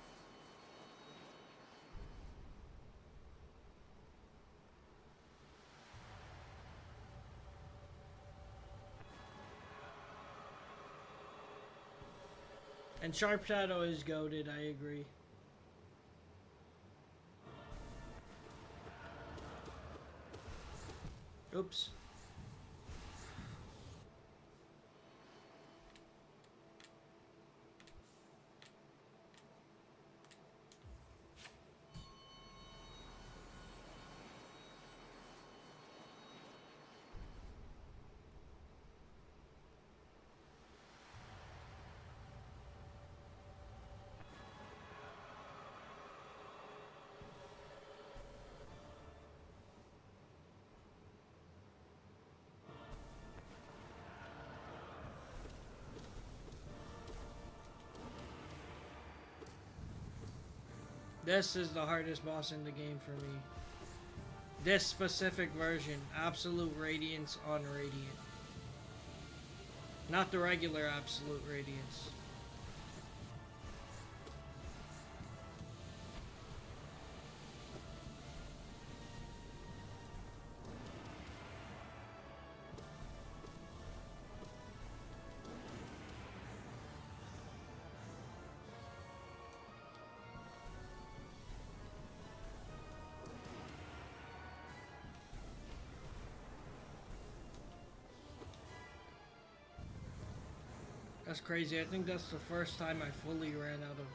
S1: And Sharp Shadow is goated, I agree. Oops. This is the hardest boss in the game for me. This specific version, Absolute Radiance on Radiant. Not the regular Absolute Radiance. That's crazy. I think that's the first time I fully ran out of...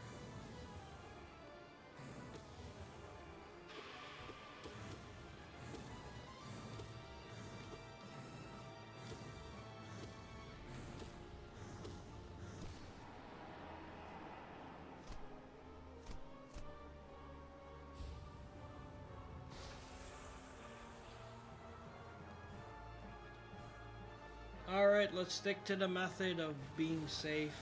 S1: Alright, let's stick to the method of being safe.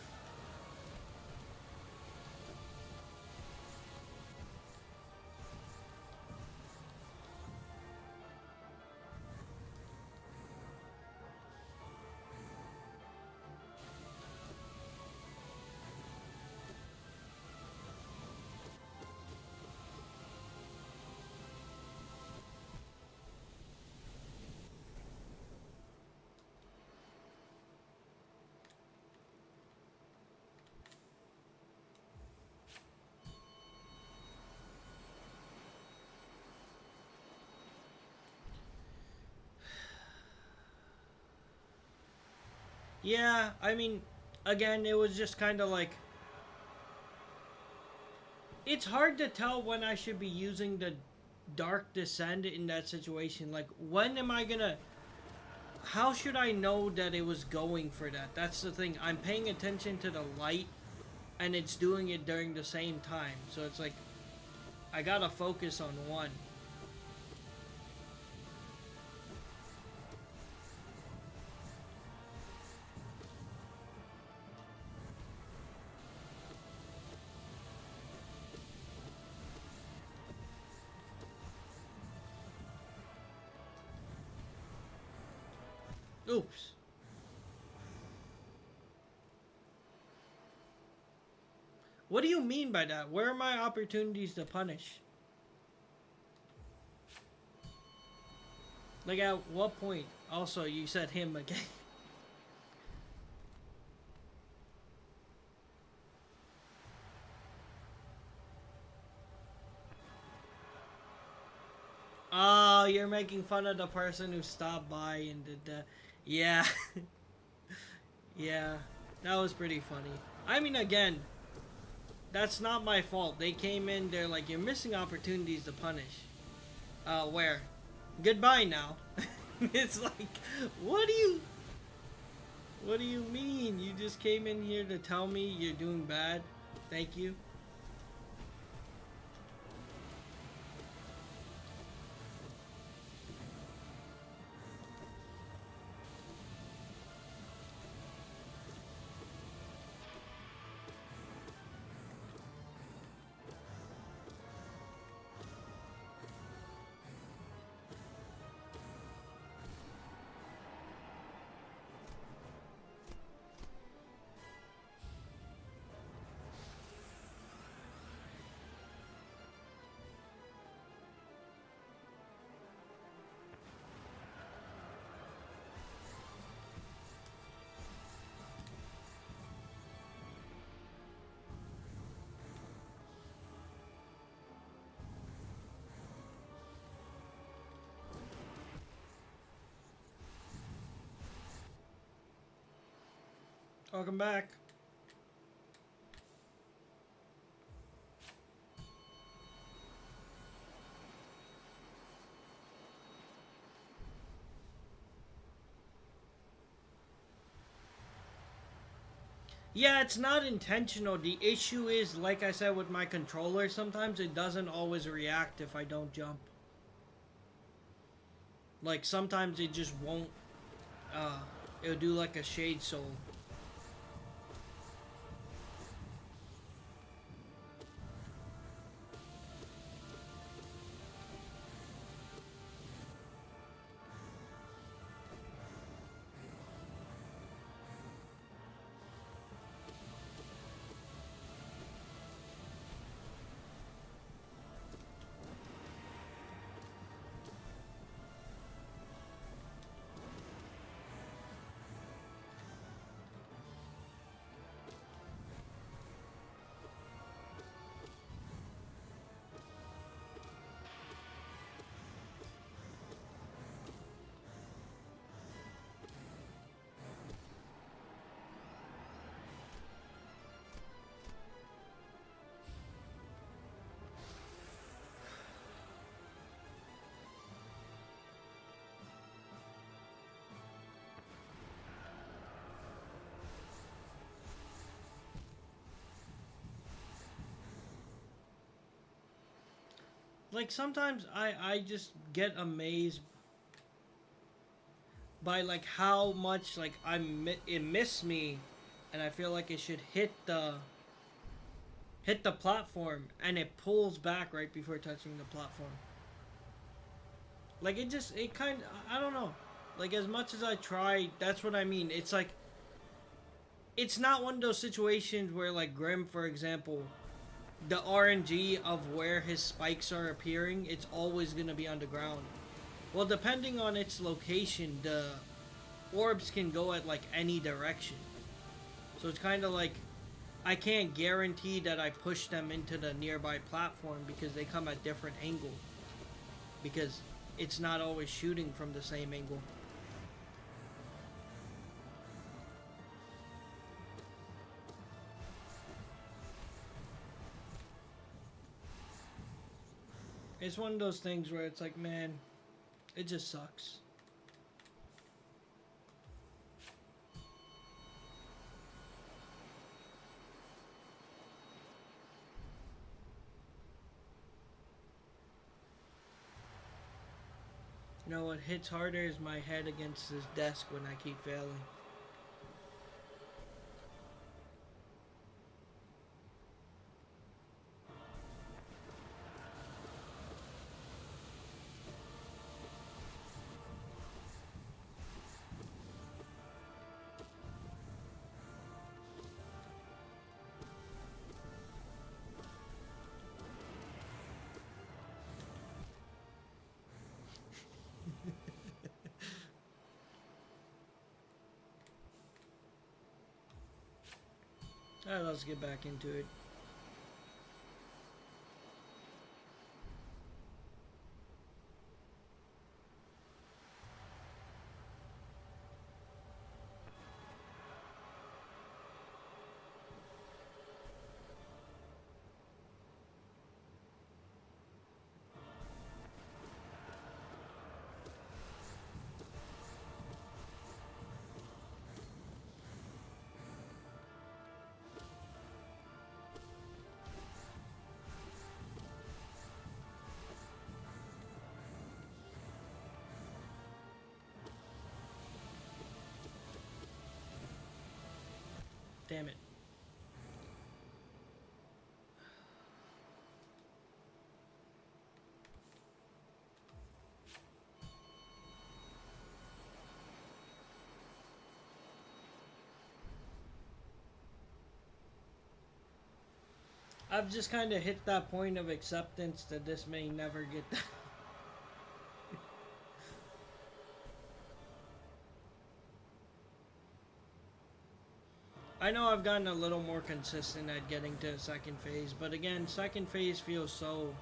S1: Yeah, I mean, again, it was just kind of like... It's hard to tell when I should be using the Dark Descent in that situation. Like, when am I gonna... How should I know that it was going for that? That's the thing. I'm paying attention to the light, and it's doing it during the same time. So it's like, I gotta focus on one. Oops. What do you mean by that? Where are my opportunities to punish? Like, at what point? Also, you said him again. Oh, you're making fun of the person who stopped by and did that. Yeah. Yeah. That was pretty funny. I mean, again, that's not my fault. They came in, they're like, you're missing opportunities to punish. Where? Goodbye now. It's like, what do you mean? You just came in here to tell me you're doing bad? Thank you. Welcome back. Yeah, it's not intentional. The issue is, like I said with my controller, sometimes it doesn't always react if I don't jump. Like, sometimes it just won't, it'll do like a Shade Soul. Like sometimes I just get amazed by like how much like it missed me, and I feel like it should hit the platform, and it pulls back right before touching the platform. Like it kind of, I don't know. Like as much as I try, that's what I mean. It's like it's not one of those situations where like Grim, for example, the RNG of where his spikes are appearing, it's always gonna be on the ground. Well, depending on its location, the orbs can go at like any direction. So it's kind of like I can't guarantee that I push them into the nearby platform because they come at different angles. Because it's not always shooting from the same angle. It's one of those things where it's like, man, it just sucks. You know what hits harder is my head against this desk when I keep failing. Alright, let's get back into it. Damn it. I've just kind of hit that point of acceptance that this may never get done. I know I've gotten a little more consistent at getting to second phase, but again, second phase feels so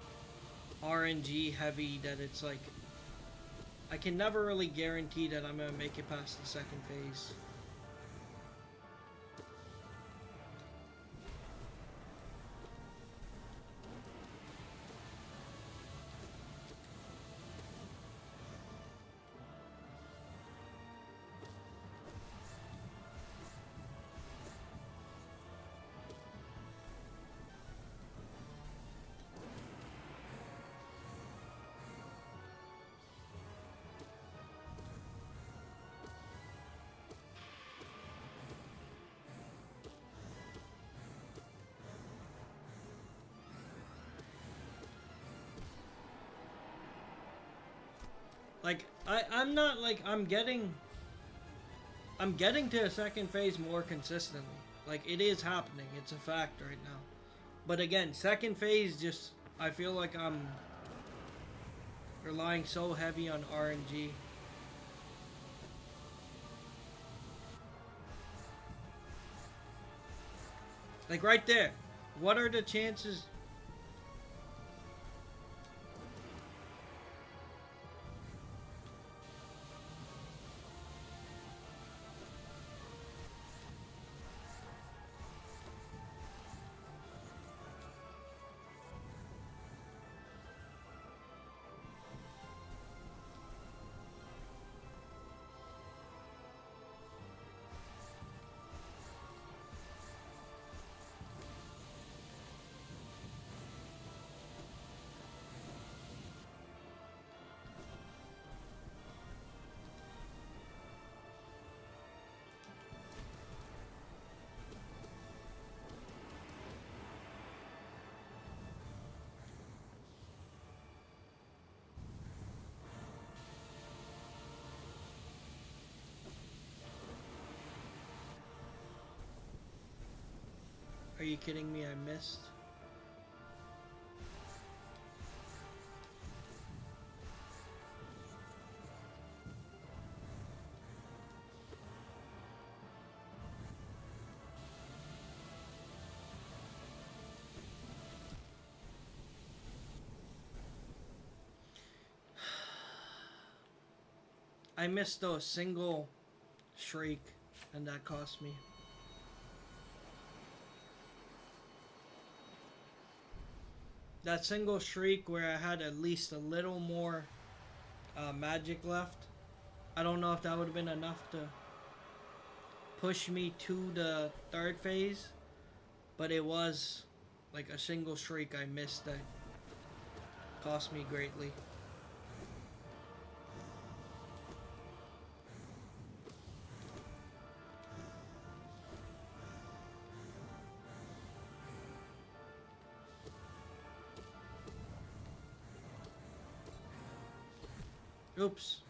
S1: RNG heavy that it's like I can never really guarantee that I'm gonna make it past the second phase. Like I'm not like I'm getting to a second phase more consistently. Like it is happening. It's a fact right now. But again, second phase just I feel like I'm relying so heavy on RNG. Like right there. What are the chances? you kidding me? I missed. I missed a single shriek, and that cost me. That single shriek where I had at least a little more magic left. I don't know if that would have been enough to push me to the third phase, but it was like a single shriek I missed that cost me greatly. Oops.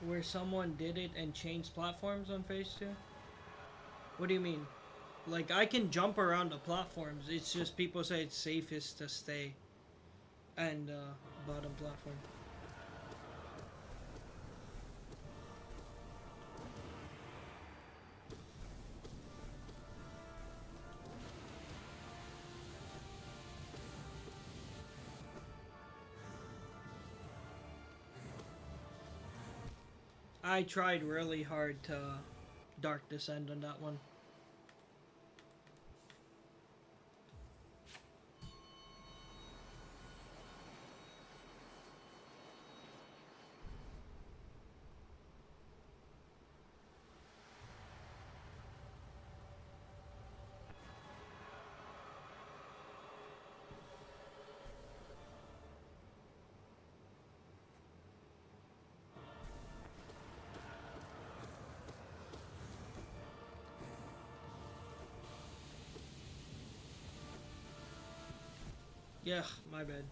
S1: Where someone did it and changed platforms on phase 2? What do you mean? Like, I can jump around the platforms. It's just people say it's safest to stay and bottom platform. I tried really hard to dark descend on that one. Yeah, my bad.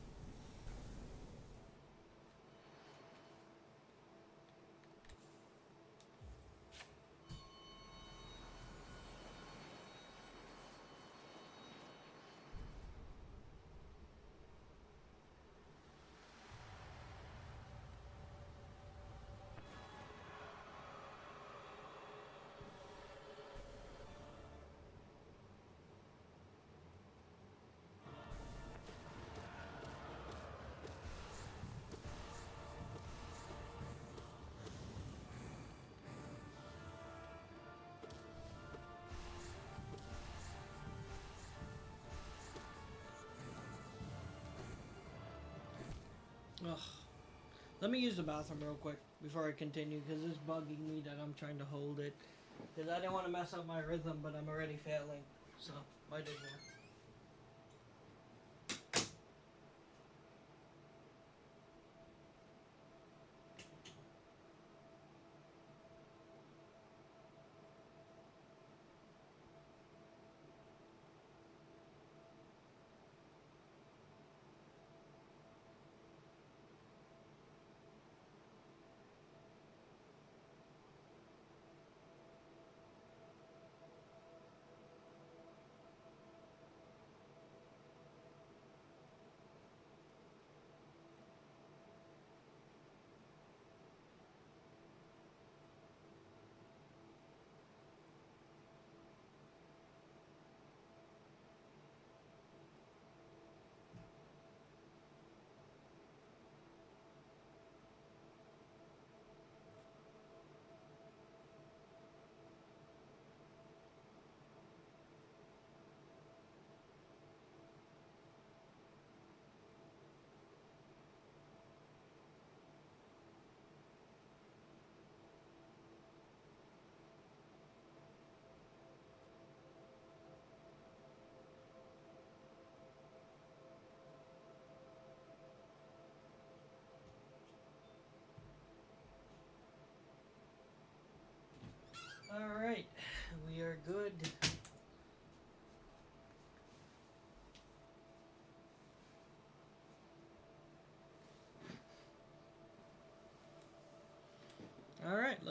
S1: Ugh. Let me use the bathroom real quick before I continue, because it's bugging me that I'm trying to hold it. Because I didn't want to mess up my rhythm, but I'm already failing. So, might as well.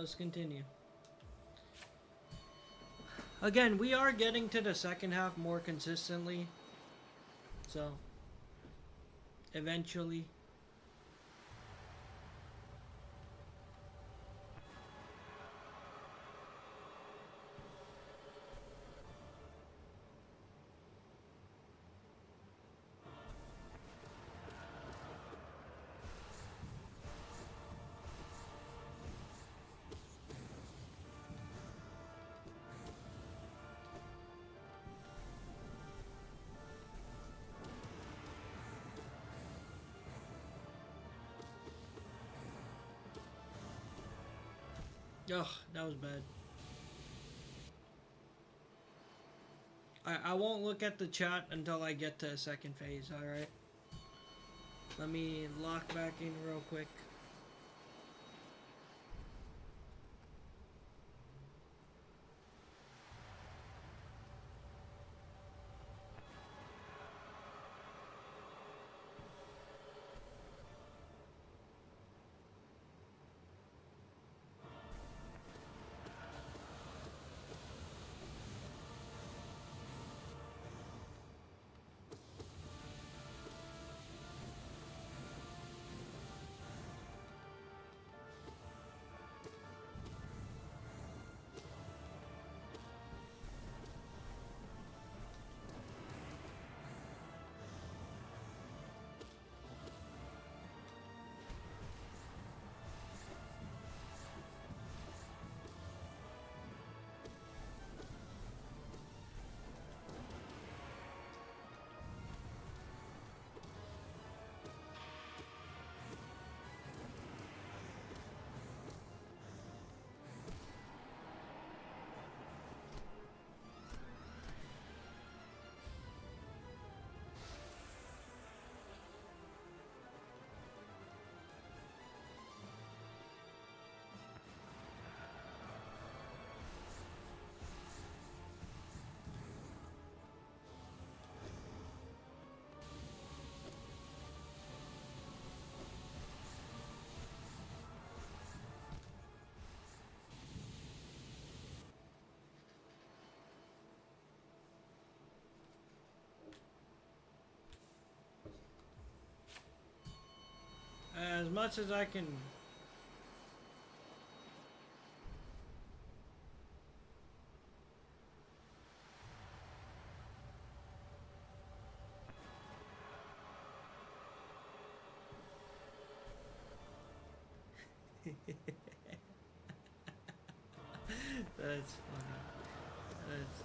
S1: let's continue. Again, we are getting to the second half more consistently. So, eventually. Ugh, that was bad. I won't look at the chat until I get to a second phase, alright? Let me lock back in real quick. As much as I can. That's funny. That's.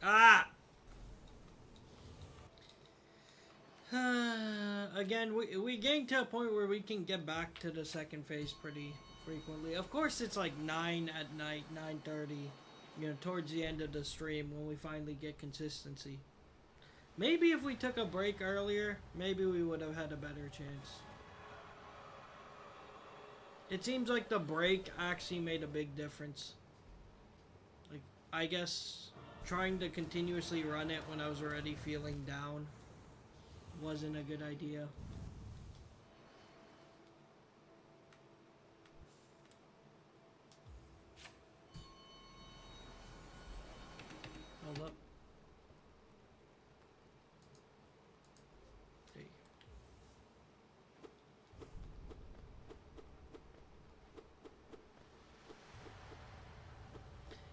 S1: Ah! Again, we getting to a point where we can get back to the second phase pretty frequently. Of course, it's like 9 at night, 9:30, you know, towards the end of the stream when we finally get consistency. Maybe if we took a break earlier, maybe we would have had a better chance. It seems like the break actually made a big difference. Like, I guess trying to continuously run it when I was already feeling down wasn't a good idea. Hold up. There you go.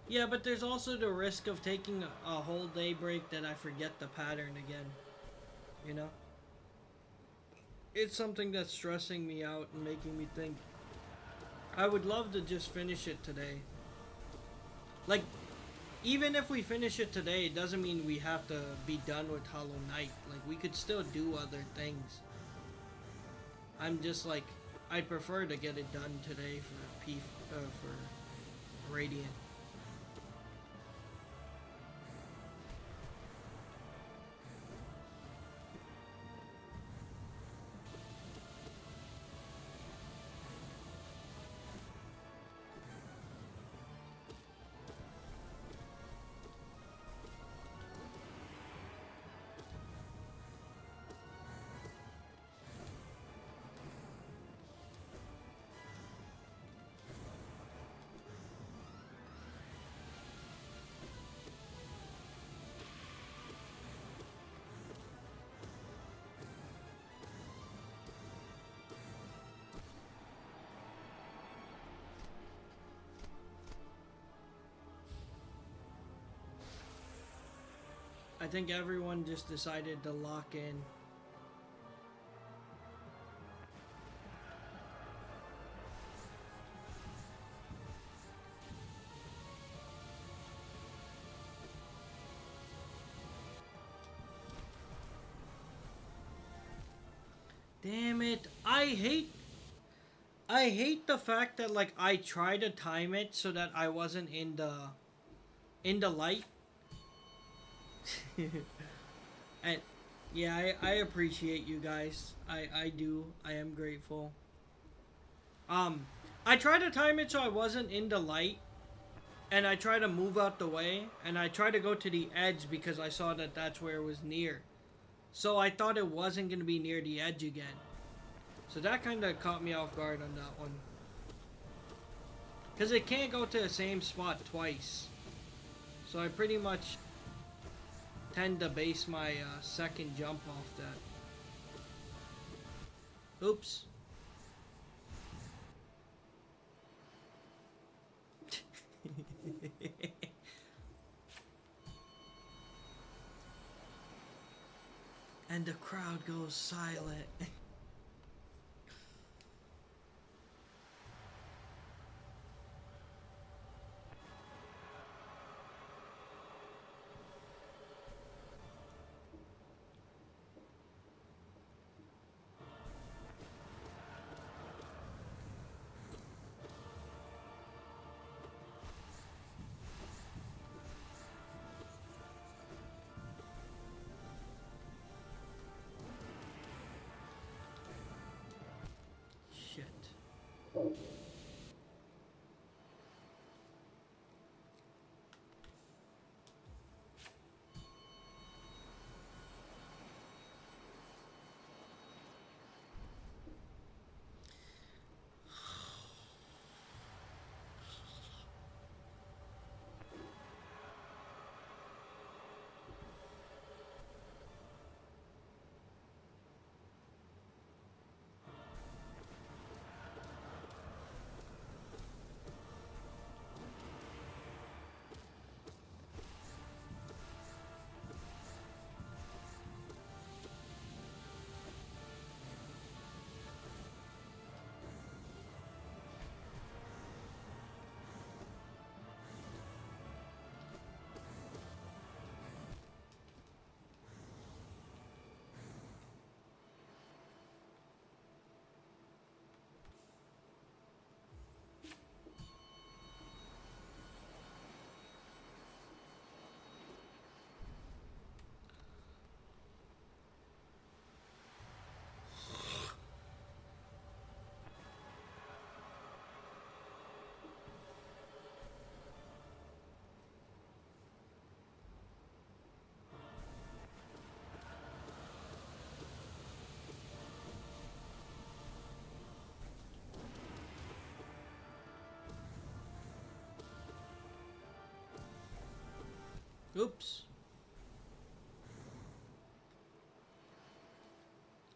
S1: Yeah, but there's also the risk of taking a whole day break that I forget the pattern again. You know? It's something that's stressing me out and making me think I would love to just finish it today. Like, even if we finish it today, it doesn't mean we have to be done with Hollow Knight. Like, we could still do other things. I'm just like, I'd prefer to get it done today for Radiant. I think everyone just decided to lock in. Damn it. I hate the fact that like I try to time it so that I wasn't in the light. And yeah, I appreciate you guys. I do. I am grateful. I try to time it so I wasn't in the light, and I try to move out the way, and I try to go to the edge because I saw that that's where it was near. So I thought it wasn't going to be near the edge again. So that kind of caught me off guard on that one. Because it can't go to the same spot twice. So I pretty much tend to base my second jump off that. Oops. And the crowd goes silent. Shit. Oops.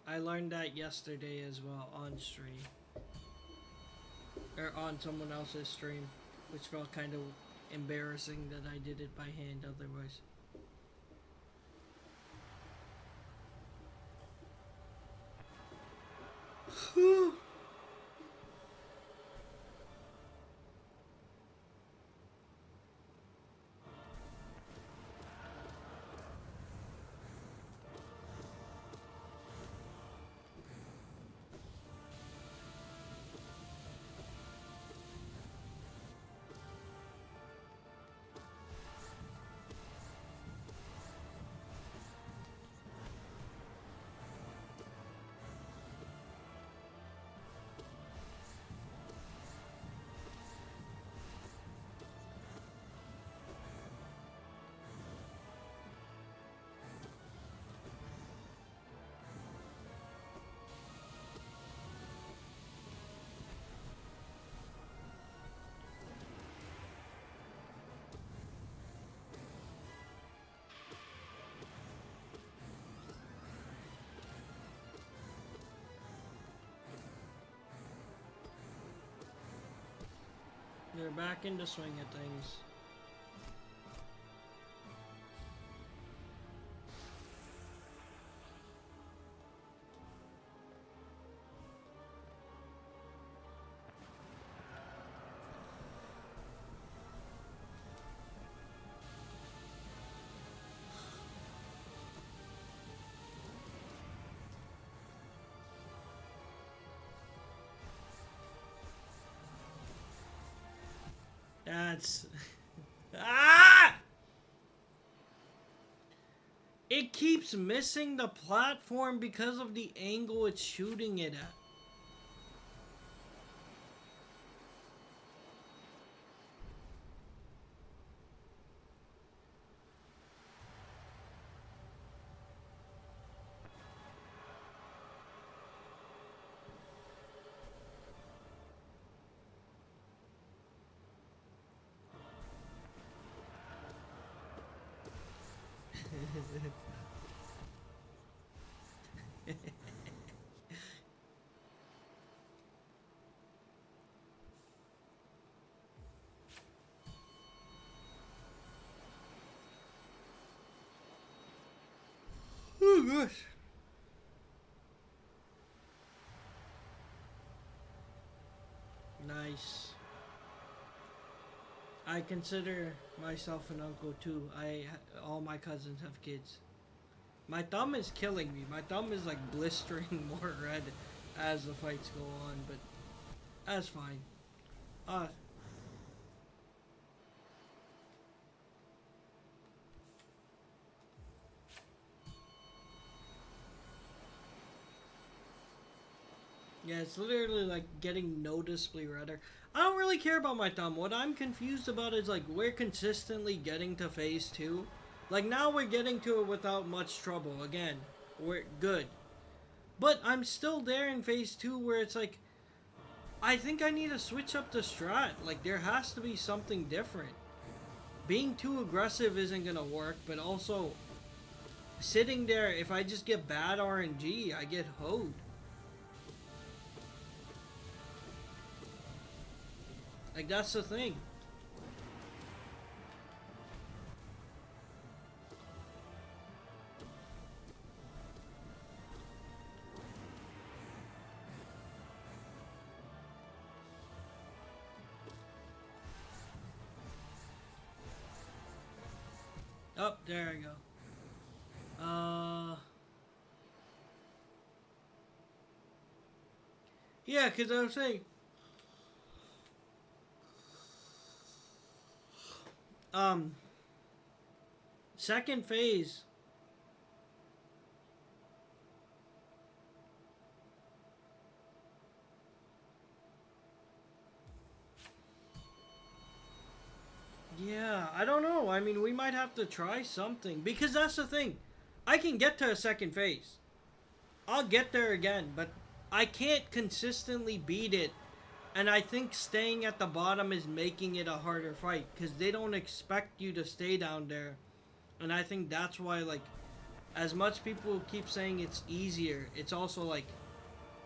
S1: I learned that yesterday as well on stream. Or on someone else's stream. Which felt kind of embarrassing that I did it by hand otherwise. Whew. They're back in the swing of things. That's... Ah! It keeps missing the platform because of the angle it's shooting it at. Oh gosh. Nice. I consider myself an uncle too. All my cousins have kids. My thumb is killing me. My thumb is like blistering more red as the fights go on, but that's fine. Uh Yeah, it's literally like getting noticeably redder. I don't really care about my thumb. What I'm confused about is like we're consistently getting to phase 2. Like now we're getting to it without much trouble. Again, we're good. But I'm still there in phase 2 where it's like I think I need to switch up the strat. Like there has to be something different. Being too aggressive isn't gonna work, but also sitting there, if I just get bad RNG, I get hoed. Like, that's the thing. Oh, there I go. Yeah, because I was saying, um, second phase. Yeah, I don't know. I mean, we might have to try something. Because that's the thing. I can get to a second phase. I'll get there again, but I can't consistently beat it. And I think staying at the bottom is making it a harder fight. Because they don't expect you to stay down there. And I think that's why, like, as much people keep saying it's easier, it's also like,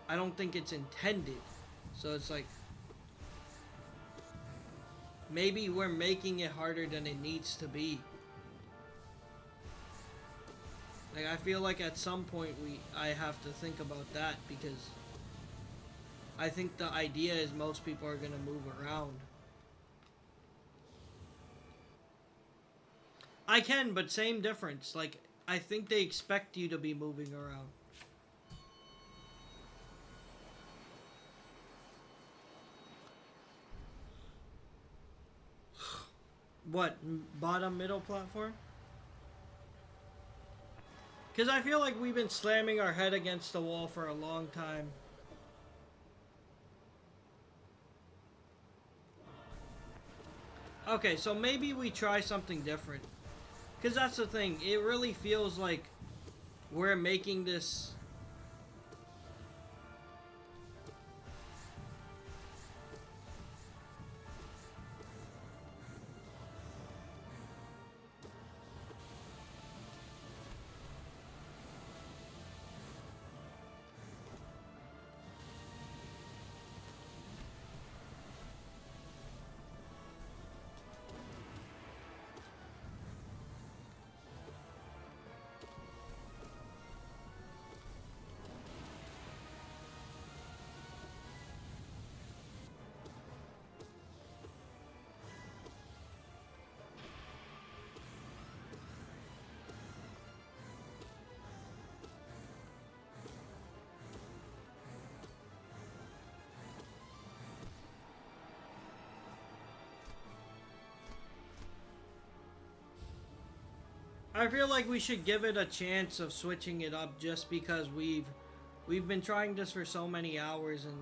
S1: I don't think it's intended. So it's like, maybe we're making it harder than it needs to be. Like, I feel like at some point I have to think about that, because I think the idea is most people are gonna move around. I can, but same difference. Like, I think they expect you to be moving around. What, bottom middle platform? Because I feel like we've been slamming our head against the wall for a long time. Okay, so maybe we try something different. Because that's the thing. It really feels like we're making this... I feel like we should give it a chance of switching it up just because we've been trying this for so many hours and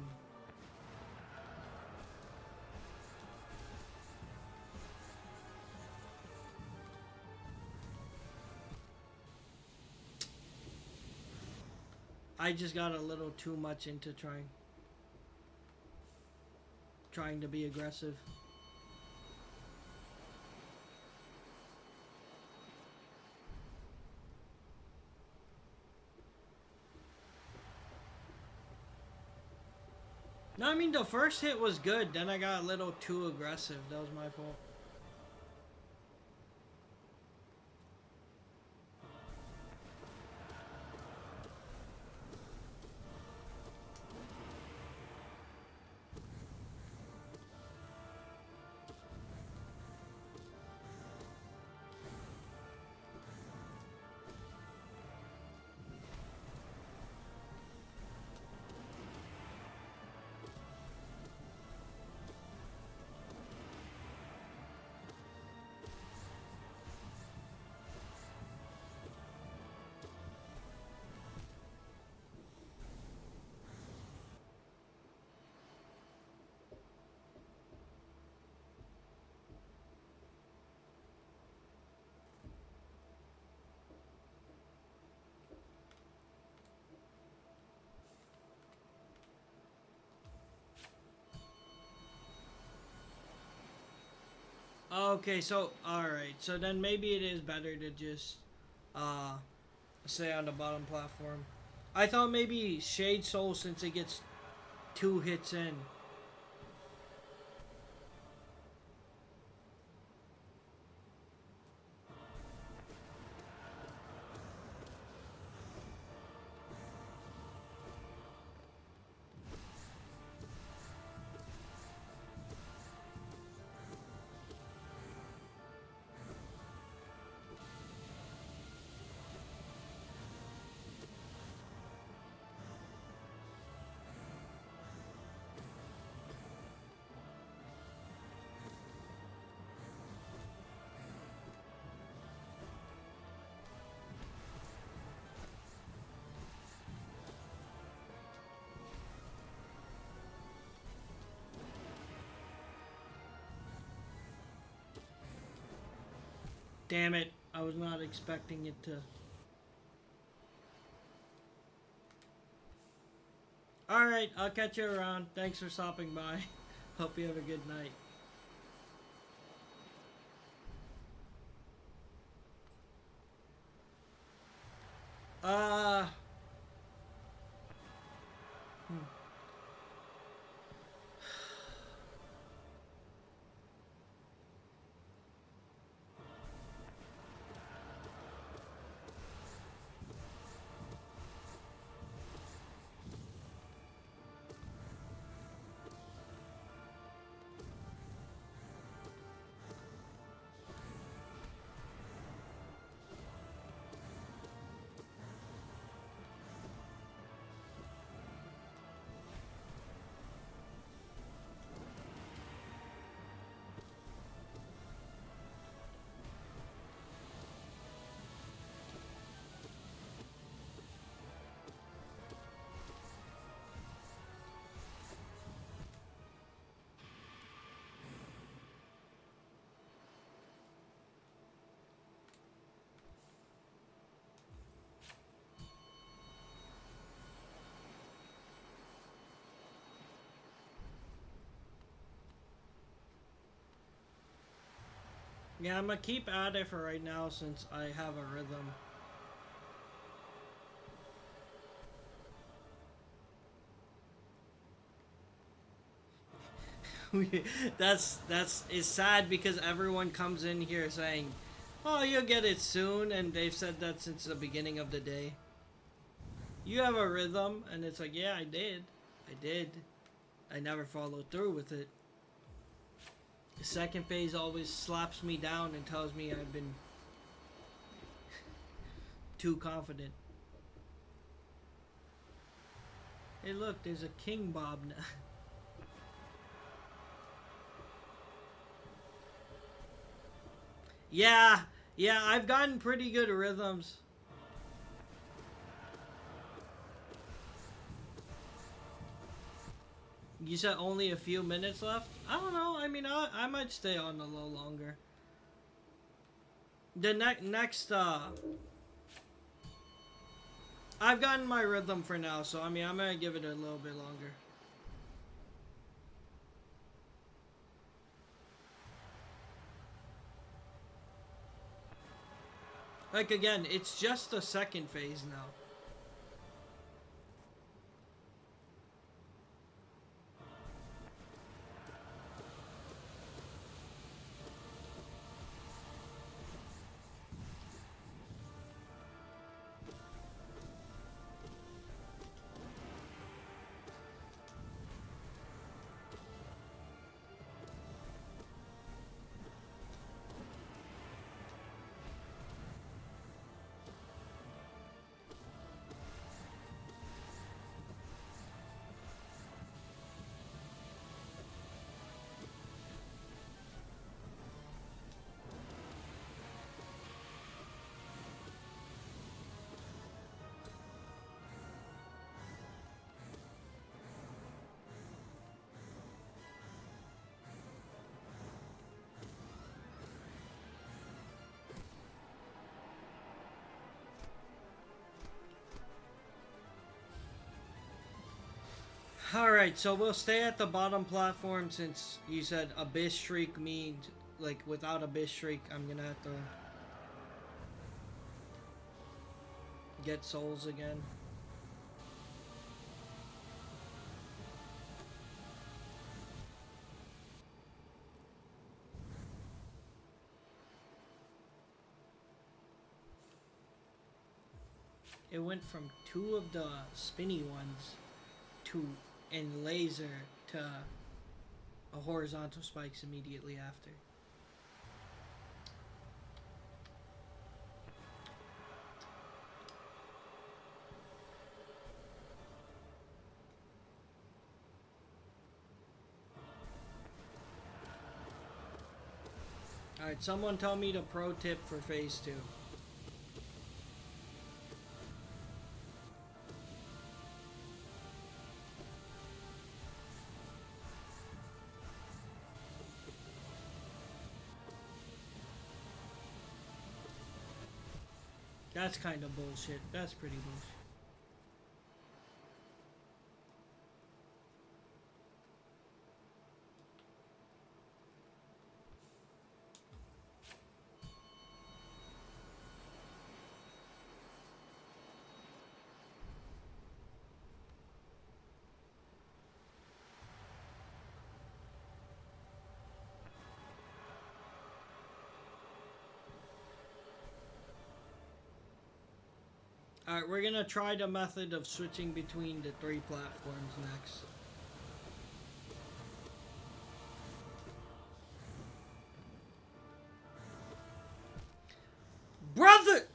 S1: I just got a little too much into trying to be aggressive. No, I mean the first hit was good, then I got a little too aggressive. That was my fault. Okay, so alright, so then maybe it is better to just uh stay on the bottom platform. I thought maybe Shade Soul since it gets 2 hits in. Damn it, I was not expecting it to. Alright, I'll catch you around. Thanks for stopping by. Hope you have a good night. Uh... Hmm. Yeah, I'm gonna keep at it for right now since I have a rhythm. That's it's sad because everyone comes in here saying, "Oh, you'll get it soon," and they've said that since the beginning of the day. You have a rhythm, and it's like, yeah, I did. I never followed through with it. The second phase always slaps me down and tells me I've been too confident. Hey, look, there's a King Bob now. Yeah, Yeah, I've gotten pretty good rhythms. You said only a few minutes left? I don't know. I mean, I might stay on a little longer. The next, I've gotten my rhythm for now, so I mean, I'm gonna give it a little bit longer. Like, again, it's just the second phase now. Alright, so we'll stay at the bottom platform since you said Abyss Shriek means, like, without Abyss Shriek, I'm gonna have to get souls again. It went from 2 of the spinny ones to and laser to a horizontal spikes immediately after. Alright, someone tell me the pro tip for phase 2. That's kind of bullshit. That's pretty bullshit. Alright, we're gonna try the method of switching between the 3 platforms next. Brother!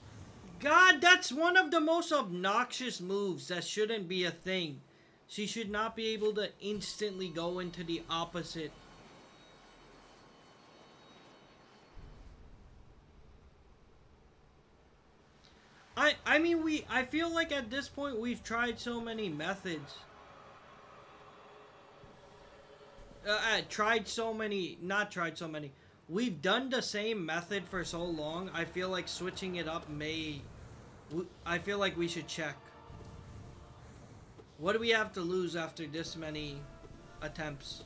S1: God, that's one of the most obnoxious moves that shouldn't be a thing. She should not be able to instantly go into the opposite. I mean, I feel like at this point we've tried so many methods. Not tried so many. We've done the same method for so long, I feel like switching it up I feel like we should check. What do we have to lose after this many attempts?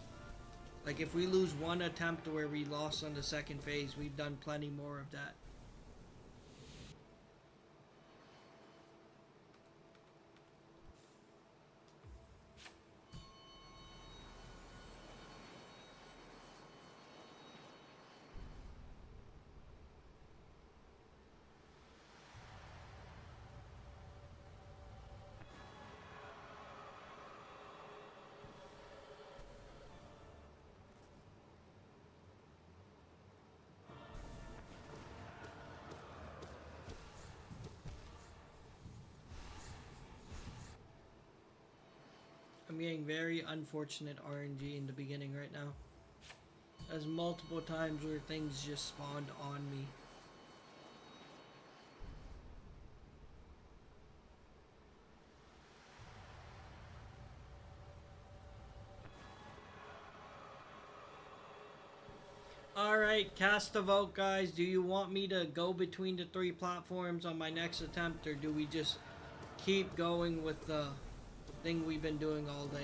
S1: Like, if we lose one attempt where we lost on the second phase, we've done plenty more of that. I'm getting very unfortunate RNG in the beginning right now. There's multiple times where things just spawned on me. Alright, cast a vote, guys. Do you want me to go between the 3 platforms on my next attempt, or do we just keep going with the thing we've been doing all day?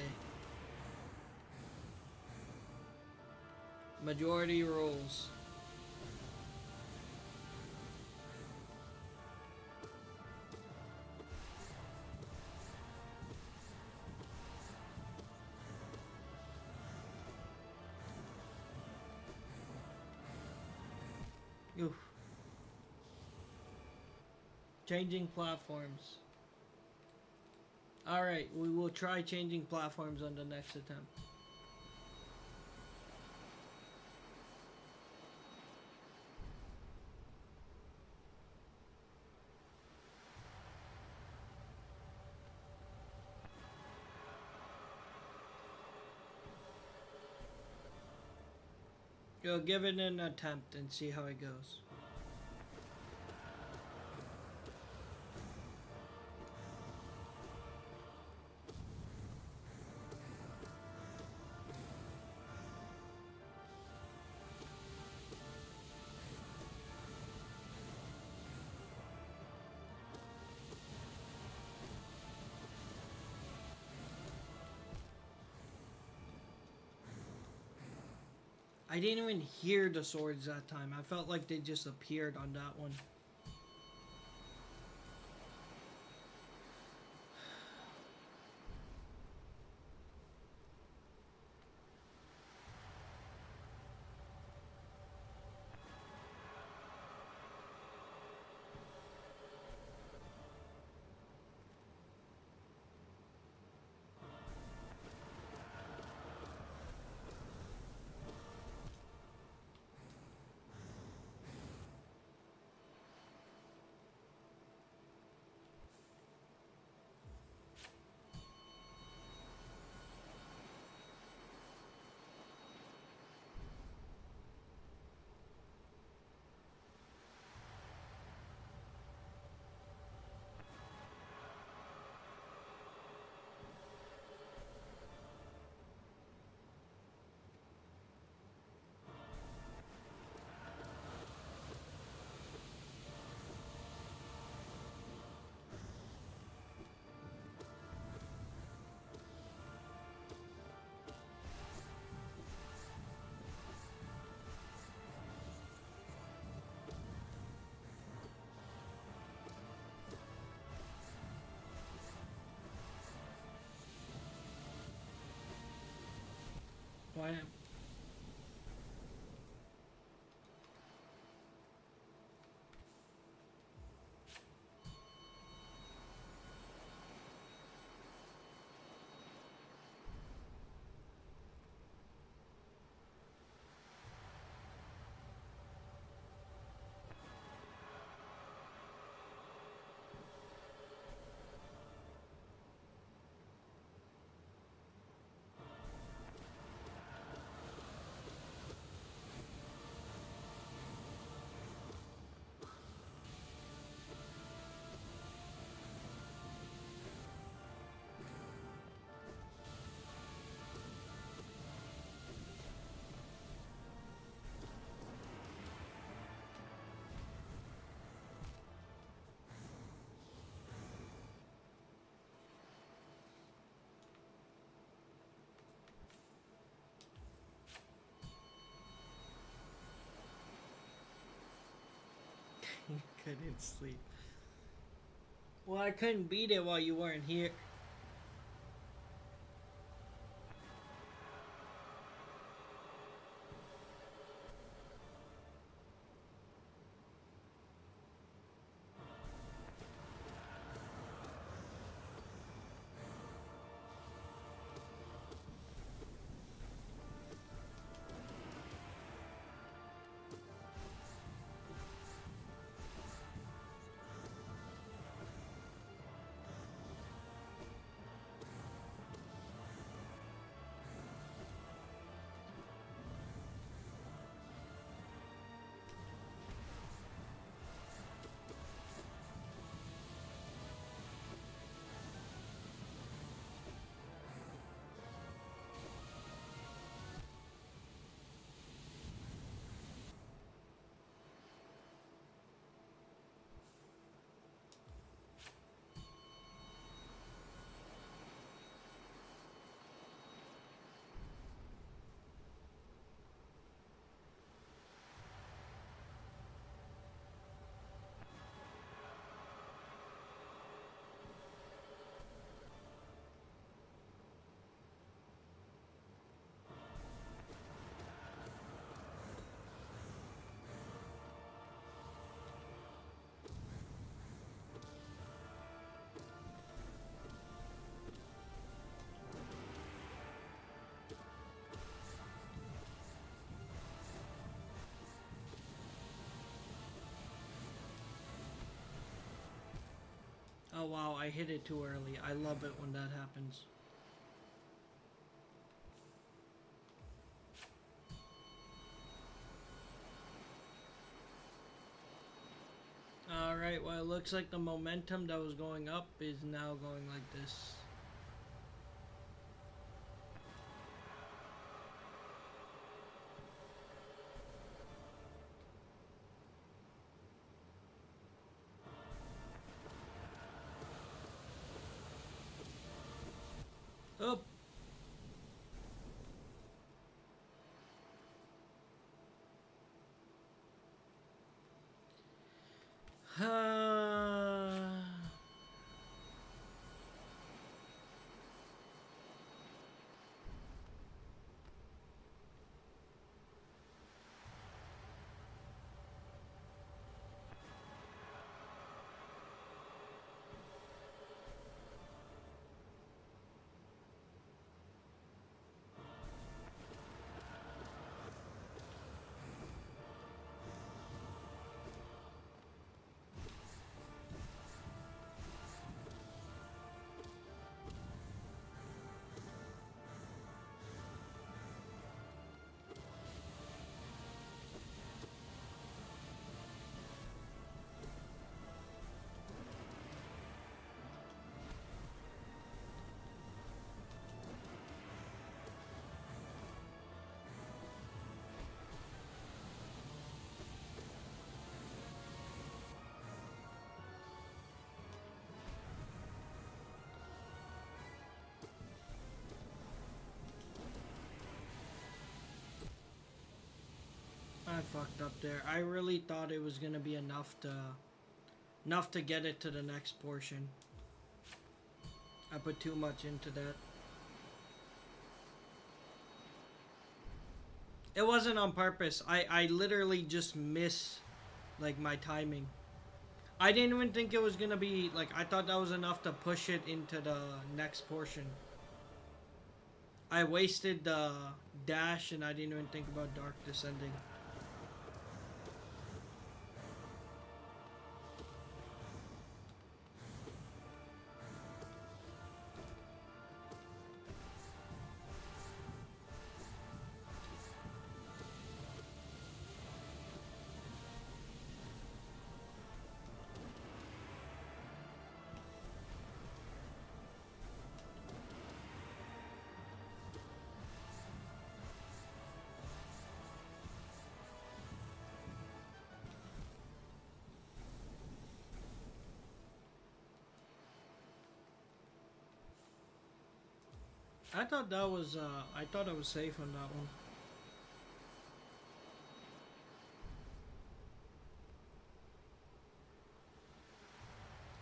S1: Majority rules. Oof. Changing platforms. Alright, we will try changing platforms on the next attempt. We'll give it an attempt and see how it goes. I didn't even hear the swords that time. I felt like they just appeared on that one. Why? Couldn't sleep. Well, I couldn't beat it while you weren't here. Oh wow, I hit it too early. I love it when that happens. Alright, well it looks like the momentum that was going up is now going like this. Up. I fucked up there. I really thought it was gonna be enough to get it to the next portion. I put too much into that. It wasn't on purpose. I literally just miss like my timing. I didn't even think it was gonna be like, I thought that was enough to push it into the next portion. I wasted the dash and I didn't even think about Dark Descending. I thought that was I thought I was safe on that one.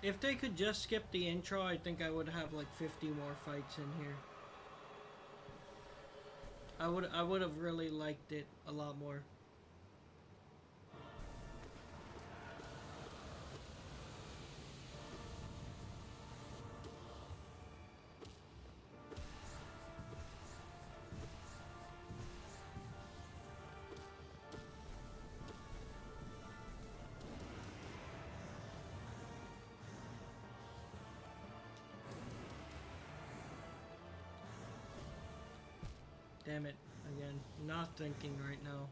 S1: If they could just skip the intro, I think I would have like 50 more fights in here. I would have really liked it a lot more. Damn it. Again, not thinking right now.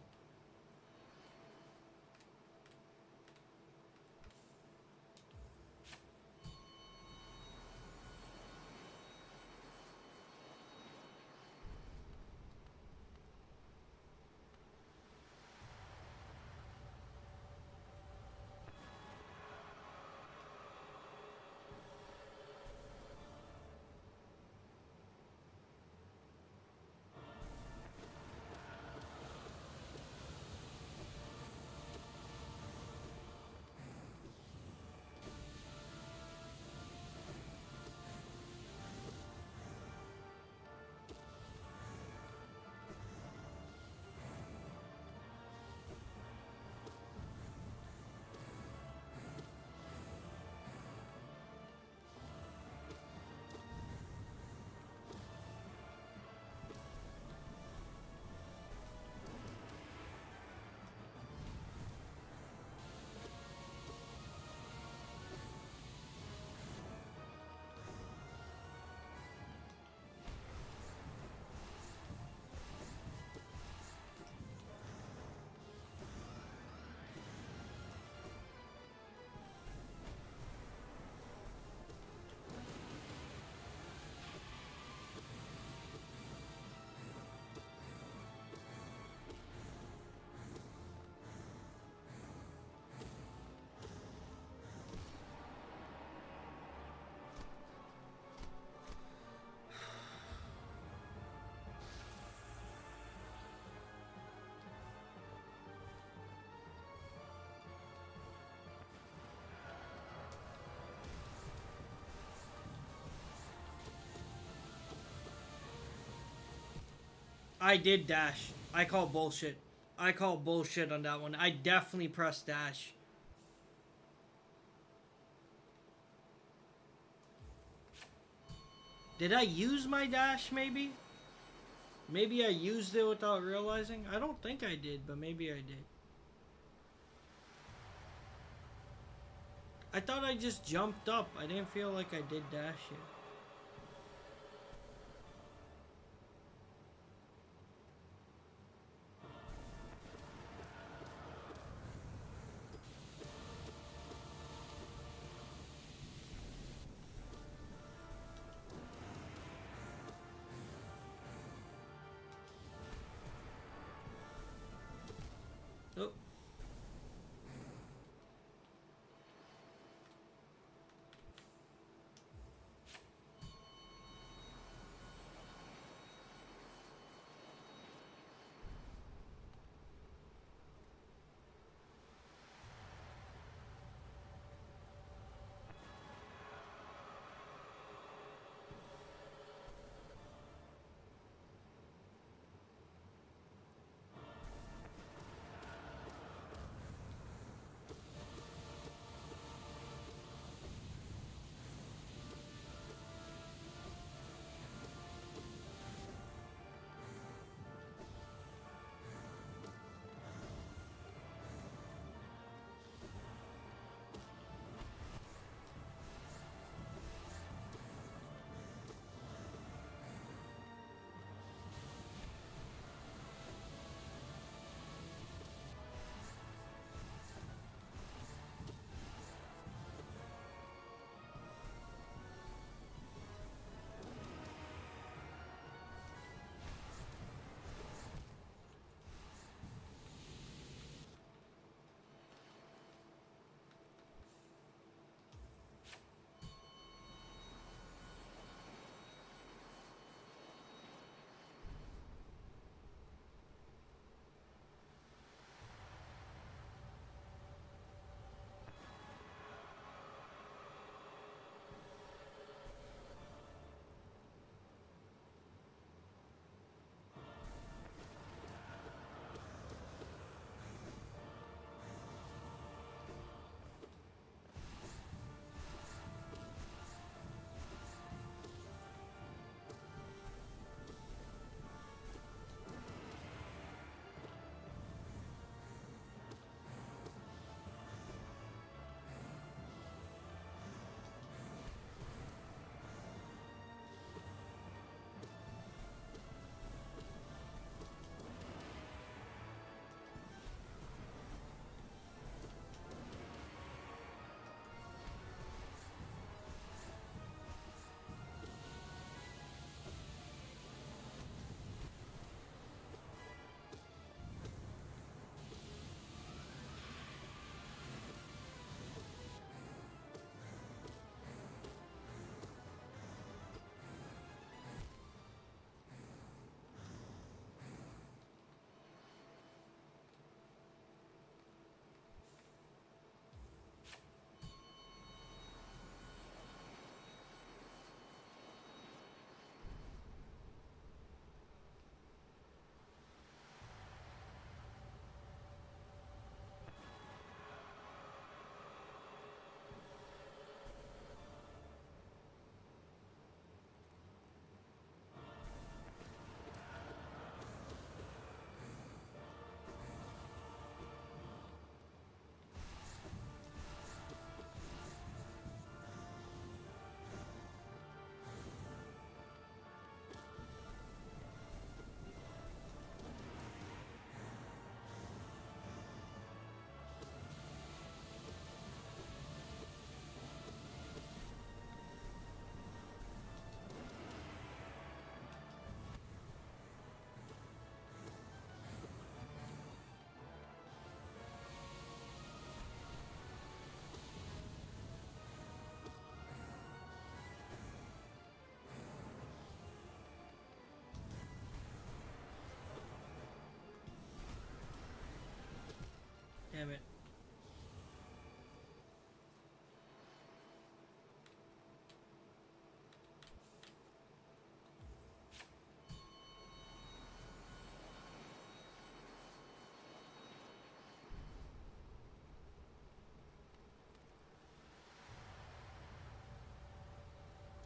S1: I did dash. I call bullshit. I call bullshit on that one. I definitely pressed dash. Did I use my dash, maybe? Maybe I used it without realizing? I don't think I did, but maybe I did. I thought I just jumped up. I didn't feel like I did dash yet. Oh.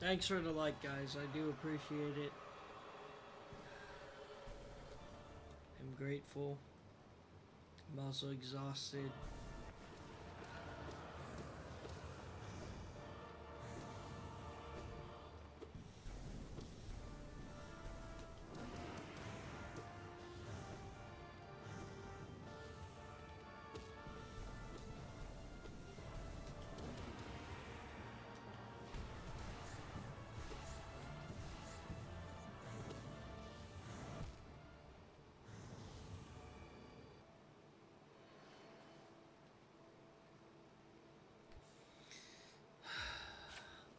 S1: Thanks for the like, guys. I do appreciate it. I'm grateful. I'm also exhausted.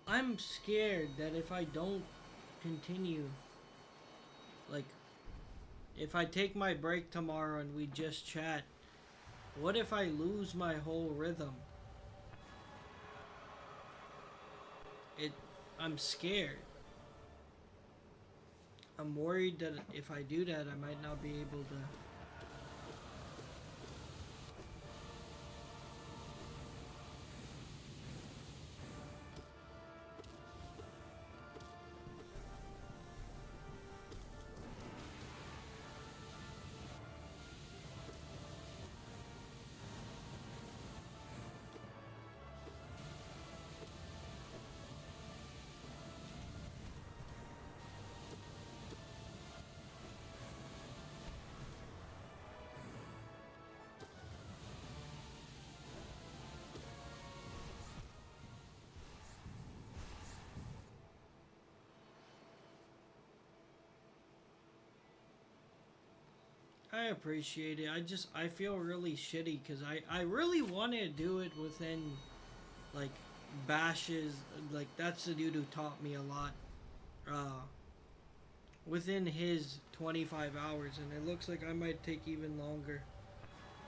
S1: I'm scared that if I don't continue, like, if I take my break tomorrow and we just chat, what if I lose my whole rhythm? It, I'm scared. I'm worried that if I do that, I might not be able to. I appreciate it. I feel really shitty because I really wanted to do it within, like, bashes. Like, that's the dude who taught me a lot. Uh, Within his 25 hours, and it looks like I might take even longer.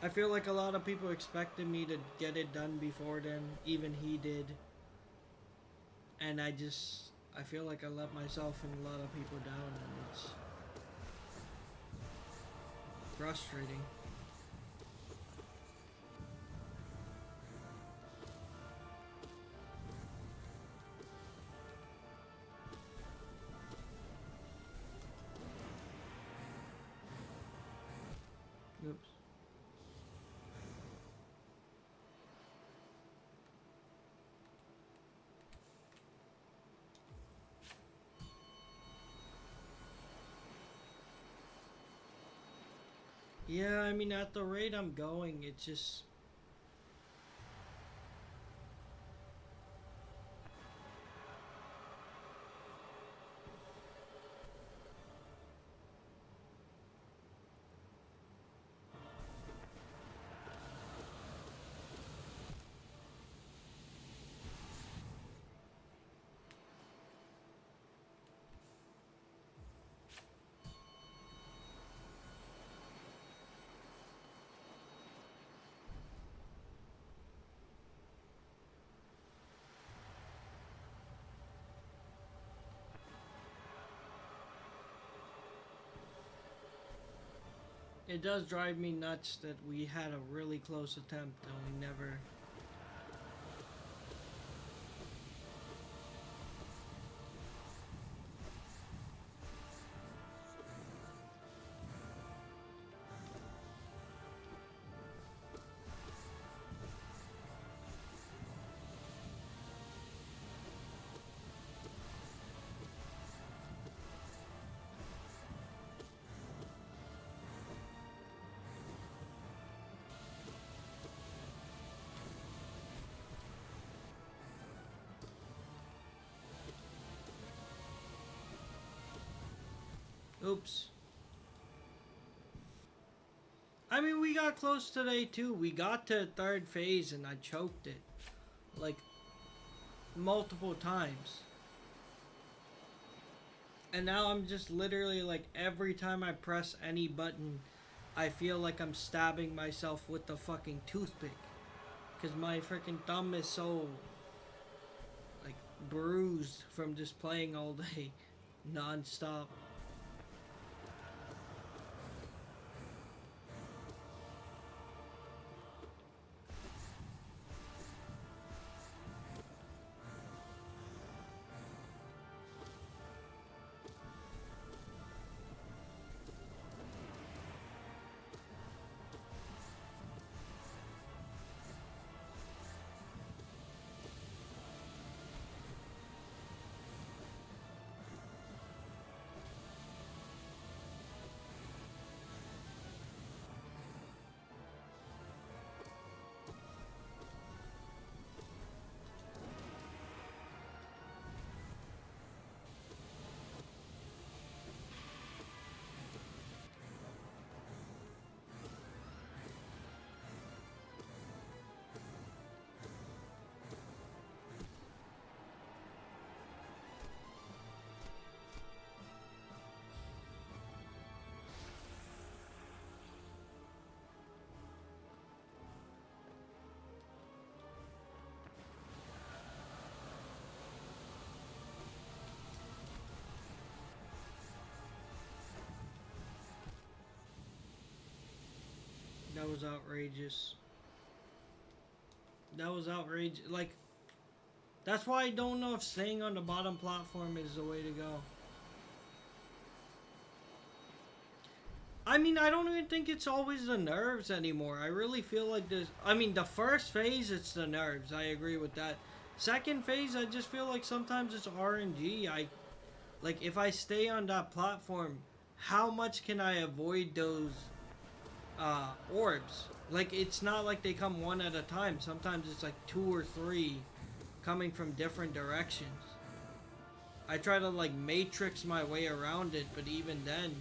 S1: I feel like a lot of people expected me to get it done before then, even he did. And I feel like I let myself and a lot of people down, and it's frustrating. Oops. Yeah, I mean, at the rate I'm going, it's just. It does drive me nuts that we had a really close attempt and we never. Oops. I mean, we got close today too. We got to third phase and I choked it. Like, multiple times. And now I'm just literally like, every time I press any button, I feel like I'm stabbing myself with the fucking toothpick. Because my freaking thumb is so, like, bruised from just playing all day, non-stop. was outrageous. That was outrageous. Like, that's why I don't know if staying on the bottom platform is the way to go. I mean, I don't even think it's always the nerves anymore. I really feel like there's... I mean, the first phase, it's the nerves. I agree with that. Second phase, I just feel like sometimes it's RNG. Like, if I stay on that platform, how much can I avoid those orbs? Like, it's not like they come one at a time. Sometimes it's like 2 or 3 coming from different directions. I try to, like, matrix my way around it, but even then...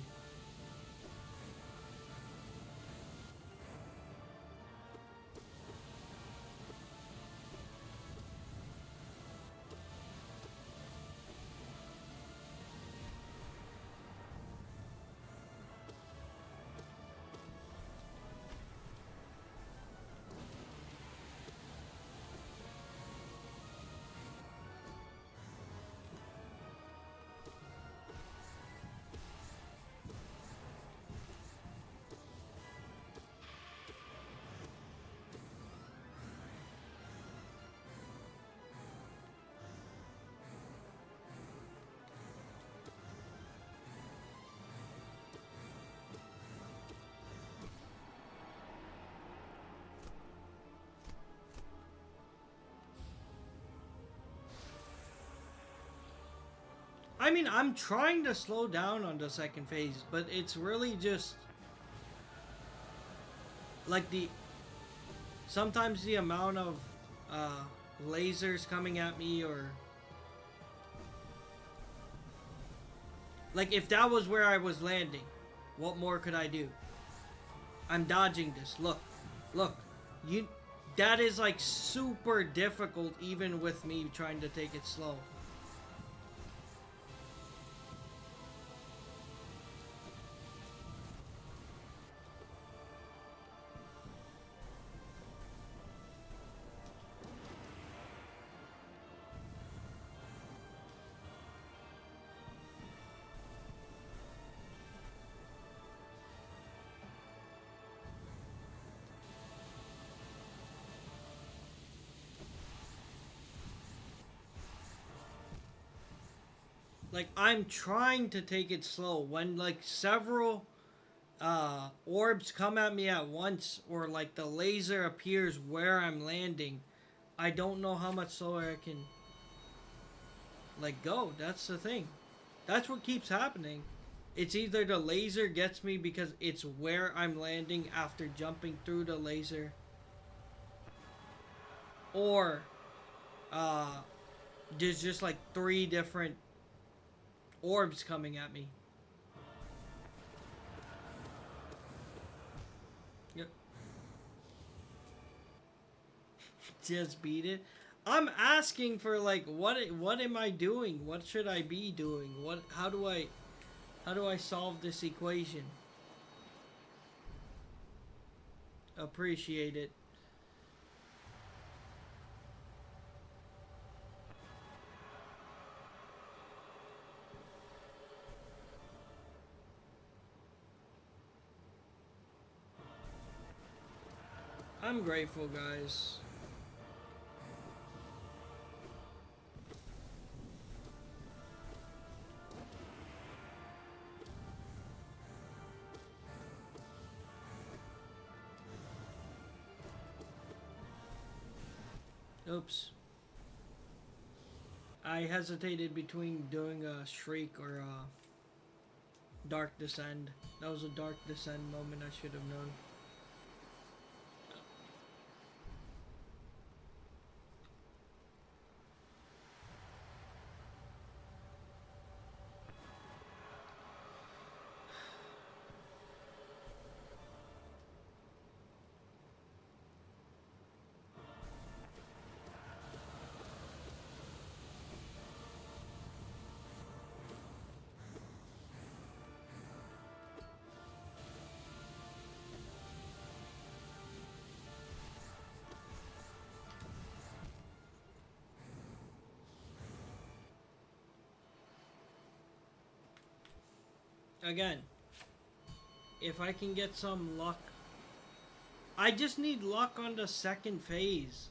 S1: I mean, I'm trying to slow down on the second phase, but it's really just... like the... sometimes the amount of lasers coming at me, or... like, if that was where I was landing, what more could I do? I'm dodging this. Look. Look. That is, like, super difficult even with me trying to take it slow. Like, I'm trying to take it slow. When, like, several orbs come at me at once, or, like, the laser appears where I'm landing, I don't know how much slower I can, like, go. That's the thing. That's what keeps happening. It's either the laser gets me because it's where I'm landing after jumping through the laser, or there's just, like, 3 different orbs coming at me. Yep. Just beat it. I'm asking for, like, what am I doing? What should I be doing? How do I solve this equation? Appreciate it. I'm grateful, guys. Oops. I hesitated between doing a shriek or a dark descend. That was a dark descend moment I should have known. Again, if I can get some luck I just need luck on the second phase.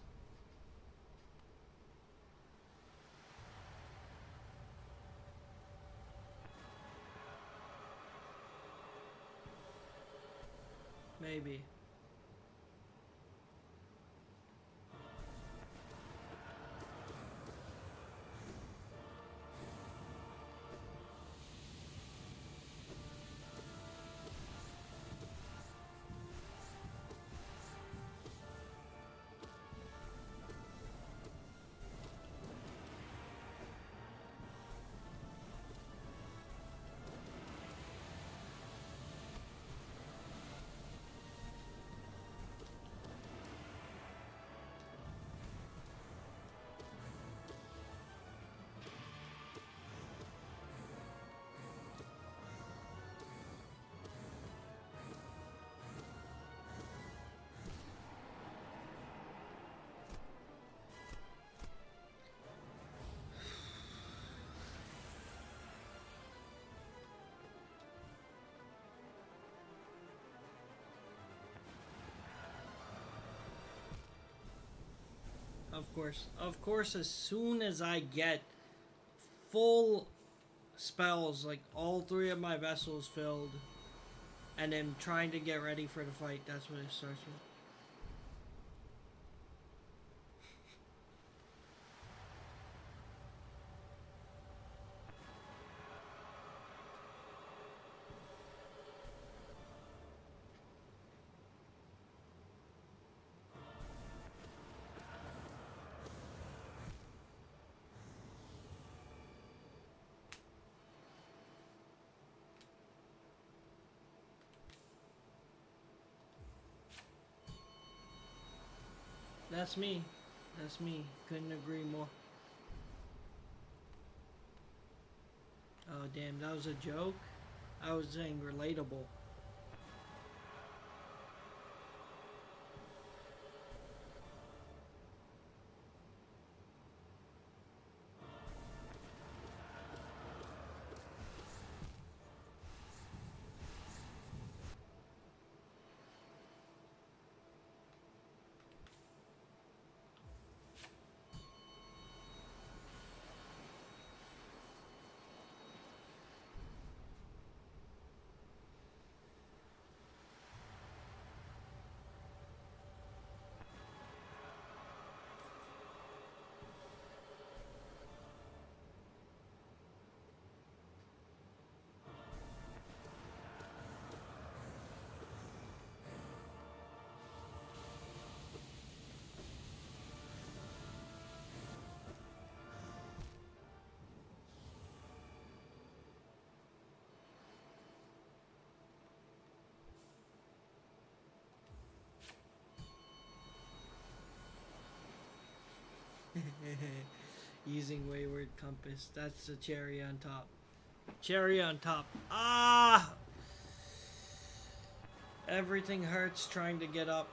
S1: Maybe. Of course, as soon as I get full spells, like all three of my vessels filled, and then trying to get ready for the fight, that's when it starts with. That's me. That's me. Couldn't agree more. Oh, damn, that was a joke? I was saying relatable. Using Wayward Compass. That's the cherry on top. Cherry on top. Ah! Everything hurts trying to get up.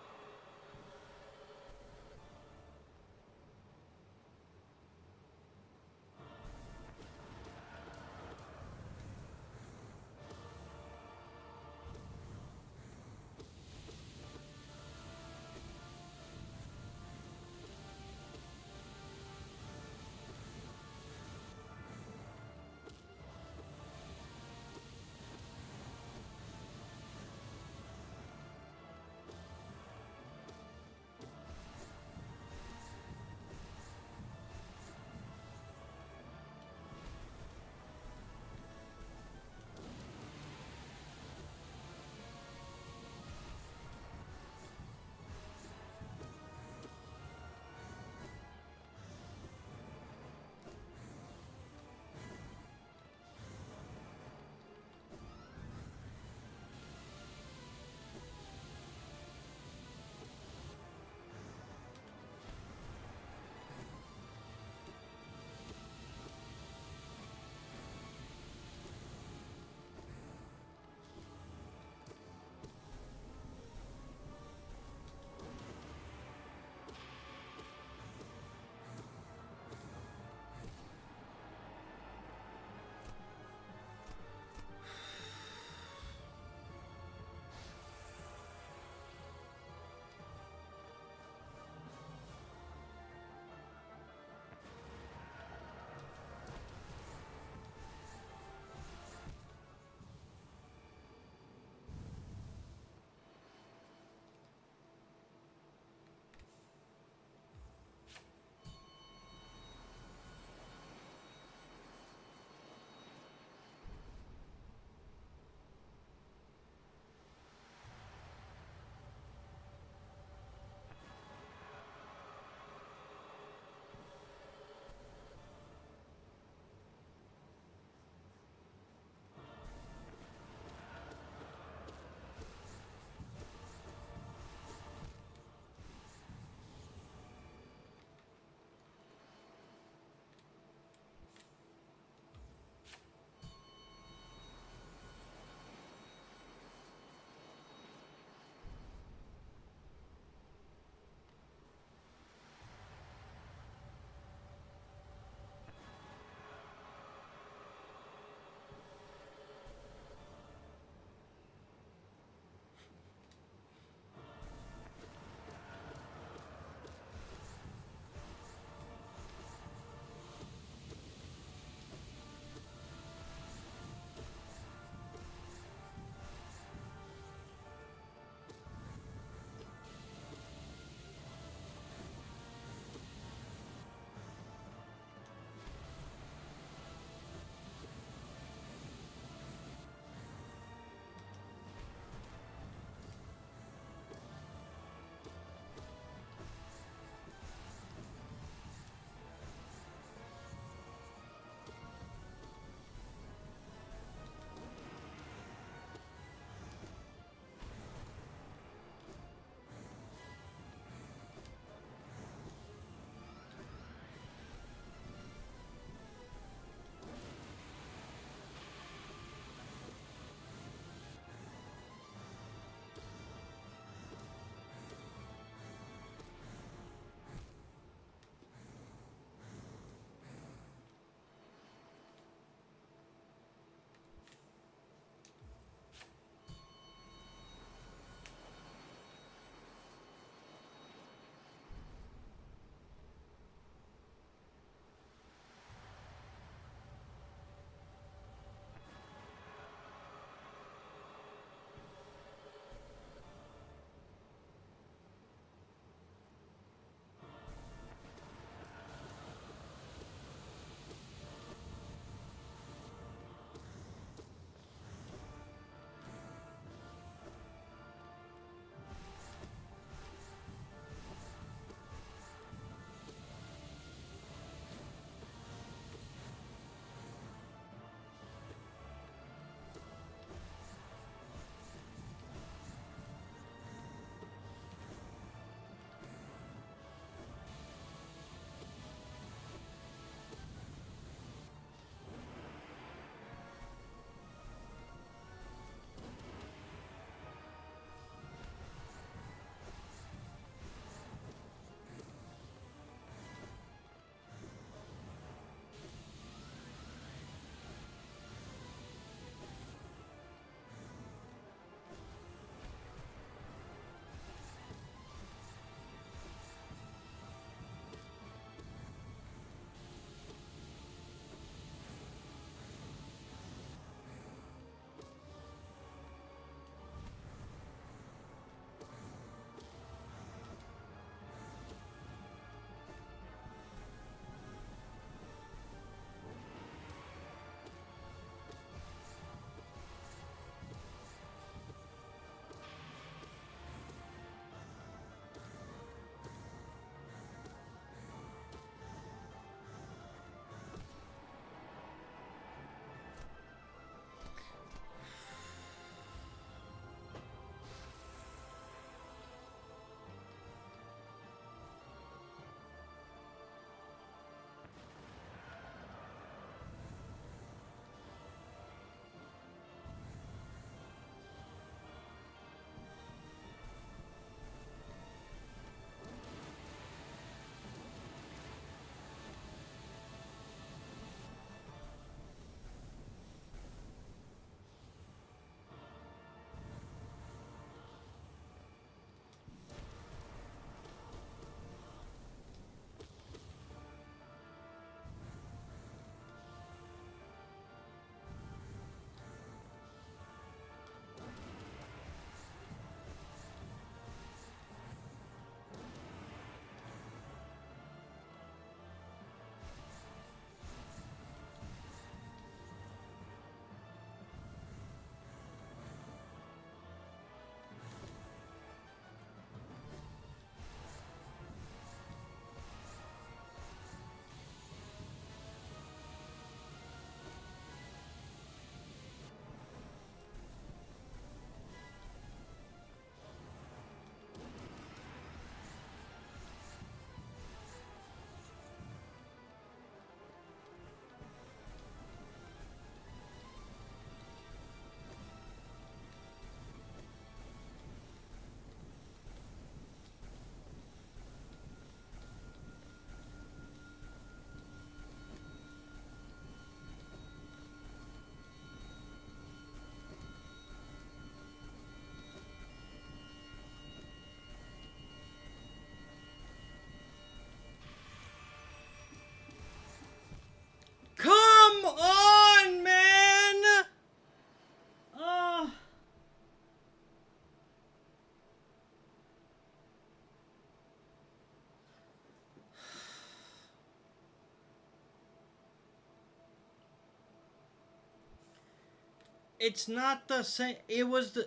S1: it's not the same. It was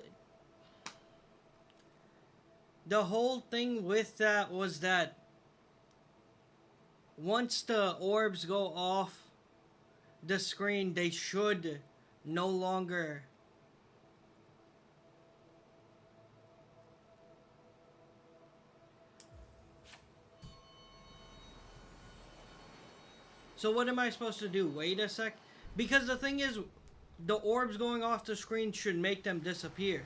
S1: the whole thing with that was that once the orbs go off the screen, they should no longer. So what am I supposed to do? Wait a sec? Because the thing is, the orbs going off the screen should make them disappear.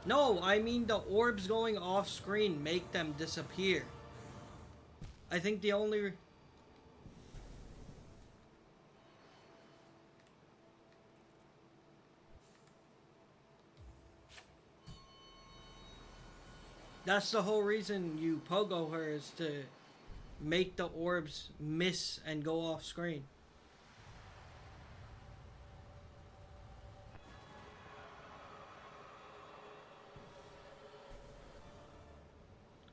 S1: No, I mean the orbs going off screen make them disappear. I think the only... That's the whole reason you pogo her, is to make the orbs miss and go off screen.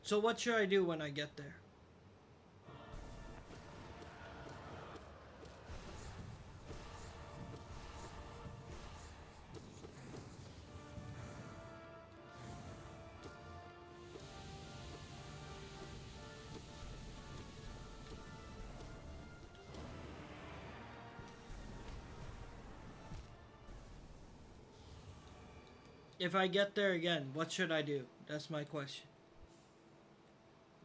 S1: So what should I do when I get there? If I get there again, what should I do? That's my question.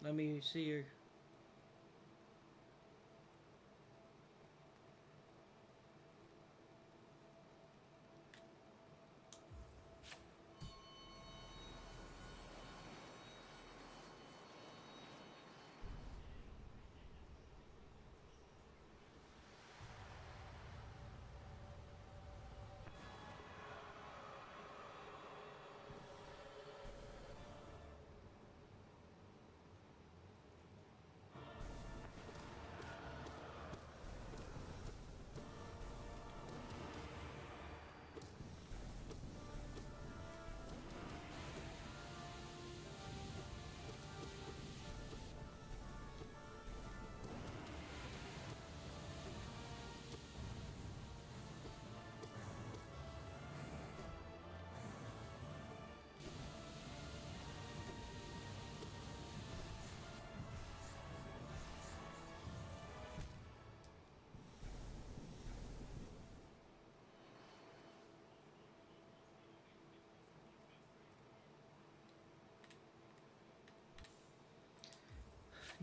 S1: Let me see here.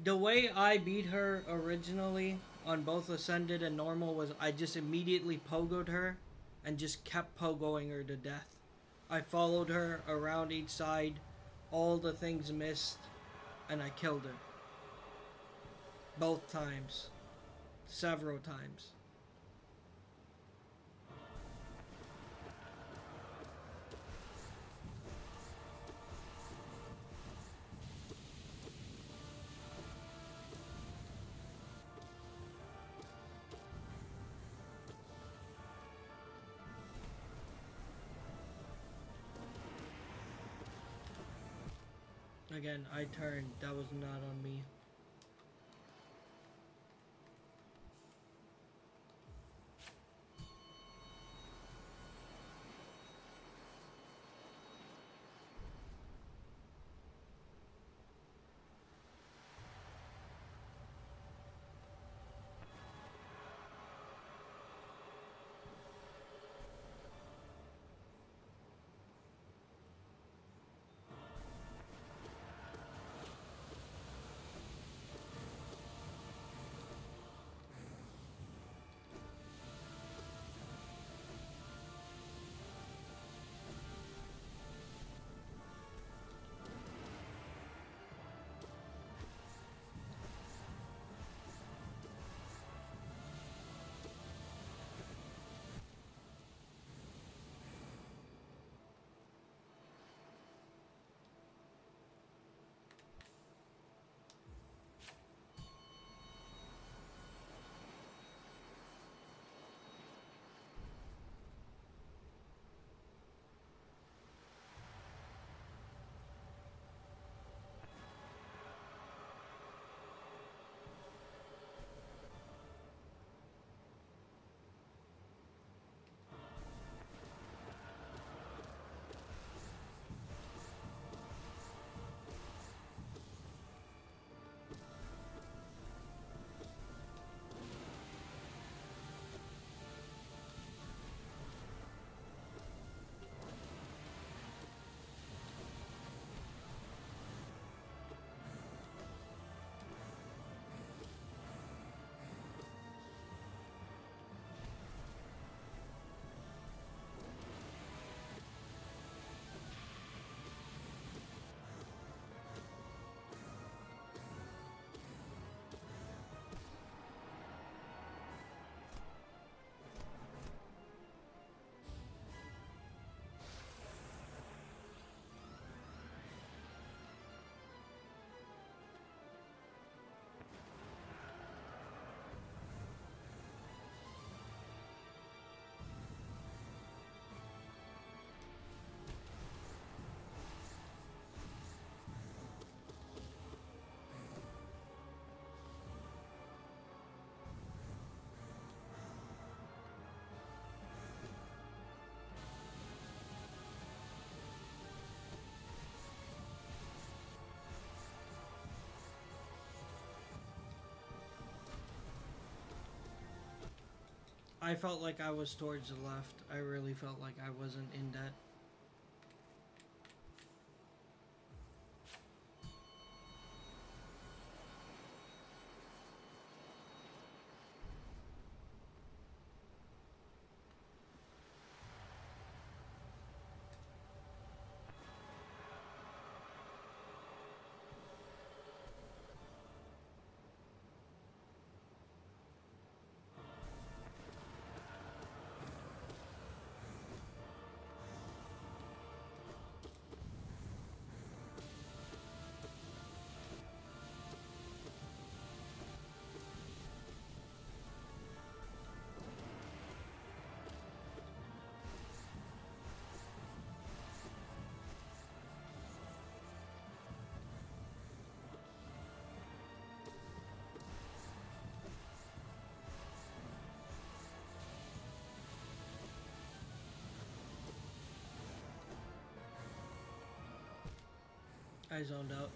S1: The way I beat her originally on both Ascended and Normal was I just immediately pogoed her and just kept pogoing her to death. I followed her around each side, all the things missed, and I killed her. Both times. Several times. Again, I turned. That was not on me. I felt like I was towards the left. I really felt like I wasn't in that. I zoned out.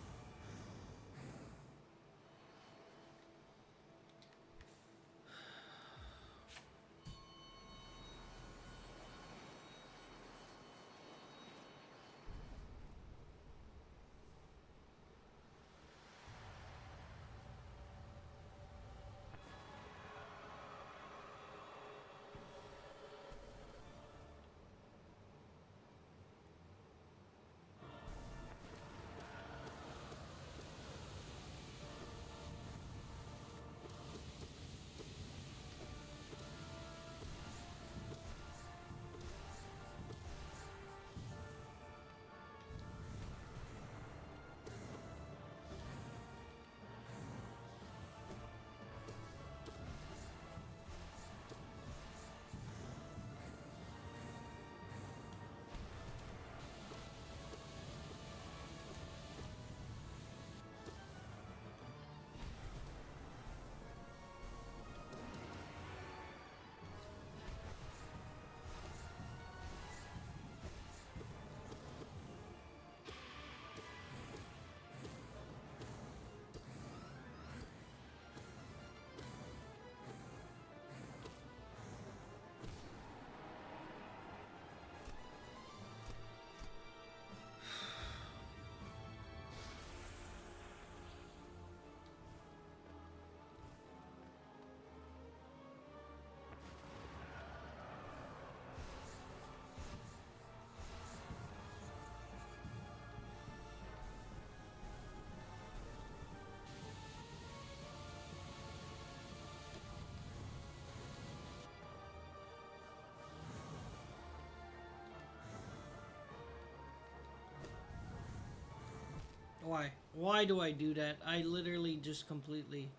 S1: Why? Why do I do that? I literally just completely...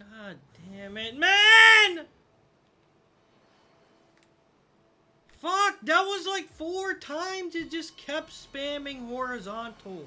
S1: God damn it, man! Fuck, that was like 4 times it just kept spamming horizontal.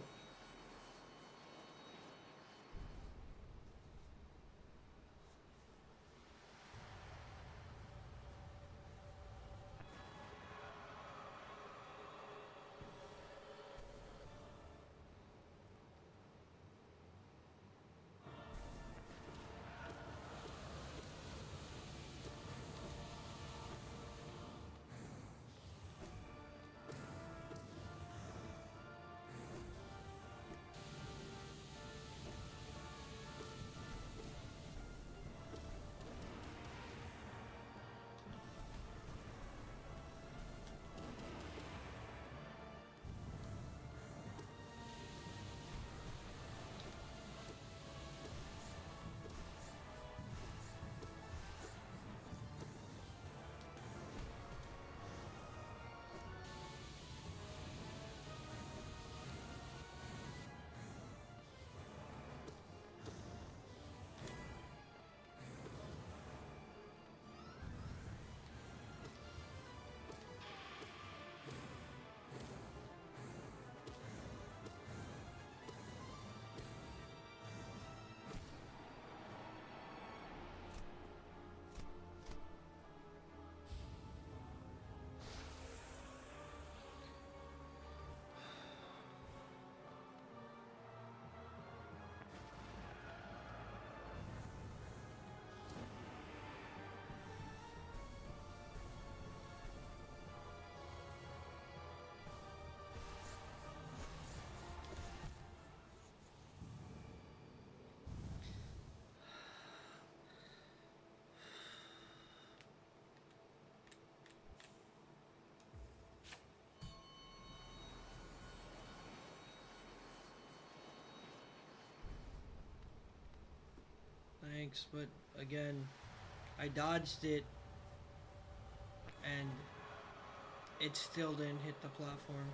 S1: Thanks, but again, I dodged it and it still didn't hit the platform.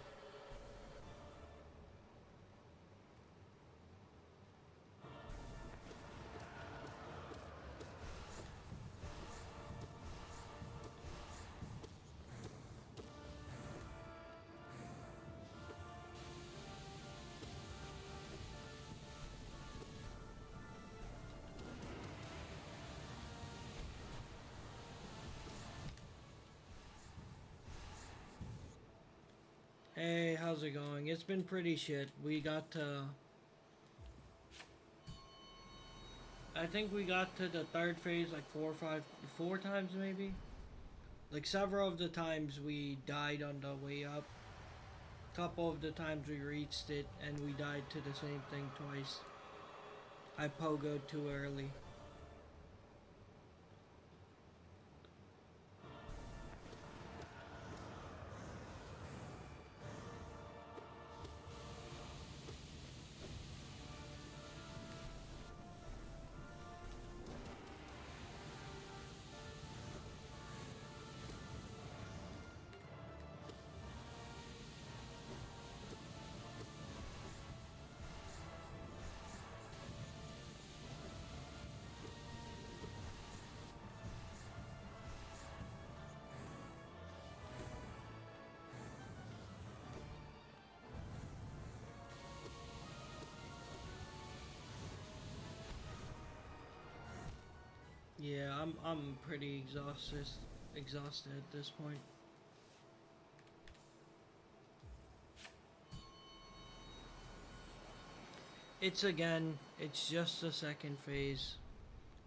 S1: Hey, how's it going? It's been pretty shit. We got to... I think we got to the 3rd phase like 4 times maybe? Like several of the times we died on the way up. Couple of the times we reached it and we died to the same thing twice. I pogoed too early. Yeah, I'm pretty exhausted at this point. It's just the 2nd phase.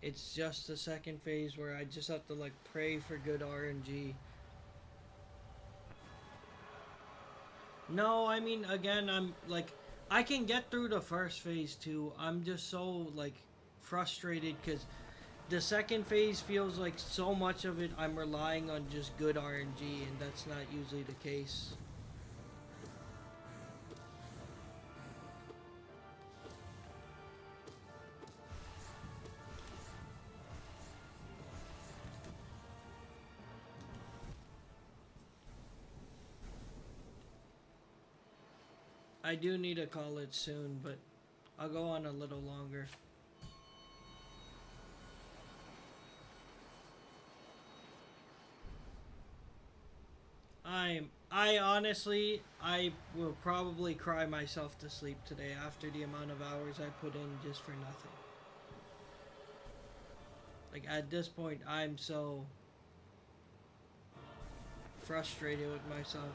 S1: It's just the 2nd phase where I just have to like pray for good RNG. No, I mean again, I'm like I can get through the 1st phase too. I'm just so like frustrated because the 2nd phase feels like so much of it I'm relying on just good RNG, and that's not usually the case. I do need to call it soon, but I'll go on a little longer. I honestly, I will probably cry myself to sleep today after the amount of hours I put in just for nothing. Like, at this point, I'm so frustrated with myself.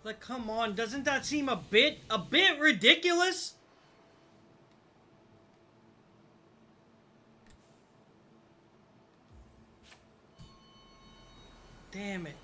S1: Like, come on, doesn't that seem a bit ridiculous? Damn it.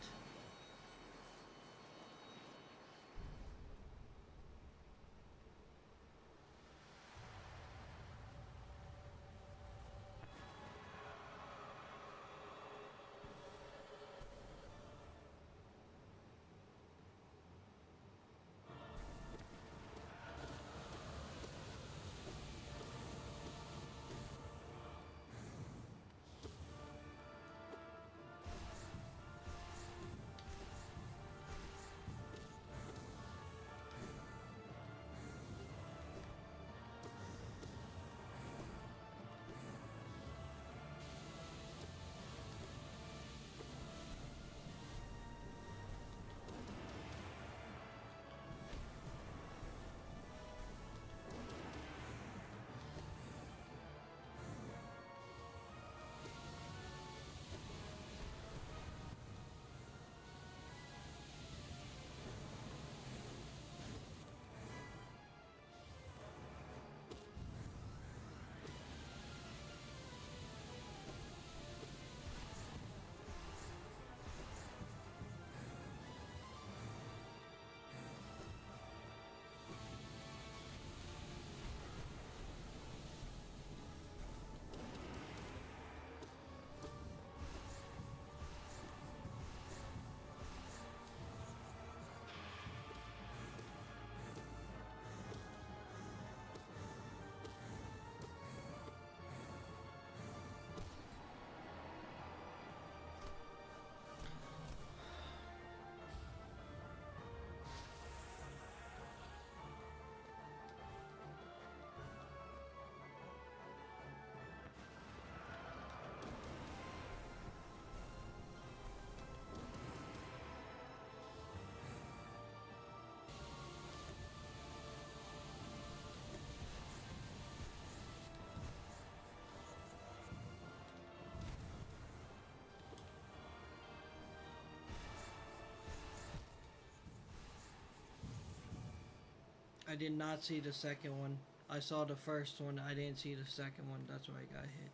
S1: I did not see the second one. I saw the first one. I didn't see the second one. That's why I got hit.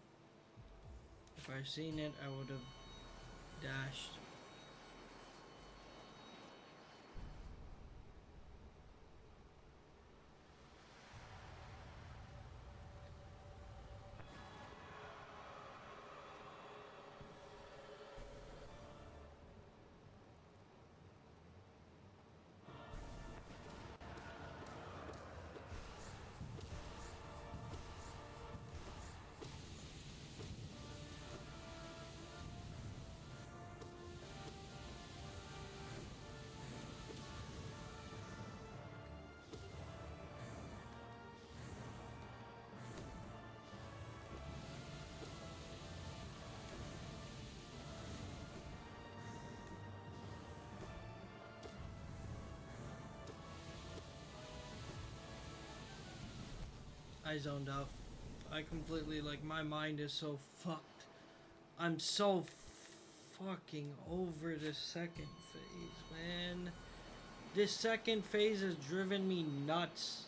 S1: If I'd seen it, I would have dashed. I zoned out. I completely, like, my mind is so fucked. I'm so fucking over this second phase, man. This second phase has driven me nuts.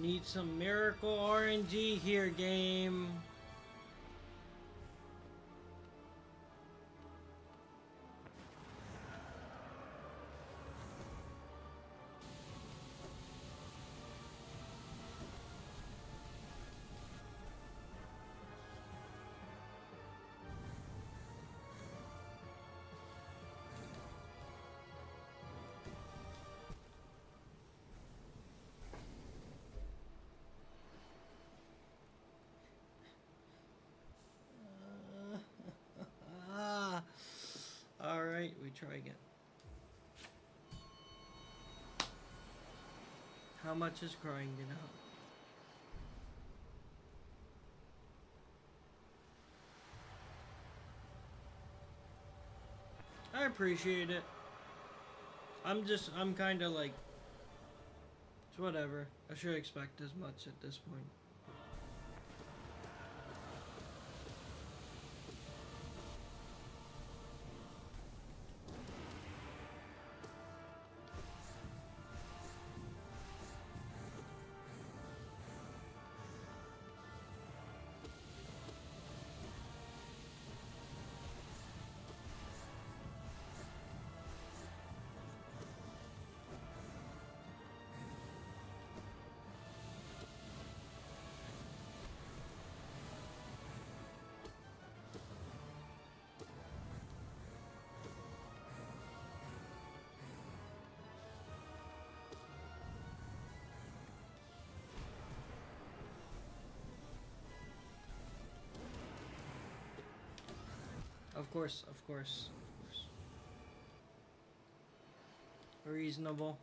S1: Need some miracle RNG here, game. Alright, we try again. How much is crying gonna help? I appreciate it. I'm kinda like, it's whatever. I should expect as much at this point. Of course, of course, of course. Reasonable.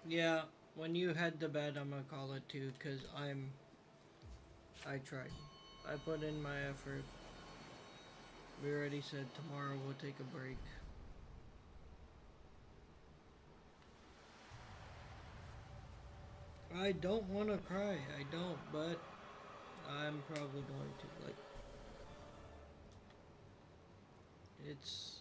S1: Yeah, when you head to bed, I'm gonna call it too, cause I tried. I put in my effort. We already said tomorrow we'll take a break. I don't want to cry. I don't, but I'm probably going to. Like, it's.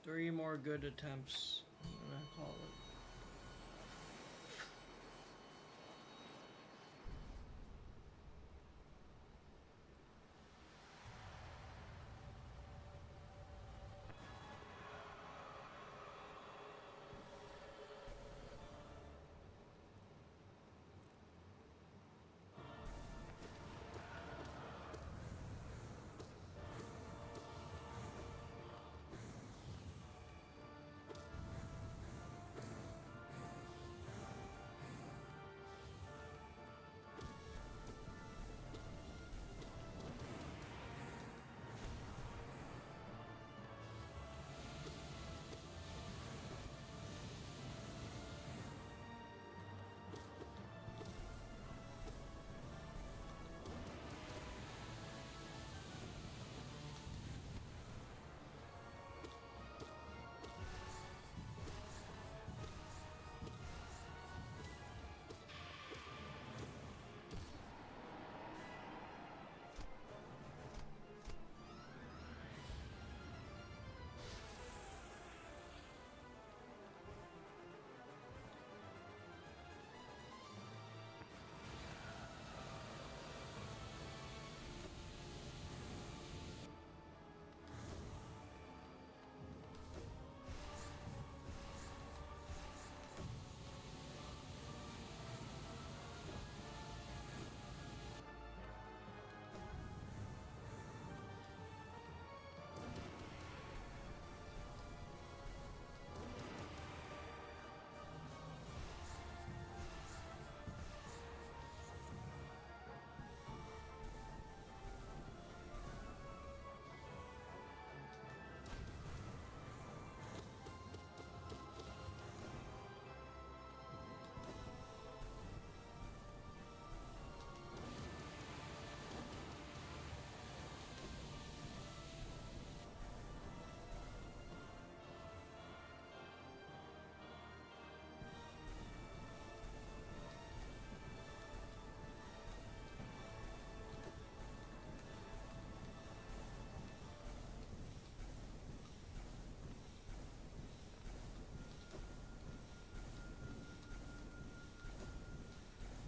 S1: Three more good attempts. I'm gonna call it.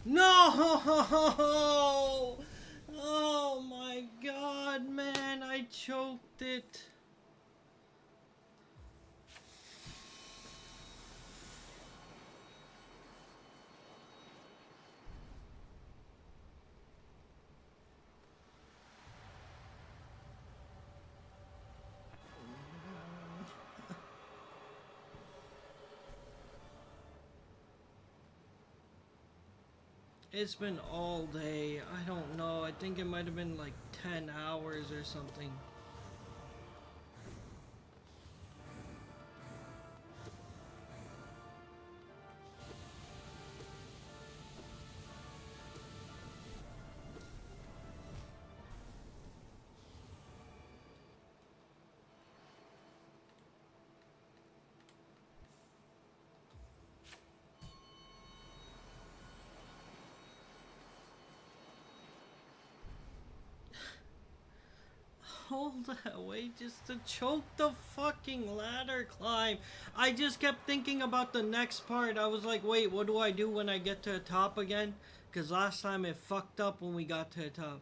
S1: No! Oh my god, man, I choked it. It's been all day. I don't know. I think it might have been like 10 hours or something. Hold that way just to choke the fucking ladder climb. I just kept thinking about the next part. I was like, wait, what do I do when I get to the top again? Because last time it fucked up when we got to the top.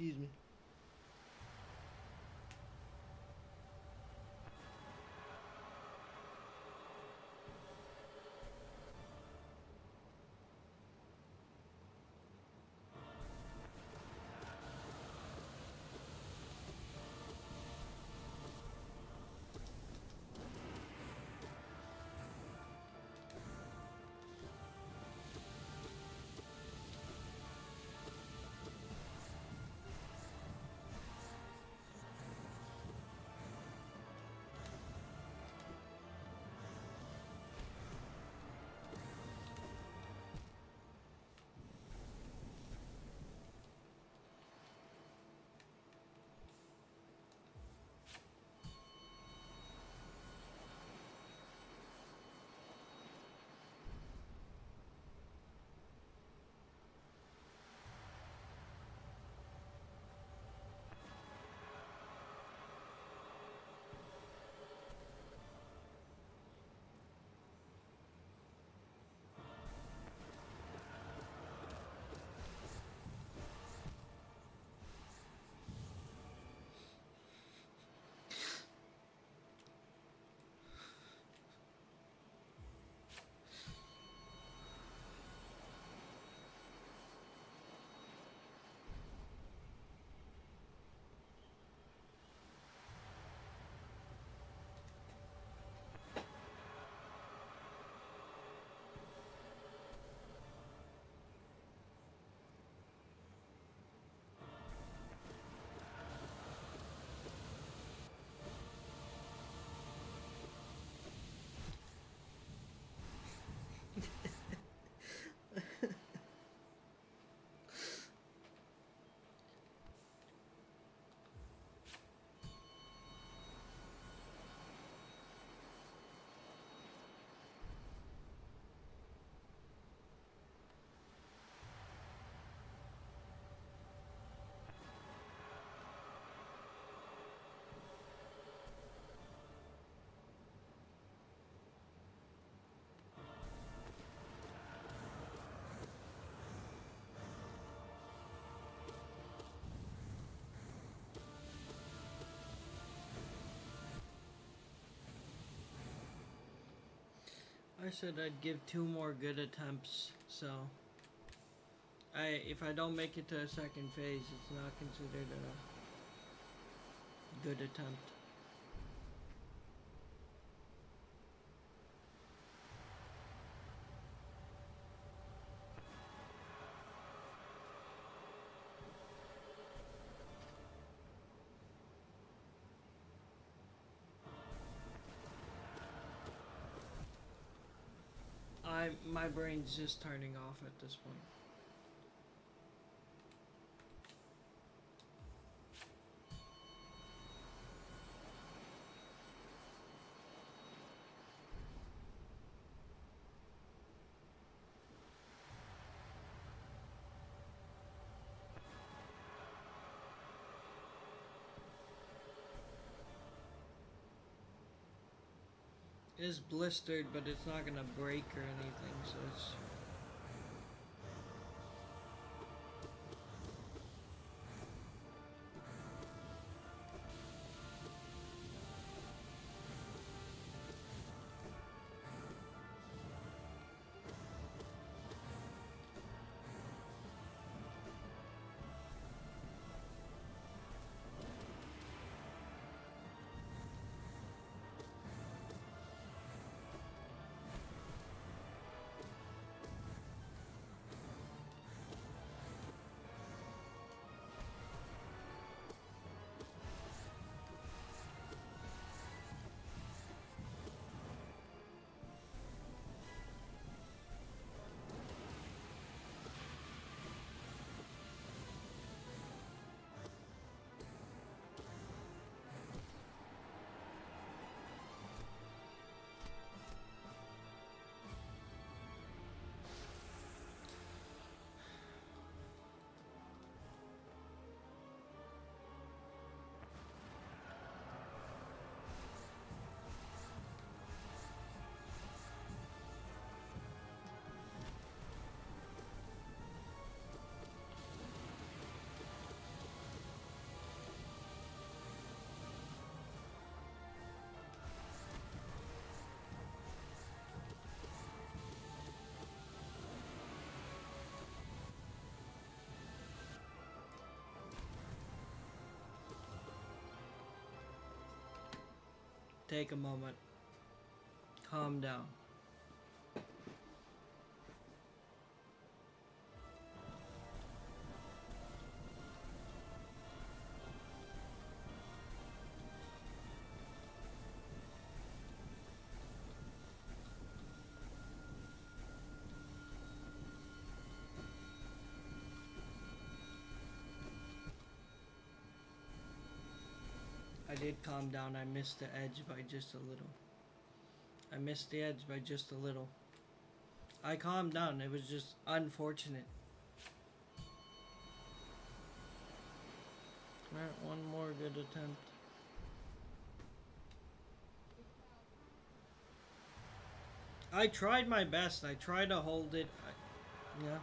S1: Excuse me. I said I'd give 2 more good attempts, so if I don't make it to a second phase, it's not considered a good attempt. My brain's just turning off at this point. It's blistered, but it's not gonna break or anything, so it's... Take a moment. Calm down. I did calm down. I missed the edge by just a little. I missed the edge by just a little. I calmed down. It was just unfortunate. Alright, one more good attempt. I tried my best. I tried to hold it. Yeah.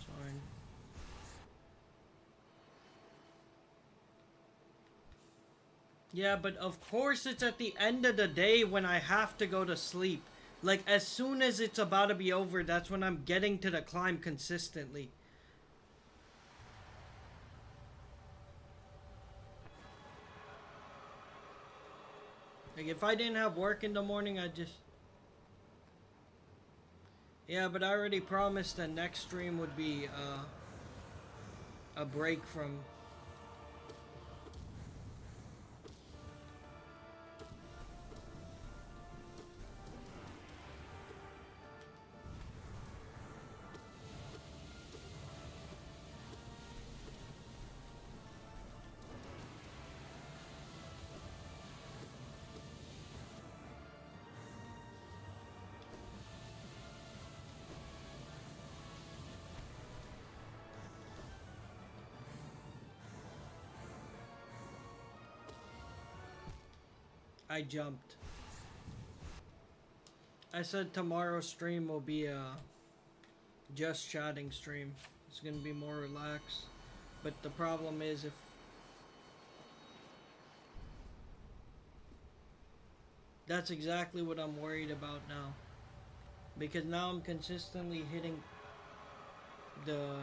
S1: Sorry. Yeah, but of course it's at the end of the day when I have to go to sleep. Like, as soon as it's about to be over, that's when I'm getting to the climb consistently. Like, if I didn't have work in the morning, I'd just... Yeah, but I already promised the next stream would be, a break from... I jumped. I said tomorrow's stream will be a just chatting stream. It's gonna be more relaxed. But the problem is if... That's exactly what I'm worried about now. Because now I'm consistently hitting the...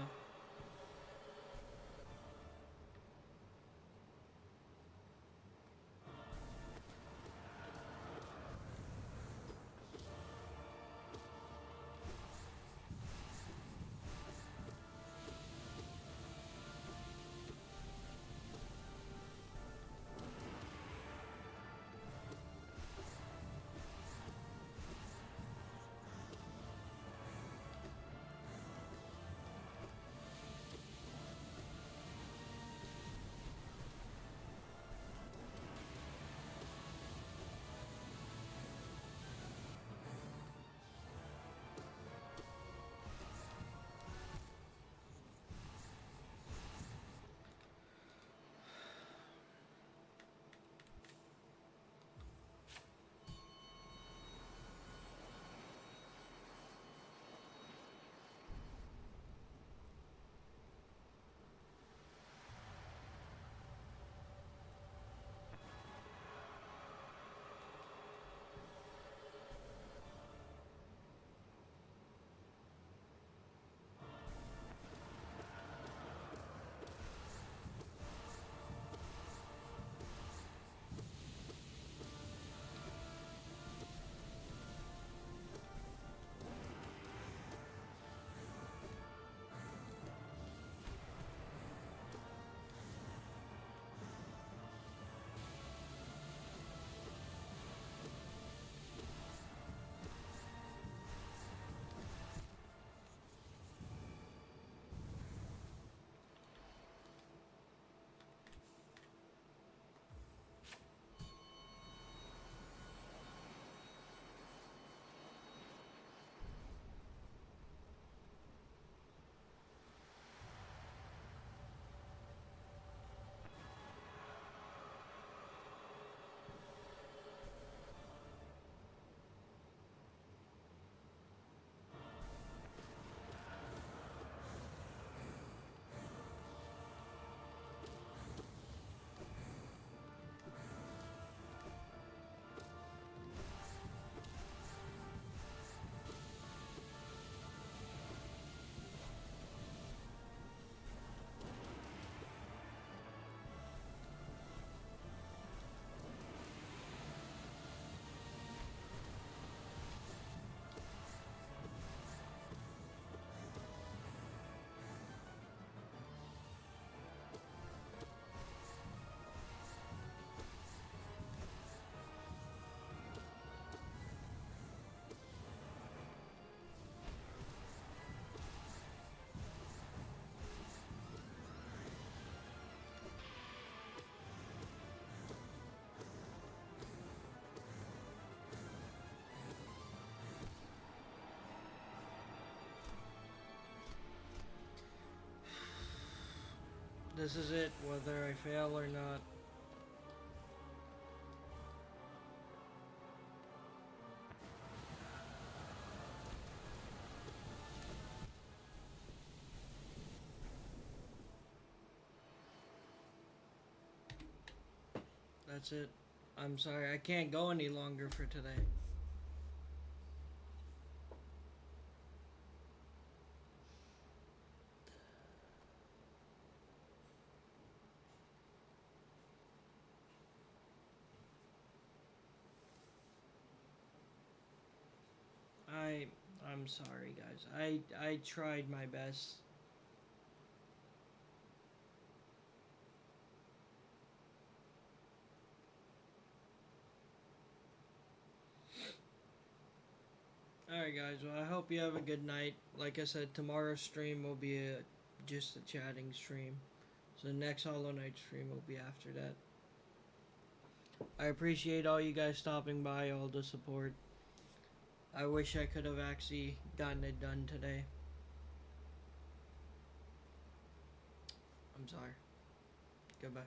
S1: This is it, whether I fail or not. That's it. I'm sorry, I can't go any longer for today. I'm sorry, guys. I tried my best. Alright, guys. Well, I hope you have a good night. Like I said, tomorrow's stream will be just a chatting stream. So the next Hollow Knight stream will be after that. I appreciate all you guys stopping by, all the support. I wish I could have actually gotten it done today. I'm sorry. Goodbye.